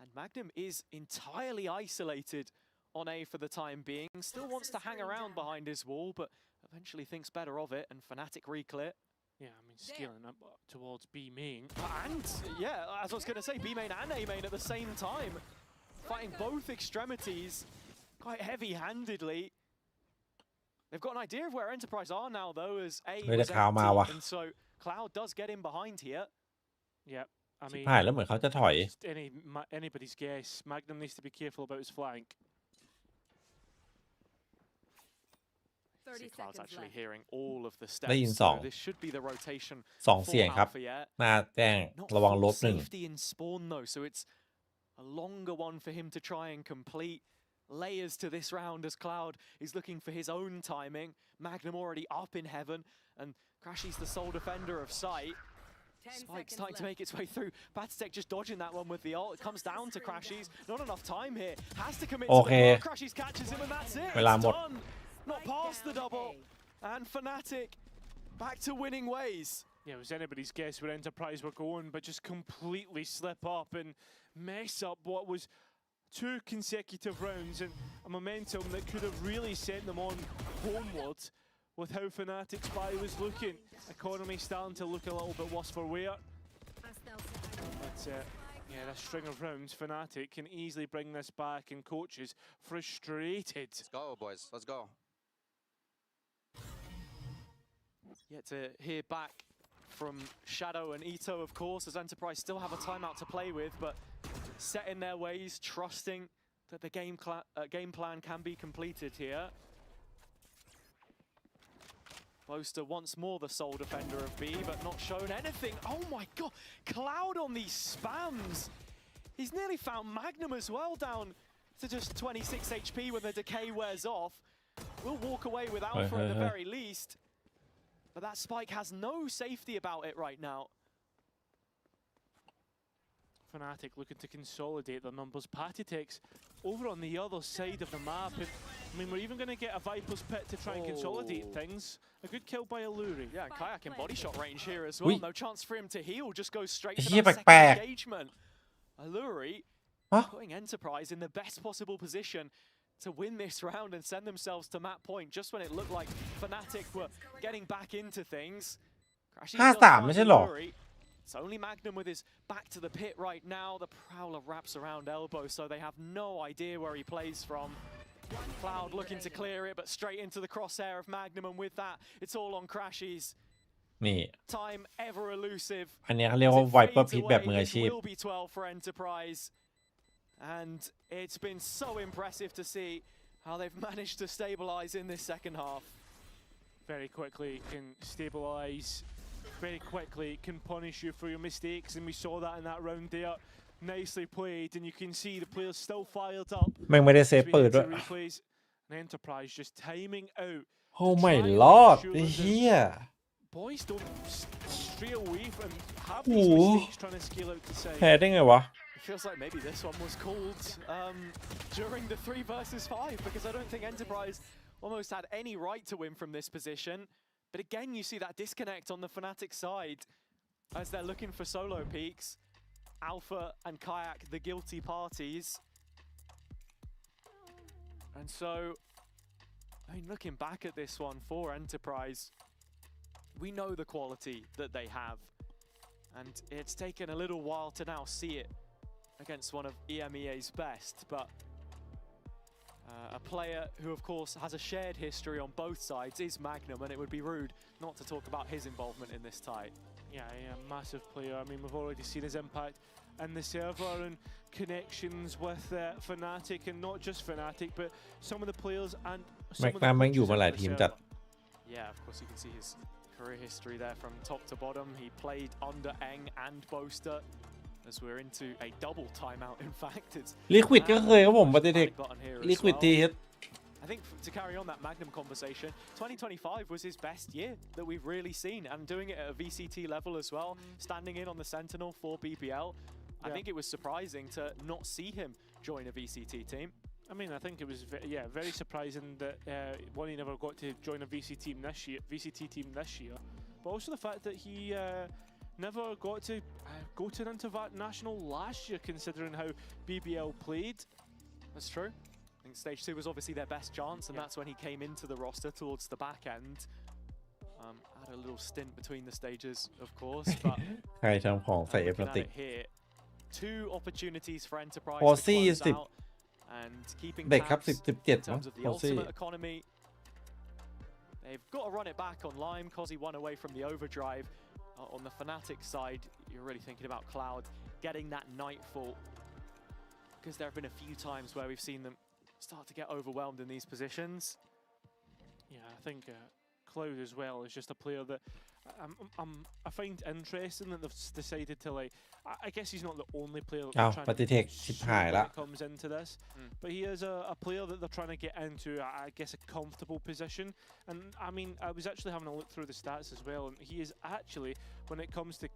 And Magnum is entirely isolated on A for the time being. Still wants to hang around behind his wall, but eventually thinks better of it, and Fnatic reclear. Yeah, I mean, scaling up towards B main. And, yeah, as I was going to say, B main and A main at the same time. Fighting both extremities quite heavy-handedly. They've got an idea of where Enterprise are now, though, as A was empty, and so Cloud does get in behind here. Yeah, I mean, หายแล้วเหมือนเขาจะถอย anybody's guess. Magnum needs to be careful about his flank. See Cloud's actually hearing all of the steps. ได้ยินสอง This should be the rotation สองเสียงครับ หน้าแจ้งระวังลบหนึ่ง safety in spawn though, so it's a longer one for him to try and complete. Layers to this round as Cloud is looking for his own timing. Magnum already up in heaven, and Crashy's the sole defender of sight. Spike starting to make its way through. pannysgg just dodging that one with the ult. It comes down to Crashies. Not enough time here. Has to commit to the block. Crashies catches him, and that's it. It's done. Not past the double. And Fnatic back to winning ways. Yeah, it was anybody's guess where Enterprise were going, but just completely slip up and mess up what was 2 consecutive rounds and a momentum that could have really sent them on homeward with how Fnatic's buy was looking. Economy starting to look a little bit worse for wear. But yeah, this string of rounds, Fnatic can easily bring this back, and coaches frustrated. Let's go, boys. Let's go. Yet to hear back from Shadow and Ito, of course, as Enterprise still have a timeout to play with, but set in their ways, trusting that the game plan can be completed here. Boaster once more the sole defender of B, but not shown anything. Oh my god, Cloud on these spams. He's nearly found Magnum as well, down to just 26 HP when the decay wears off. We'll walk away with Alpha at the very least. But that spike has no safety about it right now. Fnatic looking to consolidate their numbers. Patitex over on the other side of the map. And, I mean, we're even going to get a Viper's Pit to try and consolidate things. A good kill by Alluri. Yeah, and Kayak in body shot range here as well. No chance for him to heal, just goes straight to that second engagement. Alluri putting Enterprise in the best possible position to win this round and send themselves to map point just when it looked like Fnatic were getting back into things. 5-3 ไม่ใช่หรอ It's only Magnum with his back to the pit right now. The Prowler wraps around elbow, so they have no idea where he plays from. Cloud looking to clear it, but straight into the crosshair of Magnum, and with that, it's all on Crashies. นี่ Time ever elusive. อันนี้เขาเรียกว่า Viper Pit แบบมืออาชีพ It will be 12 for Enterprise. And it's been so impressive to see how they've managed to stabilize in this second half. Very quickly can stabilize, very quickly can punish you for your mistakes, and we saw that in that round there. Nicely played, and you can see the players still fired up. แม่งไม่ได้เซฟปืนด้วย Replays, and Enterprise just timing out. Oh my lord ไอ้เหี้ย Boys don't stray away from have these mistakes trying to scale out to side. แพ้ได้ไงวะ It feels like maybe this one was called during the 3 versus 5, because I don't think Enterprise almost had any right to win from this position. But again, you see that disconnect on the Fnatic side as they're looking for solo peaks. Alpha and Kayak, the guilty parties. And so, I mean, looking back at this one for Enterprise, we know the quality that they have. And it's taken a little while to now see it against one of EMEA's best, but a player who, of course, has a shared history on both sides is Magnum, and it would be rude not to talk about his involvement in this tie. Yeah, massive player. I mean, we've already seen his impact in the server and connections with Fnatic, and not just Fnatic, but some of the players and some of the coaches in the server. Yeah, of course, you can see his career history there from top to bottom. He played under Eng and Boaster, as we're into a double timeout. In fact, it's Liquid ก็เคยครับผมปฏิเทค Liquid ทีฮิต I think to carry on that Magnum conversation, 2025 was his best year that we've really seen, and doing it at a VCT level as well, standing in on the Sentinel for BBL. I think it was surprising to not see him join a VCT team. I mean, I think it was very surprising that one, he never got to join a VCT team this year, but also the fact that he never got to go to an international last year, considering how BBL played. That's true. I think stage 2 was obviously their best chance, and that's when he came into the roster towards the back end. Had a little stint between the stages, of course, but ใครทำของใส่เอฟติก here, 2 opportunities for Enterprise Pô, to close out, and keeping tabs in terms of the ultimate economy. They've got to run it back on Lime, because he won away from the overdrive. On the Fnatic side, you're really thinking about Cloud getting that Nightfall, because there have been a few times where we've seen them start to get overwhelmed in these positions. Yeah, I think Cloud as well is just a player that I find interesting that they've decided to, like, I guess he's not the only player that they're trying to shoot when it comes into this, but he is a player that they're trying to get into, I guess, a comfortable position. And I mean, I was actually having a look through the stats as well, and he is actually, when it comes to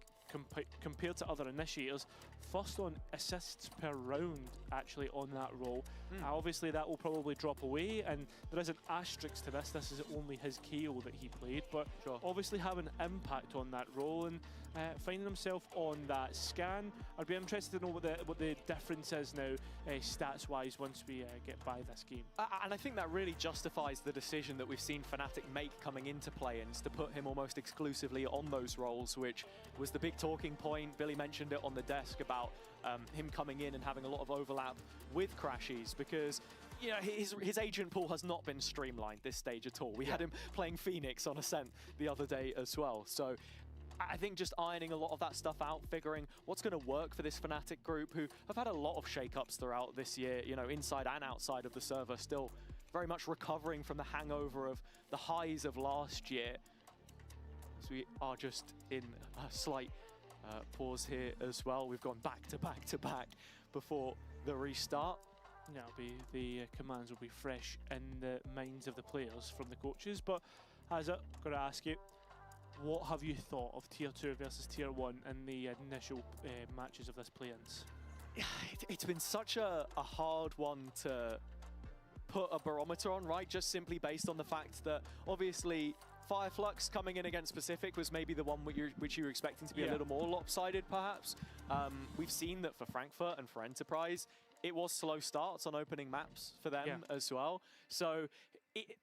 compared to other initiators, first on assists per round actually on that role. Obviously that will probably drop away, and there is an asterisk to this. This is only his KO that he played, but obviously having impact on that role and finding himself on that scan. I'd be interested to know what the difference is now stats wise once we get by this game. And I think that really justifies the decision that we've seen Fnatic make coming into Playins to put him almost exclusively on those roles, which was the big talking point. Billy mentioned it on the desk about him coming in and having a lot of overlap with Crashies, because you know, his agent pool has not been streamlined this stage at all. We had him playing Phoenix on Ascent the other day as well. So I think just ironing a lot of that stuff out, figuring what's going to work for this Fnatic group, who have had a lot of shakeups throughout this year, you know, inside and outside of the server, still very much recovering from the hangover of the highs of last year. So we are just in a slight pause here as well. We've gone back to back to back before the restart. Yeah, the commands will be fresh in the minds of the players from the coaches. But as I've got to ask you, what have you thought of Tier 2 versus Tier 1 in the initial matches of this Playins? It's been such a hard one to put a barometer on, right? Just simply based on the fact that obviously Fireflux coming in against Pacific was maybe the one which you were expecting to be a little more lopsided, perhaps. We've seen that for Frankfurt and for Enterprise, it was slow starts on opening maps for them as well. So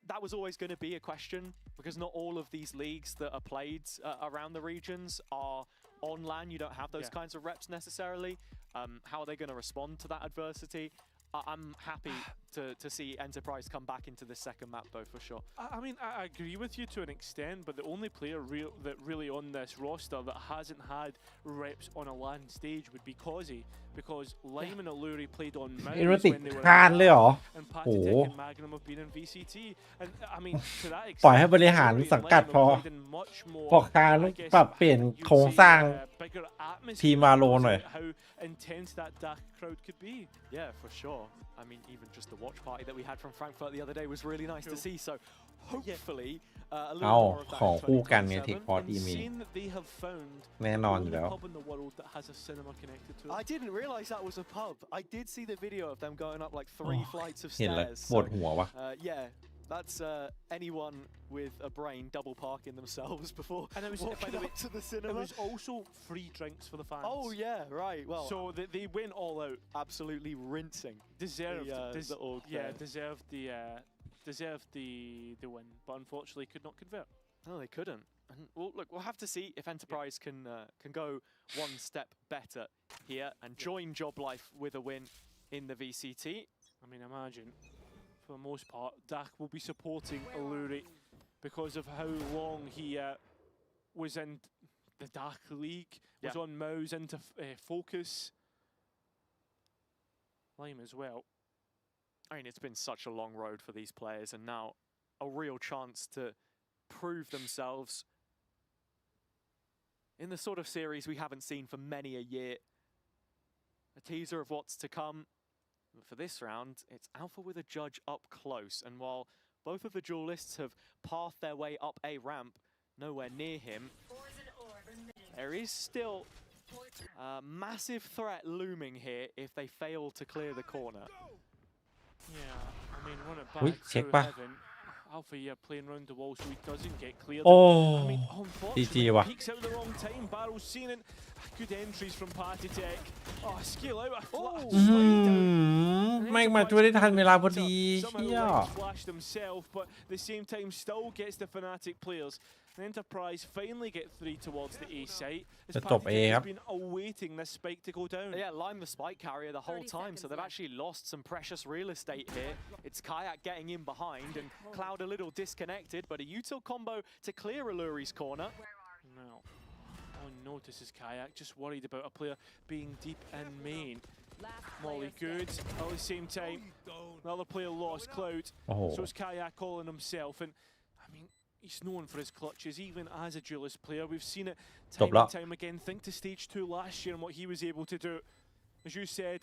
that was always going to be a question, because not all of these leagues that are played around the regions are on LAN. You don't have those kinds of reps necessarily. How are they going to respond to that adversity? I'm happy to see Enterprise come back into the second map, though, for sure. I mean, I agree with you to an extent, but the only player that really on this roster that hasn't had reps on a LAN stage would be Causey, because Lime and Alluri played on Mouse when they were and Patitech and Magnum have been in VCT. And I mean, to that extent, ปล่อยให้บริหารสังกัดพอคารปรับเปลี่ยนโครงสร้างทีมมาโลหน่อย how intense that dark crowd could be. Yeah, for sure. I mean, even just the watch party that we had from Frankfurt the other day was really nice to see. So hopefully a little more of that ของคู่กันไง in เทคพอร์ตอีมี Seeing that they have found แน่นอนอยู่แล้ว pub in the world that has a cinema connected to it. I didn't realize that was a pub. I did see the video of them going up like 3 flights of เห็นแล้ว stairs. ปวดหัววะ Yeah, that's anyone with a brain double parking themselves before And it was, walking by the way, up to the it cinema. was also free drinks for the fans. Oh yeah, right. Well, So they went all out. absolutely rinsing. Deserved. little Deserved the win, but unfortunately could not convert. No, they couldn't. And look, we'll have to see if Enterprise can go one step better here and join Job Life with a win in the VCT. I mean, imagine, for the most part, Dak will be supporting Alluri because of how long he was in the Dak League, was on Mouse into Focus. Lime as well. I mean, it's been such a long road for these players, and now a real chance to prove themselves in the sort of series we haven't seen for many a year. A teaser of what's to come. For this round, it's Alpha with a judge up close, and while both of the duelists have pathed their way up a ramp, nowhere near him, there is still a massive threat looming here if they fail to clear the corner. Yeah, I mean, run it Ui, back check through ba. heaven. Alpha here playing round the wall so he doesn't get cleared. Oh, I mean, GG unfortunately,ว่ะ peeks out at the wrong time. Barrow's seen it. Good entries from Patitech. Oh, skill out. A flash. แม่งมาช่วยได้ทันเวลาพอดีเชี่ย Somehow Lime flashed himself, but at the same time still gets the Fnatic players. And Enterprise finally get 3 towards the A site. As จะจบ A Patitech ครั has บ been awaiting this spike to go down. Yeah, Lime the spike carrier the whole time, so they've actually lost some precious real estate here. It's Kayak getting in behind, and Cloud a little disconnected, but a util combo to clear Alluri's corner. No. Oh, notices Kayak, just worried about a player being deep in main. Molly good. At the same time, another player lost Cloud. Oh. So it's Kayak all in himself. And I mean, he's known for his clutches, even as a duelist player. We've seen it time and time again. Think to stage 2 last year and what he was able to do. As you said,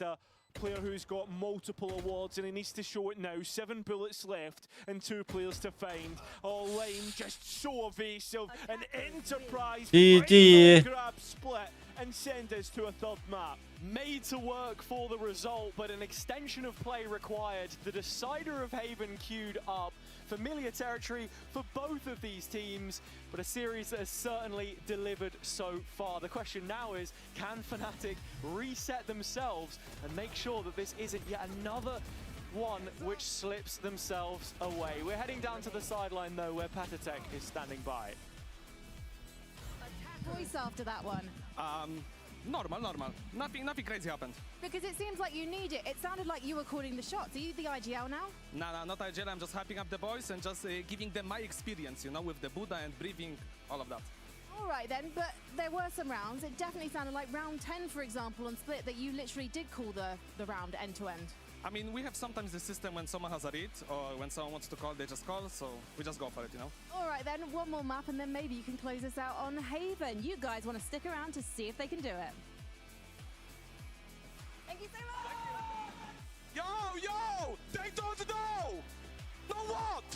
player who's got multiple awards and he needs to show it now. 7 bullets left and 2 players to find. Oh, Lane just so evasive. An Enterprise GG. grab split and send us to a third map. Made to work for the result, but an extension of play required. The decider of Haven queued up. Familiar territory for both of these teams, but a series that has certainly delivered so far. The question now is, can Fnatic reset themselves and make sure that this isn't yet another one which slips themselves away? We're heading down to the sideline though, where Patatech is standing by. Voice after that one. Normal. Nothing crazy happened. Because it seems like you need it. It sounded like you were calling the shots. Are you the IGL now? Nah, not IGL. I'm just hyping up the boys and just giving them my experience, you know, with the Buddha and breathing, all of that. All right then, but there were some rounds. It definitely sounded like round 10, for example, on Split, that you literally did call the round end to end. I mean, we have sometimes the system when someone has a read or when someone wants to call, they just call, so we just go for it, you know? All right then, one more map and then maybe you can close us out on Haven. You guys want to stick around to see if they can do it. Thank you so much! Yo! They don't know! Know what?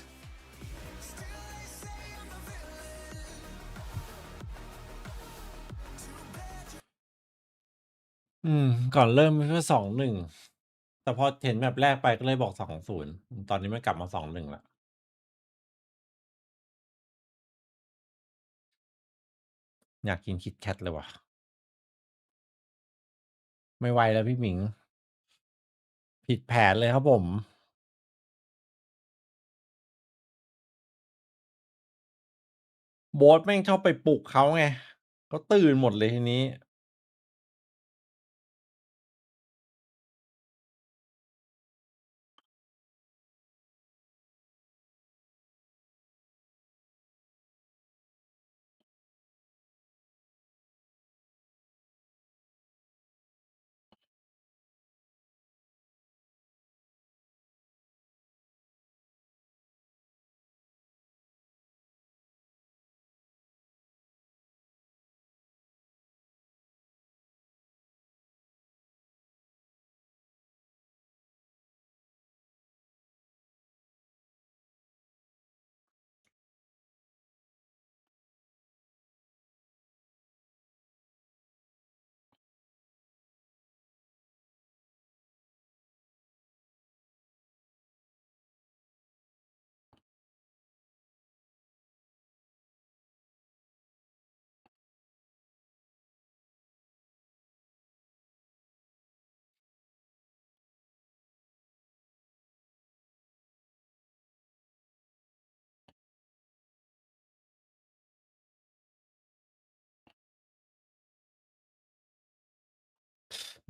ก่อนเริ่มมันก็2-1แต่พอเห็นแบบแรกไปก็เลยบอก2-0ตอนนี้มันกลับมา2-1แล้วอยากกินคิตแคทเลยว่ะไม่ไหวแล้วพี่หมิง ผิดแผนเลยครับผมโบ๊ทแม่งชอบไปปลุกเขาไงเขาตื่นหมดเลยทีนี้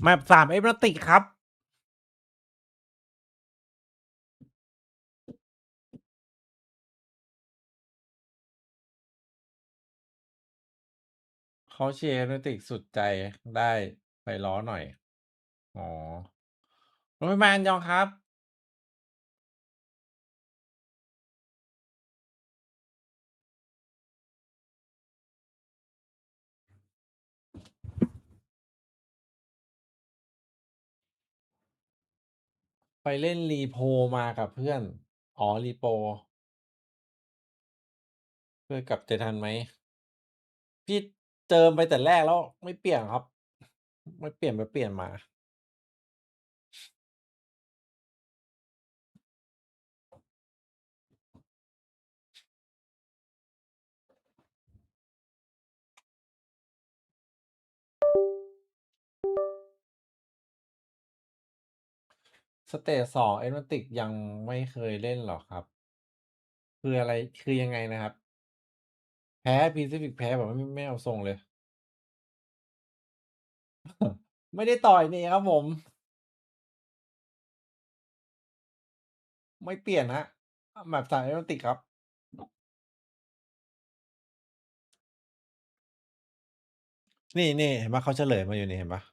แมป3เอฟนาติกครับเขาเชียร์เอฟนาติกสุดใจได้ไปล้อหน่อยอ๋อโรงพยาบาลยองครับไปเล่นรีโพมากับเพื่อนอ๋อรีโปเพื่อนกลับจะทันไหมพี่เติมไปแต่แรกแล้วไม่เปลี่ยนครับไม่เปลี่ยนไปเปลี่ยนมาสเตจ2เอฟนาติกยังไม่เคยเล่นหรอครับคืออะไรคือยังไงนะครับแพ้พีซิฟิกแพ้แบบไม่เอาทรงเลย ไม่ได้ต่อยนี่ครับผม ไม่เปลี่ยนฮะแมป3เอฟนาติกครับนี่เห็นปะเขาเฉลยมาอยู่นี่เห็นปะ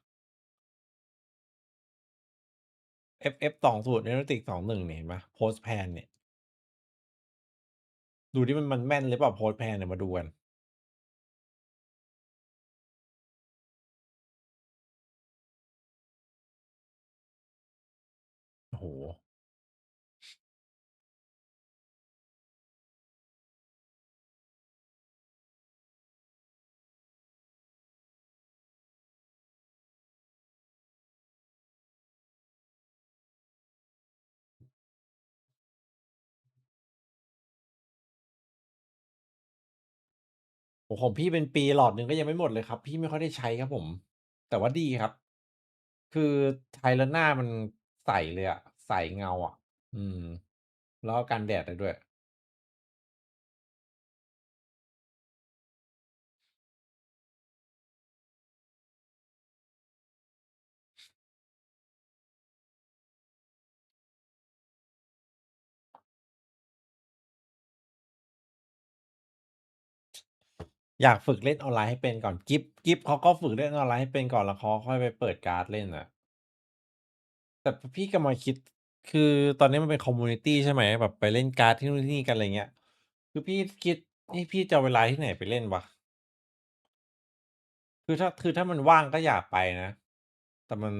FF 20เอฟนาติก21นี่เห็นปะโพสแพนเนี่ยดูที่มันแม่นหรือเปล่าโพสแพนเนี่ยมาดูกัน ของพี่เป็นปีหลอดหนึ่งก็ยังไม่หมดเลยครับ พี่ไม่ค่อยได้ใช้ครับผม แต่ว่าดีครับ คือใช้แล้วหน้ามันใสเลยอะใสเงาอะแล้วก็กันแดดได้ด้วย อยากฝึกเล่นออนไลน์ให้เป็นก่อนกิฟเขาก็ฝึกเล่นออนไลน์ให้เป็นก่อนแล้วเขาค่อยไปเปิดการ์ดเล่นอะแต่พี่กำลังคิดคือตอนนี้มันเป็นคอมมูนิตี้ใช่ไหมแบบไปเล่นการ์ดที่นู่นที่นี่กันอะไรเงี้ยคือพี่คิดนี่พี่จะเอาเวลาที่ไหนไปเล่นวะคือถ้ามันว่างก็อยากไปนะ แต่มัน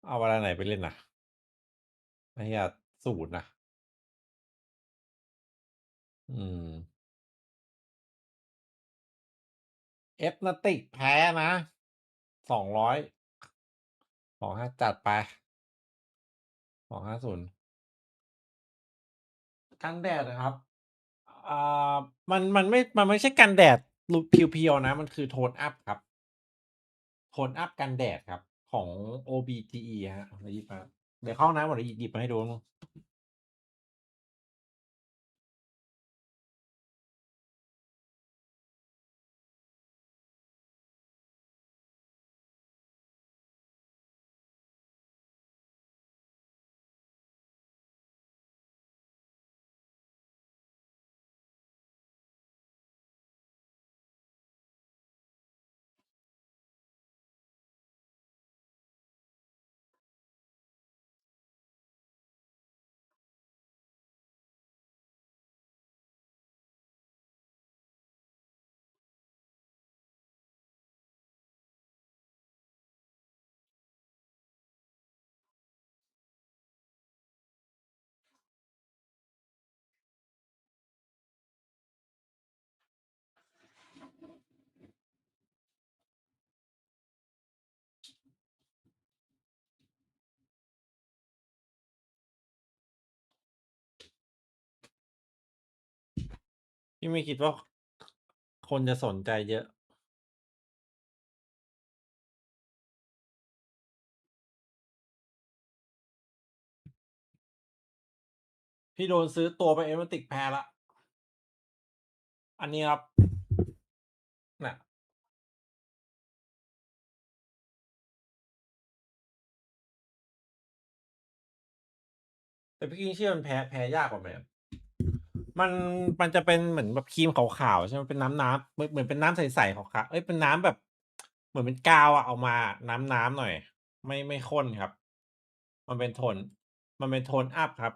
เอาเวลาไหนไปเล่นนะไม่อยากสูตรนะอืมเอฟนาติกแพ้นะ200 25จัดไป250กันแดดนะครับอ่ามันไม่ใช่กันแดดเพียวๆนะมันคือโทนอัพครับโทนอัพกันแดดครับของ OBGE ฮะเดี๋ยวหยิบมาเดี๋ยวเข้าห้องน้ำก่อนเดี๋ยวหยิบมาให้ดูมั้งพี่ไม่คิดว่าคนจะสนใจเยอะพี่โดนซื้อตัวไปเอฟนาติกแพ้ละอันนี้ครับน่ะแต่พี่เชื่อมันแพ้ยากกว่าไหมมันมันจะเป็นเหมือนแบบครีมขาวๆใช่ไหมเป็นน้ำเหมือนเป็นน้ำใสๆขาวๆเอ้ยเป็นน้ำแบบเหมือนเป็นกาวอะเอามาน้ำหน่อยไม่ข้นครับมันเป็นโทนมันเป็นโทนอัพครับ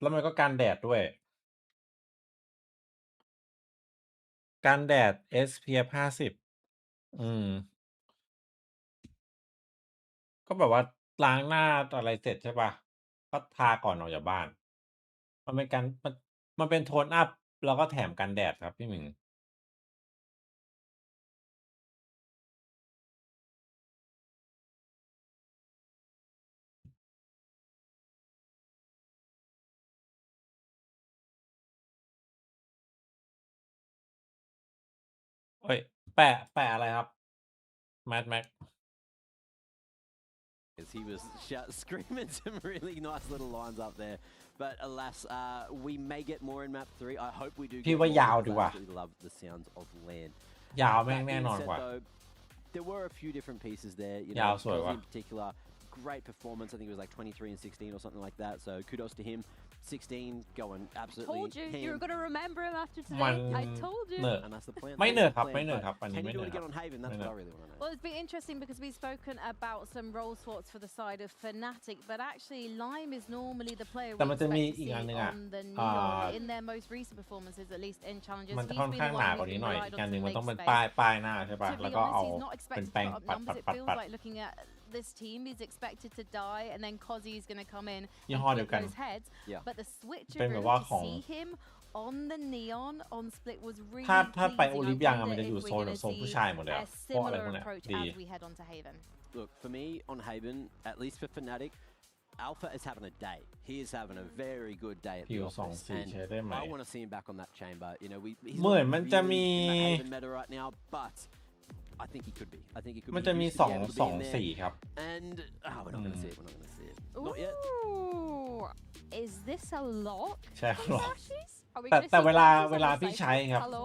แล้วมันก็กันแดดด้วยกันแดด SPF 50ก็แบบว่าล้างหน้าอะไรเสร็จใช่ป่ะก็ทาก่อนออกจากบ้านมันเป็นการมันเป็นโทนอัพแล้วก็แถมกันแดดครับพี่หมิงเอ้ยแปะอะไรครับแมท As he was screaming some really nice little lines up there. But alas, we may get more in map 3. I hope we do get พี่ more ว่ายาว because ดี I กว่า absolutely love the sounds of land. ยาวแม่ง That แน่ being นอน said, กว่า though, there were a few different pieces there. You ยาว know, สวย Cozy ว่ะ in particular, great performance. I think it was like 23 and 16 or something like that. So kudos to him. 16 going absolutely Told you, you were ham. going to remember him after มัน today. I told you. เนิร์ด And that's the plan. ไม่ That เนิ is ร์ด the ครับ plan. ไม่เนิร์ด But ครับอันนี้ can ไม่ he เนิ do ร์ it ดครั again บ on Haven? That's ไม่ what เนิ I ร์ด really want to know. Well, it's been interesting because we've spoken about some role swaps for the side of Fnatic, but actually Lime is normally the player แต่ we มันจะ expect มี to อีก see อันหนึ่งอ่ะ on the อ่า Neon in their most recent performances, at least in challenges. มันจะ He's ค่อน been ข้าง the หนา one กว่า who's นี้ been หน่อย relied อีก on อันหนึ่ง to มัน make ต้องเป็น space. ป้ายหน้าใช่ป่ะ To แล้ว be ก็ honest, เอา he's not เป็น expected แป้ง to put up ปัด numbers. It ปัด feels ปัด like looking at this team, he's expected to die, and then Kozzy is going to come in ยี่ and ห้อเดียว flip กัน those heads. Yeah. But the switch เป็นแบบ through ว่า to ของ see him on the Neon on split was really ถ้าไปโอ pleasing. ลิ I ฟยังอะมัน wonder จะอยู่ if โซ we're น going to โซนผู้ see ชายหมดเลย a อะพวกอะไรพว similar กเนี้ย approach ดี as we head on to Haven. Look, for me on Haven, at least for Fnatic, Alpha is having a day. He is having a very good day at the ผิว office, 2-4 and ใช้ได้ไหม I want to see him back on that chamber. You know, he's เหมือน not มันจะมี really in that Haven meta right now, but I think he could be. I think he could มัน be. จะ He มี used to be able to be in there. 2-4 ครับ And we're not going to see it. We're not going to see it. Not yet. Ooh, is this a lock? ใช่หรอ Crashes? Are we แต่ gonna แต่ see เวลา crashes on เวลา the พี่ Cypher? ใช้ครับ Hello?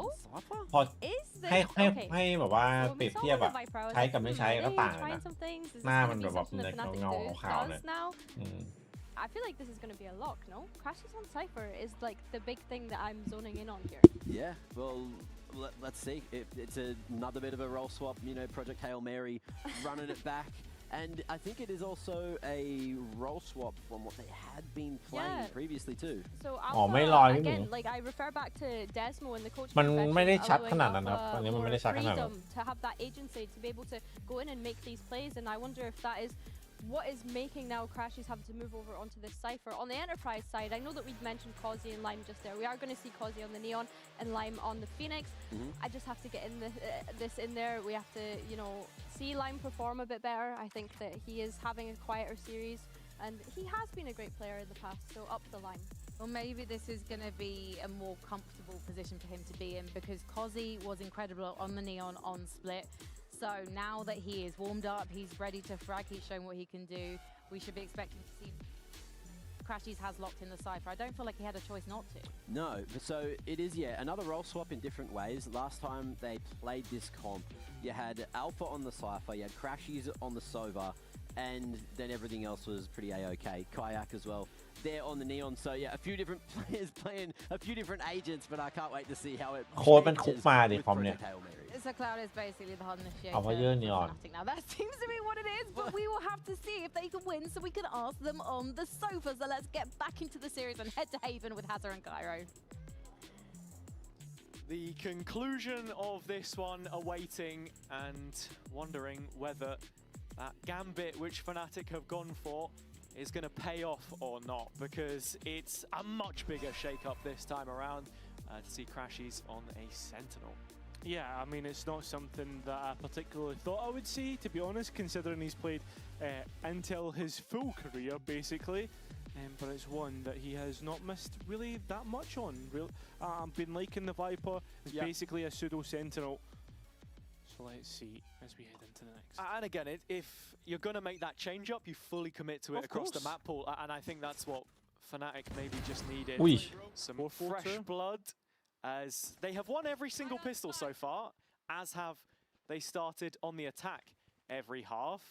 พอ Is this ให้แบบว่า So เปรียบ we เทียบ saw อะ the Viper. I was ใช้กับ like, ไม่ใช้ก็ are ต่าง they กัน trying นะ some things? Is หน้า this มัน gonna แบ be บ something that Fnatic เงาๆขาวๆ does เนี่ย now? อืม I feel like this is going to be a lock, no? Crashes on Cypher is like the big thing that I'm zoning in on here. Yeah, well, let's see. It's another bit of a roll swap, you know, Project Hail Mary running it back. And I think it is also a roll swap from what they had been playing Yeah. previously too. So อ๋อไม่ลอย Alpha, พี่หมู again, like I refer back to Desmo in the coach มัน confession, ไม่ได้ชัด allowing ขนาดนั้นครับ Alpha อันนี้มันไม่ more ได้ชัดขนาดนั้น freedom to have that agency to be able to go in and make these plays, and I wonder if that is what is making now Crashes have to move over onto this Cypher. On the Enterprise side, I know that we've mentioned Causey and Lime just there. We are going to see Causey on the Neon and Lime on the Phoenix. I just have to get in this in there. We have to, you know, see Lime perform a bit better. I think that he is having a quieter series, and he has been a great player in the past, so up the line. Or maybe this is going to be a more comfortable position for him to be in because Causey was incredible on the Neon on split. So now that he is warmed up, he's ready to frag, he's shown what he can do. We should be expecting to see Crashies has locked in the Cypher. I don't feel like he had a choice not to. No, so it is, yeah, another roll swap in different ways. Last time they played this comp, you had Alpha on the Cypher, you had Crashies on the Sova, and then everything else was pretty A-OK. Kayak as well. There on the Neon, so yeah, a few different players playing a few different agents, but I can't wait to see how it โค้ดมันคุกมาดิคอมเนี่ย So Cloud is basically the hard initiator. เอาว่าเยอะนี่อ่อน Now that seems to be what it is, but we will have to see if they can win so we can ask them on the sofa. So let's get back into the series and head to Haven with Hazard and Cairo. The conclusion of this one awaiting and wondering whether that gambit which Fnatic have gone for is going to pay off or not, because it's a much bigger shake-up this time around to see Crashies on a Sentinel. Yeah, I mean, it's not something that I particularly thought I would see, to be honest, considering he's played until his full career, basically. But it's one that he has not missed really that much on. I've been liking the Viper. It's basically a pseudo Sentinel. So let's see as we head into the next. And again, if you're going to make that change up, you fully commit to it across the map pool. And I think that's what Fnatic maybe just needed. Some fresh blood, as they have won every single pistol so far, as have they started on the attack every half.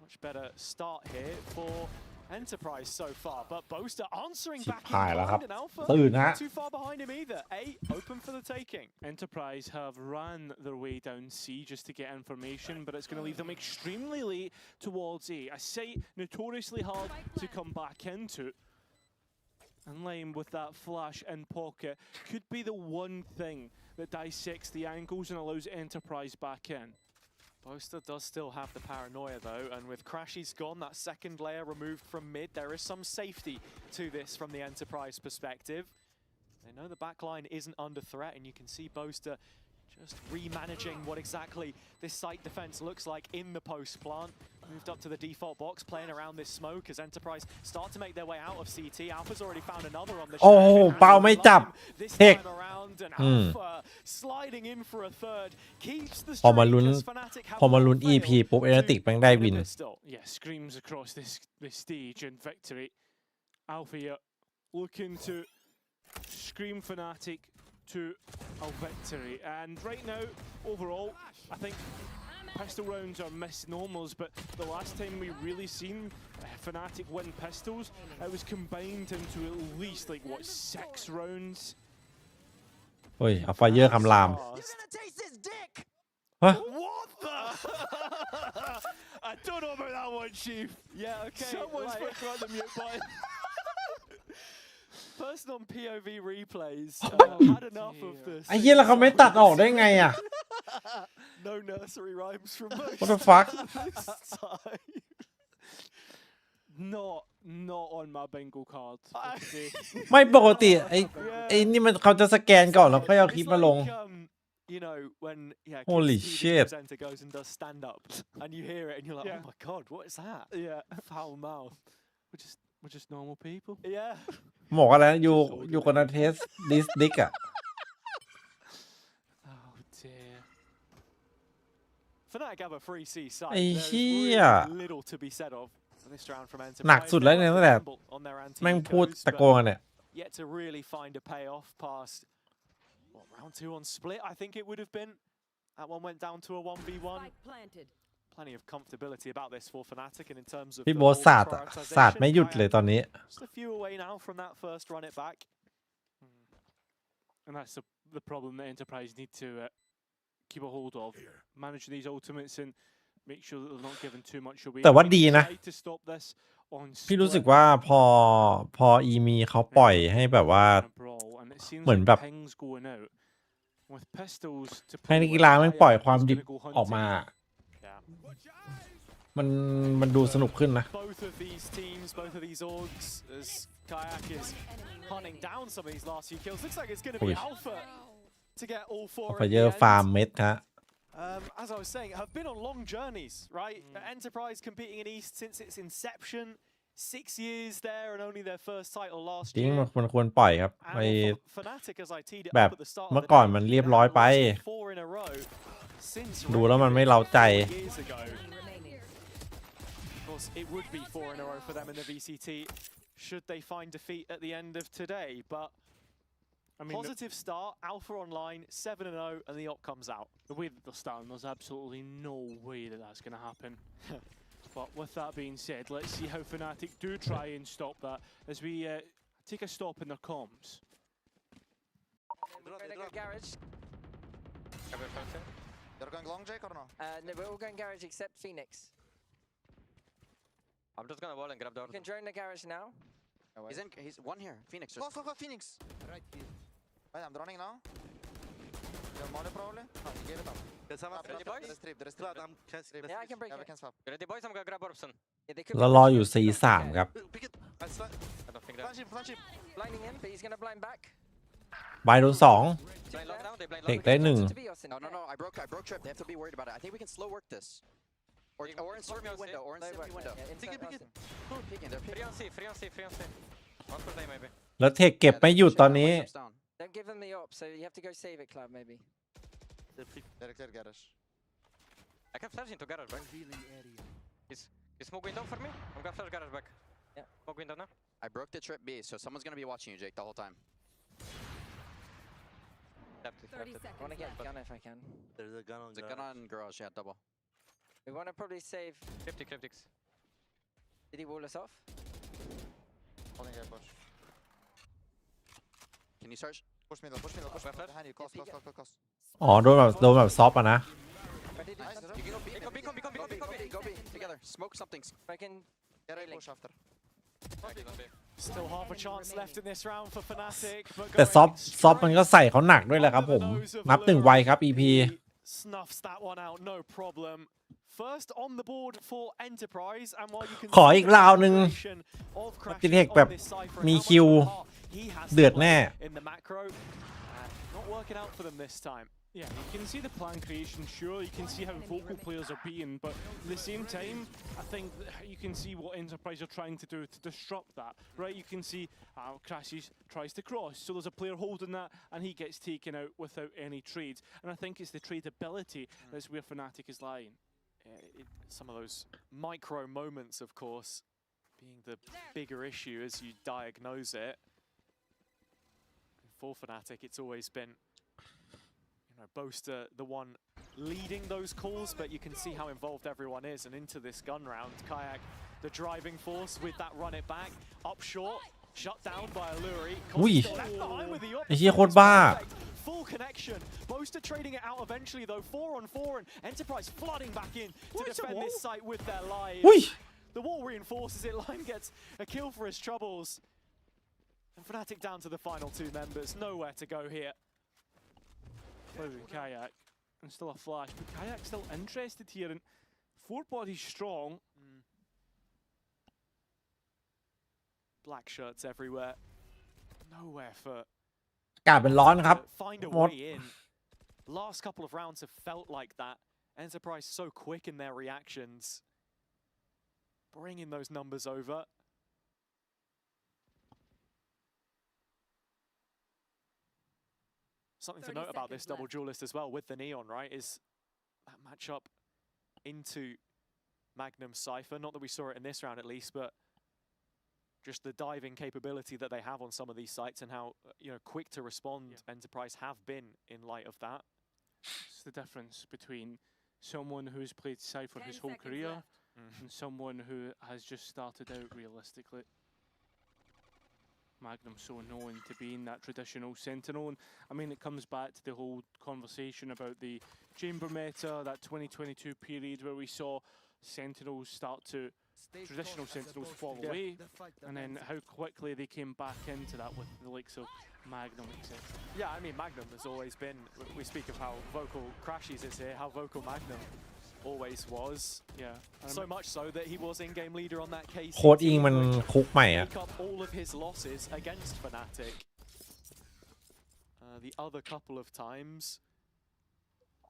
Much better start here for Enterprise so far, but Boaster answering back in behind an Alpha. Not too far behind him either. A, open for the taking. Enterprise have ran their way down C just to get information, but it's going to leave them extremely late towards A. A site notoriously hard to come back into. And Lime with that flash in pocket could be the one thing that dissects the angles and allows Enterprise back in. Boaster does still have the paranoia though, and with Crashies gone, that second layer removed from mid, there is some safety to this from the Enterprise perspective. They know the backline isn't under threat, and you can see Boaster just remanaging what exactly this site defense looks like in the post plant. Moved up to the default box, playing around this smoke as Enterprise start to make their way out of CT. Alpha's already found another on the โอ้เปล่าไม่จับ this เทค time around, and Alpha sliding in for a third keeps the พอมา streak ลุ้น as Fnatic have พอมาลุ้น failed EP ปุ๊บเอเนติกแม่งได้วิน Yeah, screams across this stage and victory. Alpha here looking to scream Fnatic to a victory. And right now, overall, I think pistol rounds are misnomers, but the last time we really seen Fnatic win pistols, it was combined into at least like what 6 rounds. เฮ้ยเอาไฟเยอร์คำรามฮะ What the? I don't know about that one, Chief. Yeah, okay. Someone's flicked on the mute button. Person on POV replays had enough of this. ไอ้เหี้ยแล้วเขาไม่ตัดออกได้ไงอ่ะ No nursery rhymes from most. What the fuck? Not on my bingo card. ไม่ปกติไอ้นี่มันเขาจะสแกนก่อนแล้วค่อยเอาคลิปมาลง you know, when Holy TV shit. presenter goes and does stand up, and you hear it, and you're like, oh my god, what is that? Yeah, foul mouth. We're just normal people. Yeah. บอกอะไรนะอยู่คนละเทสดิกอะ Oh dear. Fnatic have a free C side. ไอ้ There's เหี้ย really little to be said of this round from Enterprise. หนักสุดแล้วเนี่ยตั้งแต่ On their anti-ecos, แม่งพูดตะโกนกันเนี่ย yet to really find a payoff past round 2 on split. I think it would have been. That one went down to a 1v1. Plenty of comfortability about this for Fnatic, and in terms of พี่ the โบ๊ท ball ศาสตร์อะศาสตร์ไม่หยุดเลยตอนนี้ just a few away now from that first run it back. And that's the problem that Enterprise need to keep a hold of. Manage these ultimates and make sure that they're not giving too much away. แต่ว่าดีนะ Try to stop this on พี่รู้สึก split ว่าพออีมีเขาปล่อยให้แบบว่า brawl, and it seems เหมือน like แบบ pings going out with pistols to ให้ play นัก with. กีฬาแม่งปล่อยความดิบ Gonna go ออกมา hunting. Yeah. มันดูสนุกขึ้นนะ Both of these teams, both of these orgs, as Kayak is hunting down some of these last few kills. Looks like it's going to be Ui. Alpha to get all 4 ไฟ at เยอ the ร์ฟาร์ม end. เม็ดฮะ As I was saying, have been on long journeys, right? Enterprise competing in East since its inception. 6 years there and only their first title last จริง year. มันควรปล่อยครับไป And for Fnatic, as I teed it แบบ up at the start เมื่ of อ the ก่อน day, มันเรียบร้อยไป 4 in a row since ดูแล้วมันไม่เร้าใจ years ago. Of course, it would be 4 in a row for them in the VCT should they find defeat at the end of today. But I mean, positive start, Alpha online, 7-0, and the op comes out. the way that they're starting, there's absolutely no way that that's going to happen. But with that being said, let's see how Fnatic do try and stop that as we take a stop in their comms. Garage. You're going long, Jake, or no? No, we're all going garage except Phoenix. I'm just gonna wall and grab the You can drone the garage now. He's one here. Phoenix. Go, Phoenix. Right here. Wait, I'm droning now. You're molly probably. Oh, you gave it up. Ready, boys? There's trip. Yeah, I can break Yeah, we it. can swap. Ready, boys? I'm gonna grab Orbson. Yeah, they could เรา be รอ pushing อยู่ us. C3 ครับ Pick it. I don't think that. Flanship. Blinding him, but he's going to blind back. บายโดน2 Blind lock now. They blind เท lock. คได้ To be Austin. No. I broke trip. They have to be worried about it. I think we can slow work this. Or insert me window. Or insert me window. Pick it. Peeking. They're Free peeking. on C. One for day maybe. แล้วเทคเก็บไม่หยุดตอนนี้ Don't give them the op, so you have to go save it, Club, maybe. They're garage. I can flash into garage back. Is smoke window for me? I'm gonna flash garage back. Yeah. Smoke window now. I broke the trip B, so someone's gonna be watching you, Jake, the whole time. Tapped it. 30 I seconds want to get left. gun if I can. There's a gun on There's a gun on garage, yeah, double. We want to probably save. Cryptics. Did he wall us off? Holding here, push. Can you search? Push me though. Behind you, close. อ๋อโดนแบบซอฟอะนะ Ready to Nice. You can go B. Go B. Together. Smoke something. I can. Get a push after. Still half a chance left in this round for Fnatic. But แต่ going ซอฟมันก็ใส่เขาหนักด้วยแหละครับผม นับ1ไวครับ EP snuffs that one out, no problem. First on the board for Enterprise, and while you can ขออีกราวนึง of ติเทค Crashes แบบ on this side for มี how much คิว of a part he has เดือดแน่ in the macro, not working out for them this time. Yeah, you can see the plan creation, sure, you can see how vocal players are being, but at the same time, I think you can see what Enterprise are trying to do to disrupt that, right? You can see Crashes tries to cross, so there's a player holding that, and he gets taken out without any trades. And I think it's the tradability that's where Fnatic is lying. Some of those micro moments, of course, being the bigger issue as you diagnose it. For Fnatic, it's always been Boaster the one leading those calls, but you can see how involved everyone is. And into this gun round, Kayak, the driving force with that run it back, up short, shut down by Alluri. อุ้ย Left behind with the ไอ้เหี้ยโคตรบ้า full connection. Boaster trading it out eventually though, 4 on 4, and Enterprise flooding back in to defend this site with their lives. อุ้ย The wall reinforces it. Lime gets a kill for his troubles. And Fnatic down to the final 2 members. Nowhere to go here. Losing Kayak, and still a flash, but Kayak's still interested here, and 4 bodies strong. Black shirts everywhere. Nowhere for อากาศเป็นร้อนครับ find a หมด way in. last couple of rounds have felt like that. Enterprise so quick in their reactions, bringing those numbers over. Something to note about this double duelist as well with the Neon, right, is that matchup into Magnum Cypher. Not that we saw it in this round at least, but just the diving capability that they have on some of these sites and how, quick to respond Enterprise have been in light of that. It's the difference between someone who's played Cypher his whole career and someone who has just started out realistically. Magnum so known to being that traditional sentinel, and I mean it comes back to the whole conversation about the chamber meta, that 2022 period where we saw sentinels start to traditional sentinels fall away, and then how quickly they came back into that with the likes of Magnum, etc. Yeah, I mean Magnum has always been, we speak of how vocal Crashies is here, how vocal Magnum always was. Yeah. So much so that he was in-game leader on that case. โค้ดอิงมันคุกใหม่อะ Make up all of his losses against Fnatic. The other couple of times,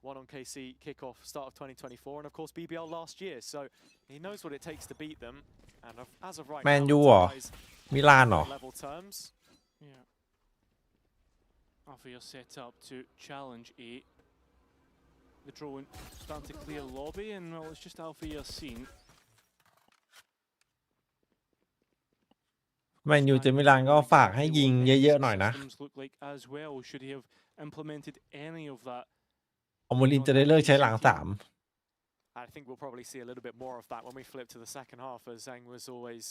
one on KC kickoff start of 2024, and of course BBL last year. So he knows what it takes to beat them. And as of right แมน now, ยูเหรอ มิลานเหรอ level terms. Yeah. Alfia set up to challenge 8. The drone starting to clear lobby, and well, it's just Alfia seen. แมนยูเจอมิลานก็ฝากให้ยิงเยอะๆหน่อยนะ Look like as well. Should he have implemented any of that? อมูลินจะได้เลิกใช้หลัง3 I think we'll probably see a little bit more of that when we flip to the second half, as Zhang was always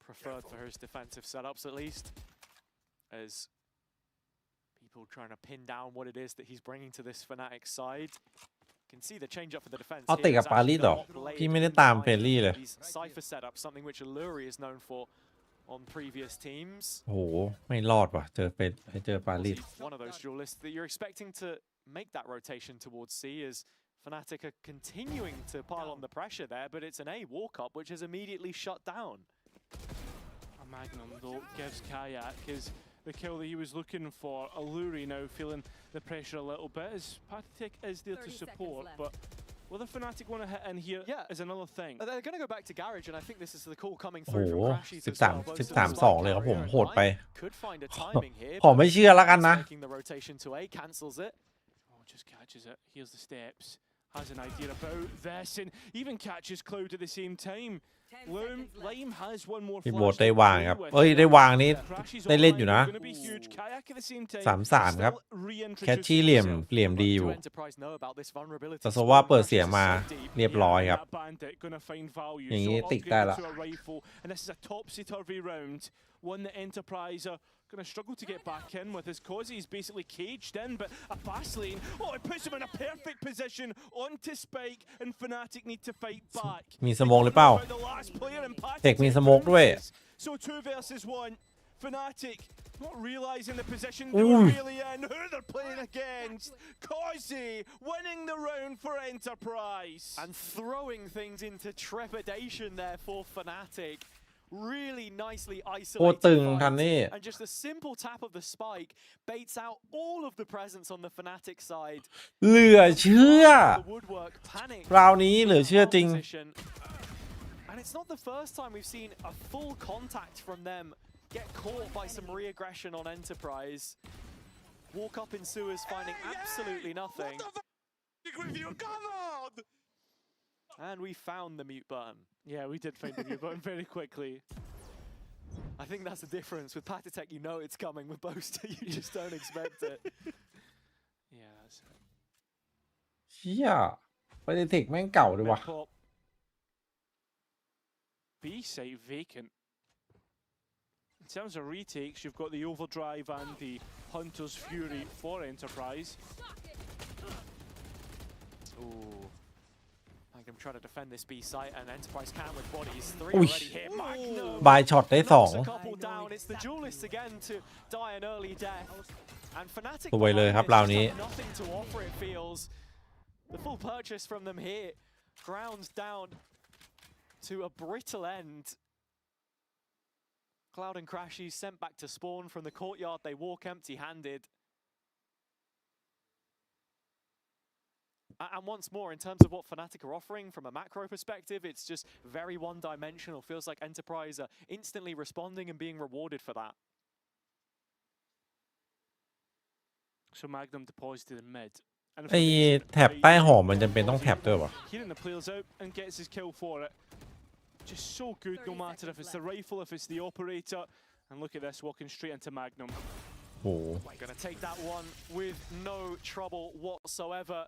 preferred for his defensive setups at least, as people trying to pin down what it is that he's bringing to this Fnatic side. You can see the change up for the defense. เอาเตะกับปารีสเหรอพี่ไม่ได้ตามเฟรนลี่เลย These Cypher setups, something which Alluri is known for on previous teams. โอ้โหไม่รอดว่ะเจอปารีส One of those duelists that you're expecting to make that rotation towards C, as Fnatic are continuing to pile on the pressure there, but it's an A walk-up which is immediately shut down. A Magnum though gives Kayak the kill that he was looking for. Alluri now feeling the pressure a little bit, as Pathetic is there to support, but will the Fnatic want to hit in here is another thing. They're going to go back to Garage, and I think this is the call coming โอ้ through โห from Crashies as well. 13-2 เลยครับผมโหดไป Could find a timing here. ขอไม่เชื่อแล้วกันนะ Making the rotation to A, cancels it. Oh, just catches it. Here's the steps. Has an idea about this, and even catches Cloud at the same time. Lime has one more พี่โบทได้วางครับได้วางนี้ได้เล่นอยู่นะ 3-3 ครับแคชชี่เหลี่ยมดีอยู่แต่โซว่าเปิดเสียงมาเรียบร้อยครับอย่างนี้ติดได้ละ And this is a topsy-turvy round, one that Enterprise are going to struggle to get back in with, his cause he's basically caged in, but a pass lane, it puts him in a perfect position onto Spike, and Fnatic need to fight back. มีสโมกหรือเปล่าเทคมีสโมกด้วย So 2 versus 1, Fnatic not realizing the position they were really in, who they're playing against. Causey winning the round for Enterprise. And throwing things into trepidation there for Fnatic. Really nicely โคตร isolated ตึงทันนี่ and just a simple tap of the spike baits out all of the presence on the Fnatic side. เหลือเชื่อ The woodwork panic คราวนี้เหลือเชื่อจริง and it's not the first time we've seen a full contact from them get caught by some re-aggression on Enterprise. Walk up in sewers finding absolutely nothing. And we found the mute button. Yeah, we did find the mute button very quickly. I think that's the difference. With Patatech, you know it's coming. With Boaster, you just don't expect it. Yeah, that's it. เชี่ยไปในเทคแม่งเก่าด้วยวะ B site vacant. In terms of retakes, you've got the Overdrive and the Hunter's Fury for Enterprise. Ooh. Magnum trying to defend this B site, and Enterprise can with bodies. 3 already hit. Magnum บายช็อตได้ knocks a couple down. It's the duelists again to die an early death. And Fnatic สวยเลยครับราวนี้ have nothing to offer, it feels. The full purchase from them here grounds down to a brittle end. Cloud and Crashies sent back to spawn from the courtyard. They walk empty-handed. And once more, in terms of what Fnatic are offering from a macro perspective, it's just very one-dimensional. Feels like Enterprise are instantly responding and being rewarded for that. So Magnum deposited in mid. ไอ้แถบใต้หอมันจำเป็นต้องแถบด้วยวะ Hearing the players out and gets his kill for it. Just so good, no matter if it's the rifle, if it's the operator. And look at this, walking straight into Magnum. โอ้ Gonna take that one with no trouble whatsoever.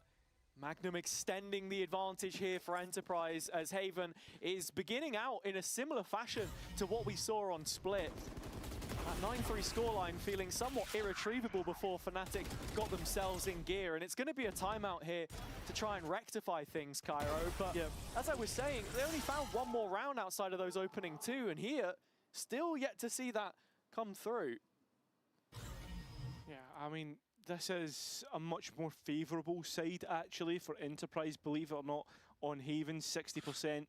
Magnum extending the advantage here for Enterprise as Haven is beginning out in a similar fashion to what we saw on Split. That 9-3 scoreline feeling somewhat irretrievable before Fnatic got themselves in gear, and it's going to be a timeout here to try and rectify things, Cairo. But as I was saying, they only found one more round outside of those opening two, and here, still yet to see that come through. Yeah, I mean, this is a much more favourable side, actually, for Enterprise, believe it or not, on Haven, 60%.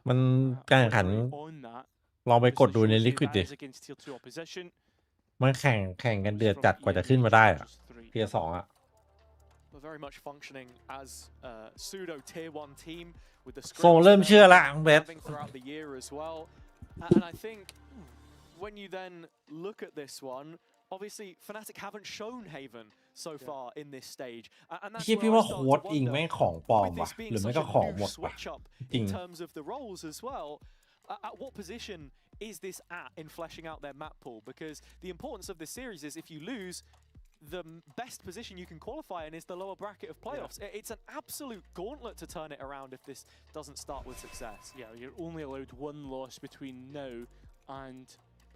มันการแข่งขัน On that. ลองไปกดดูใน Liquid ดิ against tier 2 opposition. มันแข่งกันเดือดจัดกว่าจะขึ้นมาได้อะเทียร์2อะ But very much functioning as a pseudo tier 1 team with the โซเริ่มเชื่อละเบส throughout the year as well. And I think when you then look at this one, obviously Fnatic haven't shown Haven so far in this stage. And that's พี่ where ว่า I โค้ start ด to อิง wonder, แม่งของปลอม with ว่ะ this being หรือไม่ such ก็ a ของ new หมดว่ะ switch up จริง in terms of the roles as well. At what position is this at in fleshing out their map pool? Because the importance of this series is if you lose, the best position you can qualify in is the lower bracket of playoffs. It's an absolute gauntlet to turn it around if this doesn't start with success. Yeah, you're only allowed one loss between now and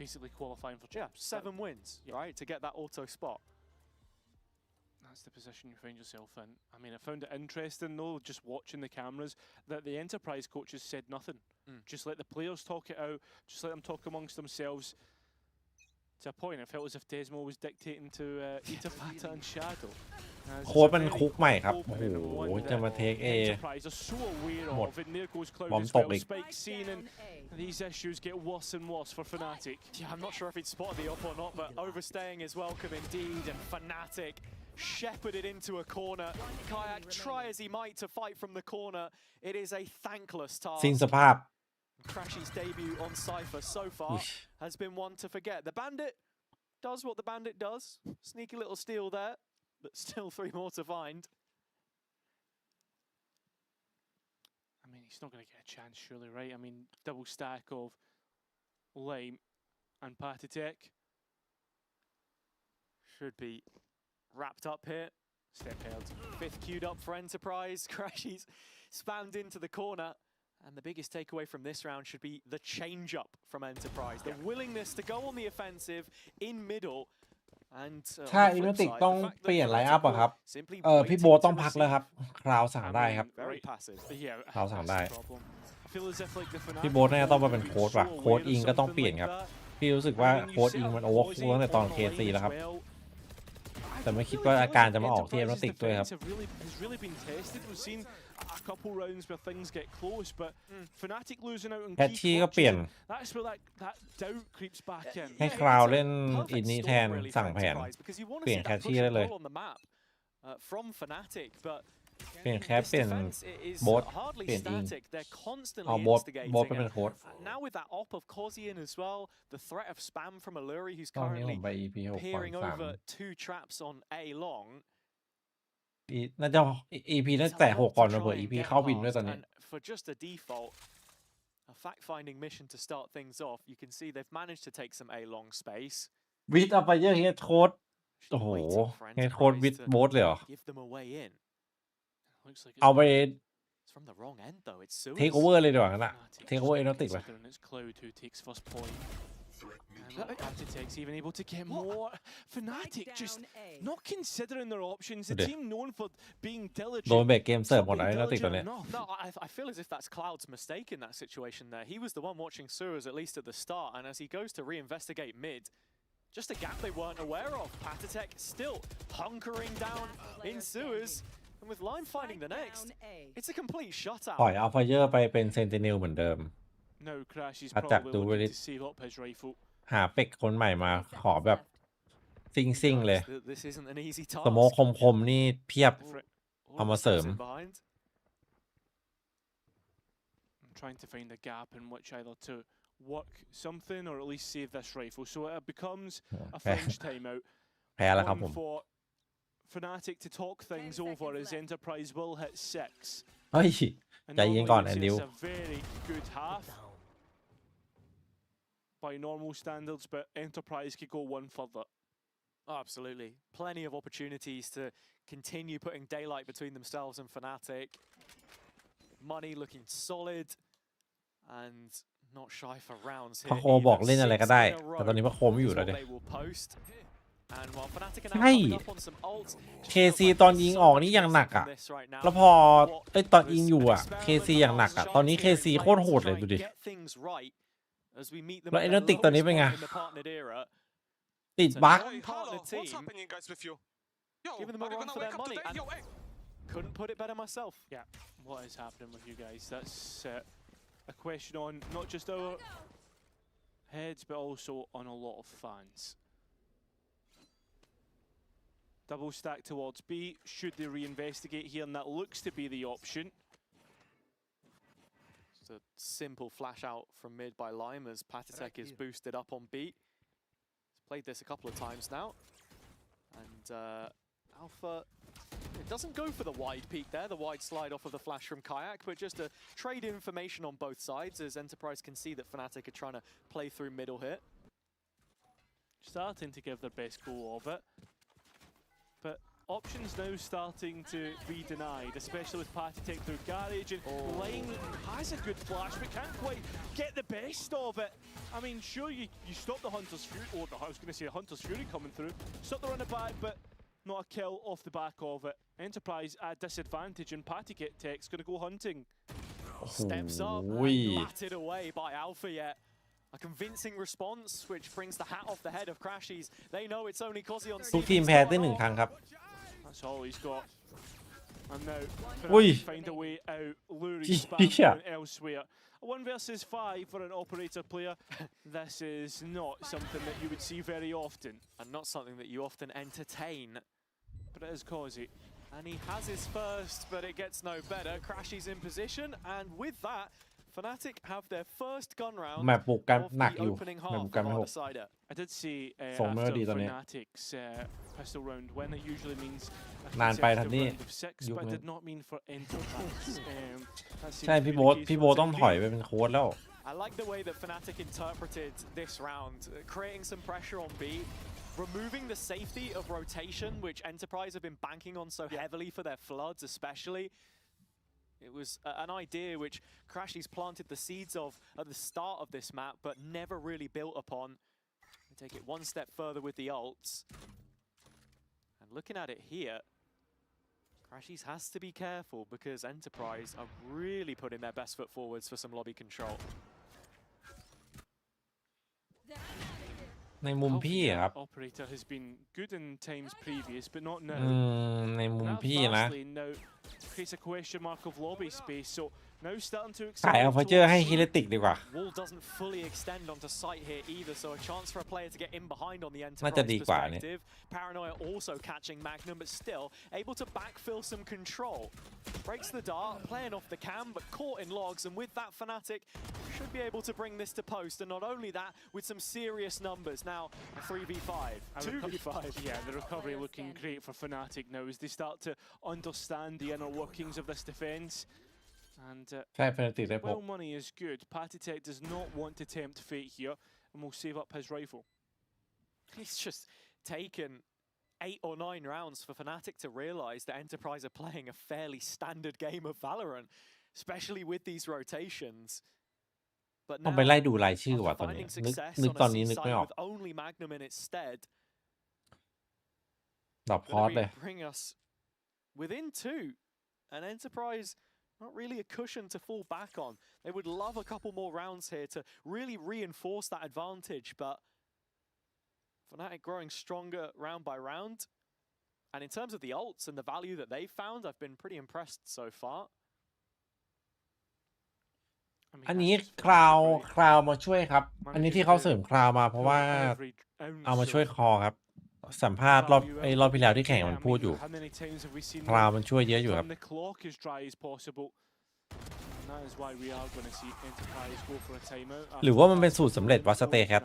basically qualifying for champs. 7 wins, right, to get that auto spot. That's the position you find yourself in. I mean, I found it interesting though, just watching the cameras, that the Enterprise coaches said nothing. Just let the players talk it out, just let them talk amongst themselves. To a point, I felt as if Desmo was dictating to Itafata and Shadow. โค้ดมันคุกใหม่ครับโอ้โหจะมาเทคเอ Enterprise are so aware หมด of, and there goes Cloud บอม as ต well. กอีก Spike seen, and these issues get worse and worse for Fnatic. Yeah, I'm not sure if he'd spotted the up or not, but overstaying is welcome indeed, and Fnatic shepherded into a corner. Kayak, try as he might to fight from the corner. It is a thankless task. สิ้นสภาพ Crashy's debut on Cypher so far has been one to forget. The Bandit does what the Bandit does. Sneaky little steal there, but still 3 more to find. I mean, he's not going to get a chance, surely, right? I mean, double stack of Lime and Patitek. Should be wrapped up here. Step held. 5th queued up for Enterprise. Crashy's spammed into the corner. And the biggest takeaway from this round should be the change-up from Enterprise. The willingness to go on the offensive in middle. And ถ้าอินโนติกต้องเปลี่ยนไลน์อัพอะครับพี่โบต้องพักแล้วครับคราวสั่งได้ครับ very passive. คราวสั่งได้ I feel as if like the Fnatic พี่โบน่าจะต้องมาเป็นโค้ดว่ะโค้ดอิงก็ต้องเปลี่ยนครับพี่รู้สึกว่าโค้ดอิงมันโอเวอร์คูลตั้งแต่ตอนเคซีแล้วครับแต่ไม่คิดว่าอาการจะมาออกที่อินโนติกด้วยครับ has really been tested. We've seen a couple rounds where things get close, but Fnatic losing out on แพทชี่ก็เปลี่ยน that's where that doubt creeps back in. ให้คราวเล่นอินนี้แทนสั่งแผนเปลี่ยนแคชชี่ได้เลย from Fnatic, but เปลี่ยนแคปเปลี่ยนโบสเปลี่ยนอิงเอาโบสไปเป็นโค้ด now with that op of Kozian as well, the threat of spam from Alluri, who's ตอนนี้ผ currently มไป EP 6 peering ฝั่ง over 2 traps on A long. น่าจะ EP น่าจะแตะ6ก่อนมาเผื่อ EP เข้าวินด้วยตอนนี้ And for just a default, a fact-finding mission to start things off, you can see they've managed to take some A long space. วิดเอาไปเยอะเฮดโค้ดโอ้โหเฮดโค้ดวิดโบสเลยเหรอ Give them a way in. เอาไป It's from the wrong end though. It's เทคโอเวอร์เลยดีกว่างั้นอะเทคโอเวอร์อินโนติกเลย And it's Cloud who takes first point. And Patitek's even able to get more. Fnatic just not considering their options. The team known for being โดน diligent. เบรกเกมเสิร์ฟหมดแล้วอินโนติกตอนนี้ No, I feel as if that's Cloud's mistake in that situation there. He was the one watching Sewers at least at the start, and as he goes to reinvestigate mid, just a gap they weren't aware of. Patitek still hunkering down in Sewers, and with Lime finding the next, it's a complete ปล่อย shutout. อัลฟาเยอร์ไปเป็นเซนติเนลเหมือนเดิม Now Crash is อาจจะ probably ดูเวลิ looking to save up his rifle. หาเป็กคนใหม่มาขอแบบซิ่งๆเลย This isn't an easy สโม task. คคมๆนี่เพียบ Oh, เอามาเสริม I'm trying to find a gap in which either to work something or at least save this rifle. So it becomes a French timeout. แพ้แล้วครับผม One for Fnatic to talk things over as Enterprise will hit 6. เฮ้ย And ใจเย็นก่อน normally แอน you'd ดิ say ว it's a very good half by normal standards, but Enterprise could go one further. Oh, absolutely. Plenty of opportunities to continue putting daylight between themselves and Fnatic. Money looking solid and not shy for rounds พระ here. โคบอกเล่นอะไรก็ได้ 6 in a แต่ตอนนี้พระโคไม่อยู่ row แล้ว is เด what they will post. And while Fnatic are now ใช่ coming up on some ults, KC ตอนยิงออกนี่อย่างหนักอ่ะ แล้วพอตอนยิงอยู่อ่ะ KC อย่างหนักอ่ะ ตอนนี้ KC โคตรโหดเลยดูดิ get things right as we meet them แล้ว at เอ their เนติกตอนนี้ lowest เป็นไง point in the partnered era. ติดบั๊ก Partner What's team happening, guys, with you? Yo, giving them are a you run gonna for wake their up money. today? And Yo, hey. couldn't put it better myself. Yeah, what is happening with you guys? That's a question on not just our heads, but also on a lot of fans. Double stack towards B. Should they reinvestigate here? And that looks to be the option. Just a simple flash out from mid by Lime as Patitek is boosted up on B. He's played this a couple of times now. And Alpha, it doesn't go for the wide peak there, the wide slide off of the flash from Kayak, but just to trade information on both sides as Enterprise can see that Fnatic are trying to play through middle here. Starting to give their best go of it. But options now starting to be denied, especially with Patitek through Garage. And Line has a good flash, but can't quite get the best of it. I mean, sure, you stop the Hunter's Fury. Oh, I was going to say Hunter's Fury coming through. Stop the run it back, but not a kill off the back of it. Enterprise at disadvantage, and Patitek's going to go hunting. Steps up and batted away by Alpha yet. A convincing response, which brings the hat off the head of Crashies. They know it's only Kozi on ทุกทีมแพ้ได้1 ครั้งครับ That's all he's got. And now Ui. Fnatic find a way out, luring spam Yeah. elsewhere. A 1 versus 5 for an operator player. This is not something that you would see very often. And not something that you often entertain. But it is Kozi. And he has his first, but it gets no better. Crashies in position, and with that, Fnatic have their first gun round แมปบุกกัน of หนัก the อยู่ opening แมป half บุกกัน of ไม่ our หก decider. I did see Sold after Melody ตอนนี้ Fnatic's pistol round win, it usually means a นานไปทัน consecutive นี่ round of 6, ยุค but it นี้ did not mean for Enterprise. That seems ใช่ to be พี่ the โบ๊ท case พี่ for โบ๊ท us ต้อง in ถอย game. ไปเป็นโค้ชแล้ว I like the way that Fnatic interpreted this round, creating some pressure on B, removing the safety of rotation, which Enterprise have been banking on so heavily for their floods especially. It was an idea which Crashies planted the seeds of at the start of this map, but never really built upon. They take it one step further with the ults. And looking at it here, Crashies has to be careful because Enterprise are really putting their best foot forwards for some lobby control. ในมุมพี่อะครับ Operator has been good in times previous, but not now. ในมุม That พี่นะ fast lane now creates a question mark of lobby space, so now starting to ขาย accelerate อัลฟาเจอร์ให้ towards ฮิเลติกดีกว่า Wall doesn't fully extend onto site here either, so a chance for a player to get in behind on the น่าจะ Enterprise ดีกว่าเนี่ย perspective. Paranoia also catching Magnum, but still able to backfill some control. Breaks the dart, playing off the cam, but caught in logs, and with that, Fnatic should be able to bring this to post, and not only that, with some serious numbers. Now, a 3v5, 2v5. Yeah, the recovery looking great for Fnatic now as they start to understand the inner workings of this defence. And ใช่เฟนติกได้พก well, money is good. Patitek does not want to tempt fate here and will save up his rifle. He's just taken 8 or 9 rounds for Fnatic to realise that Enterprise are playing a fairly standard game of Valorant, especially with these rotations. But ต้อง now, ไปไล่ดูรายชื่อว่ะ after ตอนนี้ finding นึก success นึก on ตอ a นนี้ C นึกไม่ side ออก with only Magnum in its stead, ดรอปคอร์ส gonna เลย bring us within 2. And Enterprise, not really a cushion to fall back on. They would love a couple more rounds here to really reinforce that advantage, but Fnatic growing stronger round by round. And in terms of the ults and the value that they've found, I've been pretty impressed so far. อันนี้คราวมาช่วยครับ อันนี้ที่เขาเสริมคราวมาเพราะว่า เอามาช่วยคอครับ สัมภาษณ์รอบที่แล้วที่แข่งมันพูดอยู่พราวมันช่วยเยอะอยู่ครับ หรือว่ามันเป็นสูตรสำเร็จวัสเตย์แคท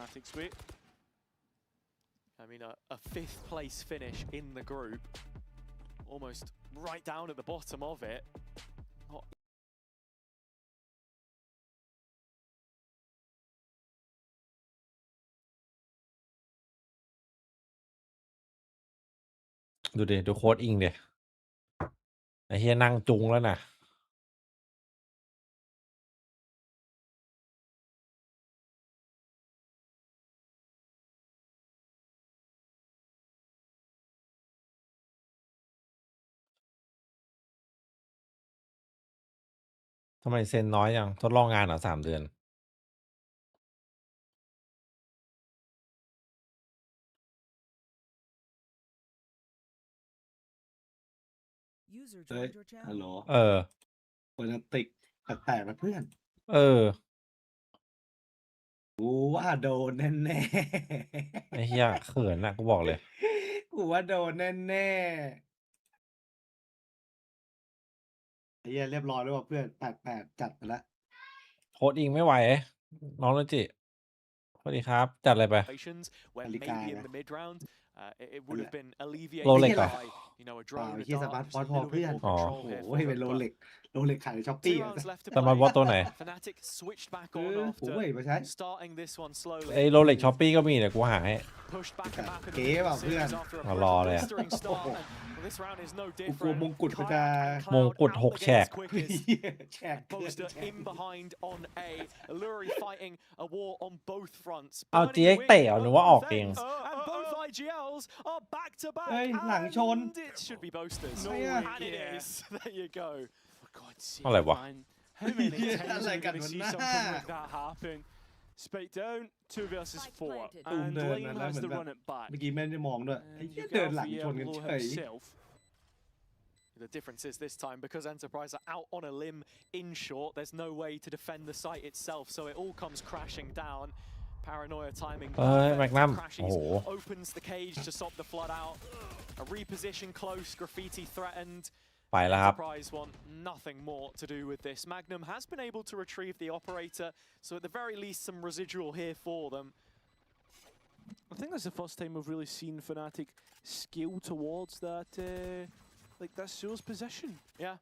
I mean, a fifth place finish in the group, almost right down at the bottom of it. Not ดูดิดูโค้ดอิงเดี๋ยไอ้เฮียนั่งจุงแล้วนะทำไมเซ็นน้อยยังทดลองงานเหรอ3 เดือน User เฮ้ย joined your ฮัลโหล channel. คนติกแปลกๆนะเพื่อน กูว่าโดนแน่ๆ ไอ้เฮียเขินนะกูบอกเลย กูว่าโดนแน่ๆไอ้เหี้ยเรียบร้อยแล้วว่ะเพื่อน8-8จัดไปแล้ว โค้ดอิงไม่ไหว น้องโรจิสวัสดีครับ จัดอะไรไป when maybe in the mid round, it would have been alleviated โรเล็กเหรอ by, you know, a เปล่า drone, ไอ้ a เหี้ยสมาร์ท dart, พอ just ร์ต a พอ little เพื่ bit อน more อ๋อ control here โอ้ for ยเป็น them. โร But เล็กขายในช้อป 2 ปี้อ่ะ rounds left to สมาร์ทวอท play. ตัวไหน Fnatic switched back โอ้ on ย after มาใช้ starting this one slowly. ไอ้โรเล็กช้อปปี้ก็มีเดี๋ยวกูหาให้ Pushed back and back in เก๋ the เปล่าเพื่อน series after a รอเลยอะ blistering start. And this round is no กูกลัว different. มงกุฎมันจะ มงกุฎ6 แฉก แฉกเกิน Poster in behind on A. Illuri fighting a war on both fronts. เอา Burning GX Wing เตะเหรอหรือว่าออกเอง defense, and both IGLs are back to back. เฮ้ยหลังชน And it should be boasters. No And it is. There you go. For God's sake, อะไรวะ man. How many Yeah, times are like we going to see that. something like that happen? Spike down, 2 versus 4, ตูม and เดิน Lane นะแล้ว has เหมือน to แบบ run it back. เมื่อกี้ไม่ได้มองด้วยไอ้ And เหี้ย you เดิ get นหลังช Alfie นกัน Low เฉย himself. The difference is this time, because Enterprise are out on a limb in short, there's no way to defend the site itself, so it all comes crashing down. Paranoia timing. เอ้ย แมกนัม Crashies โอ้โห opens the cage to stop the flood out. A reposition close, graffiti threatened. ไปแล้วครับ Enterprise want nothing more to do with this. Magnum has been able to retrieve the operator, so at the very least some residual here for them. I think that's the first time we've really seen Fnatic scale towards that, like that Soul's position. Yeah.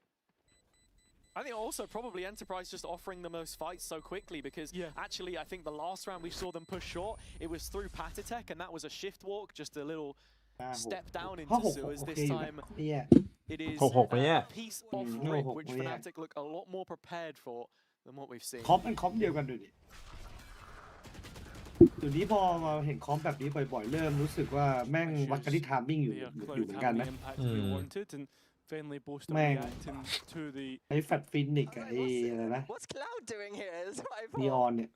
I think also probably Enterprise just offering the most fights so quickly because actually I think the last round we saw them push short, it was through Patatech and that was a shift walk, just a little step down into sewers. This time it is a piece of rip which Fnatic look a lot more prepared for than what we've seen. คอมเป็นคอมเดียวกันดูดิเดี๋ยวนี้พอมาเห็นคอมแบบนี้บ่อยๆเริ่มรู้สึกว่าแม่งวัดกันที่ไทมิ่งอยู่ They are เหมือน cloud กัน having นะ the impact we wanted, and finally Boaster Man. reacting to the ไอ้แฟตฟินิกกับไอ้อะไรนะ What's Cloud doing here? Is what I นีอ thought. อนเนี่ย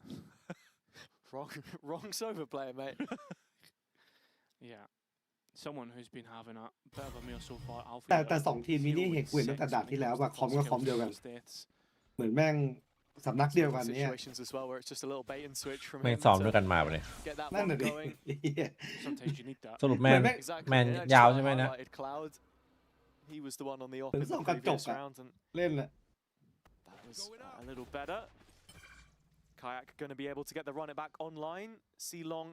Wrong Sova player, mate. yeah, someone who's been having a bit of a meal so far. Alfie แต่สองทีมนี้นี่เห็นเห็นตั้งแต่ด่านที่แล้วว่าคอมก็คอมเดียวกัน เหมือนแม่งสำนักเดียวกันเนี่ย Situations as well where it's just a little bait and switch from แม่ง him ซ้อม to ด้วยกันมาปะเนี่ย get that นั่น one น่ะดิ going. Sometimes you need that. สรุปแมน Exactly. แมน Yeah, ยาว just ใช่ไหมนะ highlighted Cloud. He was the one on the off เหมือ in นส the องกระจก previous อะ round, and เล่นแหละ that was a little better. Kayak going to be able to get the run it back online. Long,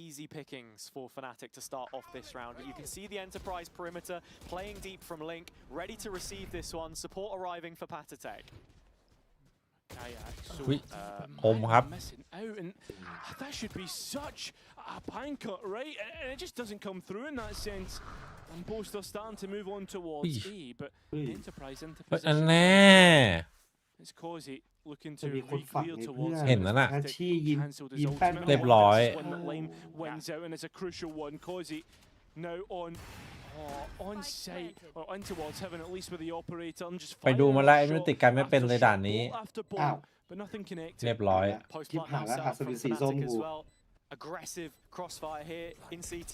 easy pickings for Fnatic to start off this round. But you can see the Enterprise perimeter playing deep from Link, ready to receive this one. Support arriving for Patatech. Kayak, so Ui, home hub. missing out, and that should be such a pan cut, right? And it just doesn't come through in that sense. And Boaster starting to move on towards Ui. A, but Enterprise into อัน position. แน่ It's Causey looking จะ to มีคนฝัง re-clear ในเพื่ towards อน เห็นแล้วน่ะ แพชชี่ยิง cancelled his ยิงแป้น ultimate. เรียบร้อย When the lane wins out, and it's a crucial one. Causey now on site or in towards heaven, at least with the operator, and just ไปดูมาแล้ว firing ไอ้ a มิ shot ติกกันไม่เป็น after เลย shot, ด่านนี้ ball after อ้าว ball, but nothing เรีย connected. บร้อย Post คลิป plant หา now แล้ว set หา up สวิ from ตสีส้ม Fnatic กู as well. Aggressive crossfire here in CT.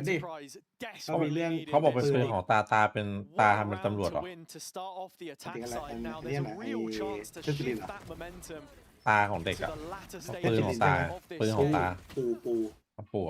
กันดิ Enterprise เขามีเรื่อง desperately เขาบอกเป็น needed ปืน this ของ week. ตาเป็นตา One ทำเป็นตำรวจ round เหร to อ win to start off the attack Something like side. that. Now there's a Yeah, real I- chance to Sentinel shift อะ that momentum ตาของเด็ก to อะ the latter ปืน stages ของตา of this ปืนของตา game. ปู ปัว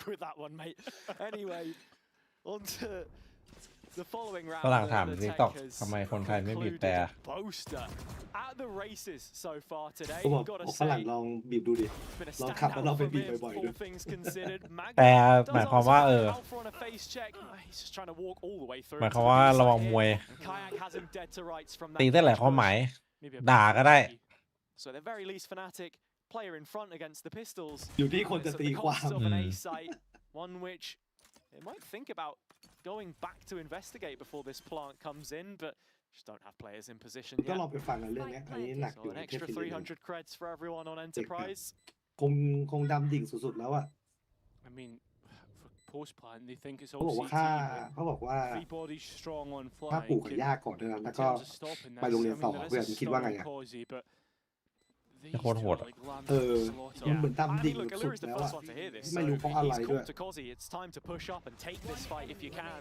with that one, mate. Anyway, on to the following round. ฝรั่งถามใน TikTok ทำไมคนไทยไม่บีบแต่ Boaster at the races so far today. ก็บอกฝรั่งลองบีบดูดิลองขับแล้วลองไปบีบบ่อยๆดู แต่หมายความว่าHe's just trying to walk all the way through. หมายความว่าระวังมวย Kayak has him dead to rights from ตี that. ได้หลายความหมายด่าก็ได้ So at the very least, Fnatic player in front against the Pistols. อยู่ที่คนจะตีความ Of an A site, one which they might think about going back to investigate before this plant comes in, but just don't have players in position ต้อง yet. ลองไปฟังกันเรื่องนี้อันนี้หนักอยู่ So an ในเทป extra ซีรีส์ 300 creds for everyone on Enterprise. คงดำดิ่งสุดๆแล้วอ่ะ I mean, for post plan, they think it's เขา all บอกว่า CT. เขาบอกว่า Everybody's strong on ถ้า fly. ปลูกกับหญ้าก่อนด้วยนะแล้วก็ In terms of stopping ไปโรงเรียน this, ต่อ I mean, เพื่อน there is a คิดว่าไง stubborn อ่ะ causey, but แต่โคตรโหดอะ มันเหมือนตาม I ดิ่ง mean, look, สุด Allura's the แล้ว first อ่ะ one to hear this. ไม่รู้เพราะอะไร He's ด้วย called to Causey. It's time to push up and take this fight if you can.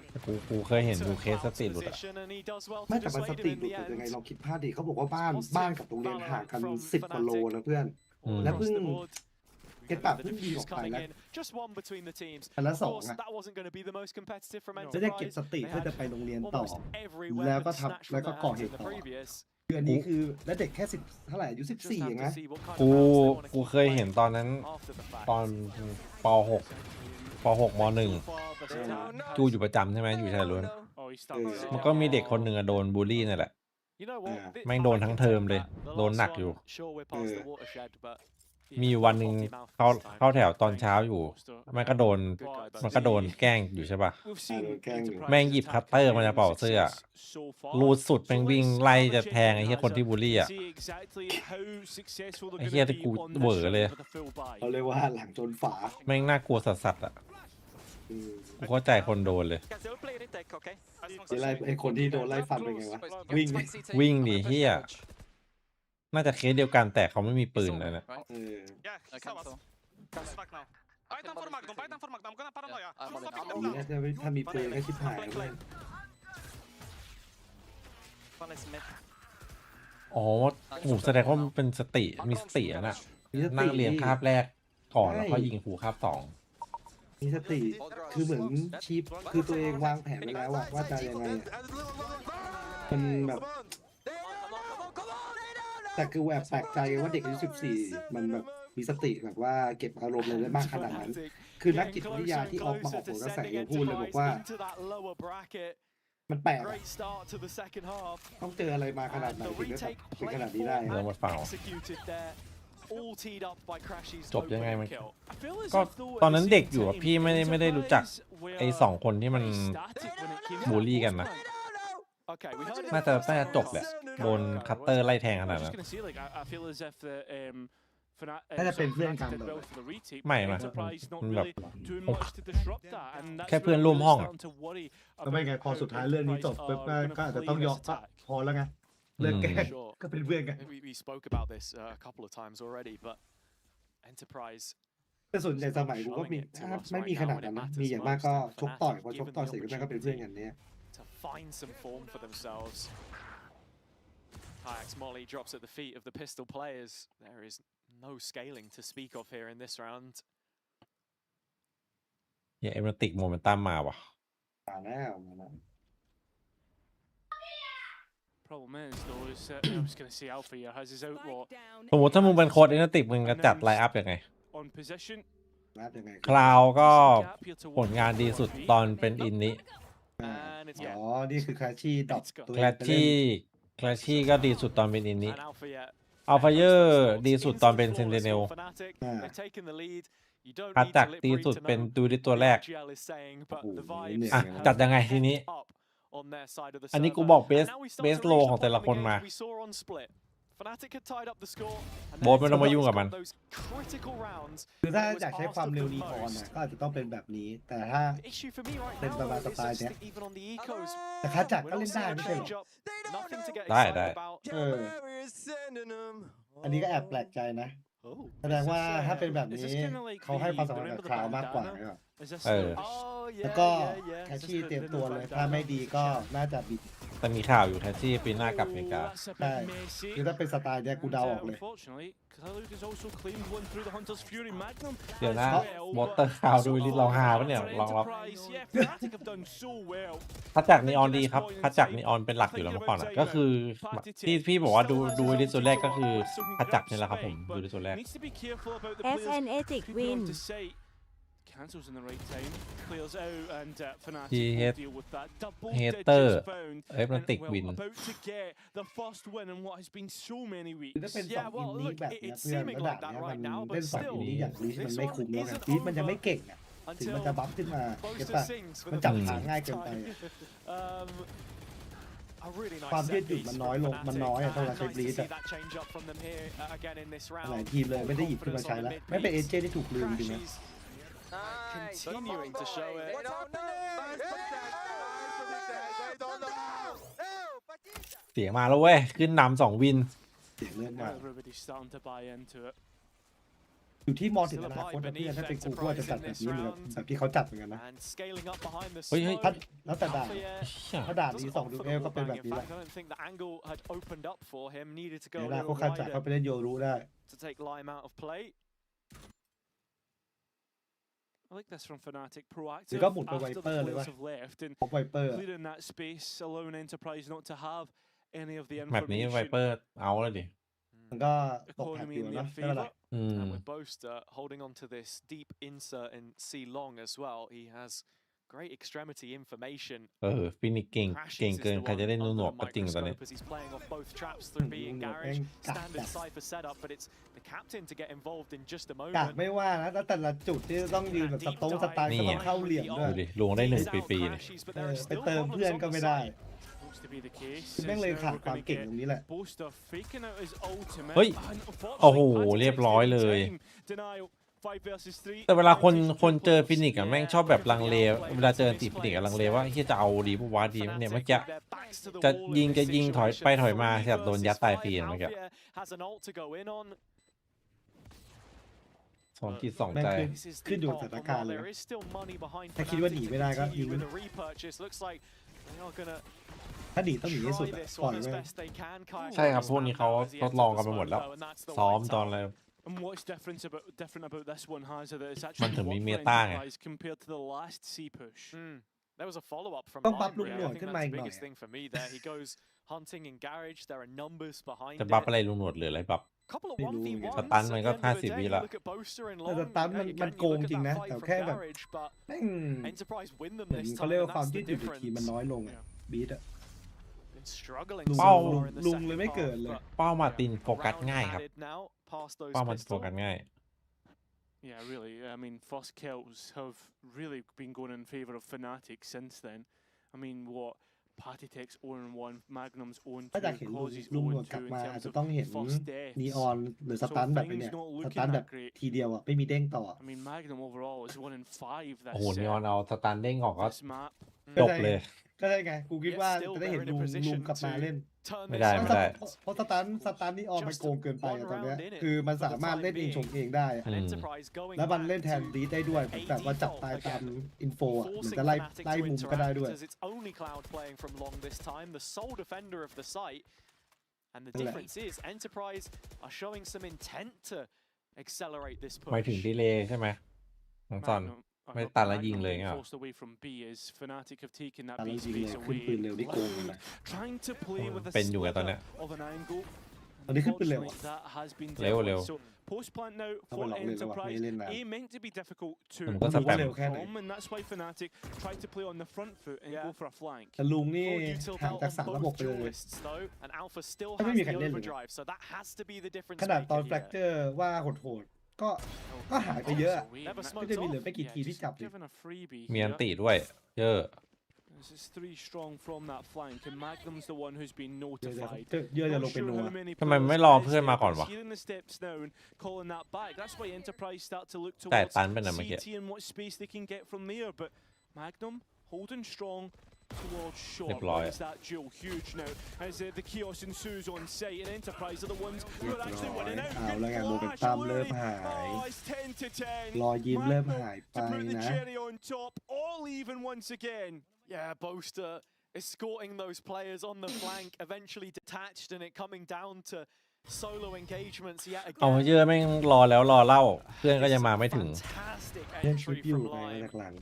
กูเคยเห็นดูเคสสติหลุดอะ And he does well ไม่ to แต่มันส dissuade ติ him หลุ in ด the แต่ยังไง end. ลองคิดภาพดิเขาบอกว่าบ้านกับโรงเรียนห่างกัน10 กว่าโลนะเพื่อน และเพิ่งเก็ตแบบเพิ่งยิงออกไปแล้ว Just one between the teams. อันละ Of 2 course, อ่ะ that wasn't going to be the most competitive from จะได้เก็บ Enterprise. สติเพื่อจะไปโรงเรียนต่อ Almost every แล้ว weapon ก็ snatched แล้ว from ก็ their ก่อ hands เห in ตุ the ต่อ previous. คืออันนี้คือและเด็กแค่10เท่าไหร่อายุ14เองนะ กูเคยเห็นตอนนั้นตอนป .6 ม .1 กูอยู่ประจำใช่ไหมอยู่ชายล้วนมันก็มีเด็กคนหนึ่งโดนบูลลี่นี่แหละแม่งโดนทั้งเทอมเลยโดนหนักอยู่มีวันหนึ่งเข้าแถวตอนเช้าอยู่มันก็โดนแกล้งอยู่ใช่ป่ะแม่งหยิบคัตเตอร์มาจากเป่าเสื้อรูดสุดแม่งวิ่งไล่จะแทงไอ้เหี้ยคนที่บูลลี่อ่ะไอ้เหี้ยที่กูเวอเลย เขาเรียกว่าหลังจนฝา แม่งน่ากลัวสัสๆอ่ะกูเข้าใจคนโดนเลย ไอ้คนที่โดนไล่ฟันเป็นไงวะวิ่งดิเหี้ยน่าจะเคสเดียวกันแต่เขาไม่มีปืนเลยนะ ถ้ามีปืนก็ชิบหายเลย อ๋อโหแสดงว่ามันเป็นมีสติอะนะนั่งเรียนคาบแรกก่อนแล้วก็ยิงหูคาบ2มีสติคือเหมือนชีพคือตัวเองวางแผนไว้แล้วว่าจะยังไงมันแบบแต่คือแอบแปลกใจว่าเด็กอายุ14มันแบบมีสติแบบว่าเก็บอารมณ์อะไรได้มากขนาดนั้นคือนักจิตวิทยาที่ออกมาออกผลกระแสยังพูดเลยบอกว่ามันแปลกต้องเจออะไรมาขนาดไหนถึงได้เป็นขนาดนี้ได้ เรามาฟังจบยังไงมันก็ตอนนั้นเด็กอยู่อะพี่ไม่ได้รู้จักไอ้2 คนที่มันบูลลี่กันนะน่าจะจบแหละโดนคัตเตอร์ไล่แทงขนาดนั้นน่าจะเป็นเพื่อนกันไม่มันแบบแค่เพื่อนร่วมห้องอะก็ไม่ไงพอสุดท้ายเรื่องนี้จบก็อาจจะต้องยอมพอแล้วไงเรื่องแกก็เป็นเพื่อนกัน We spoke about this a couple of times already, but Enterprise แต่ส่วนใหญ่สมัยกูก็มีไม่มีขนาดนั้นนะมีอย่างมากก็ชกต่อยพอชกต่อยเสร็จก็เป็นเพื่อนกันเนี้ย to find some form for themselves. Kayak's Molly drops at the feet of the pistol players. There is no scaling to speak of here in this round. เอเมติกโมเมนตัมมาว่ะ มาแล้ว Problem is, though, is I was going to say Alpha here has his outlaw สมมติถ้ามึงเป็นโค้ชเอเมติกมึงจะจัดไลน์อัพยังไง on position. คราวก็ผลงานดีสุดตอนเป็นอินนี้ อ๋อนี่คือคลาชี่ดรอปตัว แคลชี่ก็ดีสุดตอนเป็นอินนี้อัลฟาเยอร์ดีสุดตอนเป็นเซนเทเนลอาจักดีสุดเป็นดูดิตัวแรกอ่ะจัดยังไงทีนี้อันนี้กูบอกเบสโลของแต่ละคนมาโบสไม่ต้องมายุ่งกับมันคือถ้าอยากใช้ความเร็วนีออนก็อาจจะต้องเป็นแบบนี้แต่ถ้าเป็นประมาณสไตล์เนี้ยแต่คาจักก็เล่นได้ไม่ใช่หรอได้อันนี้ก็แอบแปลกใจนะแสดงว่าถ้าเป็นแบบนี้เขาให้ความสำคัญกับคราวมากกว่าแล้วก็แคชชี่เตรียมตัวเลยถ้าไม่ดีก็น่าจะบิดแต่มีข่าวอยู่แคชชี่ปีหน้ากลับอเมริกาใช่คือถ้าเป็นสไตล์เนี้ยกูเดาออกเลยเดี๋ยวนะมอเตอร์ข่าวดูลิสลองหาปะเนี่ยลองพัดจักรนีออนดีครับพัดจักรนีออนเป็นหลักอยู่แล้วเมื่อก่อนก็คือที่พี่บอกว่าดูลิสตัวแรกก็คือพัดจักรนี่แหละครับผมดูลิสตัวแรก FNC win cancels in the right time, clears out, and Fnatic will deal with that. Double hater digits found, FNC and win about to get the first win in what has been so many weeks. ถ้าเป็น2อินนี้แบบนี้เพื่อนระดับนี้มันเล่น2อินนี้อย่างลิสมันไม่คุ้มแล้วไงลิสมันจะไม่เก่งอ่ะถึงมันจะบัฟขึ้นมาเก็บป่ะมันจับทางง่ายเกินไปความยืดหยุ่นมันน้อยลงมันน้อยต้องใช้บลีดหลายทีมเลยไม่ได้หยิบขึ้นมาใช้แล้วไม่เป็นเอเจที่ถูกลืมจริงนะ Continuing to show it. What's happening? เสียงมาแล้วเว้ยขึ้นนำ2 วิน เสียงเริ่มมา Everybody's starting to buy into it. อยู่ที่มองถึงอนาคตนะพี่ถ้าเป็นกูก็จะจัดแบบนี้เหมือนแบบที่เขาจัดเหมือนกันนะ And scaling up behind the เฮ้ย smoke. แล้วแต่ด่าน ถ้าด่านนี้2 ดูเอลก็เป็นแบบนี้แหละ I don't think the angle had opened up for him. Needed to go เดี๋ย a วหน้า little เขาขัดจาก wider เขาไปเล่นโยรู้ได้ to take Lime out of play. I like this from Fnatic, หรือ proactive ก็หมุนไป after ไว the เปอร์เลย players ว่า have left and พบไวเปอร์ clearing that space, allowing Enterprise not to have any of the แบบนี้ไว information. เปอร์เอาแล้วดิ มันก็ตกแถบ Economy อยู่ in นะ their ใช่ไหมล่ะ favour. อืม And with Boaster holding on to this deep insert in C long as well, he has great extremity information. ฟินิกเก่ง Crashes เก่ง is เกิน the ใครจะ one เล่นนูหน under วก the ก็จริงตอนนี้ microscope as he's playing off both traps through B and Garage. Standard cipher setup, but it's the captain to get involved in just a กาก moment. ไม่ว่านะแล้วแต่ละจุดที่ต้องยืนแบบสตาร์ก็ต้องเข้าเหลี่ยมด้ว ดู ย ดิลงได้1 ปีเลย Crashes, but เอ there อ are ไป still เติม problems เพื่อน on ก็ the ไม่ได้ side. Looks to be the case. คือแม่ง as เลย now ขาด we're ความ gonna เก่ง get ตรงนี้แหละ Boaster faking out his ultimate. เฮ้ย and unfortunately, โอ้โห Patti เรียบ takes ร้อย the เลย time. Denial, 5 versus 3. แต่เวลาคนเจอฟินิกอะแม่งชอบแบบลังเลเวลาเจอตีฟินิกอะลังเลว่าเฮียจะเอาดีปะวะดีเนี่ยเมื่อกี้จะยิงถอยไปถอยมาแบบโดนยัดตายฟรีเมื่อกี้ Has an ult to go in on. 2 จิต 2 ใจ ขึ้นอยู่กับสถานการณ์เลย There is still money behind ถ้าคิดว่าหนีไม่ได้ก็ยิง with a repurchase. Looks like they are gonna ถ้าหนีต้องหนีให้สุด try อะ this ปล่อย one as ไว้ best they can. Kayak ใช่ครับพวกนี้เขาทดลองกันไปหมดแล้ว ซ้อมตอนอะไร And what's different about this one, Hazard, that it's มัน actually ถึงมี worked เม for ตาไง Enterprise compared to the last C push. There was a follow-up from ต้องปรับ Lime, ลูก really. หนว I ด think ขึ้น that's มา the อีกหน่อย biggest thing for me there. He goes hunting in Garage. There are numbers behind จะ it. บัฟอะไรลุงหนวดหรืออะไรบัฟ Couple of ไม่รู้เหมือนกัน 1v1s สตันมันก็ at the end of the 50 day. วิ You ละ look at Boaster and แต่ Long. สตันมัน Again, มัน you โกง look at จริง that นะ fight แต่ from แค่แบบ Garage, but แม่ง Enterprise win them เหมือน this เขา time, เรียก and ว่าความ that's ยื the ดหยุ่นในทีมมัน difference. น้อยลงอะบีทอะ Been struggling ลุง so เป้า far in the ลุง second เลยไม่เกิด half, เลย but เป้ามาตินโฟกัส round ง่ายครับ added now past those เป้ามาโฟ pistols. กัสง่าย Yeah, really. I mean, first kills have really been going in favour of Fnatic since then. I mean, what? Patti-Tech's own 1, Magnum's own 2, ถ้าอยากเห็นลุง Causey's ลุงหน own วดกลับ 2 in มาอาจ terms จะ of ต้องเห็น first deaths. นีออนหรือสตันแบบนี้เนี่ย สตันแบบทีเดียวอะไม่มีเด้งต่อ I mean, Magnum overall is 1 in 5 this โอ้โหนีออน set. เอาสตันเด้งออกก็ This map. จบเลย ก็ได้ไง กูคิดว่าจะได้เห็นลุงกลับมาเล่น ไม่ได้ไม่ได้ เพราะสตันนี่ออนมันโกงเกินไปอะตอนเนี้ยคือมันสามารถเล่นเองชงเองได้อะ And Enterprise going แล้วมัน back เล่นแทน to ดีได้ด้วยแบบว่าจับตายตามอินโฟอ่ะเหมือนจะไล่ Fnatic ไล่ to มุมก็ได้ interact ด้วย as it's only Cloud playing from long this time, the sole defender of the site. And the difference is Enterprise are showing some intent to accelerate this หมาย push. ถึงดีเลย์ใช่ไหมน้องซอน ไม่ตันแล้วยิงเลยเงี้ย Forced away from B as Fnatic have taken that ตัน B แล้วยิงเลย space ขึ้น away. ปืนเร็วนี่โกงเลยนะ Trying to play with a เป็นอยู่กับตอนเนี้ย sliver of an angle. ตอนนี้ขึ้นปืนเร็ว Unfortunately, that has been เร็ว dealt เร็ว with. So post plant now เข้าไป for หลอกเลยแล้วว่ะไม่ Enterprise. เล่นนาน A meant to be difficult to ผมก็สแปม เร็วแค่ไหน overcome, and that's why Fnatic tried to play on the front foot and go for a flank. แต่ลุงนี่ Full util ห่าง belt จาก on สามระบบ both ไปเลย duelists though, and Alpha still ถ้า has ไม่มีใคร the เล่นเลย overdrive, so that has to be the difference ขนาดตอน maker แฟก here. เจอร์ว่าโหดๆก็หายไปเยอะอะ Never ก็ smoked จะมีเหลือ off. ไม่กี่ทีที่จับเลย Given a freebie มีอัน here. ติด้วย เยอะ This is 3 strong from that flank, and Magnum's the one who's been เยอะ notified. จะล Not งไป sure นัว how many ทำไม players ไม่รอ there เพื่อน is มา there, ก่อน but วะ he's hearing the steps now and calling that back. That's why Enterprise start to look แต่ towards ตันไปนะเมื่อกี้ CT and what space they can get from there. But Magnum holding strong towards short. เรียบร้อย Is that duel huge now? As the chaos ensues on site, and Enterprise are the ones who เรียบ are actually ร้อย winning out. เอา Good แล้วไงโมเมน flash, ตัมเริ่ม Lily. หาย Oh, it's 10 to 10. รอยยิ้มเริ่ม Magnum หายไป to put the นะ cherry on top, all even once again. Yeah, Boaster escorting those players on the flank, eventually detached, and it coming down to solo engagements yet เอา again. เยอะแม่งรอแล้วรอเล่า เพื่อนก็ยังมาไม่ถึง Fantastic เล่นคลิป entry อยู่ from ไง Lime. จากหลัง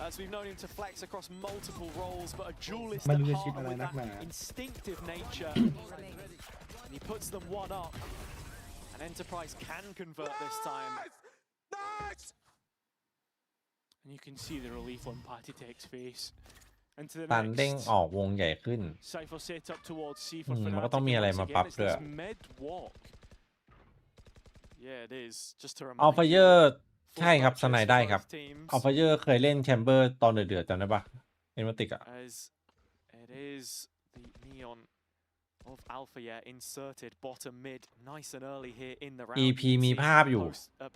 As we've known him to flex across multiple roles, but a duelist ไม่ at รู้จะ heart ชิป and อะไร with นัก that หนา instinctive nature. And he puts them one up. And Enterprise can convert this time. And you can see the relief on Patti-Tech's face. Into the ตันเด้ง next. ออกวงใหญ่ขึ้น Cypher set up towards C for มันก็ Fnatic. ต้องมี and อะไร once มา again, ปรับ it's ด้วย this mid walk. Yeah, it is. Just to อัล remind ฟาเยอ you, ร์ใช่ครับส full ไน purchase ได้ for ครับ both teams, อัลฟาเยอร์เคยเล่นแชมเบอร์ตอนเดือดๆจำได้ปะเอ็นมาติกอะ as it is the Neon of Alpha inserted bottom mid nice and early here in the round. EP มีภาพอยู่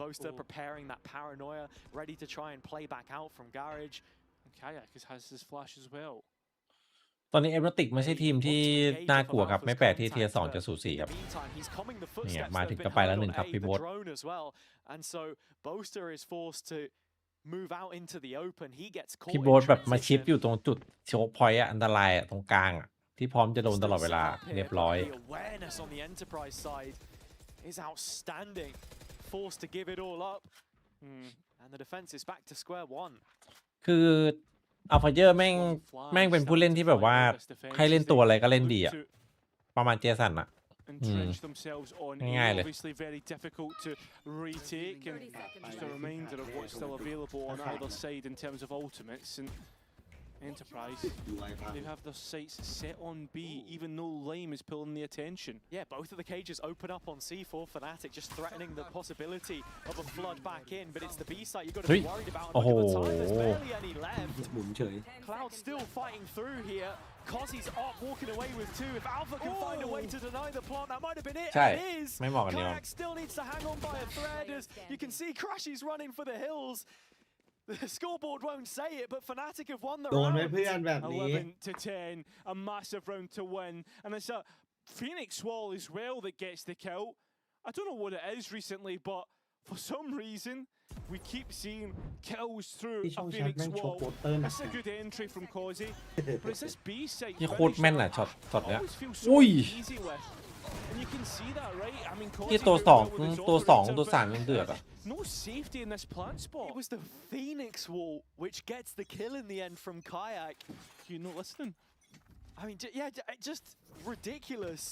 Boaster preparing that paranoia, ready to try and play back out from garage. Kayak has his flash as well. ตอนนี้เอเวอร์ติกไม่ใช่ทีมที่น่ากลัวครับไม่แปลกที่เทียร์2จะสูสีครับเนี่ยมาถึงก็ไปแล้วหนึ่งครับพี่โบ๊ท And so Boaster is forced to move out into the open. He gets caught. พี่โบ๊ทแบบมาชิปอยู่ตรงจุดโชว์พอยต์อันตรายตรงกลางที่พร้อมจะโดนตลอดเวลาเรียบร้อย The awareness on the Enterprise side is outstanding. Forced to give it all up. And the defense is back to square one. คืออัลฟาเยอร์แม่งเป็นผู้เล่นที่แบบว่าให้เล่นตัวอะไรก็เล่นดีประมาณเจสันentrench themselves on A. ง่ายๆเลย Obviously very difficult to retake, and just a reminder of what's still available on either side in terms of ultimates. And Enterprise, they have their sights set on B, even though Lime is pulling the attention. Yeah, both of the cages open up on C4. Fnatic just threatening the possibility of a flood back in, but it's the B site you've got to be worried about. And look at the time, there's barely any left. Cloud still fighting through here. Cozzy's up, walking away with two. If Alpha can find a way to deny the plant, that might have been it. It is. Kayak still needs to hang on by a thread, as you can see Crashy's running for the hills. The scoreboard won't say it, but Fnatic have won the round. 11-10, a massive round to win, and it's a Phoenix wall as well that gets the kill. I don't know what it is recently, but for some reason we keep seeing kills through a Phoenix wall. That's a good entry from Cozzy, but it's this B side. ที่โคตรแม่นช็อตเนี้ย Easy with. And you can see that, right? I mean, ที่ตัว2ตัว3ยังเดือดNo safety in this plant spot. It was the Phoenix wall which gets the kill in the end from Kayak. You not listening? I mean, yeah, just ridiculous.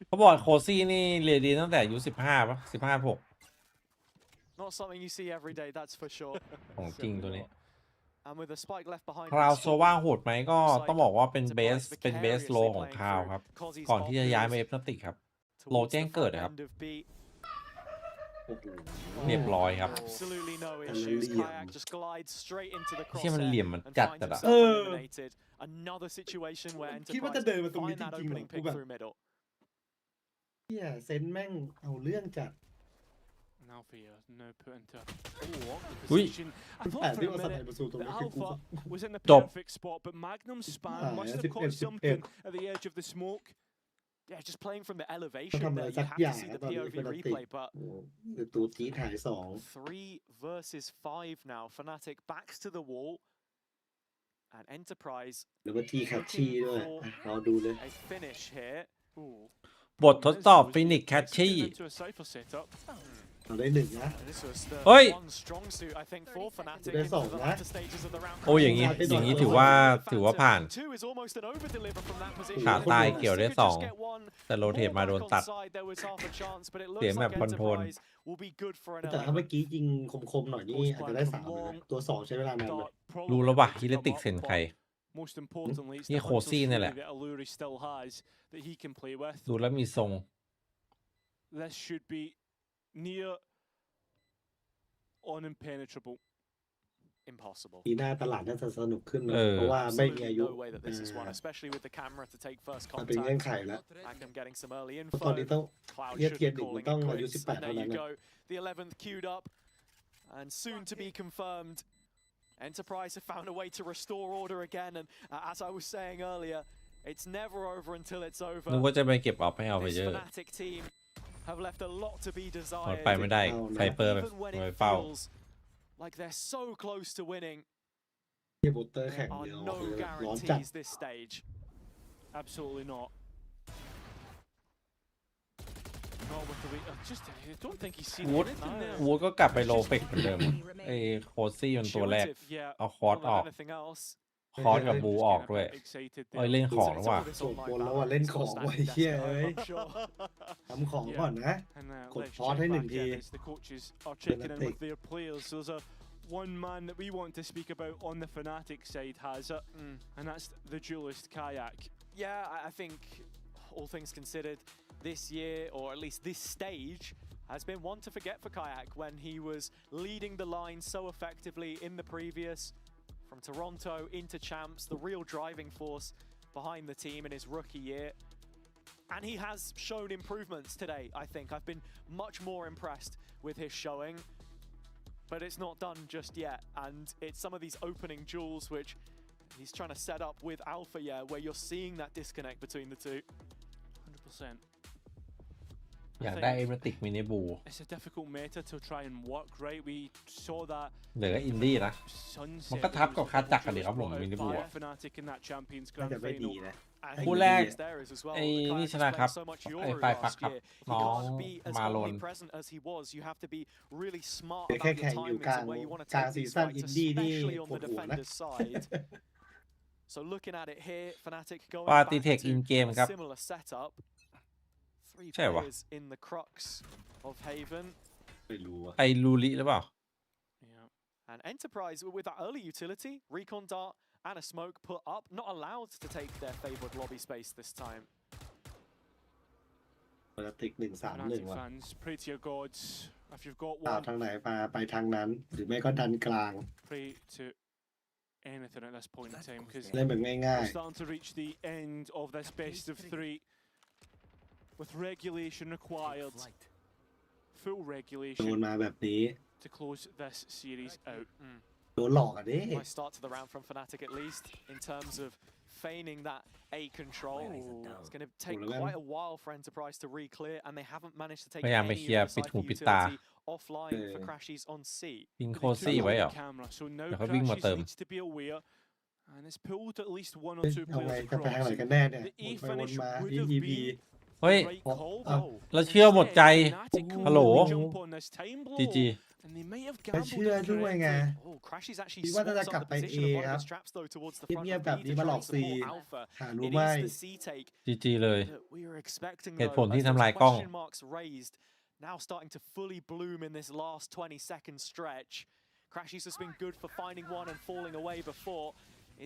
เขาบอกโคซี่นี่เรียนดีตั้งแต่อายุ15ป่ะ15-16 Not something you see every day, that's for sure. ของจริงตัวนี้ And with a spike left behind. คราวโซว่าโหดไหมก็ต้องบอกว่าเป็นเบสโลของคราวครับก่อนที่จะย้ายมาเอฟนัตติกครับโลแจ้งเกิดครับเรียบร้อยครับ Absolutely no issues. Kayak just glides straight into the ที่มันเหลี่ยมมัน crosshair จัด and แต่ finds ละ himself eliminated. Another situation where Enterprise find that opening pick through middle. เหี้ยเซนแม่งเอาเรื่องจัด Now for you, now put into awkward Ui. position. I thought for a minute that Alpha was in the Stop. perfect spot, but Magnum Span must have caught something at the edge of the smoke. Yeah, just playing from the elevationทำอะ there. ไร You สัก have อ to ย่าง see นะ the ตอนนี้ POV เป็นอันติ replay, but ตัวจี๊ดหาย2 3 versus 5 now. Fnatic backs to the wall. And Enterprise หรือว่าทีแคชชี่ด้วยรอดูเลย a finish here. Ooh. บททดสอบฟินิกแคชชี่ Into a cipher setup. เราได้1นะ This was the เฮ้ย one strong suit, I think, for Fnatic ได้ into 2 the นะ latter stages of the round. โอ้อย่างนี้ถือว่าผ่าน Two is almost an over deliver from that position. ขาตายเกี่ยวได้ Could just get one 2แต่โรเทตมาโดน more ตัด back on side, there was half a chance, but it เสีย looks งแบบ like คอนโทรล Enterprise will be good for an แต่ถ้าเมื่อ 11. กี้ยิงคมๆหน่อยนี่อาจจะได้3เลยนะตัว2ใช้เวลานานเลย รู้แล้วว่ะฮิเลติกเซนใคร Most importantly, it's นี่ the โค hunter's ซี่นี่แหละ fury that Alluri still has that he can play with. ดูแล้วมีทรง This should be near unimpenetrable. Impossible. ปีหน้าตลาดน่าจะสนุกขึ้นนะเพราะว่าไม่มีอายุ No way that this is one, especially with the camera to take first มันเป็นเงื่อน contact. ไขแล้ว Akam getting some early เพราะตอน info. นี้ต้อง Cloud เทีย should เทีย be นหนึ่งมัน calling ต้อง it อายุ quits. 18 And เท่า there นั้น you นะ go. The 11th queued up and soon to be confirmed. Enterprise have found a way to restore order again, and as I was saying earlier, it's never over until it's over. นึกว่าจะไปเก็บออฟให้เอาไป This เยอะ Fnatic team have left a lot to be ถอด desired. ไปไม่ได้ไซเปอร์ Even when ไป it เฝ้า feels like they're so close to winning, เทียบโบเตอร์แข่ง are เดียว no ร้อนจัด guarantees this stage. Absolutely not. Not with the way. I don't think he's seen วูด anything there. วูดก็กลับไปโลเฟกเหมือนเดิมไอ้โคซี่มันตัวแรก Yeah, เอาคอร์ส don't ออก have anything else. คอร์สกับบูออกด้วย Excited เอ้ย there. เล่นของแล้วว่ะ ส่งบนแล้วว่าเล่นของไว้เหี้ยเอ้ย ทำของก่อนนะ And Cột let's phó check thế back nừng thì in as the coaches are checking in Fnatic. with their players. So there's one man that we want to speak about on the Fnatic side has it, and that's the duelist Kayak. Yeah, I think all things considered, this year, or at least this stage, has been one to forget for Kayak when he was leading the line so effectively in the previous. From Toronto into champs, the real driving force behind the team in his rookie year. And he has shown improvements today, I think. I've been much more impressed with his showing. But it's not done just yet. And it's some of these opening duels which he's trying to set up with Alpha, where you're seeing that disconnect between the two. 100%. อยากได้เอเมติกมินิบู It's a difficult meta to try and work, right? We saw that เหลืออินดี้นะมันก็ทับกับคาจักกันเดี๋ยวครับผมมินิบู Fnatic in that Champions น่า Grand จะไม่ดี Final. นะ คู่แรกไอ้นี่ชนะครับไอ้ไฟฟักครับน้องมาโลน แค่แข่งอยู่กลางซีซั่นอินดี้นี่ปวดหัวนะ So looking at it here, Fnatic going ปา back ติเทคอินเกม to ครับ a similar setup. 3 ใช่วะ players in the crux of Haven. ไม่รู้อะ ไอลูริหรือเปล่า And Enterprise with that early utility, Recon Dart and a smoke put up, not allowed to take their favored lobby space this time. ปาติก1-3-1 ว่ะ Fans, pray to your gods. If you've got ตาม one, ทางไหนมาไปทางนั้นหรือไม่ก็ดันกลาง pray to anything at this point in time because เล่นแบบง่าย we're starting to reach the end of this best of 3 with regulation required. Full ๆ โด regulation นมาแบบนี้ to close this series out. โดนหลอกอ่ะดิ Nice start to the round from Fnatic at least in terms of feigning that A control. It's going to take quite a while for Enterprise to re-clear and they haven't managed to take พยายามไป any เคลียร์ of ปิด the หู side ปิดตา utility offline for Crashies on C. ยิงโคซี่ไว้เหรอ Camera. So now เดี๋ยวเขาวิ่งมาเติม Crashies needs to be aware and it's pulled at least 1 or 2 เอาไง players จะไปทาง across. ไหนกันแน่เนี่ย The ว A นไปวน finish มา would have EGP been เฮ้ย the right call แล้วเชื่อหมดใจ Fnatic couldn't ฮัลโหล jump on this time blow. จีจี And they may have ไป gambled เชื่อด้วยไง Oh, Crashies actually คิดว่าจะ swaps กลับ up ไป the เอ position of one ค of รับ the straps though towards the front เงียบ of ๆแบบ B นี้ to มาหล try อก and ซี support Alpha. หารู้ It ไหม is the C take จีจีเลย that we were expecting เหตุผล though, ที่ as ทำ those ลายกล้อง question marks raised, now starting to fully bloom in this last 20-second stretch. Crashies has been good for finding one and falling away before.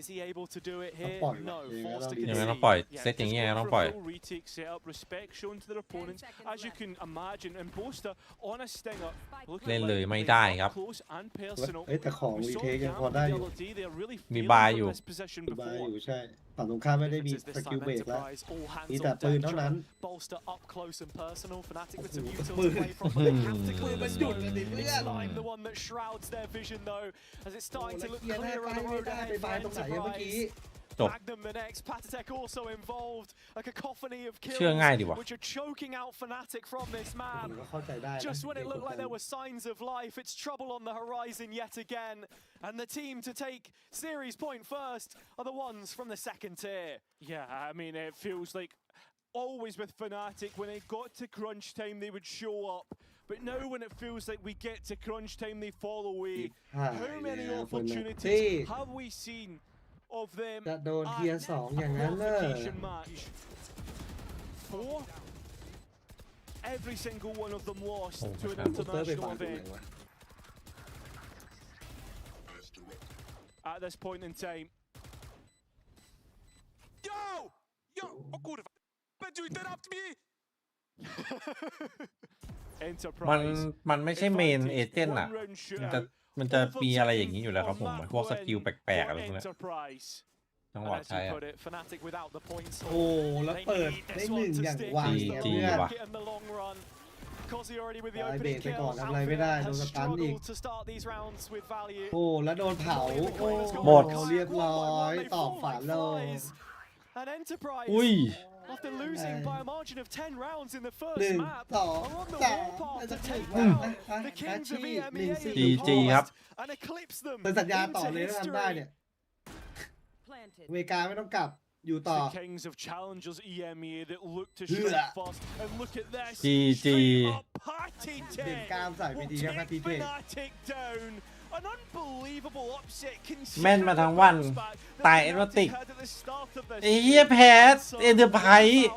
Is he able to do it here? No, forced to ยังไง concede. ต้องปล่อยเซตอย่างเงี้ยต้องปล่อย Full retake setup, respect shown to their opponents, as you can imagine. And Boaster on a stinger, looking เล่นเลย like ไม่ they ได้ got ครับ close and personal. เอ้ยแต่ของ We รี saw เทคยัง Gam พอได้ the อยู่ other day, they're really มี feeling บาย from อยู่ this position บาย before. อยู่ใช่ฝั่งตรงข้ามไม่ได้มี Difference ส is this กิล time เบรกแล้ว Enterprise all hands มี on แต่ปืน deck เท่านั้น trying to bolster up close and personal. Fnatic with some ปื utility น to play from, but they have to ปื clear นมัน the หยุด smoke. เลยดิเพื่อน It's Slime the one that shrouds their vision though, as it's โอ้ starting แล้ to ว look เคลียร์หน้า clear ใก on ล้ the ไม่ road ได้ ahead ไป for บายตรงไหนอะเมื่อกี้ Enterprise. จบ Magnum the next, Patatech also involved. A cacophony of เชื่อ kills ง่ายดีว่ะ which are choking out Fnatic from this ผม map. ก็เข้าใจได้นะ Just when it เด็ก looked ก like ดดัน there were signs of life, it's trouble on the horizon yet again. And the team to take series point first are the ones from the second tier. Yeah, I mean, it feels like always with Fnatic, when it got to crunch time, they would show up. But now when it feels like we get to crunch time, they fall away. How many opportunities have we seen of them จะโดน at เทียร์สองอย่างนั้นเลย qualification match? 4? Every single one of them lost to an เตอร์ไปฟัง international ตรงไหน event วะ at this point in time. Yo! Yo! O kurwa! But you interrupt me! มันไม่ใช่เมนเอเจนต์อ่ะมันจะมีอะไรอย่างนี้อยู่แล้วครับผมพวกสกิลแปลกๆอะไรพวกนี้จังหวะใช้อะ โอ้แล้วเปิดได้หนึ่งอย่างไว จี เพื่อน ว่ะ ได้เบรกไปก่อนทำอะไรไม่ได้โดนสตันอีกโอ้แล้วโดนเผาโอ้ หมด เรียบร้อยตอกฝาโลง อุ้ย After losing by a margin of 10 rounds in the หนึ่ง first map, สอง are on the สาม warpath น่า to จะถึง take แล้ว down นะ the อา kings ชี of พหนึ่ง EMEA สี่ in the จีครับ past and eclipse them เป็นสัญญาต่อ into เลยถ้าทำได้เนี่ย history. อเมริกาไม่ต้องกลับอยู่ต่อ The kings of challengers EMEA that look to Ugh. strike first. And look at this. GG. Straight up party เด่น tech กล้ามใส่พี will ทีครับ take พีเท Fnatic down. An unbelievable upset แม่นมาทั้งวัน considering ตาย that เอ็น Fnatic วัติก had at the start of this ไอ้เหี้ยแพ้เอ็นเตอร์ไพรส์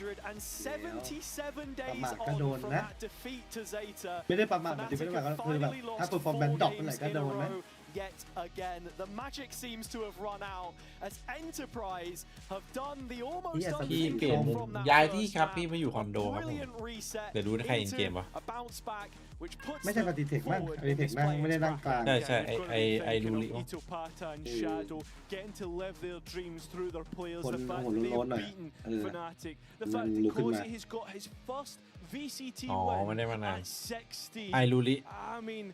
1,577 ประ days มาทก็ on โดน from นะ that defeat to Zeta. ไม่ได้ประมาทมันจะไม่ได้หมายความว่าคือแบบถ้าเปอร์ฟอร์แมนซ์ดรอปเมื่อไหร่ก็โดนนะ Fnatic yet again. The magic seems to have run out as Enterprise have done the almost พี่เปลี่ยน unthinkable มุม from that ย้ายที่ first ครับ map. พี่มาอยู่คอนโดครับผม Brilliant reset เดี๋ยวดูใครอินเกม into วะ a bounce back, which puts ไม่ใช่ them ปฏิเทคมั้ง forward ปฏิ in เทค this นั่งไม่ได้ Playins นั่งกลาง bracket. ใช่ Again, you've gotta be ไอ thinking รู of ริ Ito Pata and Shadow getting to live their dreams through their players. คน The fact หัว that they โล้น have ๆหน่อย beaten Fnatic The มัน fact ลุ that กขึ้นมา Cozy has got his first VCT อ๋อไม่ win ได้มานาน at 60. ไอรูริ I mean,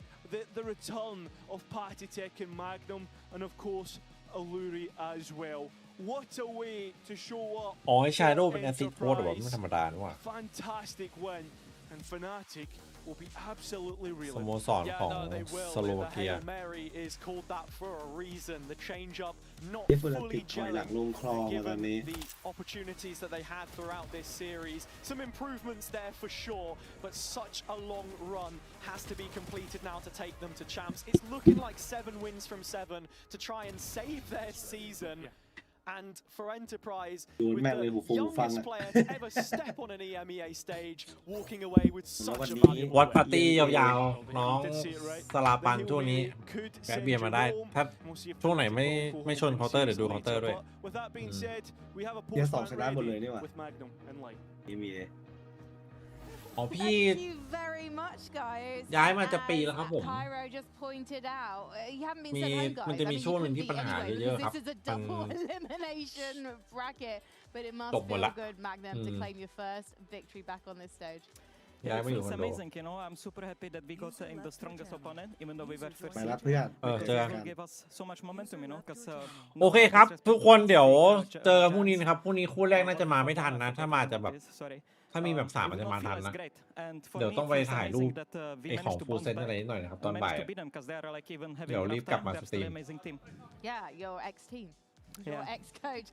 the return of Party Tech and Magnum, and of course, Alluri as well. What a way to show up อ๋อไอชาโด for เป็นแอสซิสต์โค้ดแบบไม่ธรรมดาด้วย Fantastic win, and Fnatic will be absolutely ส reeling. โมสรของ they will. สโลวา The เกีย Hail Mary is called that for a reason. The change up not เอฟเฟอร์ fully ติดถอยหลัง gelling ลงคลองมาตอน given นี้ the opportunities that they had throughout this series. Some improvements there for sure, but such a long run has to be completed now to take them to champs. It's looking like 7 wins from 7 to try and save their season. And for Enterprise, with the youngest player to ever step on an EMEA stage, walking away with such a valuable วัด win. ปาร์ตี้ยาวๆ น้องสลาปันช่วงนี้แวะเบียร์มาได้ ถ้าช่วงไหนไม่ชนเคาน์เตอร์เดี๋ยวดูเคาน์เตอร์ด้วย With that being said, we have a เดี๋ยว post สองชนะหมดเลยนี่หว่า with Magnum and Light. มี อ๋อพี่ Thank you very much, guys. ย้ายมาจะปีแล้วครับผม Cairo just pointed out, you haven't been มี sent home, guys. มันจะมี I mean, ช่วง you หนึ่ง couldn't ที่ปัญ beat หา anyway เยอะๆ because ครับ this is a มัน double elimination bracket, but it must จบหมด feel ละ good, Magnum, to claim your first victory back on this stage. ย้ายมาอยู่คอน It's โด amazing, you know. I'm super happy that we got in the strongest opponent, even though we were first. ไปรับเพื่อน เจอกัน It gave us so much momentum, you know, because โอเคครับ ทุกคนเดี๋ยวเจอกันพรุ่งนี้นะครับพรุ่งนี้คู่แรกน่าจะมาไม่ทันนะ ถ้ามาจะแบบถ้ามีแบบ3มันจะมาทันนะ เดี๋ยวต้องไปถ่ายรูปไอของฟูลเซนอะไรนิดหน่อยนะครับตอนบ่ายเดี๋ยวรีบกลับมาสตรีม Yeah, your ex-team, your ex-coach.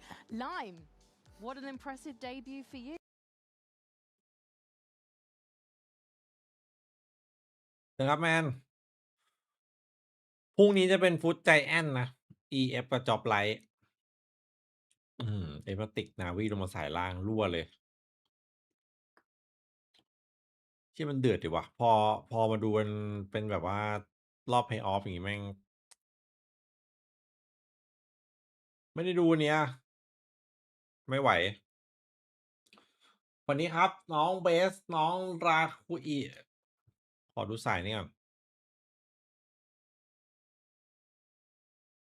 Lime, what an impressive debut for you. นะครับแมนพรุ่งนี้จะเป็นฟุตใจแอนนะ EF กับจอบไลท์เอฟติกนาวีลงมาสายล่างรั่วเลยที่มันเดือดดีวะพอมาดูเป็นแบบว่ารอบเพย์ออฟอย่างงี้แม่ง ไม่ได้ดูเนี้ยไม่ไหว วันนี้ครับ น้องเบส น้องราคุอิขอดูสายนี่ก่อน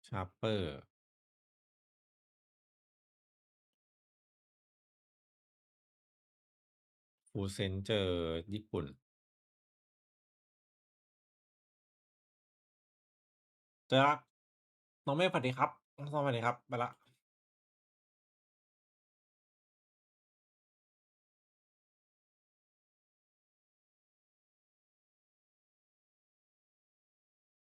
ชาร์เปอร์ฟูเซนเจอญี่ปุ่นเจอละน้องเมฆสวัสดีครับน้องสวัสดีครับ ไปละ